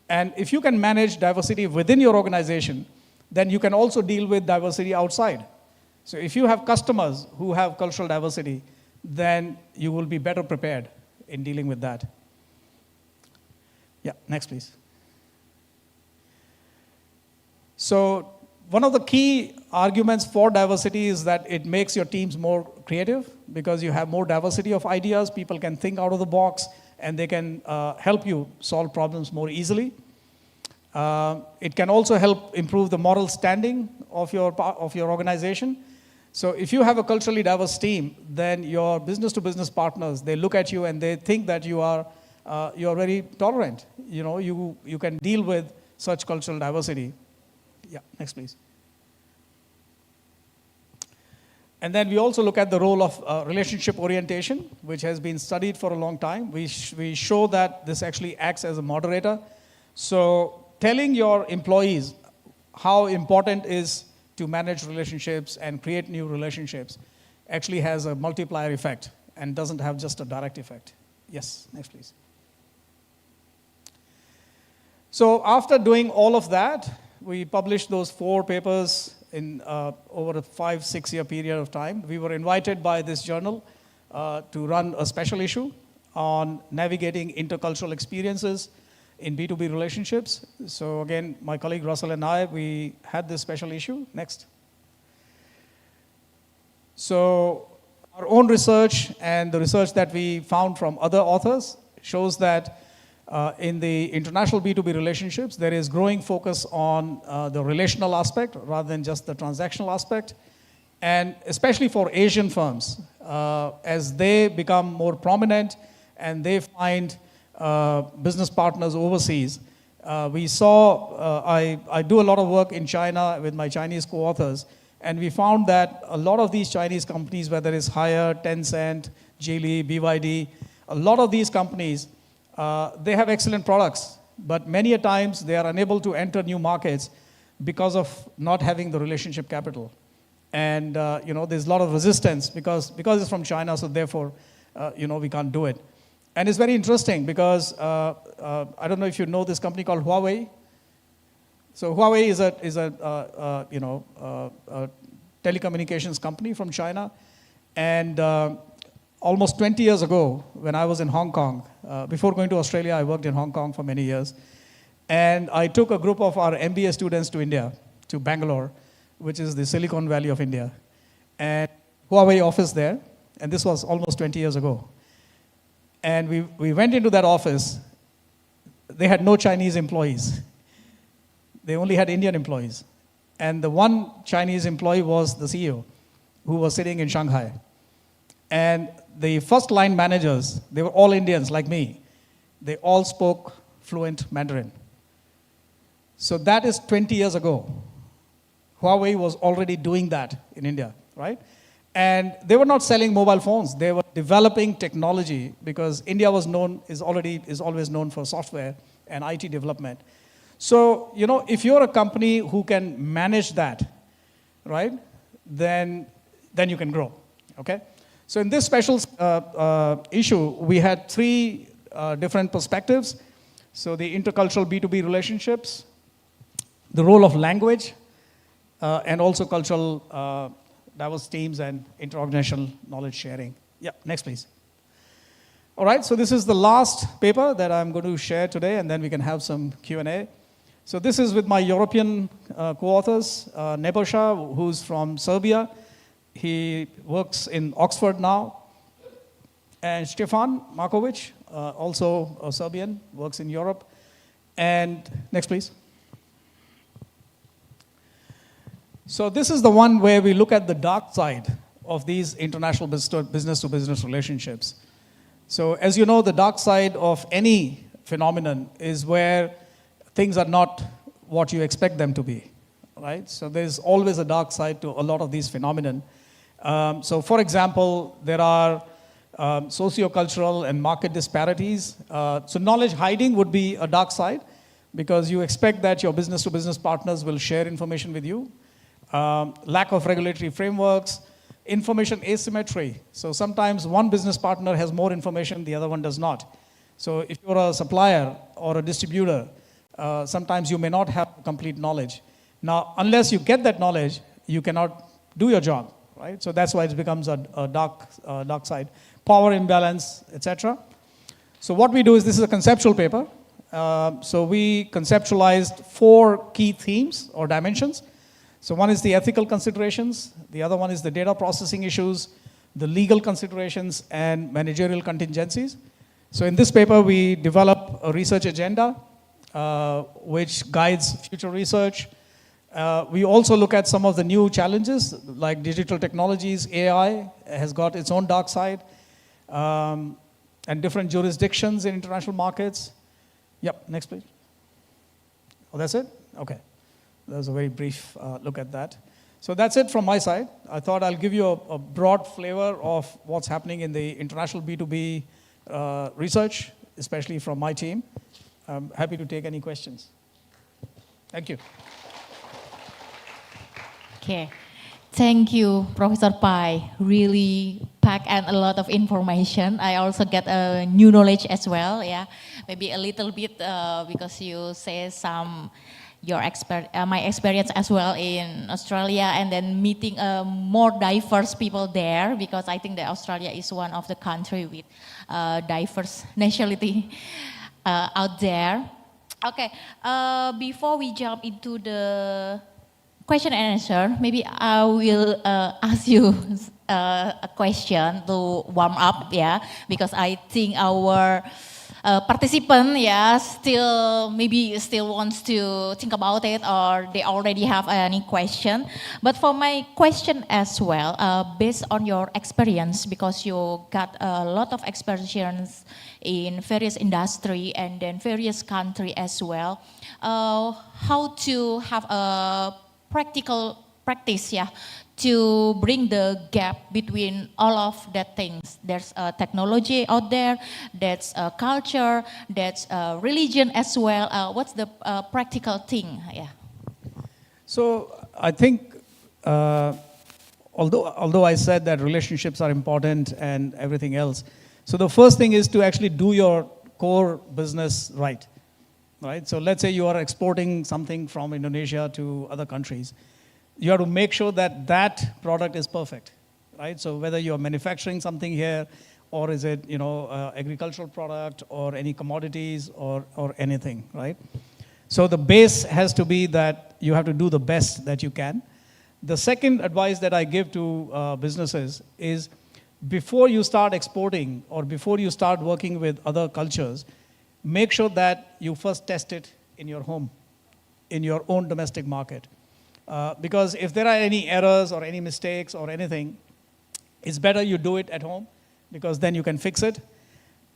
Speaker 12: And if you can manage diversity within your organization, then you can also deal with diversity outside. So if you have customers who have cultural diversity, then you will be better prepared in dealing with that. Yeah, next please. So one of the key arguments for diversity is that it makes your teams more creative because you have more diversity of ideas. People can think out of the box and they can help you solve problems more easily. It can also help improve the moral standing of your organization. So if you have a culturally diverse team, then your business-to-business partners, they look at you and they think that you are very tolerant. You can deal with such cultural diversity. Yeah, next please. And then we also look at the role of relationship orientation, which has been studied for a long time. We show that this actually acts as a moderator. So telling your employees how important is to manage relationships and create new relationships actually has a multiplier effect and doesn't have just a direct effect. Yes, next please. So after doing all of that, we published those 4 papers in over a 5-6 year period of time. We were invited by this journal to run a special issue on navigating intercultural experiences in B2B relationships. So again, my colleague Russell and I, we had this special issue. Next. So our own research and the research that we found from other authors shows that in the international B2B relationships, there is growing focus on the relational aspect rather than just the transactional aspect. And especially for Asian firms, as they become more prominent and they find business partners overseas, we saw, I do a lot of work in China with my Chinese co-authors, and we found that a lot of these Chinese companies, whether it's Haier, Tencent, Geely, BYD, a lot of these companies, they have excellent products, but many a times they are unable to enter new markets because of not having the relationship capital. And there's a lot of resistance because it's from China, so therefore, we can't do it. And it's very interesting because I don't know if you know this company called Huawei. So Huawei is a telecommunications company from China, and almost 20 years ago, when I was in Hong Kong, before going to Australia, I worked in Hong Kong for many years, and I took a group of our MBA students to India, to Bangalore, which is the Silicon Valley of India, and Huawei office there, and this was almost 20 years ago. And we went into that office. They had no Chinese employees. They only had Indian employees. And the one Chinese employee was the CEO, who was sitting in Shanghai. And the first line managers, they were all Indians like me. They all spoke fluent Mandarin. So that is 20 years ago. Huawei was already doing that in India, right? And they were not selling mobile phones. They were developing technology because India is always known for software and IT development. So, if you're a company who can manage that, right, then you can grow, okay? So in this special issue, we had three different perspectives. So the intercultural B2B relationships, the role of language, and also cultural diverse teams and interorganizational knowledge sharing. Yeah, next please. All right, so this is the last paper that I'm going to share today, and then we can have some Q&A. So this is with my European co-authors, Nebojša, who's from Serbia. He works in Oxford now. And Stefan Markovic, also a Serbian, works in Europe. And next, please. So this is the one where we look at the dark side of these international business-to-business relationships. So as you know, the dark side of any phenomenon is where things are not what you expect them to be, right? So there's always a dark side to a lot of these phenomenon. So for example, there are socio-cultural and market disparities. So knowledge hiding would be a dark side because you expect that your business-to-business partners will share information with you. Lack of regulatory frameworks, information asymmetry. So sometimes one business partner has more information, the other one does not. So if you're a supplier or a distributor, sometimes you may not have complete knowledge. Now, unless you get that knowledge, you cannot do your job, right? So that's why it becomes a dark side. Power imbalance, etc. So what we do is, this is a conceptual paper. So we conceptualized 4 key themes or dimensions. So one is the ethical considerations, the other one is the data processing issues, the legal considerations, and managerial contingencies. So in this paper, we develop a research agenda which guides future research. We also look at some of the new challenges like digital technologies. AI has got its own dark side, and different jurisdictions in international markets. Yep, next please. Oh, that's it? Okay. That was a very brief look at that. So that's it from my side. I thought I'll give you a broad flavor of what's happening in the international B2B research, especially from my team. I'm happy to take any questions. Thank you.
Speaker 16: Okay. Thank you, Professor Pai. Really packed and a lot of information. I also get a new knowledge as well. Yeah, maybe a little bit because you say some my experience as well in Australia, and then meeting more diverse people there, because I think that Australia is one of the country with diverse nationality out there. Okay, before we jump into the question and answer, maybe I will ask you a question to warm up, yeah, because I think our participant, yeah, still wants to think about it, or they already have any question. But for my question as well, based on your experience, because you got a lot of experience in various industry and then various country as well, how to have a practical practice, yeah, to bring the gap between all of that things. There's technology out there, that's culture, that's religion as well. What's the practical thing? Yeah.
Speaker 12: So I think, although I said that relationships are important and everything else, so the first thing is to actually do your core business right. So let's say you are exporting something from Indonesia to other countries. You have to make sure that that product is perfect, right? So whether you're manufacturing something here, or is it, agricultural product, or any commodities, or anything, right? So the base has to be that you have to do the best that you can. The second advice that I give to businesses is, before you start exporting, or before you start working with other cultures, make sure that you first test it in your home, in your own domestic market. Because if there are any errors or any mistakes or anything, it's better you do it at home, because then you can fix it.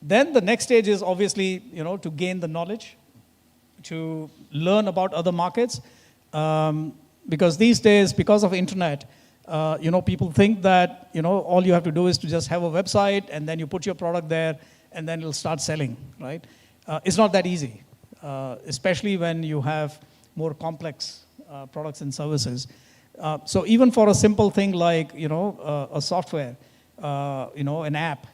Speaker 12: Then the next stage is obviously, to gain the knowledge, to learn about other markets. Because these days, because of internet, people think that, all you have to do is to just have a website, and then you put your product there, and then it'll start selling, right? It's not that easy, especially when you have more complex products and services. So even for a simple thing like, a software, an app,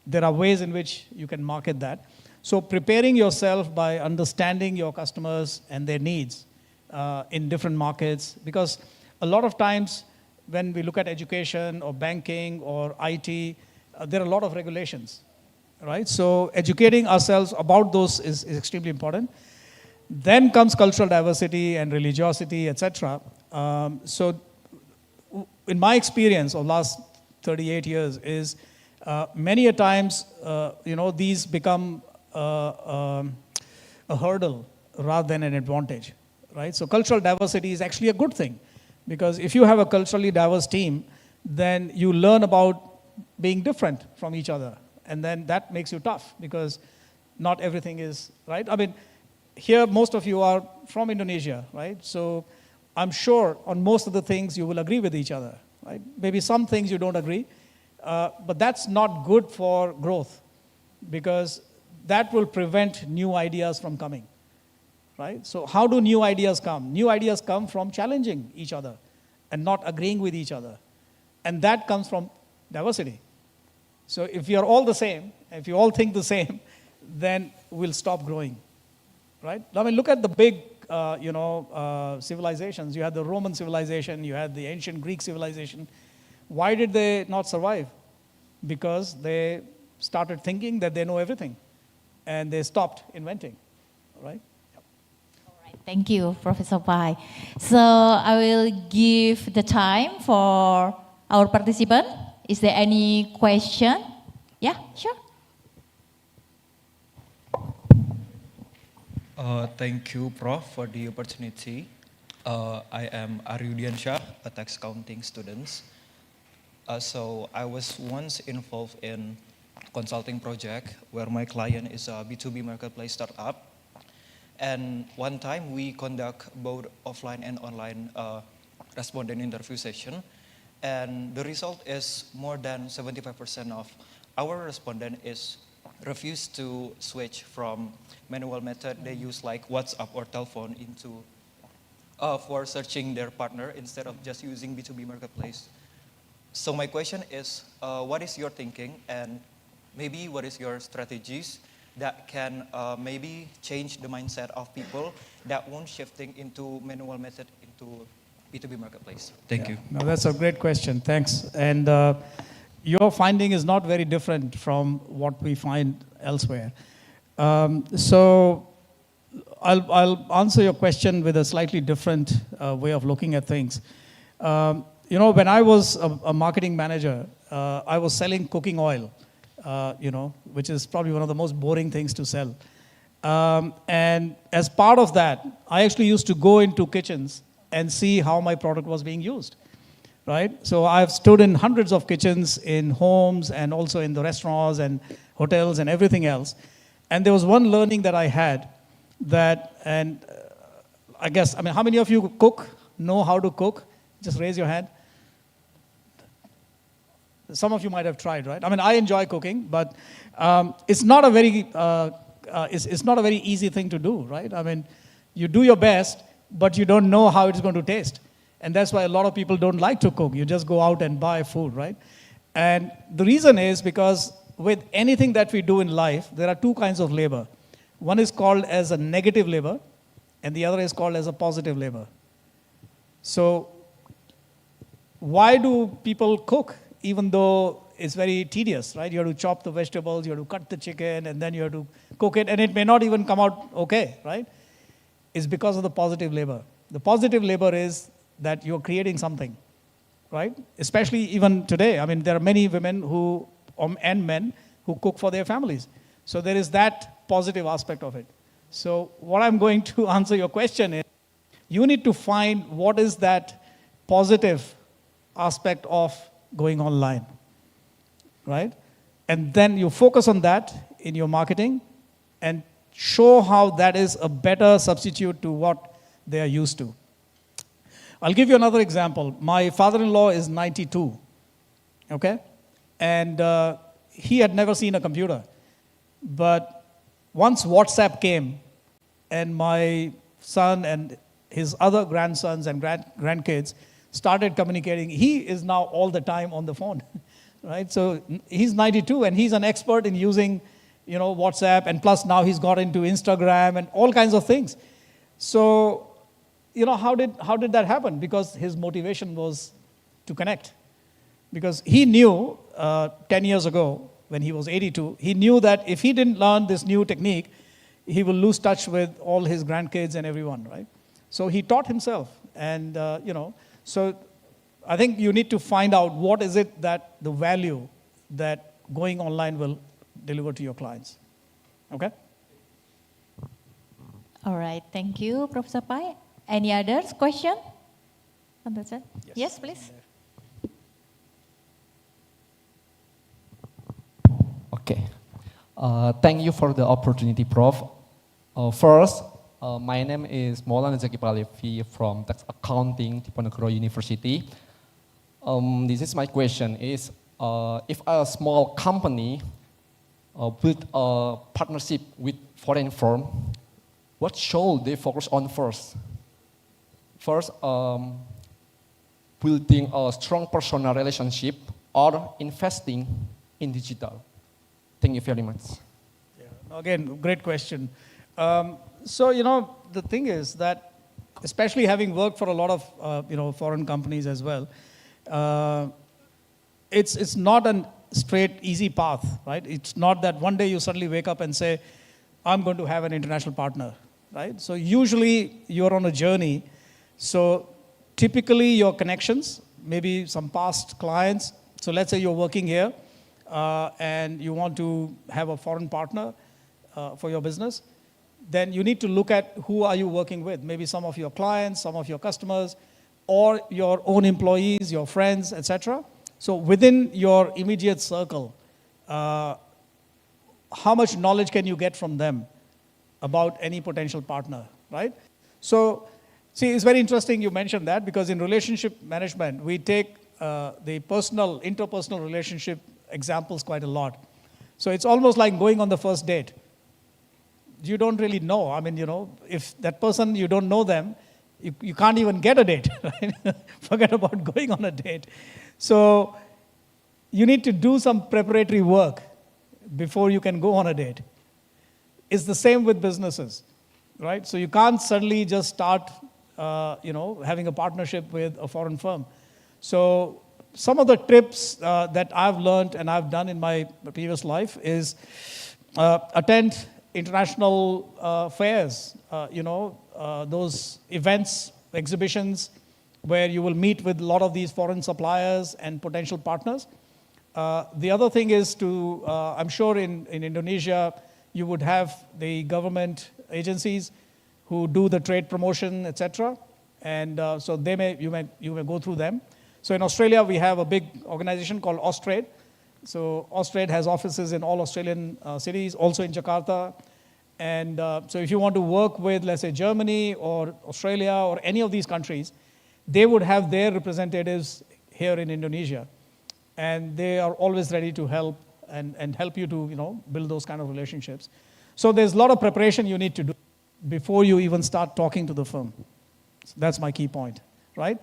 Speaker 12: there are ways in which you can market that. So preparing yourself by understanding your customers and their needs in different markets, because a lot of times when we look at education or banking or IT, there are a lot of regulations, right? So educating ourselves about those is extremely important. Then comes cultural diversity and religiosity, etc. So in my experience of last 38 years is many a times, these become a hurdle rather than an advantage, right? So cultural diversity is actually a good thing, because if you have a culturally diverse team, then you learn about being different from each other. And then that makes you tough, because not everything is, right? I mean, here, most of you are from Indonesia, right? So I'm sure on most of the things you will agree with each other, right? Maybe some things you don't agree, but that's not good for growth, because that will prevent new ideas from coming, right? So how do new ideas come? New ideas come from challenging each other and not agreeing with each other. And that comes from diversity. So if you're all the same, if you all think the same, then we'll stop growing. Right? I mean, look at the big, civilizations. You had the Roman civilization, you had the ancient Greek civilization. Why did they not survive? Because they started thinking that they know everything, and they stopped inventing, right?
Speaker 16: All right, thank you, Professor Pai. So I will give the time for our participant. Is there any question? Yeah, sure.
Speaker 2: Thank you, Prof, for the opportunity. I am Aryudian Shah, a tax accounting student. So I was once involved in a consulting project where my client is a B2B marketplace startup. And one time we conduct both offline and online respondent interview session. And the result is more than 75% of our respondent is refused to switch from manual method they use like WhatsApp or telephone into for searching their partner instead of just using B2B marketplace. So my question is, what is your thinking, and maybe what is your strategies that can maybe change the mindset of people that won't shifting into manual method into B2B marketplace? Thank you.
Speaker 12: No, that's a great question. Thanks. And your finding is not very different from what we find elsewhere. So I'll answer your question with a slightly different way of looking at things. When I was a marketing manager, I was selling cooking oil which is probably one of the most boring things to sell. And as part of that, I actually used to go into kitchens and see how my product was being used, right? So I've stood in hundreds of kitchens in homes and also in the restaurants and hotels and everything else. And there was one learning that I had that, and I guess, how many of you cook, know how to cook? Just raise your hand. Some of you might have tried, right? I enjoy cooking, but it's not a very it's not a very easy thing to do, right? You do your best, but you don't know how it's going to taste. And that's why a lot of people don't like to cook. You just go out and buy food, right? And the reason is because with anything that we do in life, there are two kinds of labor. One is called as a negative labor, and the other is called as a positive labor. So why do people cook, even though it's very tedious, right? You have to chop the vegetables, you have to cut the chicken, and then you have to cook it, and it may not even come out okay, right? It's because of the positive labor. The positive labor is that you're creating something, right? Especially even today. There are many women who, and men who cook for their families. So there is that positive aspect of it. So what I'm going to answer your question is, you need to find what is that positive aspect of going online, right? And then you focus on that in your marketing and show how that is a better substitute to what they are used to. I'll give you another example. My father-in-law is 92, okay? And he had never seen a computer. But once WhatsApp came, and my son and his other grandsons and grandkids started communicating, he is now all the time on the phone, right? So he's 92, and he's an expert in using, WhatsApp, and plus now he's got into Instagram and all kinds of things. So, how did that happen? Because his motivation was to connect. Because he knew 10 years ago, when he was 82, he knew that if he didn't learn this new technique, he will lose touch with all his grandkids and everyone, right? So he taught himself. And, so I think you need to find out what is it that the value that going online will deliver to your clients. Okay?
Speaker 16: All right, thank you, Professor Pai. Any others question? Yes, please.
Speaker 17: Okay. Thank you for the opportunity, Prof. First, my name is Maulana Zaki Palevi from Tax Accounting, Diponegoro University. This is my question is, if a small company build a partnership with foreign firm, what should they focus on first? First, building a strong personal relationship or investing in digital. Thank you very much.
Speaker 12: Yeah. Again, great question. So, the thing is that, especially having worked for a lot of, foreign companies as well, it's not a straight, easy path, right? It's not that one day you suddenly wake up and say, I'm going to have an international partner, right? So usually you're on a journey. So typically your connections, maybe some past clients. So let's say you're working here and you want to have a foreign partner for your business. Then you need to look at who are you working with. Maybe some of your clients, some of your customers, or your own employees, your friends, etc. So within your immediate circle, how much knowledge can you get from them about any potential partner, right? So, see, it's very interesting you mentioned that, because in relationship management, we take the interpersonal relationship examples quite a lot. So it's almost like going on the first date. You don't really know. If that person, you don't know them, you can't even get a date, right? Forget about going on a date. So you need to do some preparatory work before you can go on a date. It's the same with businesses, right? So you can't suddenly just start, having a partnership with a foreign firm. So some of the tips that I've learned and I've done in my previous life is attend international fairs, those events, exhibitions, where you will meet with a lot of these foreign suppliers and potential partners. The other thing is to, I'm sure in Indonesia, you would have the government agencies who do the trade promotion, etc. And so you may go through them. So in Australia, we have a big organization called Austrade. So Austrade has offices in all Australian cities, also in Jakarta. And so if you want to work with, let's say, Germany or Australia or any of these countries, they would have their representatives here in Indonesia. And they are always ready to help and help you to build those kind of relationships. So there's a lot of preparation you need to do before you even start talking to the firm. So that's my key point, right?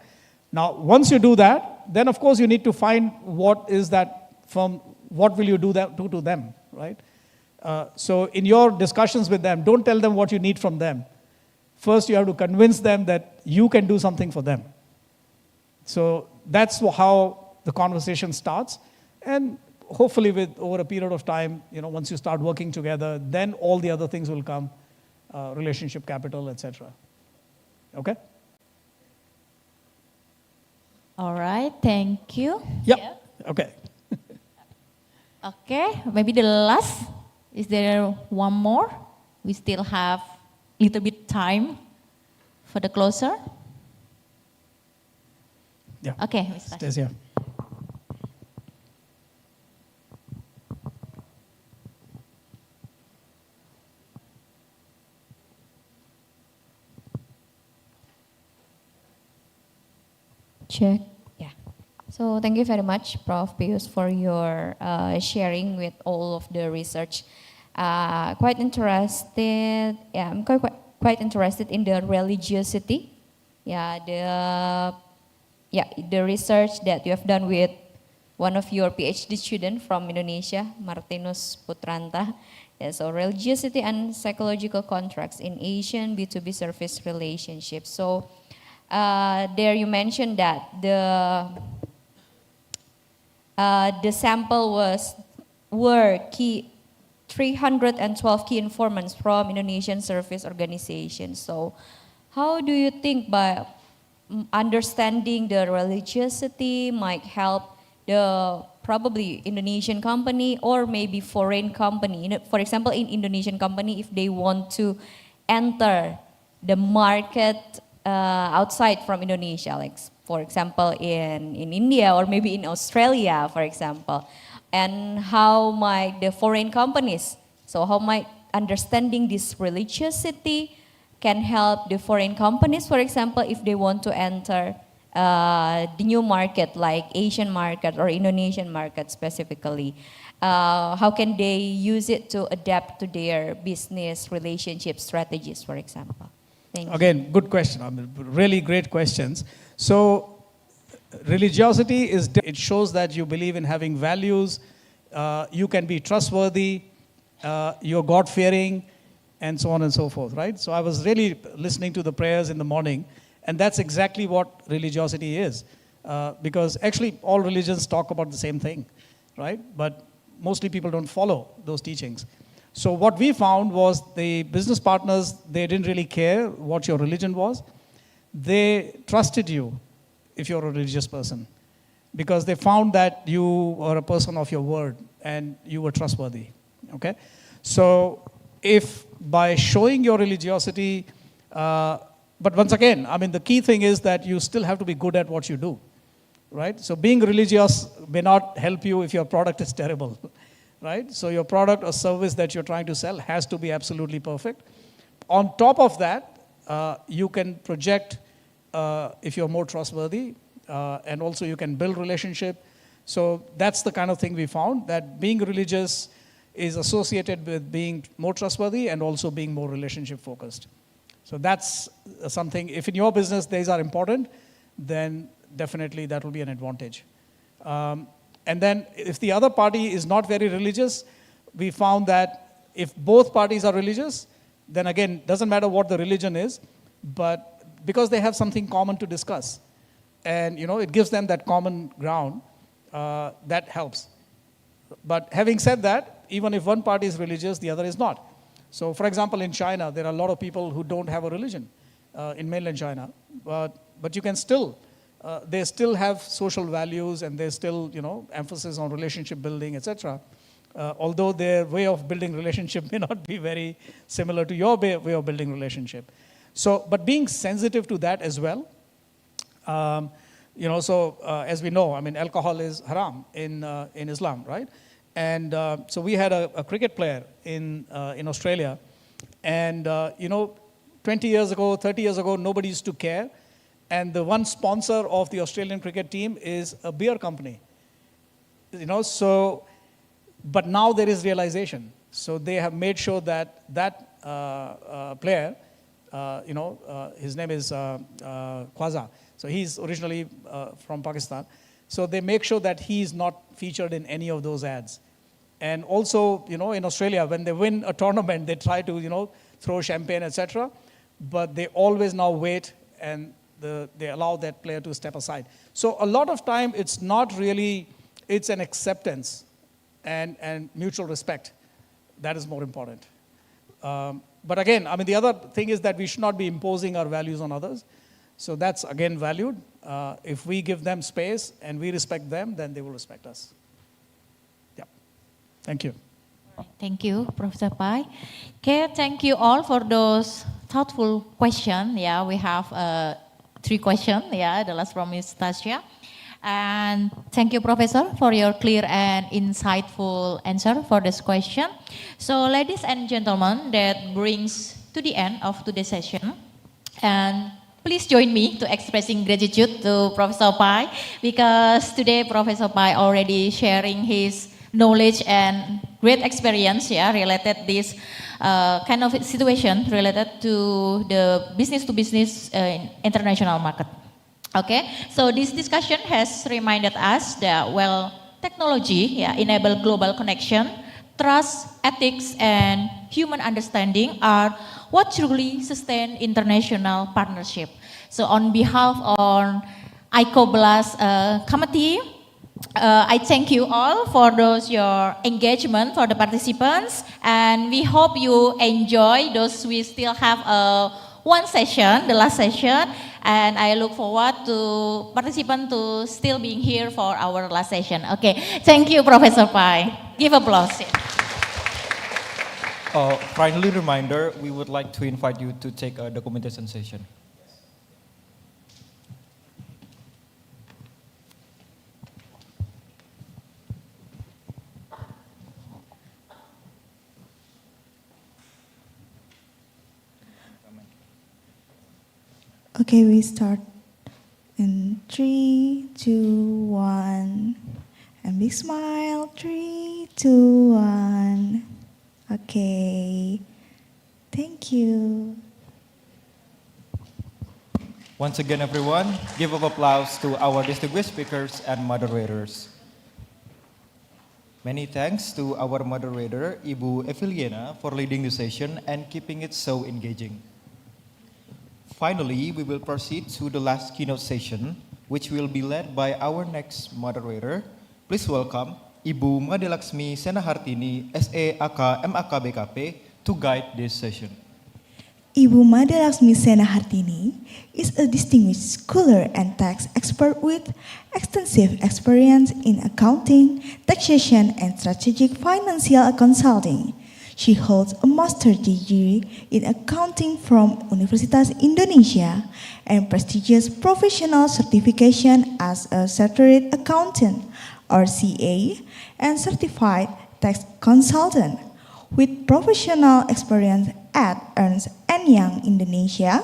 Speaker 12: Now, once you do that, then of course you need to find what is that firm, what will you do to them, right? So in your discussions with them, don't tell them what you need from them. First, you have to convince them that you can do something for them. So that's how the conversation starts. And hopefully over a period of time, once you start working together, then all the other things will come, relationship capital, etc. Okay?
Speaker 16: All right, thank you.
Speaker 12: Yep. Okay.
Speaker 16: Okay, maybe the last. Is there one more? We still have a little bit time for the closer.
Speaker 12: Yeah.
Speaker 16: Okay,
Speaker 12: Stays here.
Speaker 10: Check. Yeah. So thank you very much, Prof. Pius, for your sharing with all of the research. Quite interested. Yeah, I'm quite interested in the religiosity. Yeah, the research that you have done with one of your PhD students from Indonesia, Martinus Putranta. Yeah, so religiosity and psychological contracts in Asian B2B service relationships. So there you mentioned that the sample were 312 key informants from Indonesian service organizations. So how do you think by understanding the religiosity might help the probably Indonesian company or maybe foreign company? For example, in Indonesian company, if they want to enter the market outside from Indonesia, like for example in India or maybe in Australia, for example, and how might the foreign companies, so how might understanding this religiosity can help the foreign companies, for example, if they want to enter the new market like Asian market or Indonesian market specifically. How can they use it to adapt to their business relationship strategies, for example? Thank you.
Speaker 12: Again, good question. Really great questions. So religiosity it shows that you believe in having values, you can be trustworthy, you're God-fearing, and so on and so forth, right? So I was really listening to the prayers in the morning, and that's exactly what religiosity is. Because actually all religions talk about the same thing, right? But mostly people don't follow those teachings. So what we found was the business partners, they didn't really care what your religion was. They trusted you if you're a religious person, because they found that you were a person of your word and you were trustworthy, okay? So if by showing your religiosity, but once again, I mean, the key thing is that you still have to be good at what you do, right? So being religious may not help you if your product is terrible, right? So your product or service that you're trying to sell has to be absolutely perfect. On top of that, you can project if you're more trustworthy, and also you can build relationship. So that's the kind of thing we found, that being religious is associated with being more trustworthy and also being more relationship focused. So that's something, if in your business these are important, then definitely that will be an advantage. And then if the other party is not very religious, we found that if both parties are religious, then again, doesn't matter what the religion is, but because they have something common to discuss. And it gives them that common ground, that helps. But having said that, even if one party is religious, the other is not. So for example, in China, there are a lot of people who don't have a religion in mainland China. But you can still they still have social values and they still, emphasis on relationship building, etc. Although their way of building relationship may not be very similar to your way of building relationship. So, but being sensitive to that as well. As we know, alcohol is haram in Islam, right? And so we had a cricket player in Australia, and 20 years ago, 30 years ago, nobody used to care. And the one sponsor of the Australian cricket team is a beer company. But now there is realization. So they have made sure that player, his name is Khwaza. So he's originally from Pakistan. So they make sure that he's not featured in any of those ads. And also, in Australia, when they win a tournament, they try to, throw champagne, etc. But they always now wait and they allow that player to step aside. So a lot of time, it's not really, it's an acceptance and mutual respect. That is more important. But again, the other thing is that we should not be imposing our values on others. So that's, again, valued. If we give them space and we respect them, then they will respect us. Yeah. Thank you.
Speaker 16: Thank you, Professor Pai. Okay, thank you all for those thoughtful questions. Yeah, we have 3 questions. Yeah, the last from Ms. Tasha. And thank you, Professor, for your clear and insightful answer for this question. So, ladies and gentlemen, that brings to the end of today's session. And please join me to expressing gratitude to Professor Pai, because today Professor Pai already sharing his knowledge and great experience, related this kind of situation related to the business-to-business international market. Okay, so this discussion has reminded us that, technology enable global connection, trust, ethics, and human understanding are what truly sustain international partnership. So on behalf of ICOBLAST committee, I thank you all for your engagement for the participants, and we hope you enjoy those. We still have one session, the last session, and I look forward to participants to still being here for our last session. Okay, thank you, Professor Pai. Give applause.
Speaker 2: Finally, reminder, we would like to invite you to take a documentation session.
Speaker 1: Okay, we start in 3, 2, 1. And big smile, 3, 2, 1. Okay, thank you.
Speaker 2: Once again, everyone, give up applause to our distinguished speakers and moderators. Many thanks to our moderator, Ibu Eviliana, for leading the session and keeping it so engaging. Finally, we will proceed to the last keynote session, which will be led by our next moderator. Please welcome Ibu Madelaksmi Senahartini, SEAK MAK BKP, to guide this session.
Speaker 1: Ibu Madelaksmi Senahartini is a distinguished scholar and tax expert with extensive experience in accounting, taxation, and strategic financial consulting. She holds a master's degree in accounting from Universitas Indonesia and prestigious professional certification as a Chartered Accountant, or CA, and certified tax consultant. With professional experience at Ernst & Young Indonesia,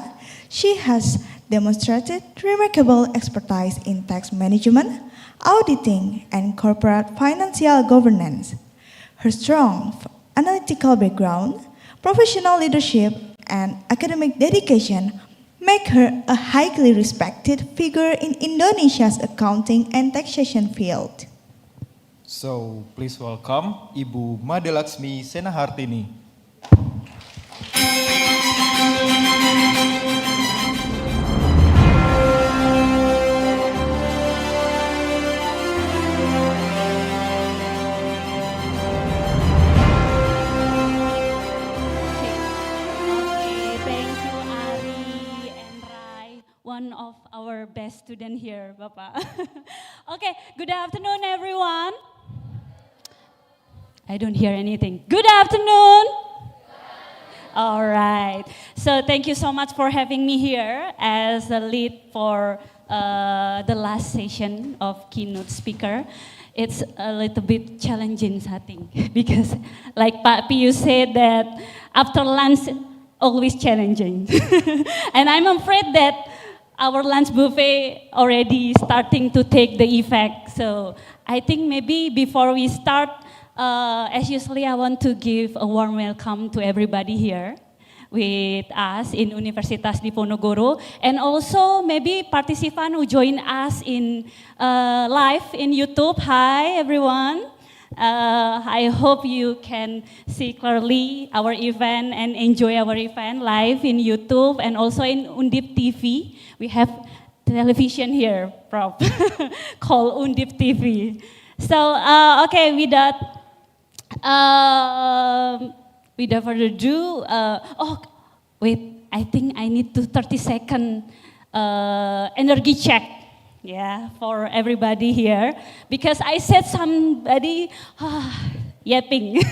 Speaker 1: she has demonstrated remarkable expertise in tax management, auditing, and corporate financial governance. Her strong analytical background, professional leadership, and academic dedication make her a highly respected figure in Indonesia's accounting and taxation field.
Speaker 2: So, please welcome Ibu Madelaksmi Senahartini.
Speaker 18: One of our our best student here, Bapak. Okay, good afternoon, everyone. I don't hear anything. Good afternoon. All right. So thank you so much for having me here as the lead for the last session of keynote speaker. It's a little bit challenging, I think, because like Pak Piyu said that after lunch, always challenging. And I'm afraid that our lunch buffet already starting to take the effect. So I think maybe before we start, as usually, I want to give a warm welcome to everybody here with us in Universitas Diponegoro, and also maybe participants who join us in live in YouTube. Hi, everyone. I hope you can see clearly our event and enjoy our event live in YouTube and also in Undip TV. We have television here, Prof, called Undip TV. So, okay, without further ado, oh, wait, I think I need to 30-second energy check, yeah, for everybody here, because I said somebody yapping.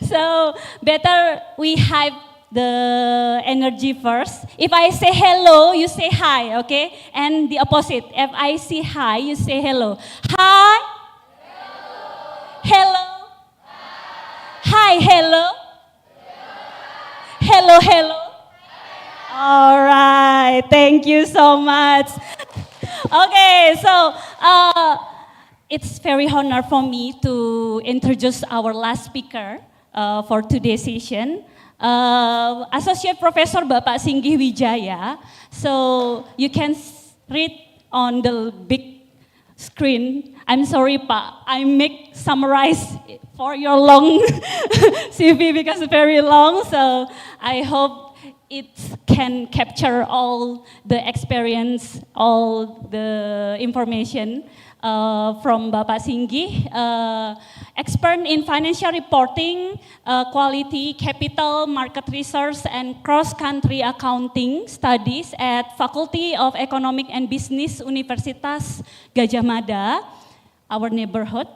Speaker 18: So better we hype the energy first. If I say hello, you say hi, okay? And the opposite, if I say hi, you say hello. Hi. Hello. Hi, hello. Hello, hello. All right, thank you so much. Okay, so it's very honor for me to introduce our last speaker for today's session, Associate Professor Bapak Singgih Wijaya. So you can read on the big screen. I'm sorry, Pak, I make summarize for your long CV because it's very long. So I hope it can capture all the experience, all the information from Bapak Singgih. Expert in financial reporting, quality, capital, market research, and cross-country accounting studies at Faculty of Economic and Business Universitas Gadjah Mada, our neighborhood,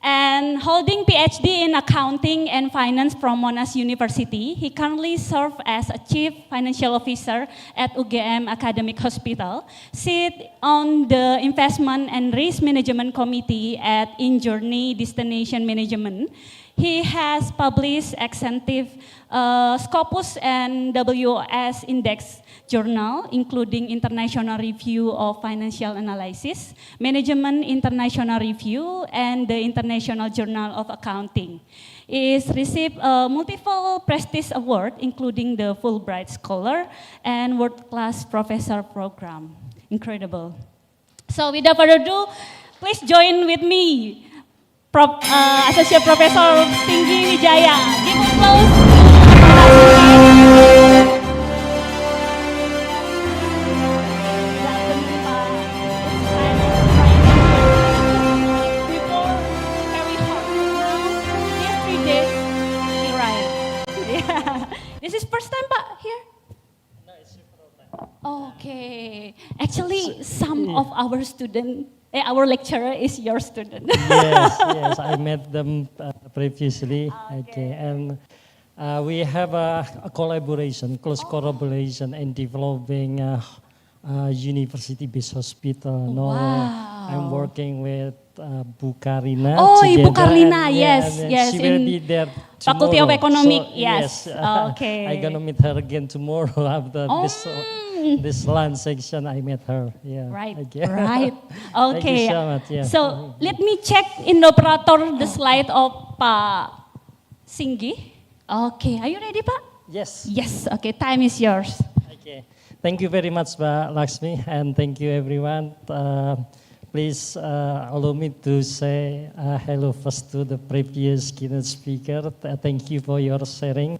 Speaker 18: and holding PhD in accounting and finance from Monash University. He currently serves as a chief financial officer at UGM Academic Hospital, sit on the investment and risk management committee at InJourney Destination Management. He has published extensive Scopus and WS Index journal, including International Review of Financial Analysis, Management International Review, and the International Journal of Accounting. He's received multiple prestige awards, including the Fulbright Scholar and World Class Professor Program. Incredible. So without further ado, please join with me, Associate Professor Singgih Wijaya. Give applause. This is first time, Pak, here? No, it's several times. Okay. Actually, some of our students, our lecturer is your student.
Speaker 19: Yes, I met them previously. Okay, and we have a collaboration, close collaboration in developing university-based hospital.
Speaker 18: Wow.
Speaker 19: I'm working with Bu Karina.
Speaker 18: Oh,
Speaker 19: together,
Speaker 18: Ibu Karina,
Speaker 19: and,
Speaker 18: yes, yes.
Speaker 19: She will be there tomorrow.
Speaker 18: Faculty of Economic,
Speaker 19: So,
Speaker 18: yes. Okay.
Speaker 19: I'm gonna meet her again tomorrow after this lunch section. I met her. Yeah.
Speaker 18: Right.
Speaker 19: Okay.
Speaker 18: Right.
Speaker 19: Thank
Speaker 18: Okay.
Speaker 19: you so much. Yeah.
Speaker 18: So let me check in the operator the slide of Pak Singgih. Okay. Are you ready, Pak?
Speaker 19: Yes.
Speaker 18: Yes. Okay. Time is yours.
Speaker 19: Okay. Thank you very much, Mbak Laksmi, and thank you everyone. Please allow me to say hello first to the previous keynote speaker. Thank you for your sharing.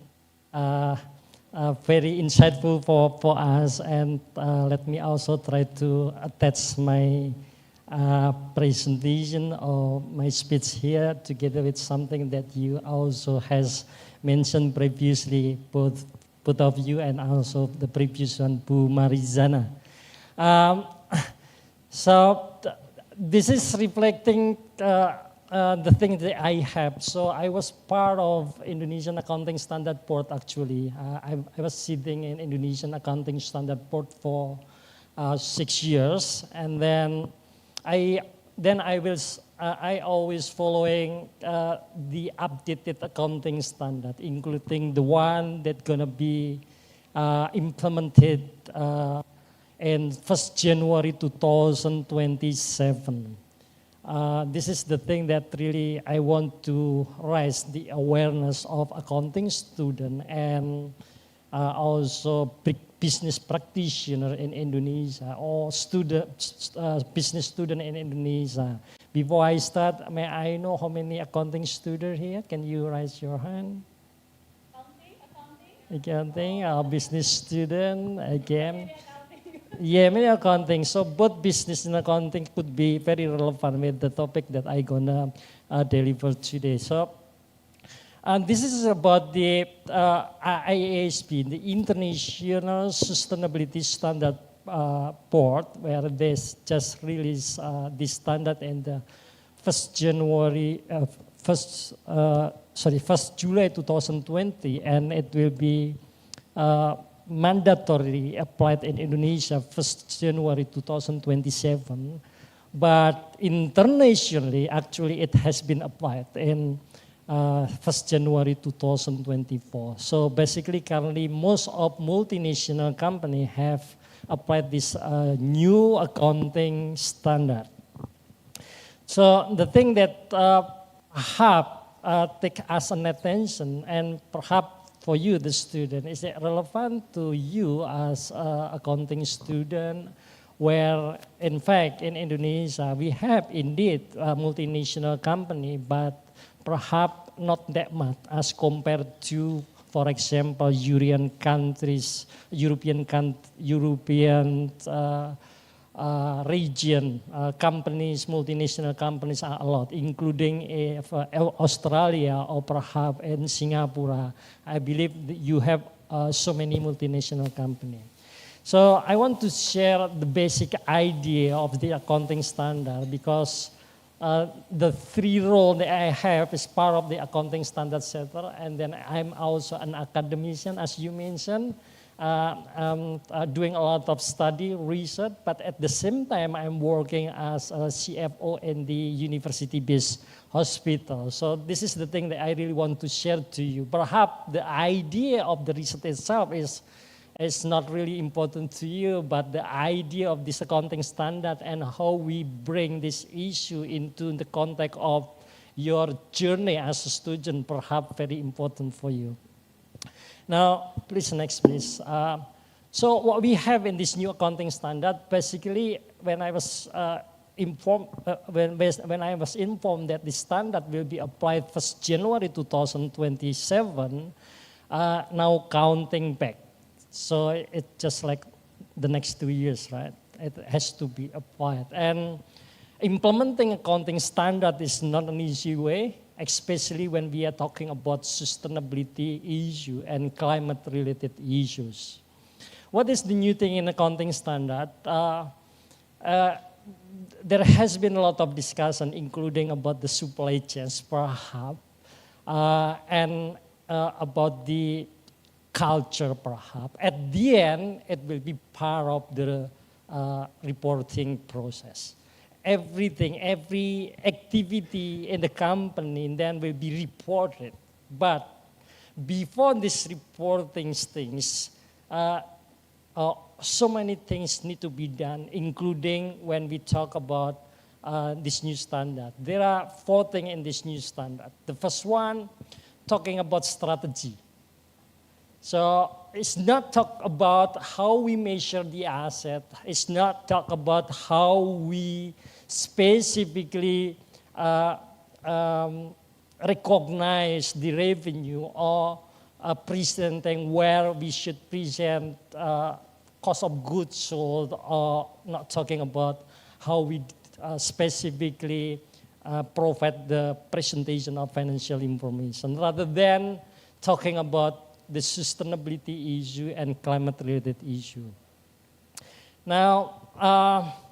Speaker 19: Very insightful for us, and let me also try to attach my presentation or my speech here together with something that you also has mentioned previously, both of you and also the previous one, Bu Marizana. So this is reflecting the thing that I have. So I was part of Indonesian Accounting Standard Board actually. I was sitting in Indonesian Accounting Standard Board for 6 years, and then I always following the updated accounting standard, including the one that's gonna be implemented in 1st January 2027. This is the thing that really I want to raise the awareness of accounting student and also business practitioner in Indonesia or business student in Indonesia. Before I start, may I know how many accounting students here? Can you raise your hand? Accounting, business student again. Yeah, maybe accounting. So both business and accounting could be very relevant with the topic that I gonna deliver today. So, and this is about the IASB, the International Sustainability Standard Board, where they just released this standard in the 1st July 2020, and it will be mandatory applied in Indonesia 1st January 2027, but internationally actually it has been applied in 1st January 2024. So basically currently most of multinational companies have applied this new accounting standard. So the thing that have take us an attention, and perhaps for you, the student, is it relevant to you as an accounting student, where in fact in Indonesia we have indeed a multinational company, but perhaps not that much as compared to, for example, European countries, European region companies, multinational companies are a lot, including Australia or perhaps in Singapore. I believe that you have so many multinational companies. So I want to share the basic idea of the accounting standard, because the 3 roles that I have is part of the accounting standard setter, and then I'm also an academician, as you mentioned. Doing a lot of study, research, but at the same time I'm working as a CFO in the university-based hospital. So this is the thing that I really want to share to you. Perhaps the idea of the research itself is not really important to you, but the idea of this accounting standard and how we bring this issue into the context of your journey as a student, perhaps very important for you. Now, please, next, please. So what we have in this new accounting standard, basically, when I was informed that the standard will be applied 1st January 2027, now counting back. So it's just like the next 2 years, right? It has to be applied. And implementing accounting standard is not an easy way, especially when we are talking about sustainability issue and climate-related issues. What is the new thing in accounting standard? There has been a lot of discussion, including about the supply chains, perhaps, and about the culture, perhaps. At the end, it will be part of the reporting process. Everything, every activity in the company then will be reported. But before this reporting things, so many things need to be done, including when we talk about this new standard. There are 4 things in this new standard. The first one, talking about strategy. So it's not talk about how we measure the asset. It's not talk about how we specifically recognize the revenue or presenting where we should present cost of goods sold, or not talking about how we specifically provide the presentation of financial information, rather than talking about the sustainability issue and climate-related issue. Now,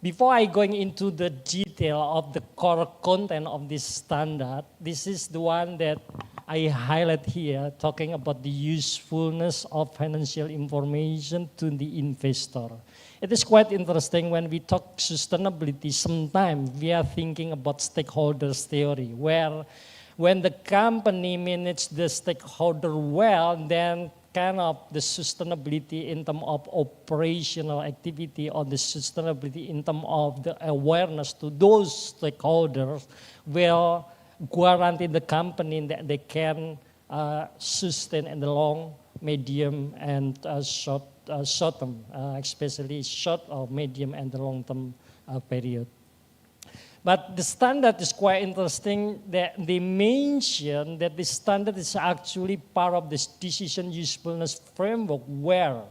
Speaker 19: Before I going into the detail of the core content of this standard, this is the one that I highlight here, talking about the usefulness of financial information to the investor. It is quite interesting when we talk sustainability, sometimes we are thinking about stakeholders theory, where when the company manages the stakeholder well, then kind of the sustainability in terms of operational activity or the sustainability in terms of the awareness to those stakeholders will guarantee the company that they can sustain in the long, medium, and short term, especially short or medium and the long term period. But the standard is quite interesting that they mention that the standard is actually part of this decision usefulness framework where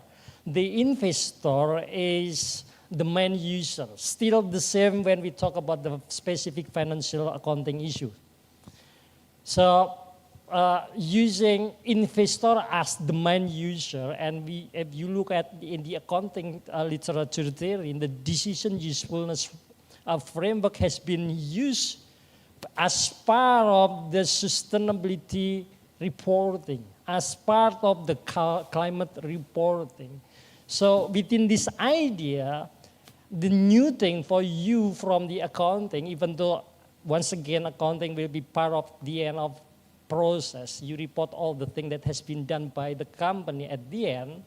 Speaker 19: the investor is the main user. Still the same when we talk about the specific financial accounting issue. So using investor as the main user, and if you look at in the accounting literature theory, in the decision usefulness framework has been used as part of the sustainability reporting, as part of the climate reporting. So within this idea, the new thing for you from the accounting, even though once again accounting will be part of the end of process, you report all the thing that has been done by the company at the end,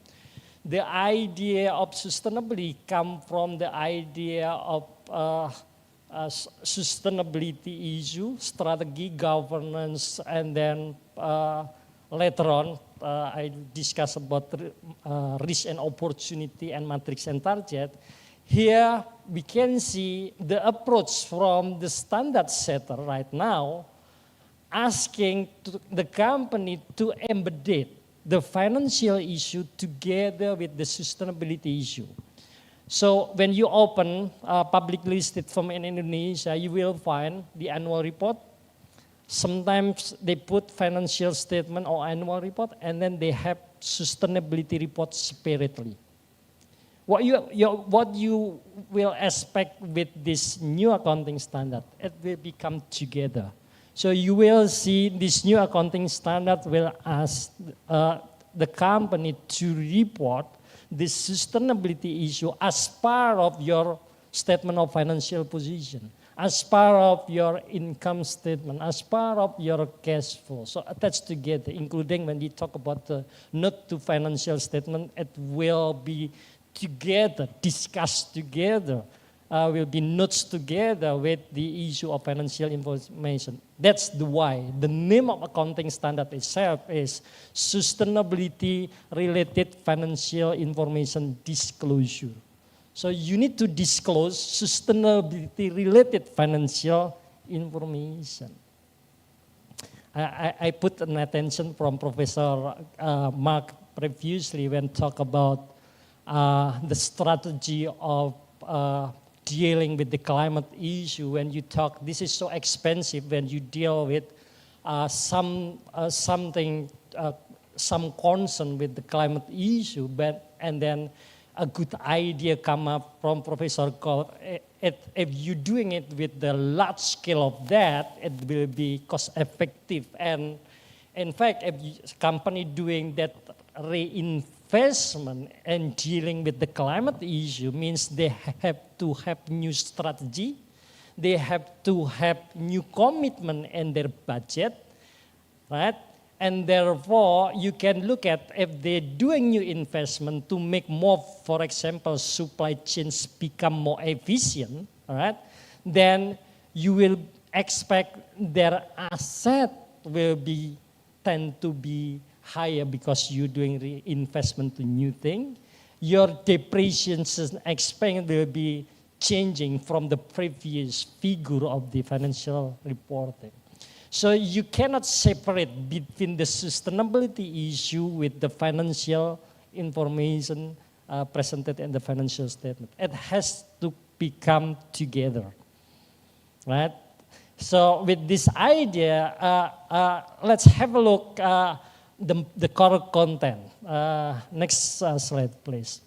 Speaker 19: the idea of sustainability come from the idea of sustainability issue, strategy, governance, and then later on I discuss about risk and opportunity and matrix and target. Here we can see the approach from the standard setter right now, asking the company to embed the financial issue together with the sustainability issue. So when you open a public listed firm in Indonesia, you will find the annual report. Sometimes they put financial statement or annual report, and then they have sustainability report separately. What you will expect with this new accounting standard, it will become together. So you will see this new accounting standard will ask the company to report the sustainability issue as part of your statement of financial position, as part of your income statement, as part of your cash flow. So attached together, including when we talk about the note to financial statement, it will be together, discussed together, will be notes together with the issue of financial information. That's the why. The name of accounting standard itself is Sustainability Related Financial Information Disclosure. So you need to disclose sustainability related financial information. I put an attention from Professor Mark previously when talk about the strategy of dealing with the climate issue. When you talk, this is so expensive when you deal with some concern with the climate issue, and then a good idea come up from Professor Cole. If you're doing it with the large scale of that, it will be cost effective. And in fact, if company doing that reinvestment and dealing with the climate issue means they have to have new strategy, they have to have new commitment in their budget, right? And therefore, you can look at if they're doing new investment to make more, for example, supply chains become more efficient, right? Then you will expect their asset will tend to be higher because you're doing reinvestment to new thing. Your depreciation expense will be changing from the previous figure of the financial reporting. So you cannot separate between the sustainability issue with the financial information presented in the financial statement. It has to become together, right? So with this idea, let's have a look the core content. Next slide, please.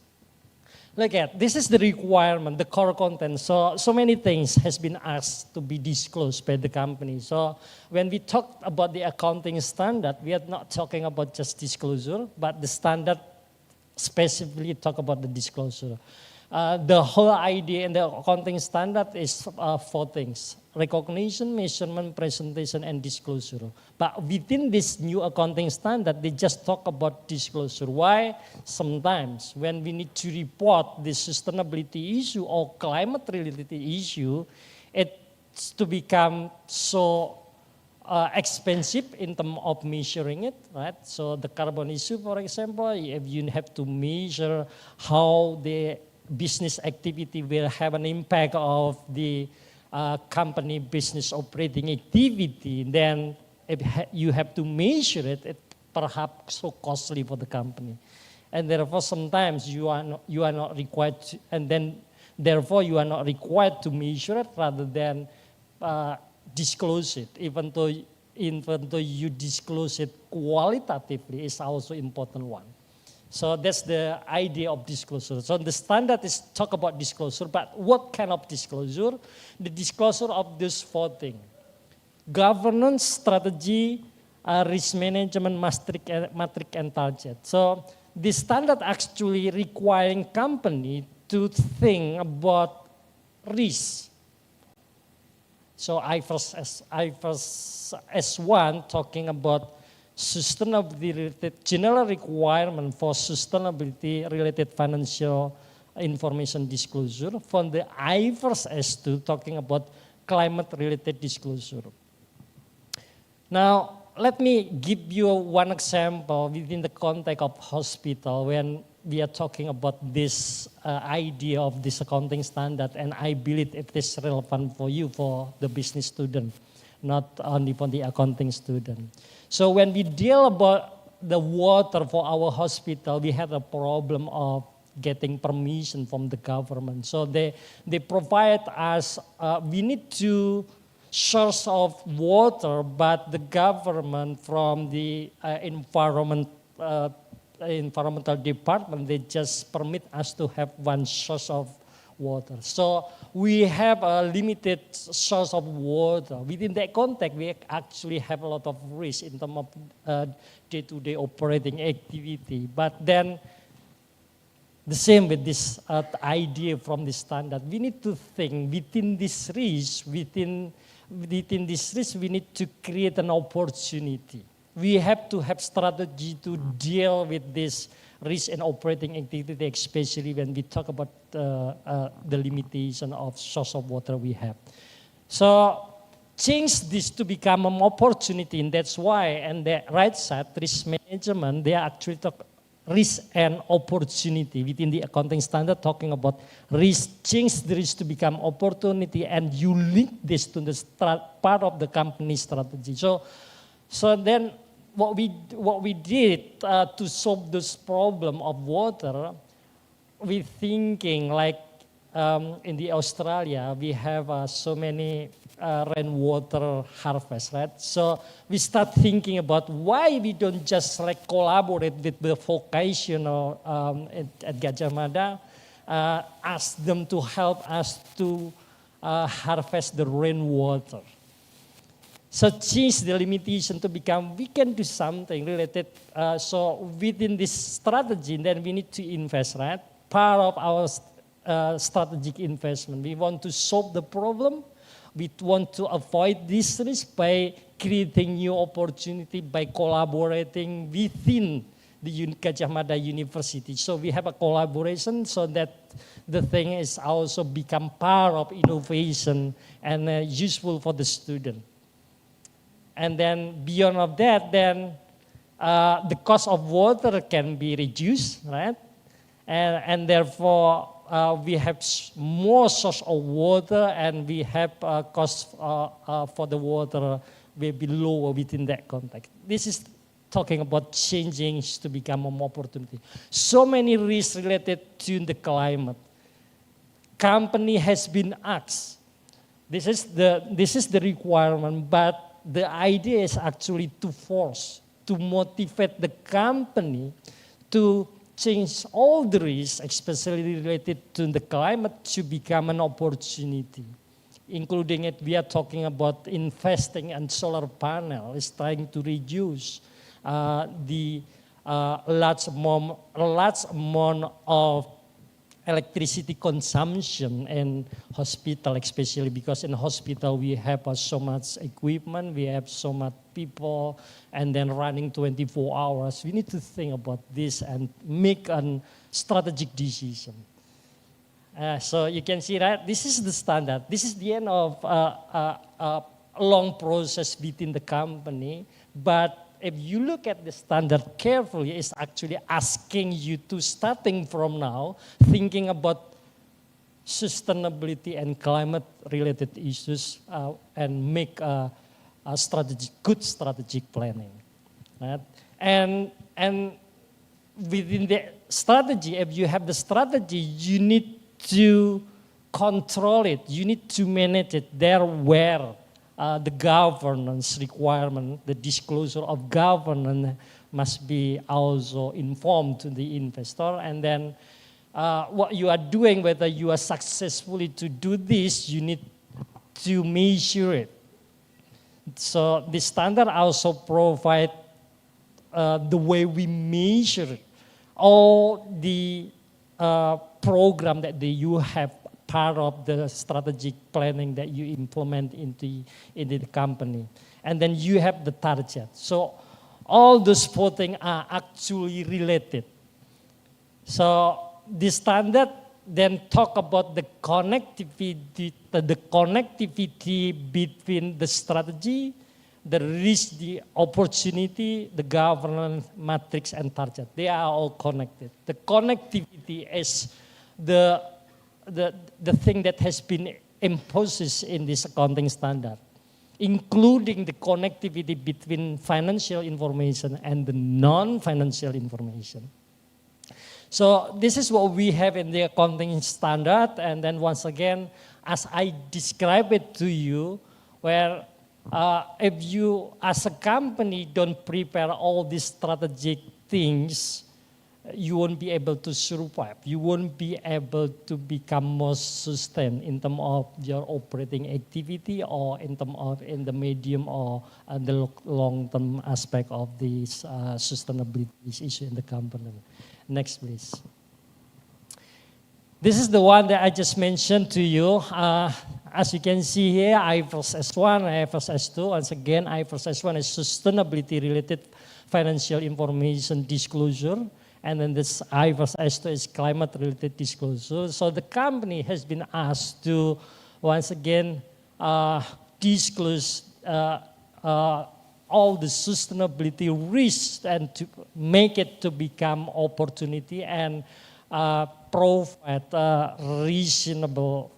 Speaker 19: look at, this is the requirement, the core content. So many things has been asked to be disclosed by the company. So when we talk about the accounting standard, we are not talking about just disclosure, but the standard specifically talk about the disclosure. The whole idea in the accounting standard is 4 things: recognition, measurement, presentation, and disclosure. But within this new accounting standard, they just talk about disclosure. Why? Sometimes when we need to report the sustainability issue or climate-related issue, it's to become so expensive in terms of measuring it, right? So the carbon issue, for example, if you have to measure how the business activity will have an impact of the company business operating activity, then if you have to measure it, it perhaps so costly for the company. And therefore sometimes you are not required to, and then therefore you are not required to measure it rather than disclose it, even though you disclose it qualitatively is also important one. So that's the idea of disclosure. So the standard is talk about disclosure, but what kind of disclosure? The disclosure of these 4 things: governance, strategy, risk management, matrix, and target. So the standard actually requiring company to think about risk. So IFRS S1 talking about sustainability-related general requirement for sustainability-related financial information disclosure. From the IFRS S2 talking about climate-related disclosure. Now, let me give you one example within the context of hospital when we are talking about this idea of this accounting standard, and I believe it is relevant for you, for the business student, not only for the accounting student. So when we deal about the water for our hospital, we had a problem of getting permission from the government. So they provide us, we need to source of water, but the government from the environmental department, they just permit us to have one source of water. So we have a limited source of water. Within that context, we actually have a lot of risk in terms of day-to-day operating activity. But then the same with this idea from the standard. We need to think within this risk, within this risk, we need to create an opportunity. We have to have strategy to deal with this risk and operating activity, especially when we talk about the limitation of source of water we have. So change this to become an opportunity, and that's why, and the right side, risk management, they actually talk risk and opportunity within the accounting standard, talking about risk, change the risk to become opportunity, and you link this to the part of the company strategy. So then what we did to solve this problem of water, we thinking like in the Australia, we have so many rainwater harvest, right? So we start thinking about why we don't just like collaborate with the vocational at Gajah Mada, ask them to help us to harvest the rainwater. So change the limitation to become, we can do something related. So within this strategy, then we need to invest, right? Part of our strategic investment. We want to solve the problem. We want to avoid this risk by creating new opportunity, by collaborating within the Gajah Mada University. So we have a collaboration so that the thing is also become part of innovation and useful for the student. And then beyond of that, then the cost of water can be reduced, right? And therefore, we have more source of water, and we have cost for the water will be lower within that context. This is talking about changing to become an opportunity. So many risks related to the climate. Company has been asked. This is the requirement, but the idea is actually to force, to motivate the company to change all the risks, especially related to the climate, to become an opportunity. Including it, we are talking about investing in solar panel, is trying to reduce the large amount of electricity consumption in hospital, especially because in hospital we have so much equipment, we have so much people, and then running 24 hours. We need to think about this and make a strategic decision. So you can see that this is the standard. This is the end of a long process within the company, but if you look at the standard carefully, it's actually asking you to, starting from now, thinking about sustainability and climate-related issues and make a good strategic planning. Right? And within the strategy, if you have the strategy, you need to control it. You need to manage it there where the governance requirement, the disclosure of governance must be also informed to the investor. And then what you are doing, whether you are successfully to do this, you need to measure it. So the standard also provide the way we measure all the program that you have part of the strategic planning that you implement into the company. And then you have the target. So all those 4 things are actually related. So the standard then talk about the connectivity between the strategy, the risk, the opportunity, the governance matrix, and target. They are all connected. The connectivity is the thing that has been imposed in this accounting standard, including the connectivity between financial information and the non-financial information. So this is what we have in the accounting standard, and then once again, as I describe it to you, where if you as a company don't prepare all these strategic things, you won't be able to survive. You won't be able to become more sustained in terms of your operating activity or in terms of in the medium or the long-term aspect of this sustainability issue in the company. Next, please. This is the one that I just mentioned to you. As you can see here, IFRS S1, IFRS S2. Once again, IFRS S1 is sustainability-related financial information disclosure. And then this IFRS S2 is climate-related disclosure. So the company has been asked to, once again, disclose all the sustainability risks and to make it to become opportunity and provide a reasonable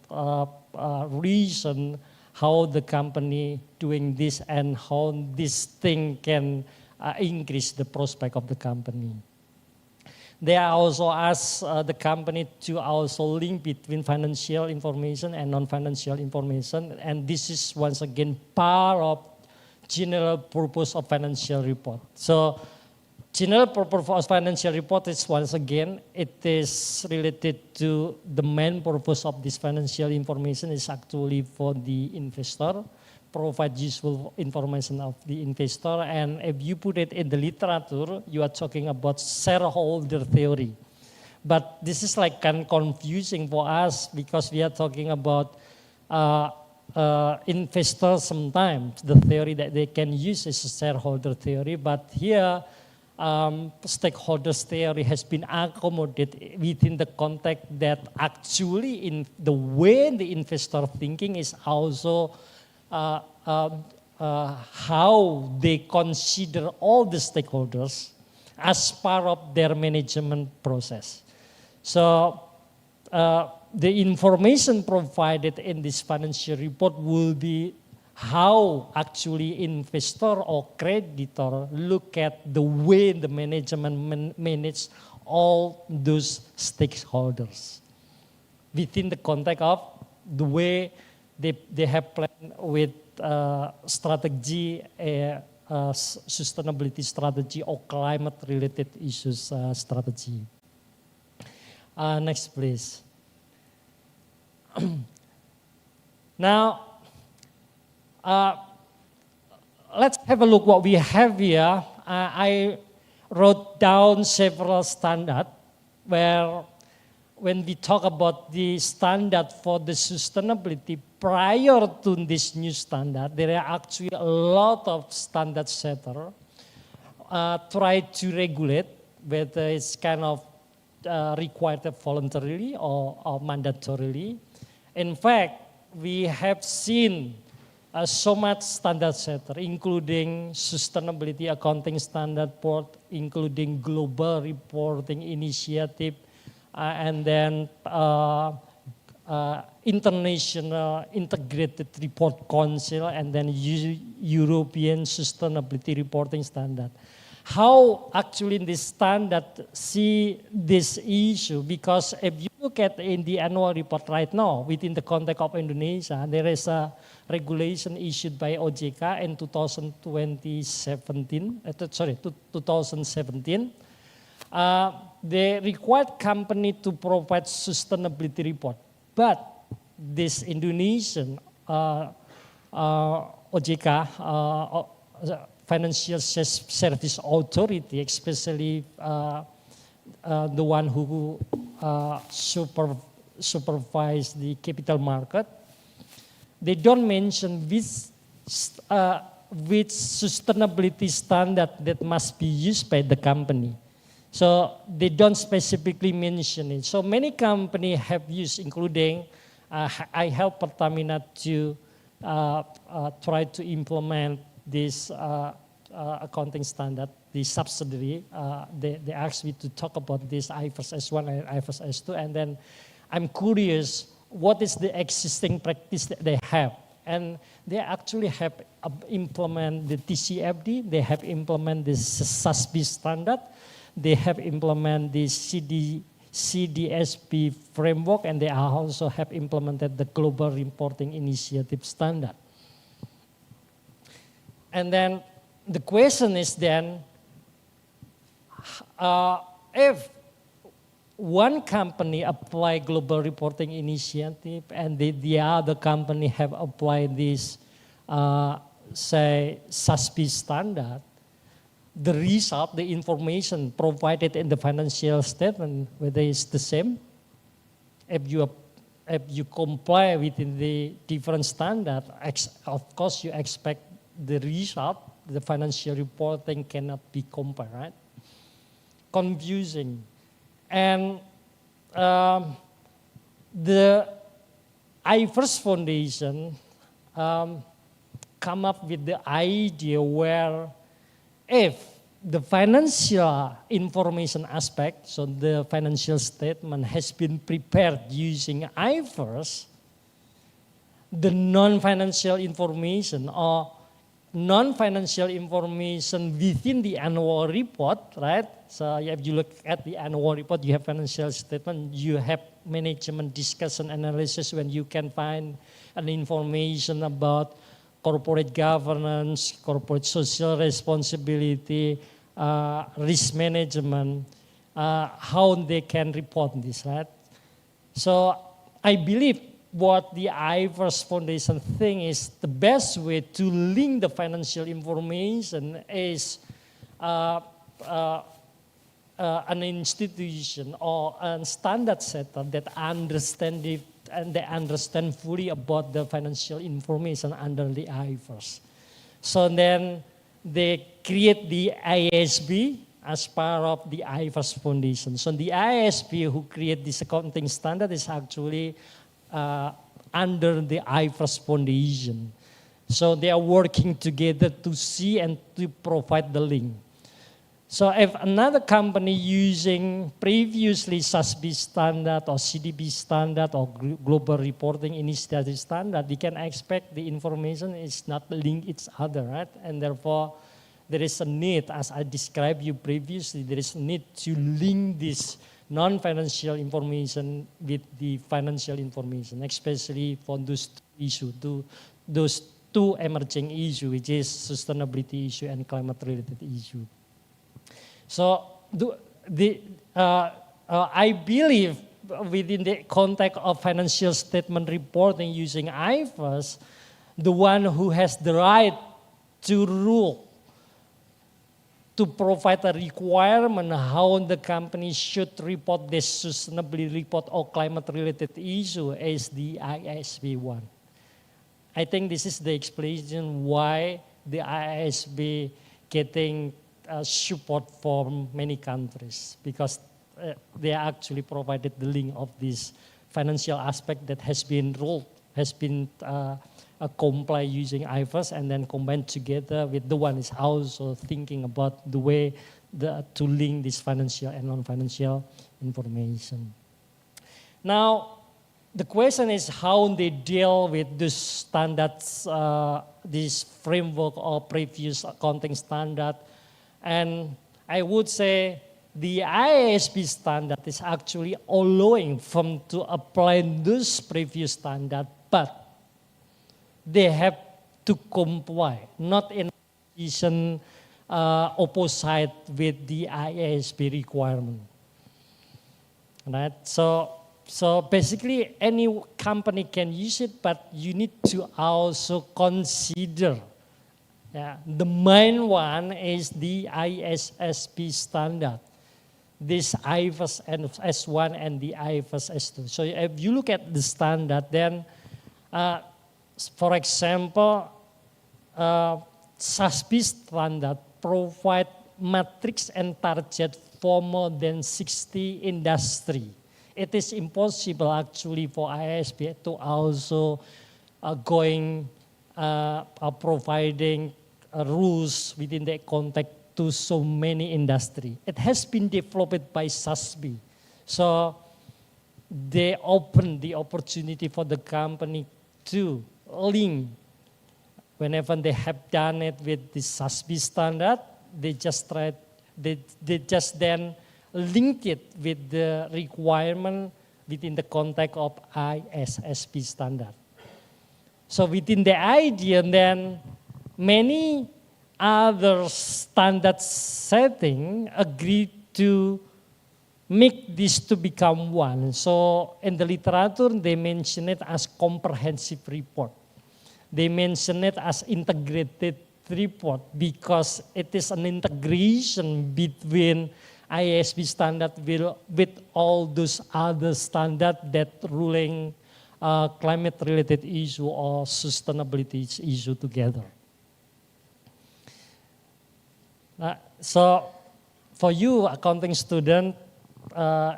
Speaker 19: reason how the company doing this and how this thing can increase the prospect of the company. They are also asked the company to also link between financial information and non-financial information, and this is once again part of general purpose of financial report. So general purpose of financial report is once again, it is related to the main purpose of this financial information is actually for the investor, provide useful information of the investor, and if you put it in the literature, you are talking about shareholder theory. But this is like kind of confusing for us because we are talking about investors sometimes. The theory that they can use is a shareholder theory, but here stakeholders theory has been accommodated within the context that actually in the way the investor thinking is also how they consider all the stakeholders as part of their management process. So the information provided in this financial report will be how actually investor or creditor look at the way the management manage all those stakeholders within the context of the way they have planned with strategy, sustainability strategy or climate related issues strategy. Next, please. Now, let's have a look what we have here. I wrote down several standards where when we talk about the standard for the sustainability prior to this new standard, there are actually a lot of standard setters try to regulate whether it's kind of required voluntarily or mandatorily. In fact, we have seen so much standard setter, including Sustainability Accounting Standard Board, including Global Reporting Initiative, and then International Integrated Report Council, and then European Sustainability Reporting Standard. How actually this standard see this issue? Because if you look at in the annual report right now, within the context of Indonesia, there is a regulation issued by OJK in 2017. They required company to provide sustainability report, but this Indonesian OJK, Financial Service Authority, especially the one who supervise the capital market, they don't mention which sustainability standard that must be used by the company. So they don't specifically mention it. So many companies have used, including I helped Pertamina to try to implement this accounting standard, the subsidiary. They asked me to talk about this IFRS S1 and IFRS S2, and then I'm curious what is the existing practice that they have. And they actually have implemented the TCFD, they have implemented the SASB standard, they have implemented the CDSP framework, and they also have implemented the Global Reporting Initiative standard. And then the question is then, if one company apply Global Reporting Initiative and the other company have applied this, say, SASB standard, the result, the information provided in the financial statement, whether it's the same, if you comply within the different standard, of course you expect the result, the financial reporting cannot be compared, right? Confusing. And the IFRS Foundation come up with the idea where if the financial information aspect, so the financial statement has been prepared using IFRS, the non-financial information or non-financial information within the annual report, right? So if you look at the annual report, you have financial statement, you have management discussion analysis when you can find an information about corporate governance, corporate social responsibility, risk management, how they can report this, right? So I believe what the IFRS Foundation think is the best way to link the financial information is an institution or a standard setter that understand it and they understand fully about the financial information under the IFRS. So then they create the ISB as part of the IFRS Foundation. So the ISB who create this accounting standard is actually under the IFRS Foundation. So they are working together to see and to provide the link. So if another company using previously SASB standard or CDB standard or Global Reporting Initiative standard, they can expect the information is not linked each other, right? And therefore, there is a need, as I described you previously, there is a need to link this non-financial information with the financial information, especially for those issues, those two emerging issues, which is sustainability issue and climate-related issue. So I believe within the context of financial statement reporting using IFRS, the one who has the right to rule, to provide a requirement how the company should report this sustainability report or climate-related issue is the IASB one. I think this is the explanation why the IASB getting support from many countries, because they actually provided the link of this financial aspect that has been ruled, has been comply using IFRS, and then combined together with the one is also thinking about the way to link this financial and non-financial information. Now, the question is how they deal with these standards, this framework or previous accounting standard. And I would say the IASB standard is actually allowing them to apply this previous standard, but they have to comply, not in position opposite with the IASB requirement. Right? So basically, any company can use it, but you need to also consider. The main one is the ISSB standard. This IFRS S1 and the IFRS S2. So if you look at the standard, then, for example, SASB standard provide matrix and target for more than 60 industry. It is impossible actually for IASB to also providing rules within the context to so many industry. It has been developed by SASB. So they open the opportunity for the company to link. Whenever they have done it with the SASB standard, they just then link it with the requirement within the context of ISSB standard. So within the idea, then many other standard setting agree to make this to become one. So in the literature, they mention it as comprehensive report. They mention it as integrated report because it is an integration between IASB standard with all those other standards that ruling climate-related issue or sustainability issue together. So for you, accounting student,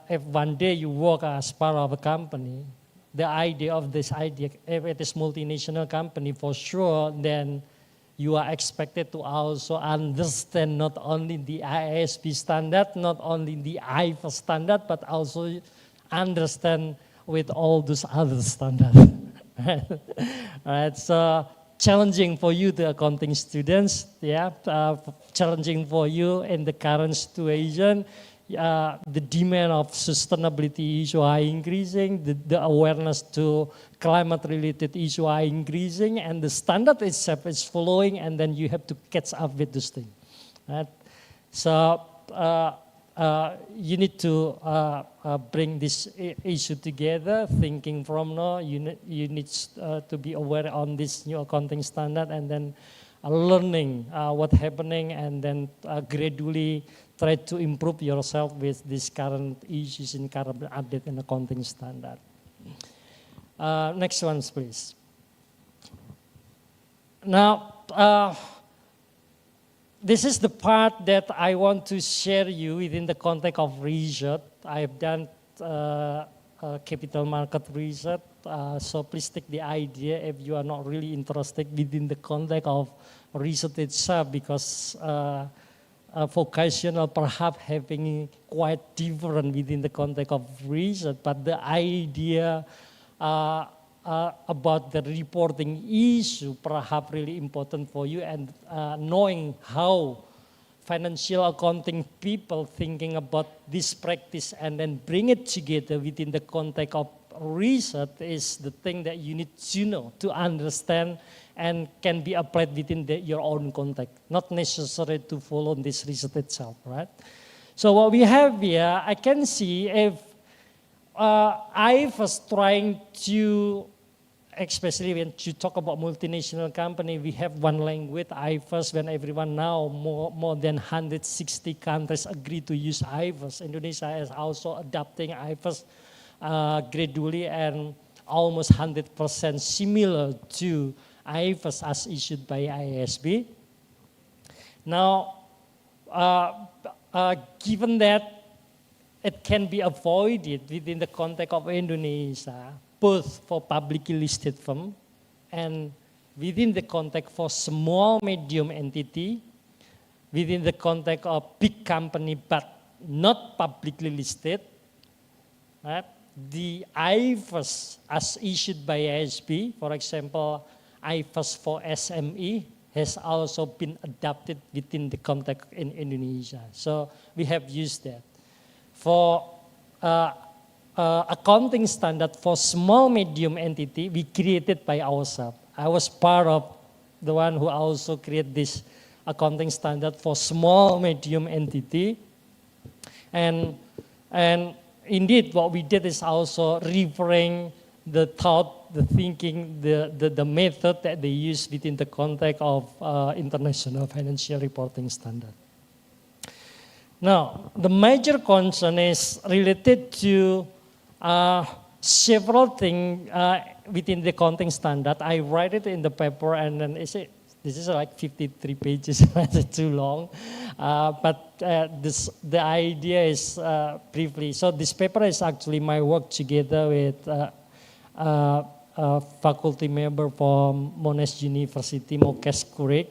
Speaker 19: if one day you work as part of a company, the idea of this idea, if it is multinational company, for sure, then you are expected to also understand not only the IASB standard, not only the IFRS standard, but also understand with all those other standards. Right? So challenging for you, the accounting students, challenging for you in the current situation. The demand of sustainability issue are increasing, the awareness to climate-related issue are increasing, and the standard itself is following, and then you have to catch up with this thing. Right? So you need to bring this issue together, thinking from now, you need to be aware on this new accounting standard, and then learning what's happening, and then gradually try to improve yourself with these current issues in current update and accounting standard. Next one, please. Now, this is the part that I want to share you within the context of research. I've done capital market research, so please take the idea if you are not really interested within the context of research itself, because vocational perhaps having quite different within the context of research, but the idea about the reporting issue perhaps really important for you, and knowing how financial accounting people thinking about this practice and then bring it together within the context of research is the thing that you need to know, to understand, and can be applied within your own context, not necessary to follow this research itself, right? So what we have here, I can see if I was trying to, especially when you talk about multinational company, we have one language, IFRS, when everyone now, more than 160 countries agree to use IFRS. Indonesia is also adopting IFRS gradually and almost 100% similar to IFRS as issued by IASB. Now, given that it can be avoided within the context of Indonesia, both for publicly listed firm and within the context for small medium entity, within the context of big company but not publicly listed, right? The IFRS as issued by IASB, for example, IFRS for SME has also been adopted within the context in Indonesia. So we have used that. For accounting standard for small medium entity, we created by ourselves. I was part of the one who also created this accounting standard for small medium entity. And indeed, what we did is also referring the thought, the thinking, the method that they use within the context of international financial reporting standard. Now, the major concern is related to several things within the accounting standard. I write it in the paper, and then this is like 53 pages, it's too long. But the idea is briefly. So this paper is actually my work together with a faculty member from Monash University, Mokes Kurik.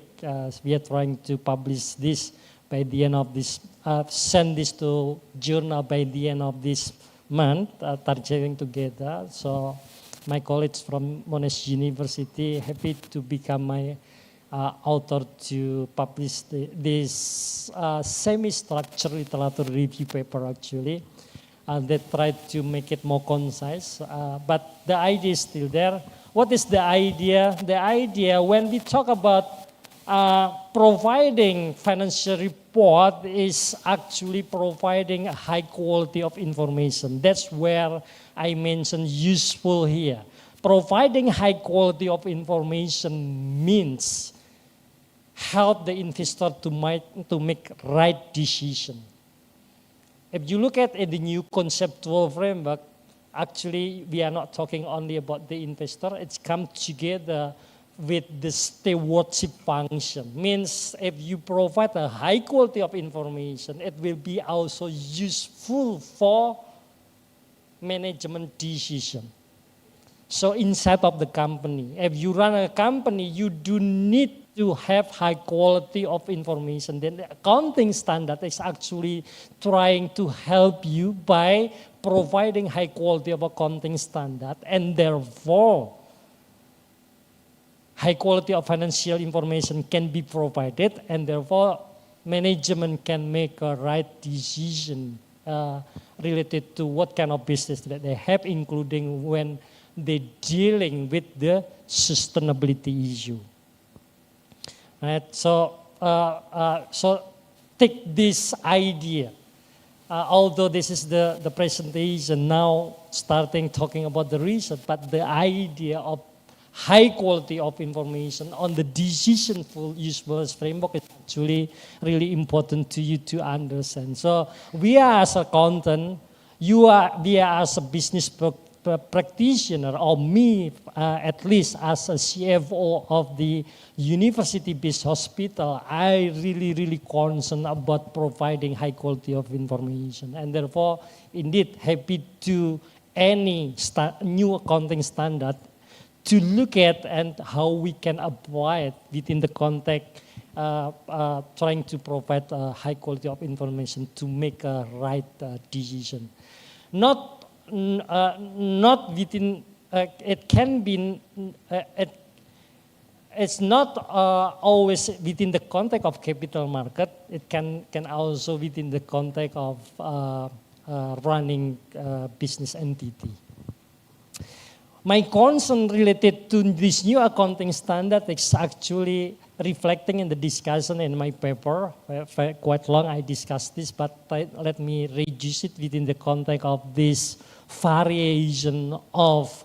Speaker 19: We are trying to publish this by the end of this, send this to journal by the end of this month, targeting together. So my colleagues from Monash University happy to become my author to publish this semi-structured literature review paper actually. They tried to make it more concise, but the idea is still there. What is the idea? The idea when we talk about providing financial report is actually providing a high quality of information. That's where I mentioned useful here. Providing high quality of information means help the investor to make right decision. If you look at the new conceptual framework, actually we are not talking only about the investor, it's come together with the stewardship function. Means if you provide a high quality of information, it will be also useful for management decision. So inside of the company, if you run a company, you do need to have high quality of information. Then the accounting standard is actually trying to help you by providing high quality of accounting standard, and therefore high quality of financial information can be provided, and therefore management can make a right decision related to what kind of business that they have, including when they're dealing with the sustainability issue. Right? So take this idea. Although this is the presentation now starting talking about the reason, but the idea of high quality of information on the decisionful usefulness framework is actually really important to you to understand. So we are as accountant, we are as a business practitioner, or me at least as a CFO of the university-based hospital, I really concerned about providing high quality of information, and therefore indeed happy to any new accounting standard to look at and how we can apply it within the context trying to provide a high quality of information to make a right decision. Not within, it can be, it's not always within the context of capital market. It can also within the context of running business entity. My concern related to this new accounting standard is actually reflecting in the discussion in my paper. Quite long I discussed this, but let me reduce it within the context of this variation of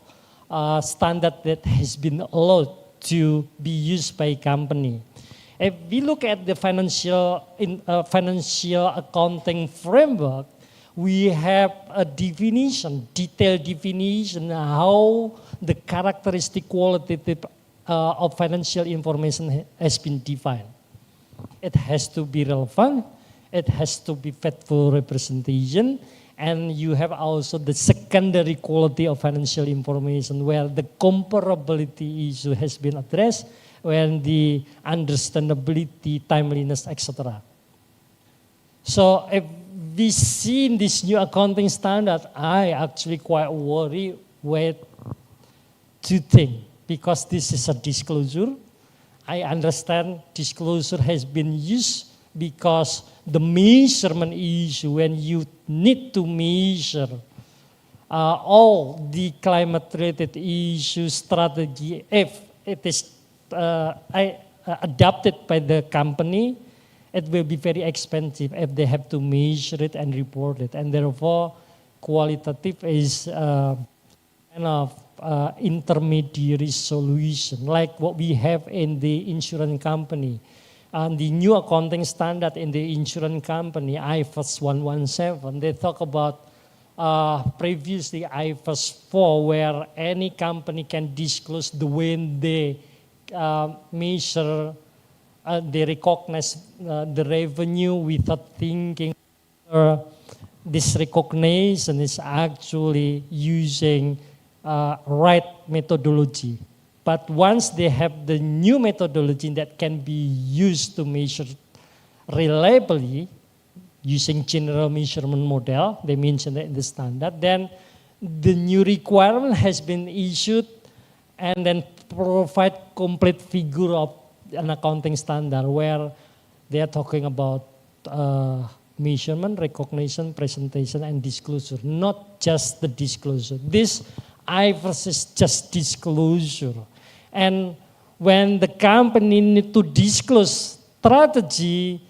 Speaker 19: standard that has been allowed to be used by company. If we look at the financial accounting framework, we have a definition, detailed definition, how the characteristic qualitative of financial information has been defined. It has to be relevant, it has to be faithful representation, and you have also the secondary quality of financial information where the comparability issue has been addressed, when the understandability, timeliness, etc. So if we see in this new accounting standard, I actually quite worry with two things, because this is a disclosure. I understand disclosure has been used because the measurement issue, when you need to measure all the climate-related issue strategy, if it is adopted by the company, it will be very expensive if they have to measure it and report it. And therefore, qualitative is kind of intermediary solution, like what we have in the insurance company. And the new accounting standard in the insurance company, IFRS 117, they talk about previously IFRS 4, where any company can disclose the way they measure, they recognize the revenue without thinking this recognition is actually using right methodology. But once they have the new methodology that can be used to measure reliably using general measurement model, they mentioned that in the standard, then the new requirement has been issued and then provide complete figure of an accounting standard where they are talking about measurement, recognition, presentation, and disclosure, not just the disclosure. This IFRS is just disclosure. And when the company need to disclose strategy,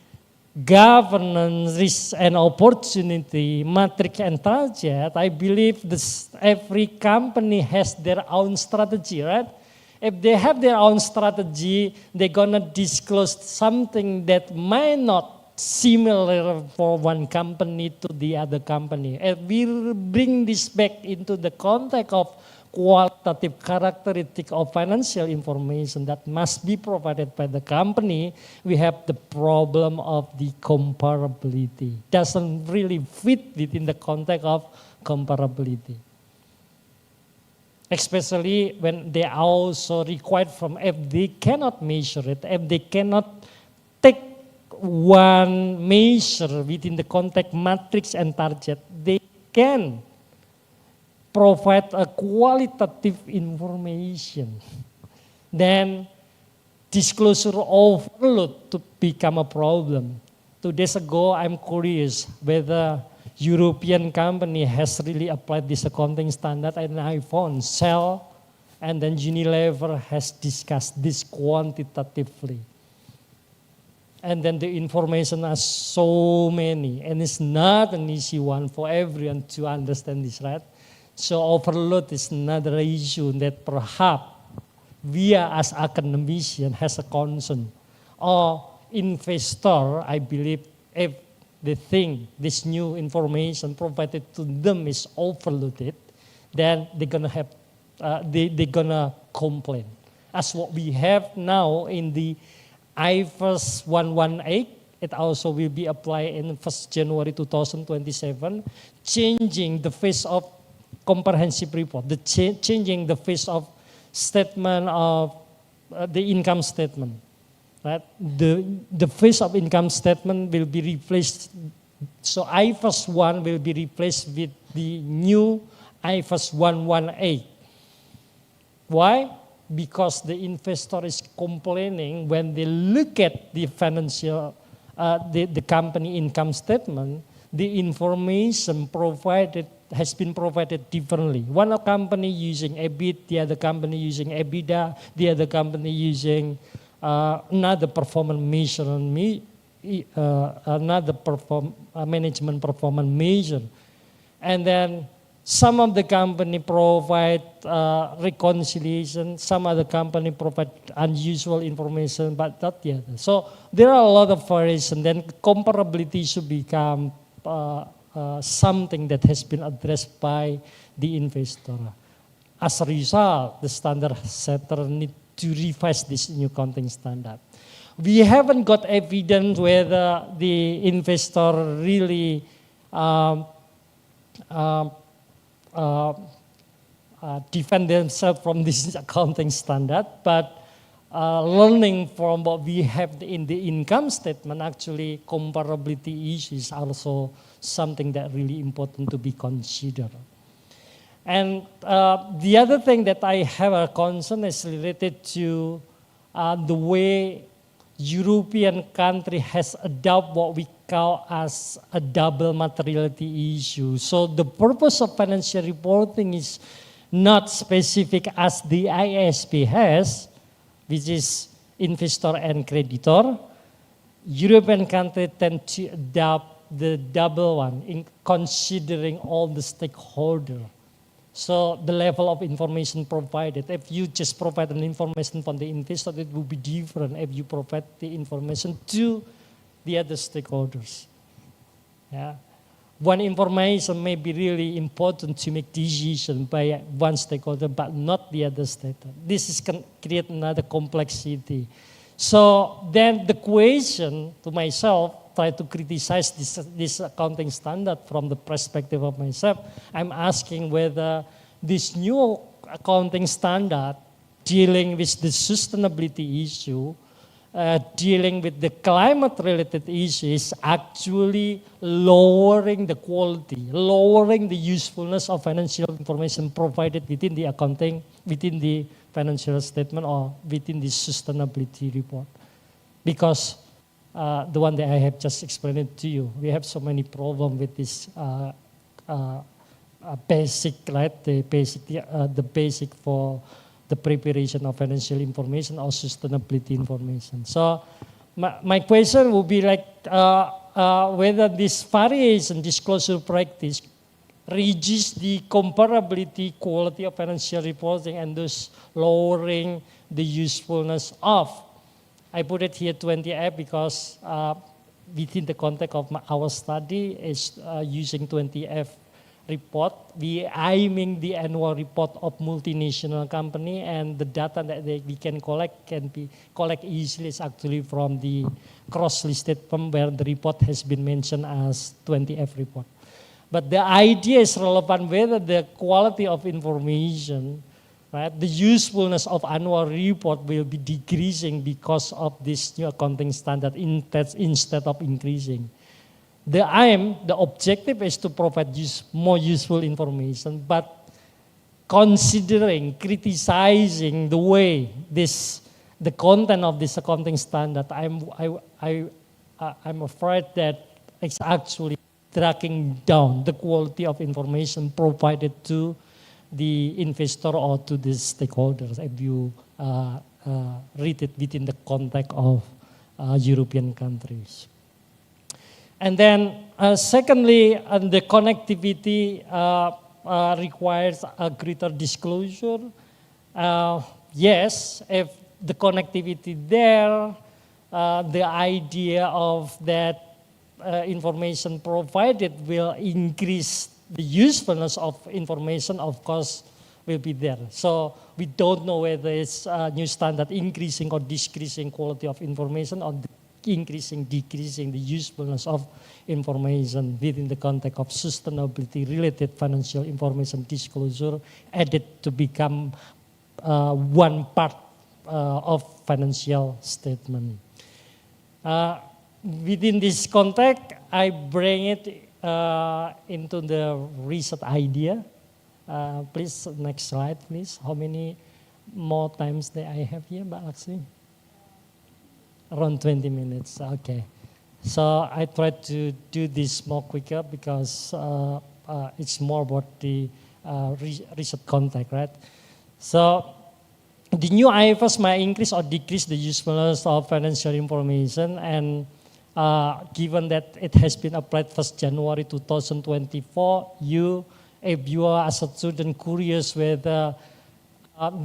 Speaker 19: governance, risk and opportunity, matrix and target, I believe this, every company has their own strategy, right? If they have their own strategy, they're gonna disclose something that might not similar for one company to the other company. If we bring this back into the context of qualitative characteristic of financial information that must be provided by the company, we have the problem of the comparability. Doesn't really fit within the context of comparability. Especially when they also required from, if they cannot measure it, if they cannot take one measure within the context matrix and target, they can provide a qualitative information. Then disclosure overload to become a problem. 2 days ago, I'm curious whether European company has really applied this accounting standard, and I found Shell and then Unilever has discussed this quantitatively. And then the information are so many, and it's not an easy one for everyone to understand this, right? So overload is another issue that perhaps we as academicians has a concern. Or investor, I believe, if they think this new information provided to them is overloaded, then they're gonna have, they're gonna complain. As what we have now in the IFRS 118, it also will be applied in 1st January 2027, changing the face of comprehensive report, changing the face of statement of the income statement. Right? The face of income statement will be replaced, so IFRS 1 will be replaced with the new IFRS 118. Why? Because the investor is complaining when they look at the financial, the company income statement, the information provided has been provided differently. One company using EBIT, the other company using EBITDA, the other company using another performance measurement, management performance measure. And then Some of the company provide reconciliation, some other company provide unusual information, but not the other. So there are a lot of variation. Then comparability should become something that has been addressed by the investor. As a result, the standard setter need to revise this new accounting standard. We haven't got evidence whether the investor really defend themselves from this accounting standard, but learning from what we have in the income statement, actually comparability issues are also something that really important to be considered. And the other thing that I have a concern is related to the way European country has adopted what we call as a double materiality issue. So the purpose of financial reporting is not specific as the ISP has, which is investor and creditor. European countries tend to adopt the double one in considering all the stakeholders. So the level of information provided, if you just provide an information from the investor, it will be different if you provide the information to the other stakeholders. Yeah. One information may be really important to make decision by one stakeholder, but not the other stakeholder. This can create another complexity. So then the question to myself, try to criticize this accounting standard from the perspective of myself. I'm asking whether this new accounting standard dealing with the sustainability issue, dealing with the climate-related issues, actually lowering the quality, lowering the usefulness of financial information provided within the accounting, within the financial statement, or within the sustainability report. Because the one that I have just explained to you, we have so many problems with this basic, right? The basic for the preparation of financial information or sustainability information. So my question would be like whether this variation disclosure practice reduce the comparability quality of financial reporting and thus lowering the usefulness of. I put it here 20F because within the context of our study is using 20F report. We aiming the annual report of multinational company, and the data that we can be collect easily is actually from the cross-listed firm where the report has been mentioned as 20F report. But the idea is relevant whether the quality of information, right, the usefulness of annual report will be decreasing because of this new accounting standard instead of increasing. The aim, the objective is to provide more useful information, but considering, criticizing the way the content of this accounting standard, I'm afraid that it's actually tracking down the quality of information provided to the investor or to the stakeholders if you read it within the context of European countries. And then secondly, the connectivity requires a greater disclosure. Yes, if the connectivity there, the idea of that information provided will increase the usefulness of information, of course, will be there. So we don't know whether it's a new standard increasing or decreasing quality of information, or increasing, decreasing the usefulness of information within the context of sustainability-related financial information disclosure added to become one part of financial statement. Within this context, I bring it into the research idea. Please, next slide, please. How many more times that I have here, Mbak Laksmi? Around 20 minutes, okay. So I try to do this more quicker because it's more about the research context, right? So the new IFRS might increase or decrease the usefulness of financial information, and given that it has been applied 1st January 2024, you if you are as a student curious with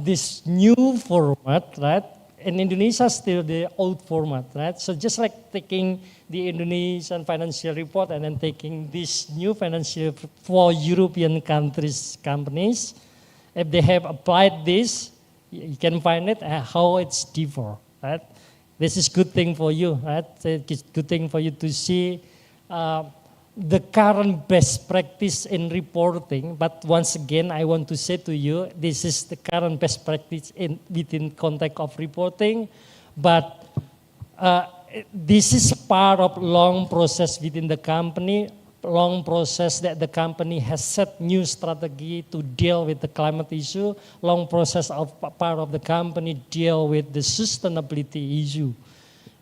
Speaker 19: this new format, right? In Indonesia, still the old format, right? So just like taking the Indonesian financial report and then taking this new financial for European countries, companies, if they have applied this, you can find it how it's differ, right? This is good thing for you, right? It's good thing for you to see the current best practice in reporting. But once again, I want to say to you, this is the current best practice within context of reporting. But this is part of long process within the company, long process that the company has set new strategy to deal with the climate issue, long process of part of the company deal with the sustainability issue.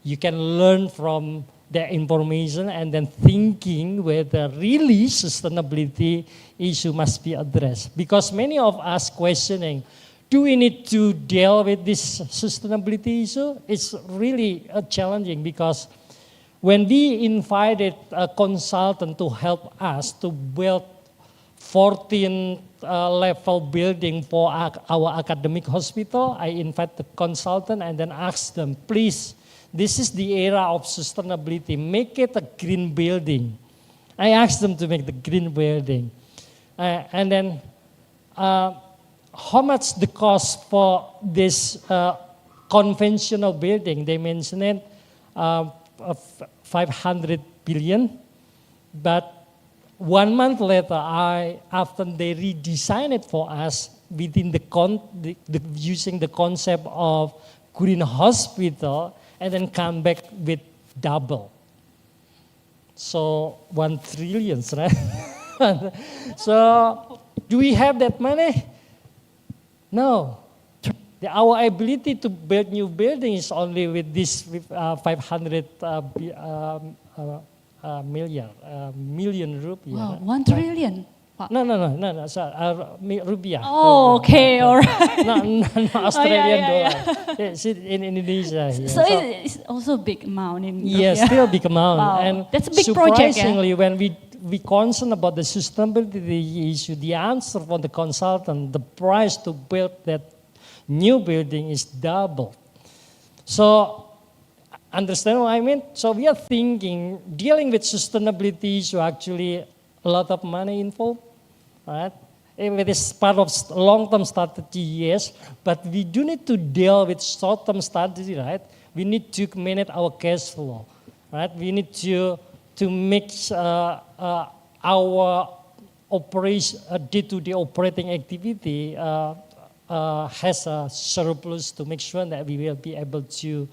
Speaker 19: You can learn from the information and then thinking whether really sustainability issue must be addressed. Because many of us questioning, do we need to deal with this sustainability issue? It's really challenging because when we invited a consultant to help us to build 14 level building for our academic hospital, I invite the consultant and then ask them, please, this is the era of sustainability, make it a green building. I asked them to make the green building. And then how much the cost for this conventional building? They mentioned it, 500 billion. But 1 month later, after they redesigned it for us within using the concept of green hospital, and then come back with double. So 1 trillion, right? So do we have that money? No. Our ability to build new buildings is only with this 500 million rupiah.
Speaker 18: Wow, 1 trillion.
Speaker 19: No, sorry, rupiah.
Speaker 18: Oh, okay, all right.
Speaker 19: No, Australian
Speaker 18: yeah.
Speaker 19: dollar. It's in Indonesia. Here.
Speaker 18: So it's also a big amount in
Speaker 19: Yes,
Speaker 18: rupiah.
Speaker 19: still a big amount.
Speaker 18: Wow.
Speaker 19: And
Speaker 18: That's a big project.
Speaker 19: surprisingly, when we concerned about the sustainability issue, the answer from the consultant, the price to build that new building is double. So, understand what I mean? So we are thinking, dealing with sustainability issue actually a lot of money involved, right? It is part of long-term strategy, yes, but we do need to deal with short-term strategy, right? We need to manage our cash flow, right? We need to make our operation, day-to-day operating activity has a surplus to make sure that we will be able to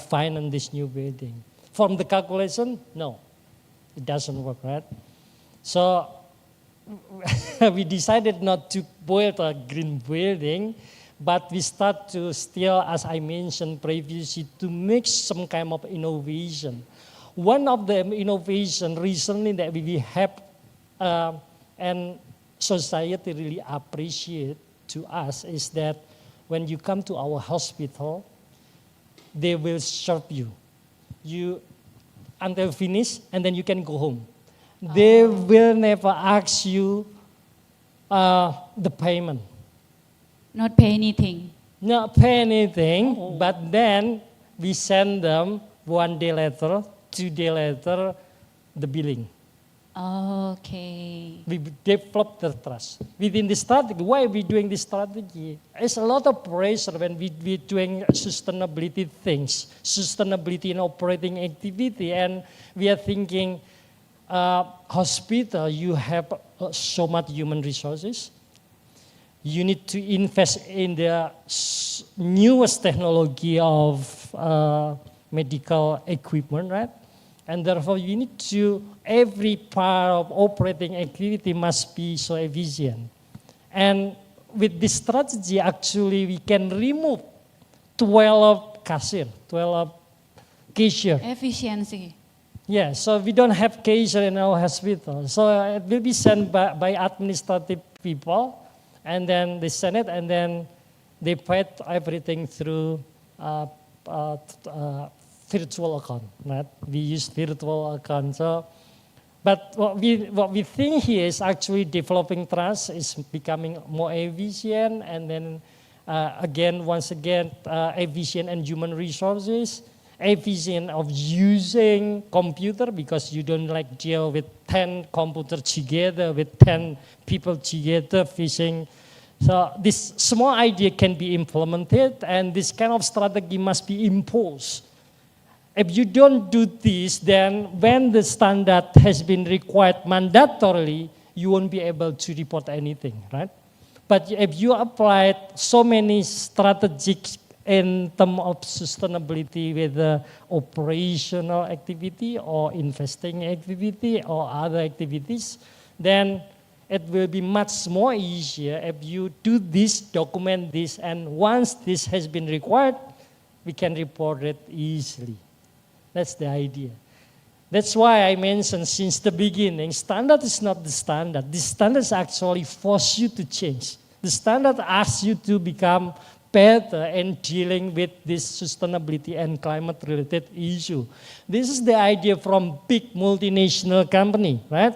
Speaker 19: finance this new building. From the calculation, no, it doesn't work, right? So we decided not to build a green building, but we start to still, as I mentioned previously, to make some kind of innovation. One of the innovation recently that we have and society really appreciate to us is that when you come to our hospital, they will serve you. You until finish, and then you can go home. They will never ask you the payment.
Speaker 18: Not pay anything.
Speaker 19: Not pay anything, but then we send them 1 day later, 2 days later, the billing.
Speaker 18: Okay.
Speaker 19: We develop the trust. Within the strategy, why are we doing this strategy? It's a lot of pressure when we're doing sustainability things, sustainability in operating activity, and we are thinking, hospital, you have so much human resources. You need to invest in the newest technology of medical equipment, right? And therefore, you need to, every part of operating activity must be so efficient. And with this strategy, actually, we can remove 12 cashier, 12 cashier.
Speaker 18: Efficiency.
Speaker 19: Yeah, so we don't have cashier in our hospital. So it will be sent by administrative people, and then they send it, and then they pay everything through virtual account, right? We use virtual account. So But what we think here is actually developing trust is becoming more efficient, and then once again, efficient and human resources, efficient of using computer because you don't like deal with 10 computers together, with 10 people together fishing. So this small idea can be implemented, and this kind of strategy must be imposed. If you don't do this, then when the standard has been required mandatorily, you won't be able to report anything, right? But if you apply so many strategies in terms of sustainability with the operational activity or investing activity or other activities, then it will be much more easier if you do this, document this, and once this has been required, we can report it easily. That's the idea. That's why I mentioned since the beginning, standard is not the standard. The standards actually force you to change. The standard asks you to become better in dealing with this sustainability and climate-related issue. This is the idea from big multinational company, right?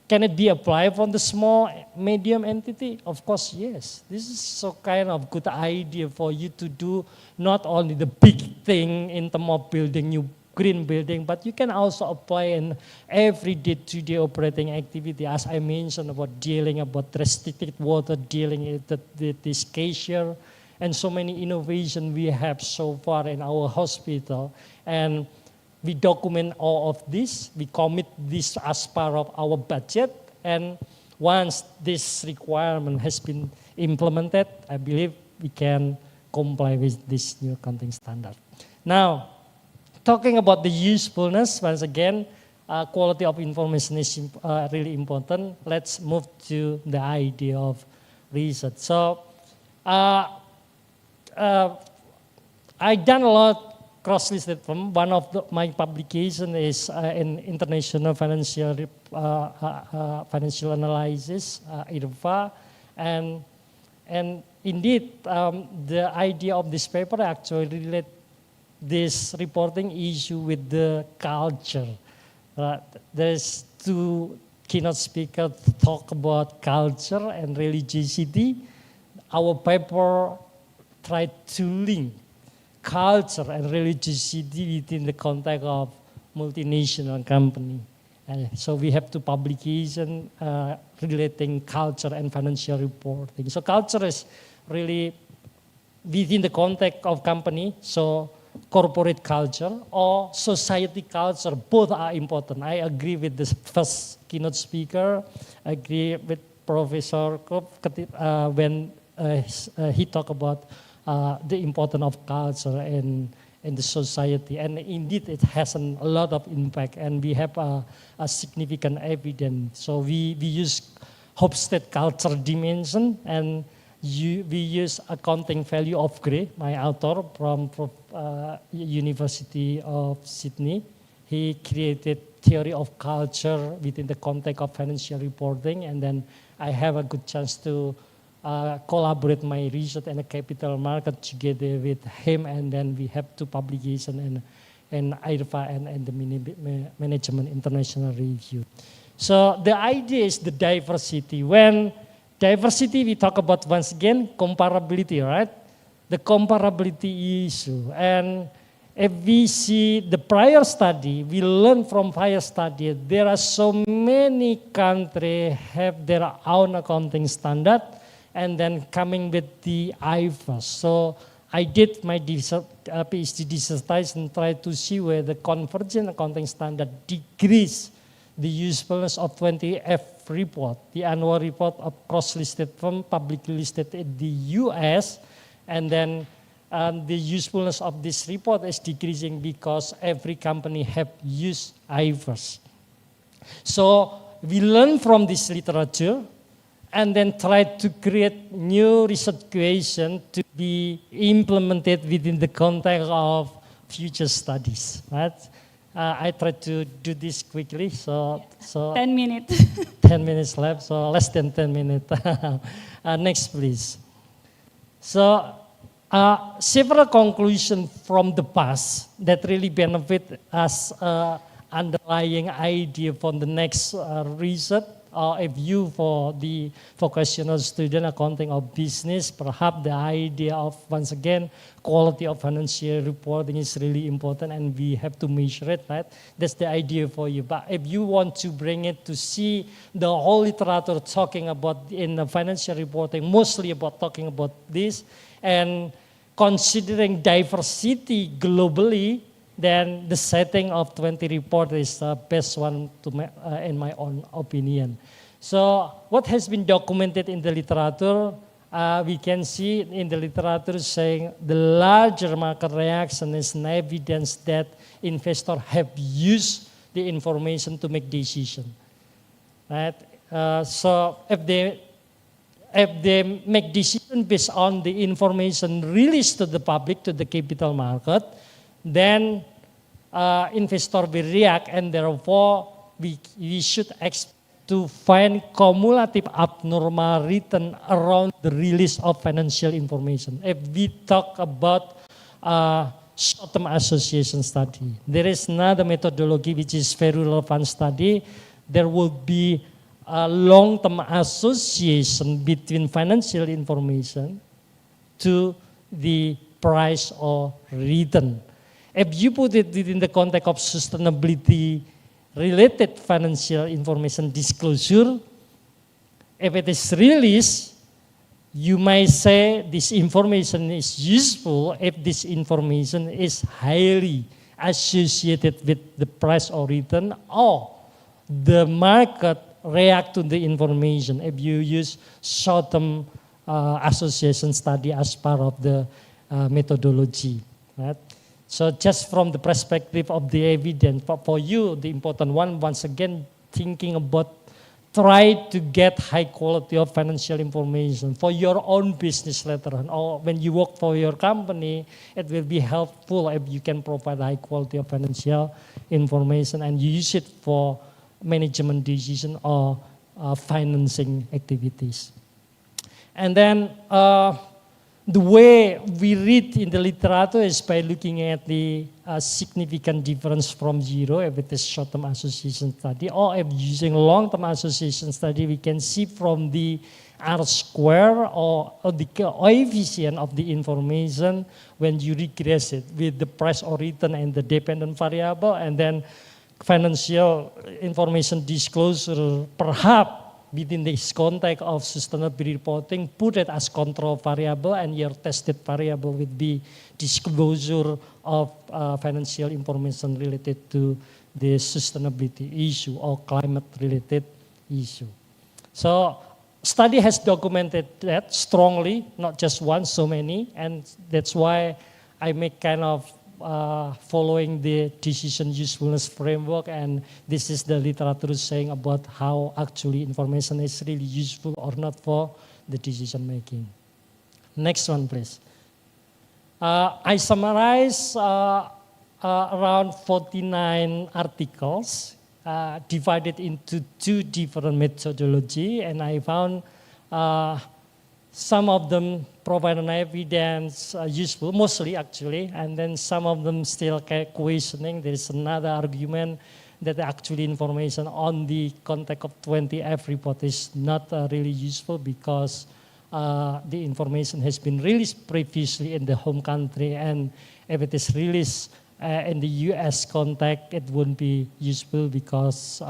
Speaker 19: Can it be applied from the small, medium entity? Of course, yes. This is so kind of good idea for you to do not only the big thing in terms of building new green building, but you can also apply in every day-to-day operating activity, as I mentioned about dealing about restricted water, dealing with this cashier, and so many innovation we have so far in our hospital. And we document all of this, we commit this as part of our budget, and once this requirement has been implemented, I believe we can comply with this new accounting standard. Now, talking about the usefulness, once again, quality of information is really important. Let's move to the idea of research. So, I done a lot cross-listed firm. One of my publication is in International Financial Analysis, IRFA, and indeed the idea of this paper actually relate this reporting issue with the culture. There's two keynote speakers talk about culture and religiosity. Our paper tried to link culture and religiosity within the context of multinational company. And so we have two publications relating culture and financial reporting. So culture is really within the context of company, so corporate culture or society culture, both are important. I agree with the first keynote speaker, I agree with Professor Kopp when he talked about the importance of culture in the society, and indeed it has a lot of impact, and we have a significant evidence. So we use Hofstede culture dimension, and we use accounting value of Gray, my author from University of Sydney. He created theory of culture within the context of financial reporting, and then I have a good chance to collaborate my research and the capital market together with him, and then we have two publications in IRFA and the Management International Review. So the idea is the diversity. When diversity, we talk about once again comparability, right? The comparability issue. And if we see the prior study, we learn from prior study, there are so many countries have their own accounting standard, and then coming with the IFRS. So I did my PhD dissertation, tried to see where the convergent accounting standard decrease the usefulness of 20F report, the annual report of cross-listed firm publicly listed in the US, and then the usefulness of this report is decreasing because every company have used IFRS. So we learn from this literature, and then try to create new research question to be implemented within the context of future studies, right? I try to do this quickly, so
Speaker 18: 10 minutes.
Speaker 19: 10 minutes left, so less than 10 minutes. Next, please. So several conclusions from the past that really benefit us underlying idea for the next research or a view for the vocational student accounting or business. Perhaps the idea of, once again, quality of financial reporting is really important and we have to measure it, right? That's the idea for you. But if you want to bring it to see the whole literature talking about in the financial reporting, mostly about talking about this and considering diversity globally, then the setting of 20 report is the best one in my own opinion. So what has been documented in the literature, we can see in the literature saying the larger market reaction is an evidence that investors have used the information to make decision. Right? So if they make decision based on the information released to the public, to the capital market, then investor will react, and therefore we should expect to find cumulative abnormal return around the release of financial information. If we talk about short-term association study, there is another methodology which is very relevant study. There will be a long-term association between financial information to the price or return. If you put it within the context of sustainability related financial information disclosure, if it is released, you may say this information is useful if this information is highly associated with the price or return, or the market react to the information if you use short-term association study as part of the methodology. Right? So just from the perspective of the evidence, but for you, the important one, once again, thinking about try to get high quality of financial information for your own business later on, or when you work for your company, it will be helpful if you can provide high quality of financial information and you use it for management decision or financing activities. And then the way we read in the literature is by looking at the significant difference from zero if it is short-term association study, or if using long-term association study, we can see from the R-square or the coefficient of the information when you regress it with the price or return and the dependent variable, and then financial information disclosure, perhaps within this context of sustainability reporting, put it as control variable, and your tested variable would be disclosure of financial information related to the sustainability issue or climate related issue. So study has documented that strongly, not just one, so many, and that's why I make kind of following the decision usefulness framework, and this is the literature saying about how actually information is really useful or not for the decision making. Next one, please. I summarize around 49 articles divided into two different methodology, and I found some of them provide an evidence useful, mostly actually, and then some of them still questioning. There is another argument that actually information on the context of 20F report is not really useful because the information has been released previously in the home country, and if it is released in the US context, it won't be useful because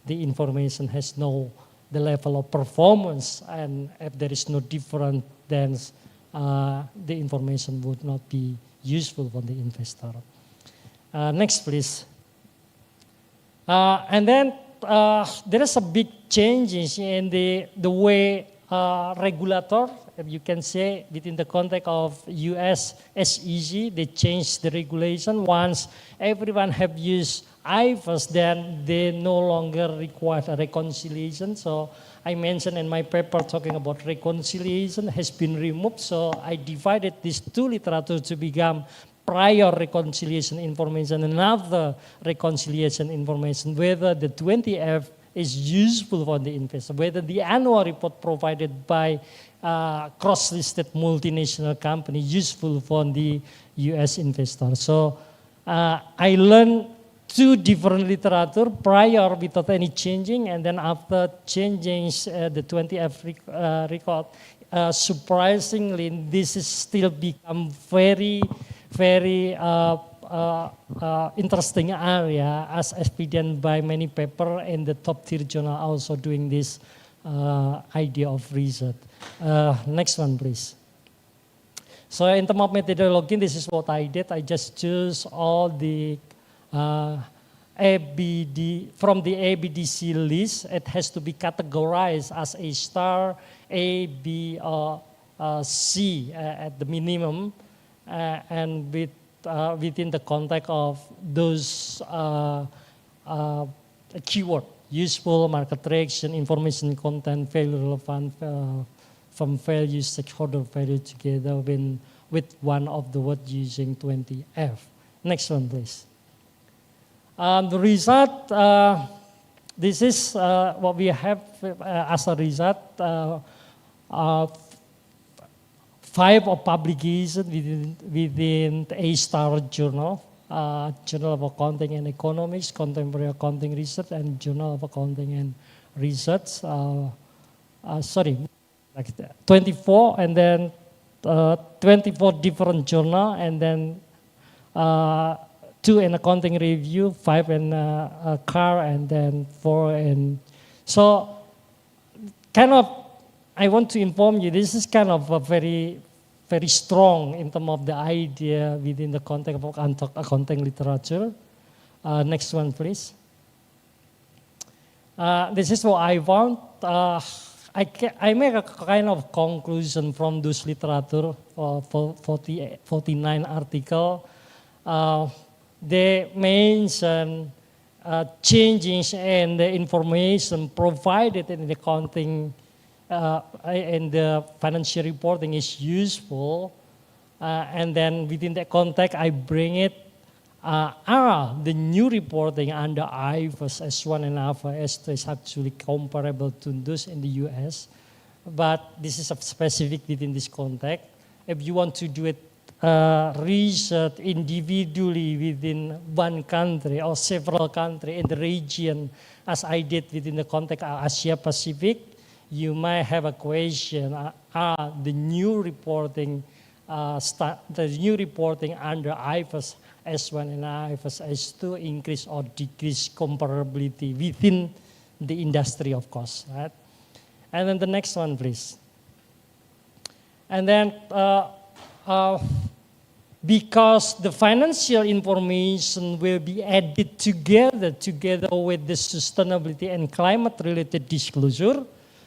Speaker 19: the information has the level of performance, and if there is no difference, then the information would not be useful for the investor. Next, please. And then there is a big changes in the way regulator, if you can say, within the context of US SEC, they changed the regulation. Once everyone have used IFRS, then they no longer require a reconciliation. So I mentioned in my paper talking about reconciliation has been removed. So I divided these two literature to become prior reconciliation information and after reconciliation information, whether the 20F is useful for the investor, whether the annual report provided by cross-listed multinational company useful for the US investor. So I learned two different literature prior without any changing, and then after changing the 20F record, surprisingly, this is still become very, very interesting area as evident by many paper in the top tier journal also doing this idea of research. Next one, please. So in terms of methodology, this is what I did. I just choose all the ABD, from the ABDC list. It has to be categorized as A star, A, B, or C at the minimum, and within the context of those keyword, useful, market traction, information content, value relevant, from value, stakeholder value together with one of the word using 20F. Next one, please. The result, this is what we have as a result. 5 of publication within the A-star journal, Journal of Accounting and Economics, Contemporary Accounting Research, and Journal of Accounting and Research. 24, and then 24 different journal, and then 2 in accounting review, 5 in car, and then 4 in. So, kind of, I want to inform you, this is kind of a very, very strong in terms of the idea within the context of accounting literature. Next one, please. This is what I want. I make a kind of conclusion from those literature for 49 article. They mention changes in the information provided in the accounting and the financial reporting is useful, and then within that context, I bring it. The new reporting under IFRS S1 and IFRS S2 is actually comparable to those in the US, but this is specific within this context. If you want to do it research individually within one country or several countries in the region, as I did within the context of Asia Pacific, you might have a question: the new reporting under IFRS S1 and IFRS S2 increase or decrease comparability within the industry, of course, right? And then the next one, please. And then because the financial information will be added together with the sustainability and climate-related disclosure,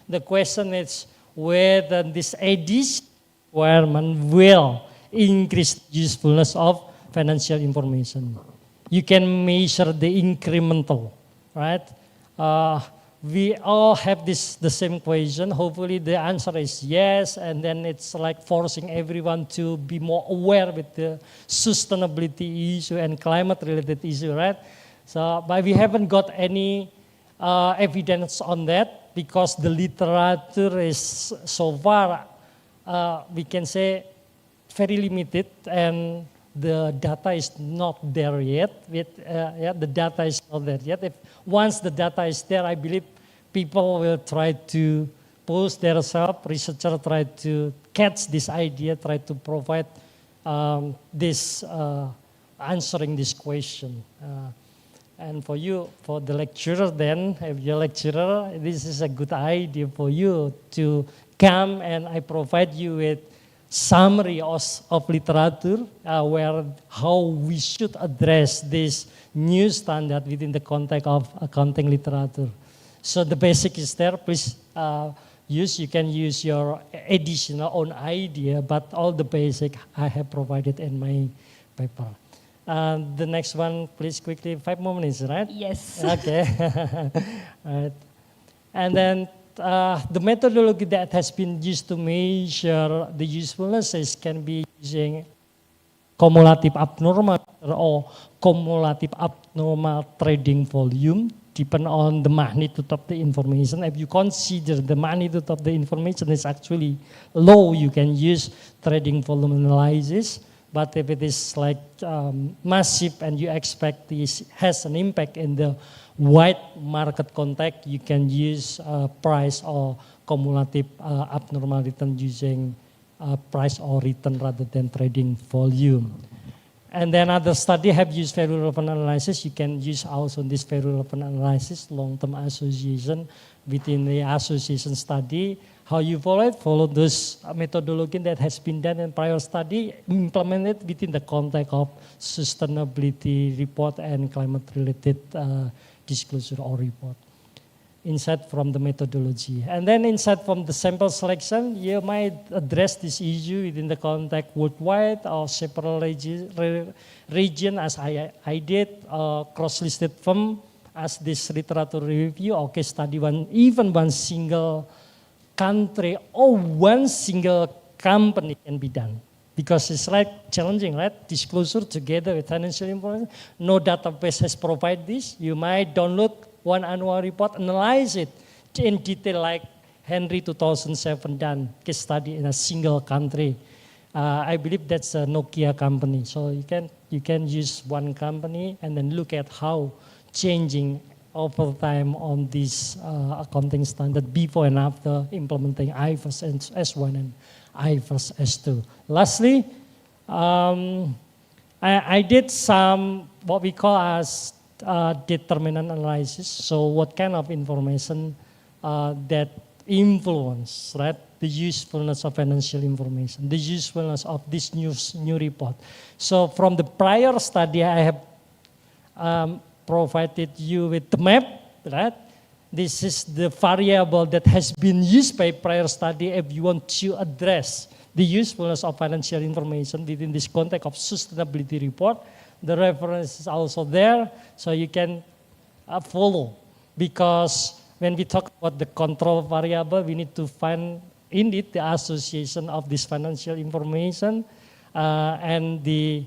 Speaker 19: the question is whether this addition requirement will increase the usefulness of financial information. You can measure the incremental, right? We all have the same question. Hopefully the answer is yes, and then it's like forcing everyone to be more aware with the sustainability issue and climate-related issue, right? So, but we haven't got any evidence on that because the literature is so far, we can say, very limited, and the data is not there yet. The data is not there yet. Once the data is there, I believe people will try to post themselves, researchers try to catch this idea, try to provide answering this question. And for you, for the lecturer then, if you're a lecturer, this is a good idea for you to come and I provide you with summary of literature where how we should address this new standard within the context of accounting literature. So the basic is there. Please you can use your additional own idea, but all the basic I have provided in my paper. The next one, please quickly, 5 more minutes, right?
Speaker 18: Yes.
Speaker 19: Okay. Right. And then the methodology that has been used to measure the usefulness can be using cumulative abnormal or cumulative abnormal trading volume, depend on the magnitude of the information. If you consider the magnitude of the information is actually low, you can use trading volume analysis. But if it is like massive and you expect this has an impact in the wide market context, you can use price or cumulative abnormal return using price or return rather than trading volume. And then other study have used very relevant analysis. You can use also this very relevant analysis, long-term association within the association study. How you follow those methodology that has been done in prior study, implemented within the context of sustainability report and climate-related disclosure or report. Insight from the methodology. And then insight from the sample selection, you might address this issue within the context worldwide or several region as I did, cross-listed firm as this literature review or case study, even one single country or one single company can be done. Because it's like challenging, right? Disclosure together with financial information. No database has provided this. You might download one annual report, analyze it in detail like Henry 2007 done, case study in a single country. I believe that's a Nokia company. So you can use one company and then look at how changing over time on this accounting standard before and after implementing IFRS S1 and IFRS S2. Lastly, I did some what we call as determinant analysis. So what kind of information that influence, right, the usefulness of financial information, the usefulness of this new report. So from the prior study, I have provided you with the map, right? This is the variable that has been used by prior study if you want to address the usefulness of financial information within this context of sustainability report. The reference is also there, so you can follow. Because when we talk about the control variable, we need to find indeed the association of this financial information and the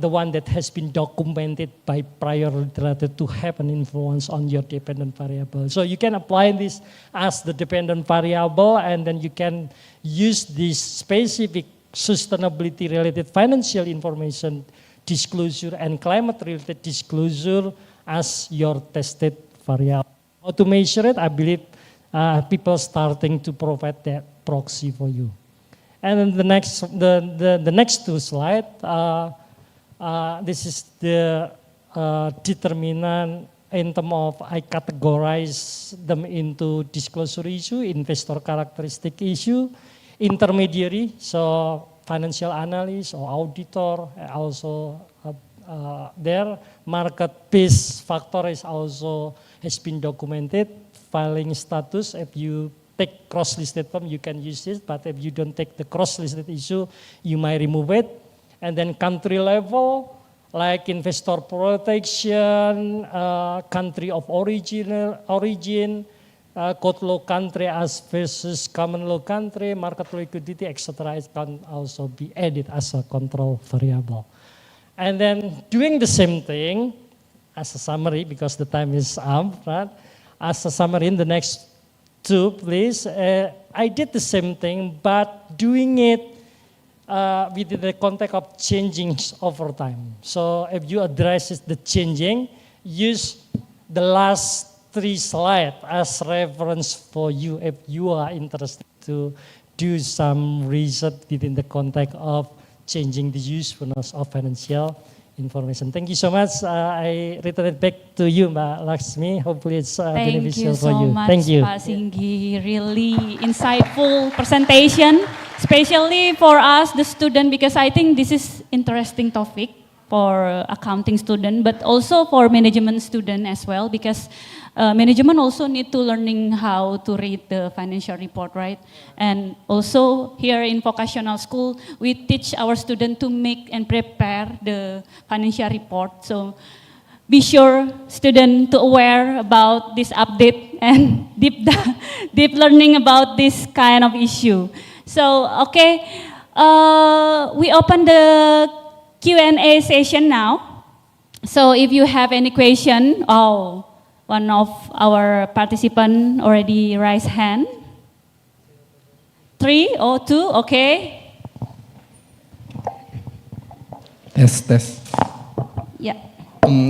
Speaker 19: one that has been documented by prior literature to have an influence on your dependent variable. So you can apply this as the dependent variable, and then you can use this specific sustainability related financial information disclosure and climate related disclosure as your tested variable. How to measure it? I believe people starting to provide that proxy for you. And then the next two slides, this is the determinant in terms of I categorize them into disclosure issue, investor characteristic issue, intermediary, so financial analyst or auditor also there. Market-based factor is also has been documented. Filing status, if you take cross-listed firm, you can use this, but if you don't take the cross-listed issue, you might remove it. And then country level, like investor protection, country of origin, code law country as versus common law country, market liquidity, etc. It can also be added as a control variable. And then doing the same thing as a summary, because the time is up, right? As a summary in the next two, please. I did the same thing, but doing it within the context of changing over time. So if you address the changing, use the last 3 slides as reference for you if you are interested to do some research within the context of changing the usefulness of financial information. Thank you so much. I return it back to you, Mbak Laksmi. Hopefully it's beneficial for you.
Speaker 18: Thank you so much, Pak Singgi. Really insightful presentation, especially for us, the student, because I think this is interesting topic for accounting student, but also for management student as well, because management also need to learning how to read the financial report, right? And also here in vocational school, we teach our student to make and prepare the financial report. So be sure student to aware about this update and deep learning about this kind of issue. So, okay, we open the Q&A session now. So if you have any question, one of our participants already raised hand. 3 or 2, okay.
Speaker 17: Yes.
Speaker 18: Yeah.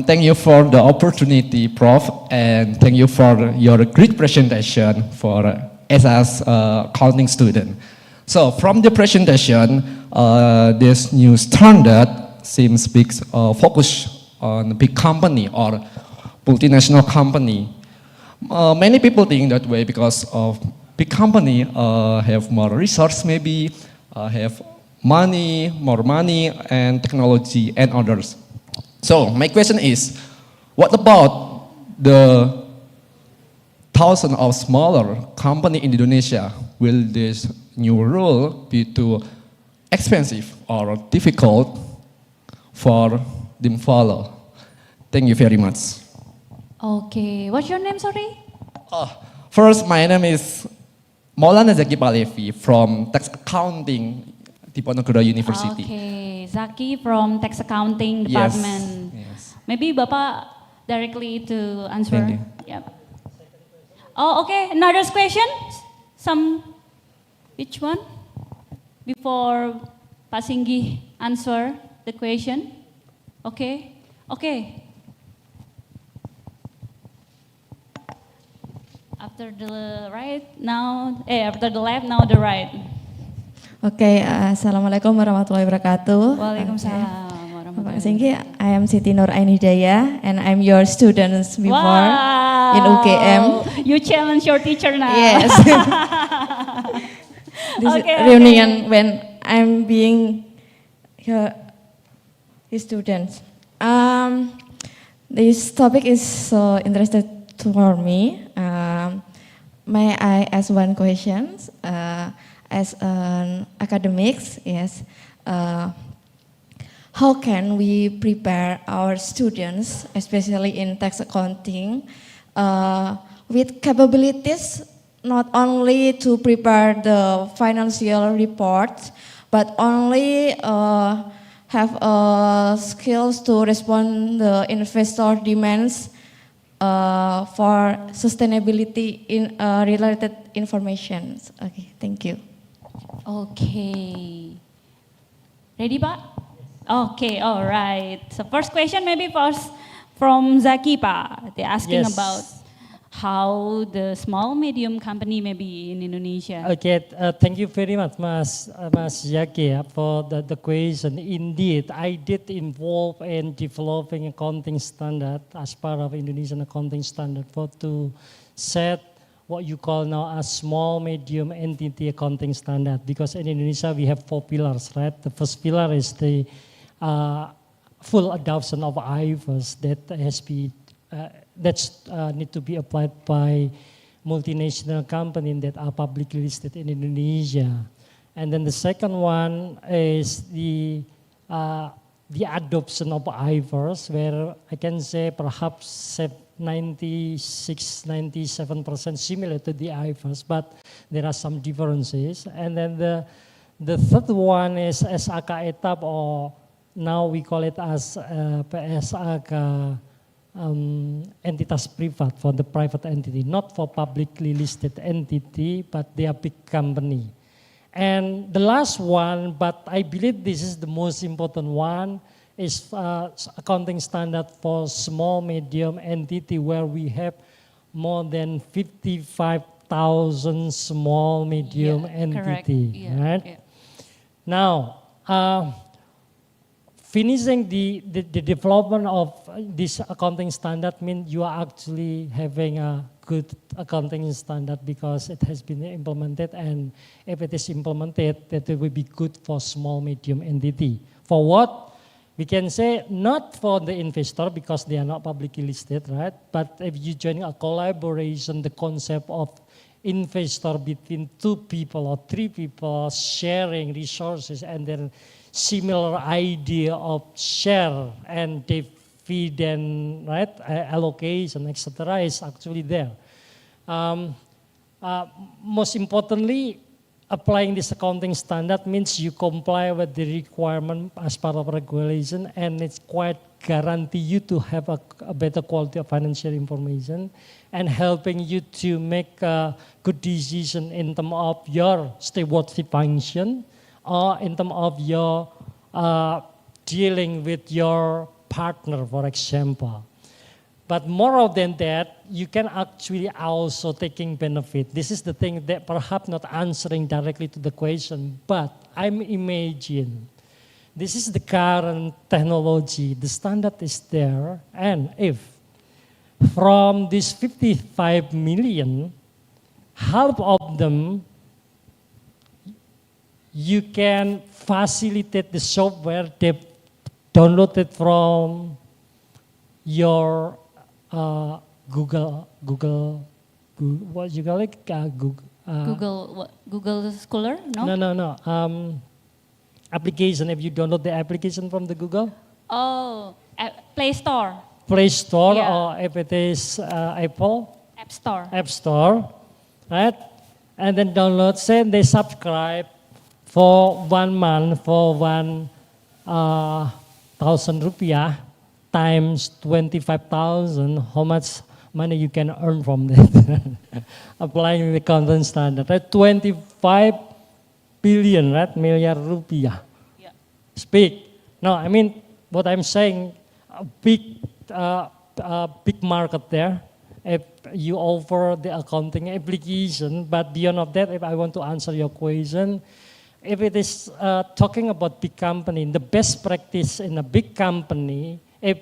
Speaker 17: Thank you for the opportunity, Prof, and thank you for your great presentation for as accounting student. So from the presentation, this new standard seems big focus on big company or multinational company. Many people think that way because of big company have more resource, maybe have more money and technology and others. So my question is, what about the thousands of smaller company in Indonesia? Will this new rule be too expensive or difficult for them follow? Thank you very much.
Speaker 18: Okay, what's your name, sorry?
Speaker 17: First, my name is Maulana Zaki Palevi from Tax Accounting Diponegoro University.
Speaker 18: Okay, Zaki from Tax Accounting Department.
Speaker 17: Yes.
Speaker 18: Maybe Bapak directly to answer.
Speaker 17: Thank you.
Speaker 18: Yep. Oh, okay, another question? Which one? Before Pak Singgi answer the question. Okay. After the right, after the left, now the right.
Speaker 20: Okay, Assalamualaikum warahmatullahi wabarakatuh.
Speaker 18: Waalaikumsalam warahmatullahi
Speaker 20: Pak Singgi, I am Siti Nur Ainidaya and I'm your students before in UGM.
Speaker 18: You challenge your teacher now.
Speaker 20: Yes. This is reunion when I'm being his students. This topic is so interesting for me. May I ask one question? As an academics, yes. How can we prepare our students, especially in tax accounting, with capabilities not only to prepare the financial reports, but only have skills to respond the investor demands for sustainability in related information. Okay, thank you.
Speaker 18: Okay. Ready, Pak? Okay, all right. So first question maybe first from Zaki, Pak. They're asking about how the small medium company maybe in Indonesia.
Speaker 19: Okay, thank you very much, Mas Zaki, for the question. Indeed, I did involve in developing accounting standard as part of Indonesian accounting standard to set what you call now a small medium entity accounting standard, because in Indonesia we have 4 pillars, right? The first pillar is the full adoption of IFRS that need to be applied by multinational companies that are publicly listed in Indonesia. And then the second one is the adoption of IFRS, where I can say perhaps 96-97% similar to the IFRS, but there are some differences. And then the third one is SAK ETAP, or now we call it as PSAK, entitas privat, for the private entity, not for publicly listed entity, but they are big company. And the last one, but I believe this is the most important one, is accounting standard for small medium entity, where we have more than 55,000 small medium entity, right? Yeah. Now, finishing the development of this accounting standard means you are actually having a good accounting standard because it has been implemented, and if it is implemented, that it will be good for small medium entity. For what? We can say not for the investor because they are not publicly listed, right? But if you join a collaboration, the concept of investor between 2 people or 3 people sharing resources and then similar idea of share and dividend, right, allocation, etc., is actually there. Most importantly, applying this accounting standard means you comply with the requirement as part of regulation, and it's quite guarantee you to have a better quality of financial information and helping you to make a good decision in terms of your stewardship function, or in terms of your dealing with your partner, for example. But more than that, you can actually also taking benefit. This is the thing that perhaps not answering directly to the question, but I'm imagine this is the current technology, the standard is there, and if from this 55 million, half of them, you can facilitate the software they downloaded from your what you call it?
Speaker 18: Google Scholar? No?
Speaker 19: No. Application, if you download the application from the Google?
Speaker 18: Oh, Play Store.
Speaker 19: Play Store,
Speaker 18: Yeah.
Speaker 19: or if it is Apple?
Speaker 18: App Store.
Speaker 19: App Store, right? And then download, say they subscribe for 1 month for 1,000 rupiah times 25,000, how much money you can earn from that? Applying the content standard, right? 25 billion, right? Million rupiah.
Speaker 18: Yeah.
Speaker 19: It's big. No, I mean, what I'm saying, a big market there. If you offer the accounting application, but beyond of that, if I want to answer your question, if it is talking about big company, the best practice in a big company, if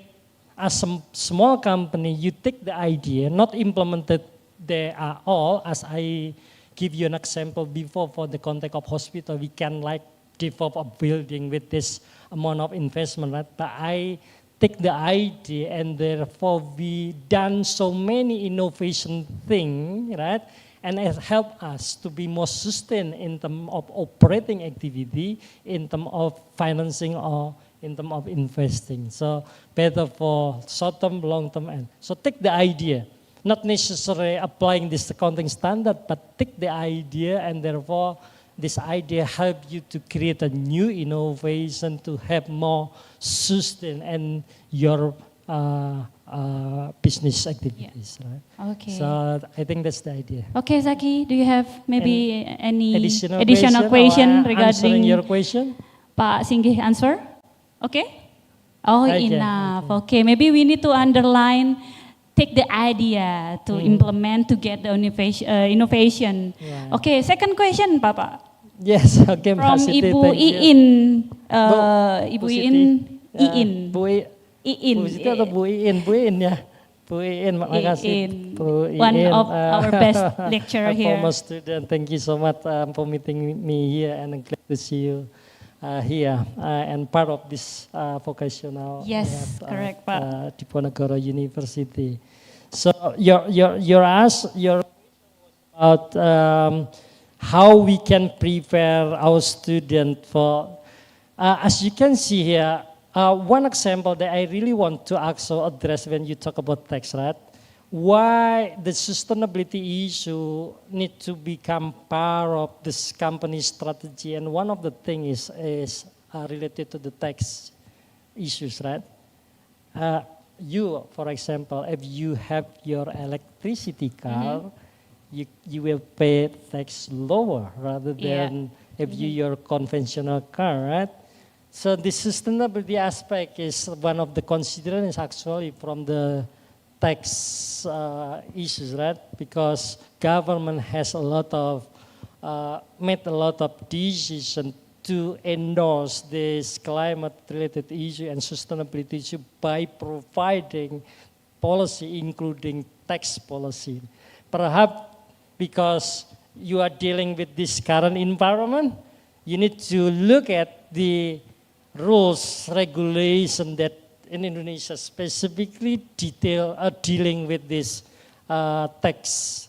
Speaker 19: as a small company, you take the idea, not implemented they are all, as I give you an example before for the context of hospital, we can like develop a building with this amount of investment, right? But I take the idea and therefore we done so many innovation thing, right? And it helped us to be more sustained in terms of operating activity, in terms of financing, or in terms of investing. So better for short-term, long-term end. So take the idea, not necessarily applying this accounting standard, but take the idea and therefore this idea help you to create a new innovation to have more sustain and your business activities, right?
Speaker 18: Okay.
Speaker 19: So I think that's the idea.
Speaker 18: Okay, Zaki, do you have maybe any
Speaker 19: Additional
Speaker 18: question
Speaker 19: or
Speaker 18: regarding
Speaker 19: answering your question?
Speaker 18: Pak Singgih answer? Okay? Oh,
Speaker 19: Okay,
Speaker 18: enough. Okay, maybe we need to underline, take the idea to implement to get the innovation.
Speaker 19: Yeah.
Speaker 18: Okay, second question, Papa.
Speaker 19: Yes, okay, Mbak
Speaker 18: From
Speaker 19: Siti,
Speaker 18: Ibu
Speaker 19: thank you.
Speaker 18: Iin,
Speaker 19: Bu
Speaker 18: Iin,
Speaker 19: Siti.
Speaker 18: Iin.
Speaker 19: Bu Siti atau Bu Iin? Bu Iin ya. Bu Iin, makasih.
Speaker 18: Iin.
Speaker 19: Bu Iin.
Speaker 18: One of our best lecturer
Speaker 19: a
Speaker 18: here.
Speaker 19: former student, thank you so much for meeting me here and I'm glad to see you here and part of this vocational
Speaker 18: Yes, correct, Pak.
Speaker 19: Diponegoro University. So your about how we can prepare our student for, as you can see here, one example that I really want to also address when you talk about tax, right? Why the sustainability issue need to become part of this company's strategy, and one of the things is related to the tax issues, right? You, for example, if you have your electricity car, you will pay tax lower rather than if you your conventional car, right? So the sustainability aspect is one of the considerations actually from the tax issues, right? Because government has a lot of made a lot of decisions to endorse this climate-related issue and sustainability issue by providing policy, including tax policy. Perhaps because you are dealing with this current environment, you need to look at the rules, regulation that in Indonesia specifically dealing with this tax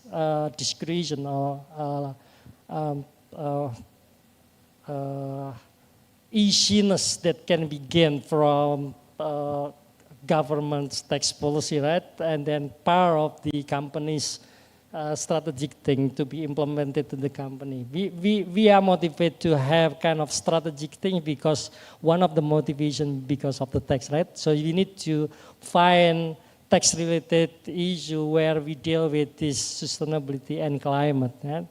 Speaker 19: discretion or easiness that can be gained from government's tax policy, right? And then part of the company's strategic thing to be implemented in the company. We are motivated to have kind of strategic thing because one of the motivation because of the tax, right? So you need to find tax related issue where we deal with this sustainability and climate, right?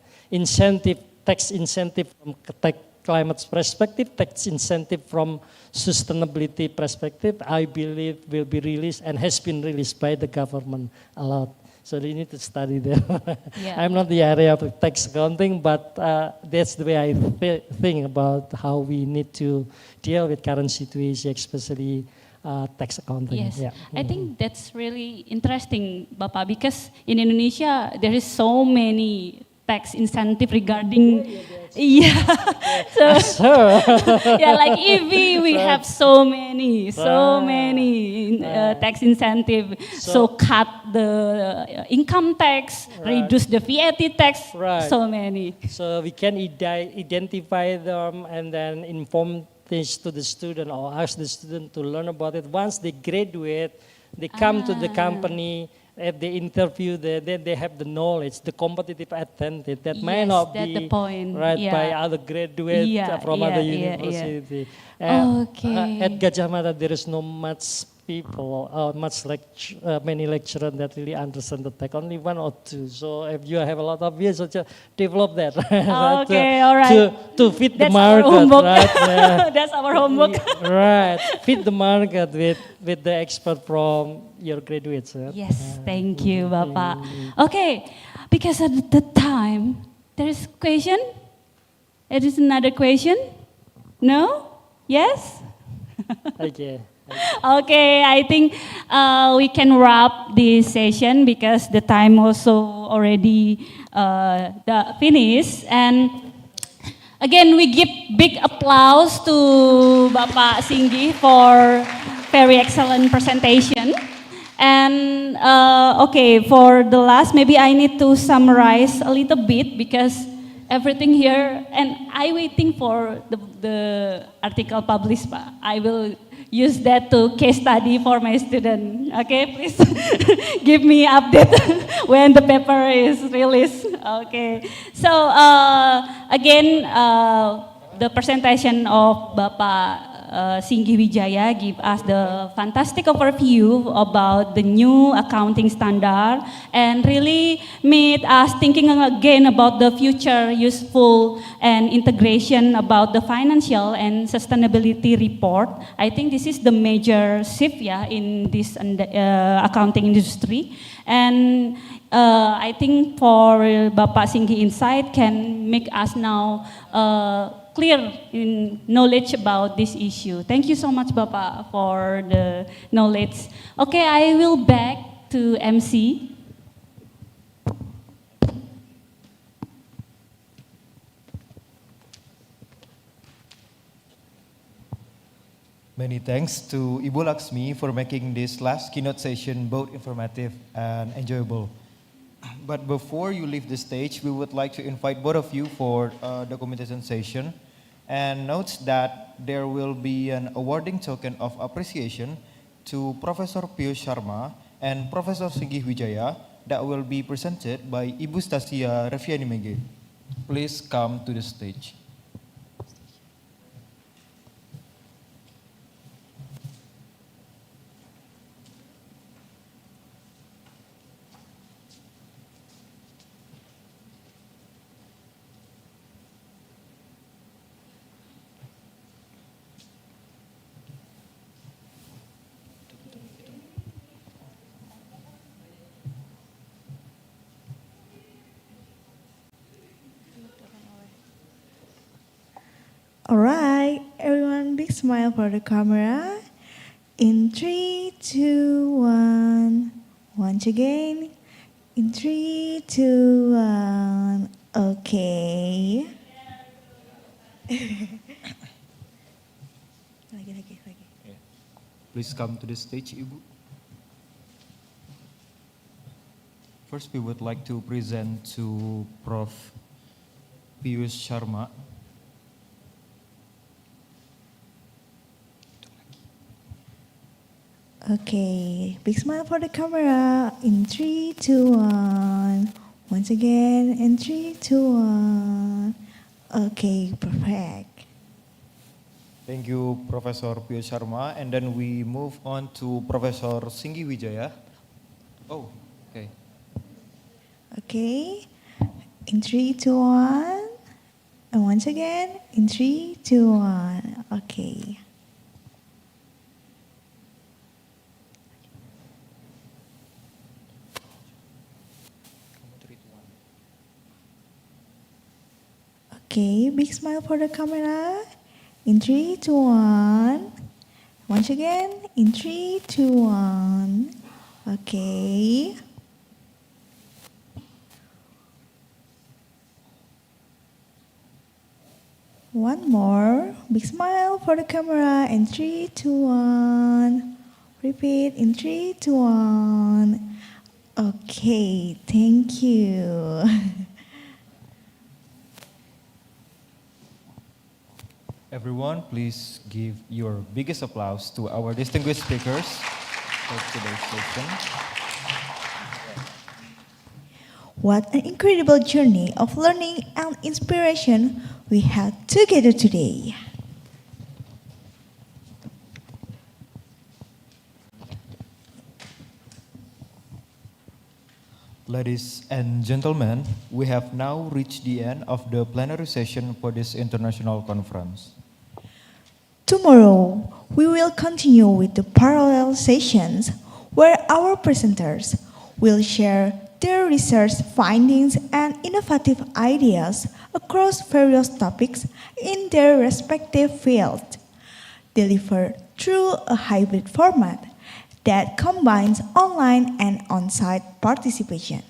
Speaker 19: Tax incentive from climate perspective, tax incentive from sustainability perspective, I believe will be released and has been released by the government a lot. So they need to study there.
Speaker 18: Yeah.
Speaker 19: I'm not the area of tax accounting, but that's the way I think about how we need to deal with current situation, especially tax accounting.
Speaker 18: Yes,
Speaker 19: Yeah.
Speaker 18: I think that's really interesting, Bapak, because in Indonesia there is so many tax incentive regarding, so yeah, like EV we have so many tax incentive. So cut the income tax, reduce the VAT tax, so many.
Speaker 19: So we can identify them and then inform this to the student or ask the student to learn about it. Once they graduate, they come to the company, at the interview, they have the knowledge, the competitive advantage that may not be
Speaker 18: the point.
Speaker 19: by other graduates from other university. At Gajah Mada, there is no much people, many lecturers that really understand the tech, only one or two. So if you have a lot of years, so just develop that.
Speaker 18: Okay, all right.
Speaker 19: To fit the
Speaker 18: That's
Speaker 19: market,
Speaker 18: our homework.
Speaker 19: right? Yeah.
Speaker 18: That's our homework.
Speaker 19: Right, fit the market with the expert from your graduates. Right?
Speaker 18: Yes, thank you, Bapak. Okay, because at the time, there is question? There is another question? No? Yes?
Speaker 19: Okay.
Speaker 18: Okay, I think we can wrap this session because the time also already finished. And again, we give big applause to Bapak Singgi for very excellent presentation. And okay, for the last, maybe I need to summarize a little bit because everything here, and I waiting for the article published, Pak. I will use that to case study for my student. Okay, please give me update when the paper is released. Okay, so again, the presentation of Bapak Singgi Wijaya give us the fantastic overview about the new accounting standard and really made us thinking again about the future useful and integration about the financial and sustainability report. I think this is the major shift in this accounting industry. And I think for Bapak Singgi Insight can make us now clear in knowledge about this issue. Thank you so much, Bapak, for the knowledge. Okay, I will back to MC.
Speaker 2: Many thanks to Ibu Laksmi for making this last keynote session both informative and enjoyable. But before you leave the stage, we would like to invite both of you for a documentation session. And note that there will be an awarding token of appreciation to Professor Piyush Sharma and Professor Singgi Wijaya that will be presented by Ibu Stasia Refinement. Please come to the stage.
Speaker 1: All right, everyone, big smile for the camera. In 3, 2, 1. Once again. In 3, 2, 1. Okay. Lagi.
Speaker 2: Please come to the stage, Ibu. First, we would like to present to Prof. Piyush Sharma.
Speaker 1: Okay, big smile for the camera. In 3, 2, 1. Once again, in 3, 2, 1. Okay, perfect.
Speaker 2: Thank you, Professor Piyush Sharma. And then we move on to Professor Singgi Wijaya. Oh, okay.
Speaker 1: Okay, in 3, 2, 1. And once again, in 3, 2, 1. Okay. Okay, big smile for the camera. In 3, 2, 1. Once again, in 3, 2, 1. Okay. One more. Big smile for the camera. In 3, 2, 1. Repeat in 3, 2, 1. Okay, thank you.
Speaker 2: Everyone, please give your biggest applause to our distinguished speakers for today's session.
Speaker 1: What an incredible journey of learning and inspiration we had together today.
Speaker 2: Ladies and gentlemen, we have now reached the end of the plenary session for this international conference.
Speaker 1: Tomorrow, we will continue with the parallel sessions where our presenters will share their research findings and innovative ideas across various topics in their respective fields, delivered through a hybrid format that combines online and on-site participation.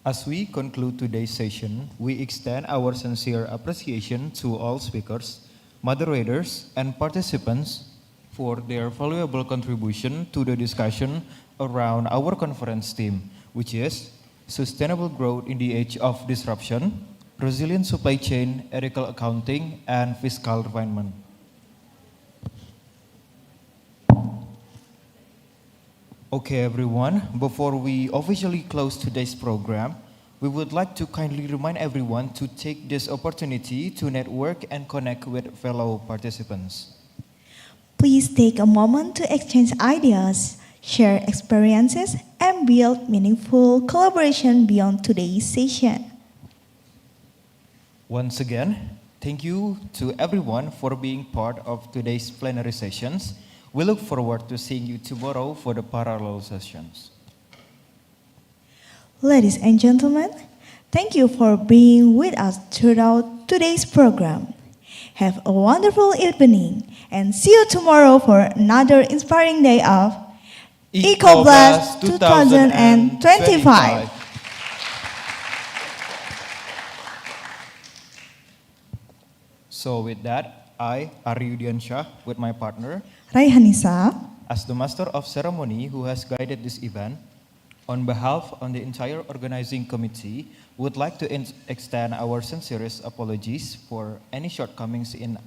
Speaker 2: As we conclude today's session, we extend our sincere appreciation to all speakers, moderators, and participants for their valuable contribution to the discussion around our conference theme, which is Sustainable Growth in the Age of Disruption, Resilient Supply Chain, Ethical Accounting, and Fiscal Refinement. Okay, everyone, before we officially close today's program, we would like to kindly remind everyone to take this opportunity to network and connect with fellow participants.
Speaker 1: Please take a moment to exchange ideas, share experiences, and build meaningful collaboration beyond today's session.
Speaker 2: Once again, thank you to everyone for being part of today's plenary sessions. We look forward to seeing you tomorrow for the parallel sessions.
Speaker 1: Ladies and gentlemen, thank you for being with us throughout today's program. Have a wonderful evening and see you tomorrow for another inspiring day of ICOBLAST 2025.
Speaker 2: So with that, I, Aryudian Shah, with my partner,
Speaker 1: Raihanisa,
Speaker 2: as the master of ceremony who has guided this event, on behalf of the entire organizing committee, would like to extend our sincerest apologies for any shortcomings in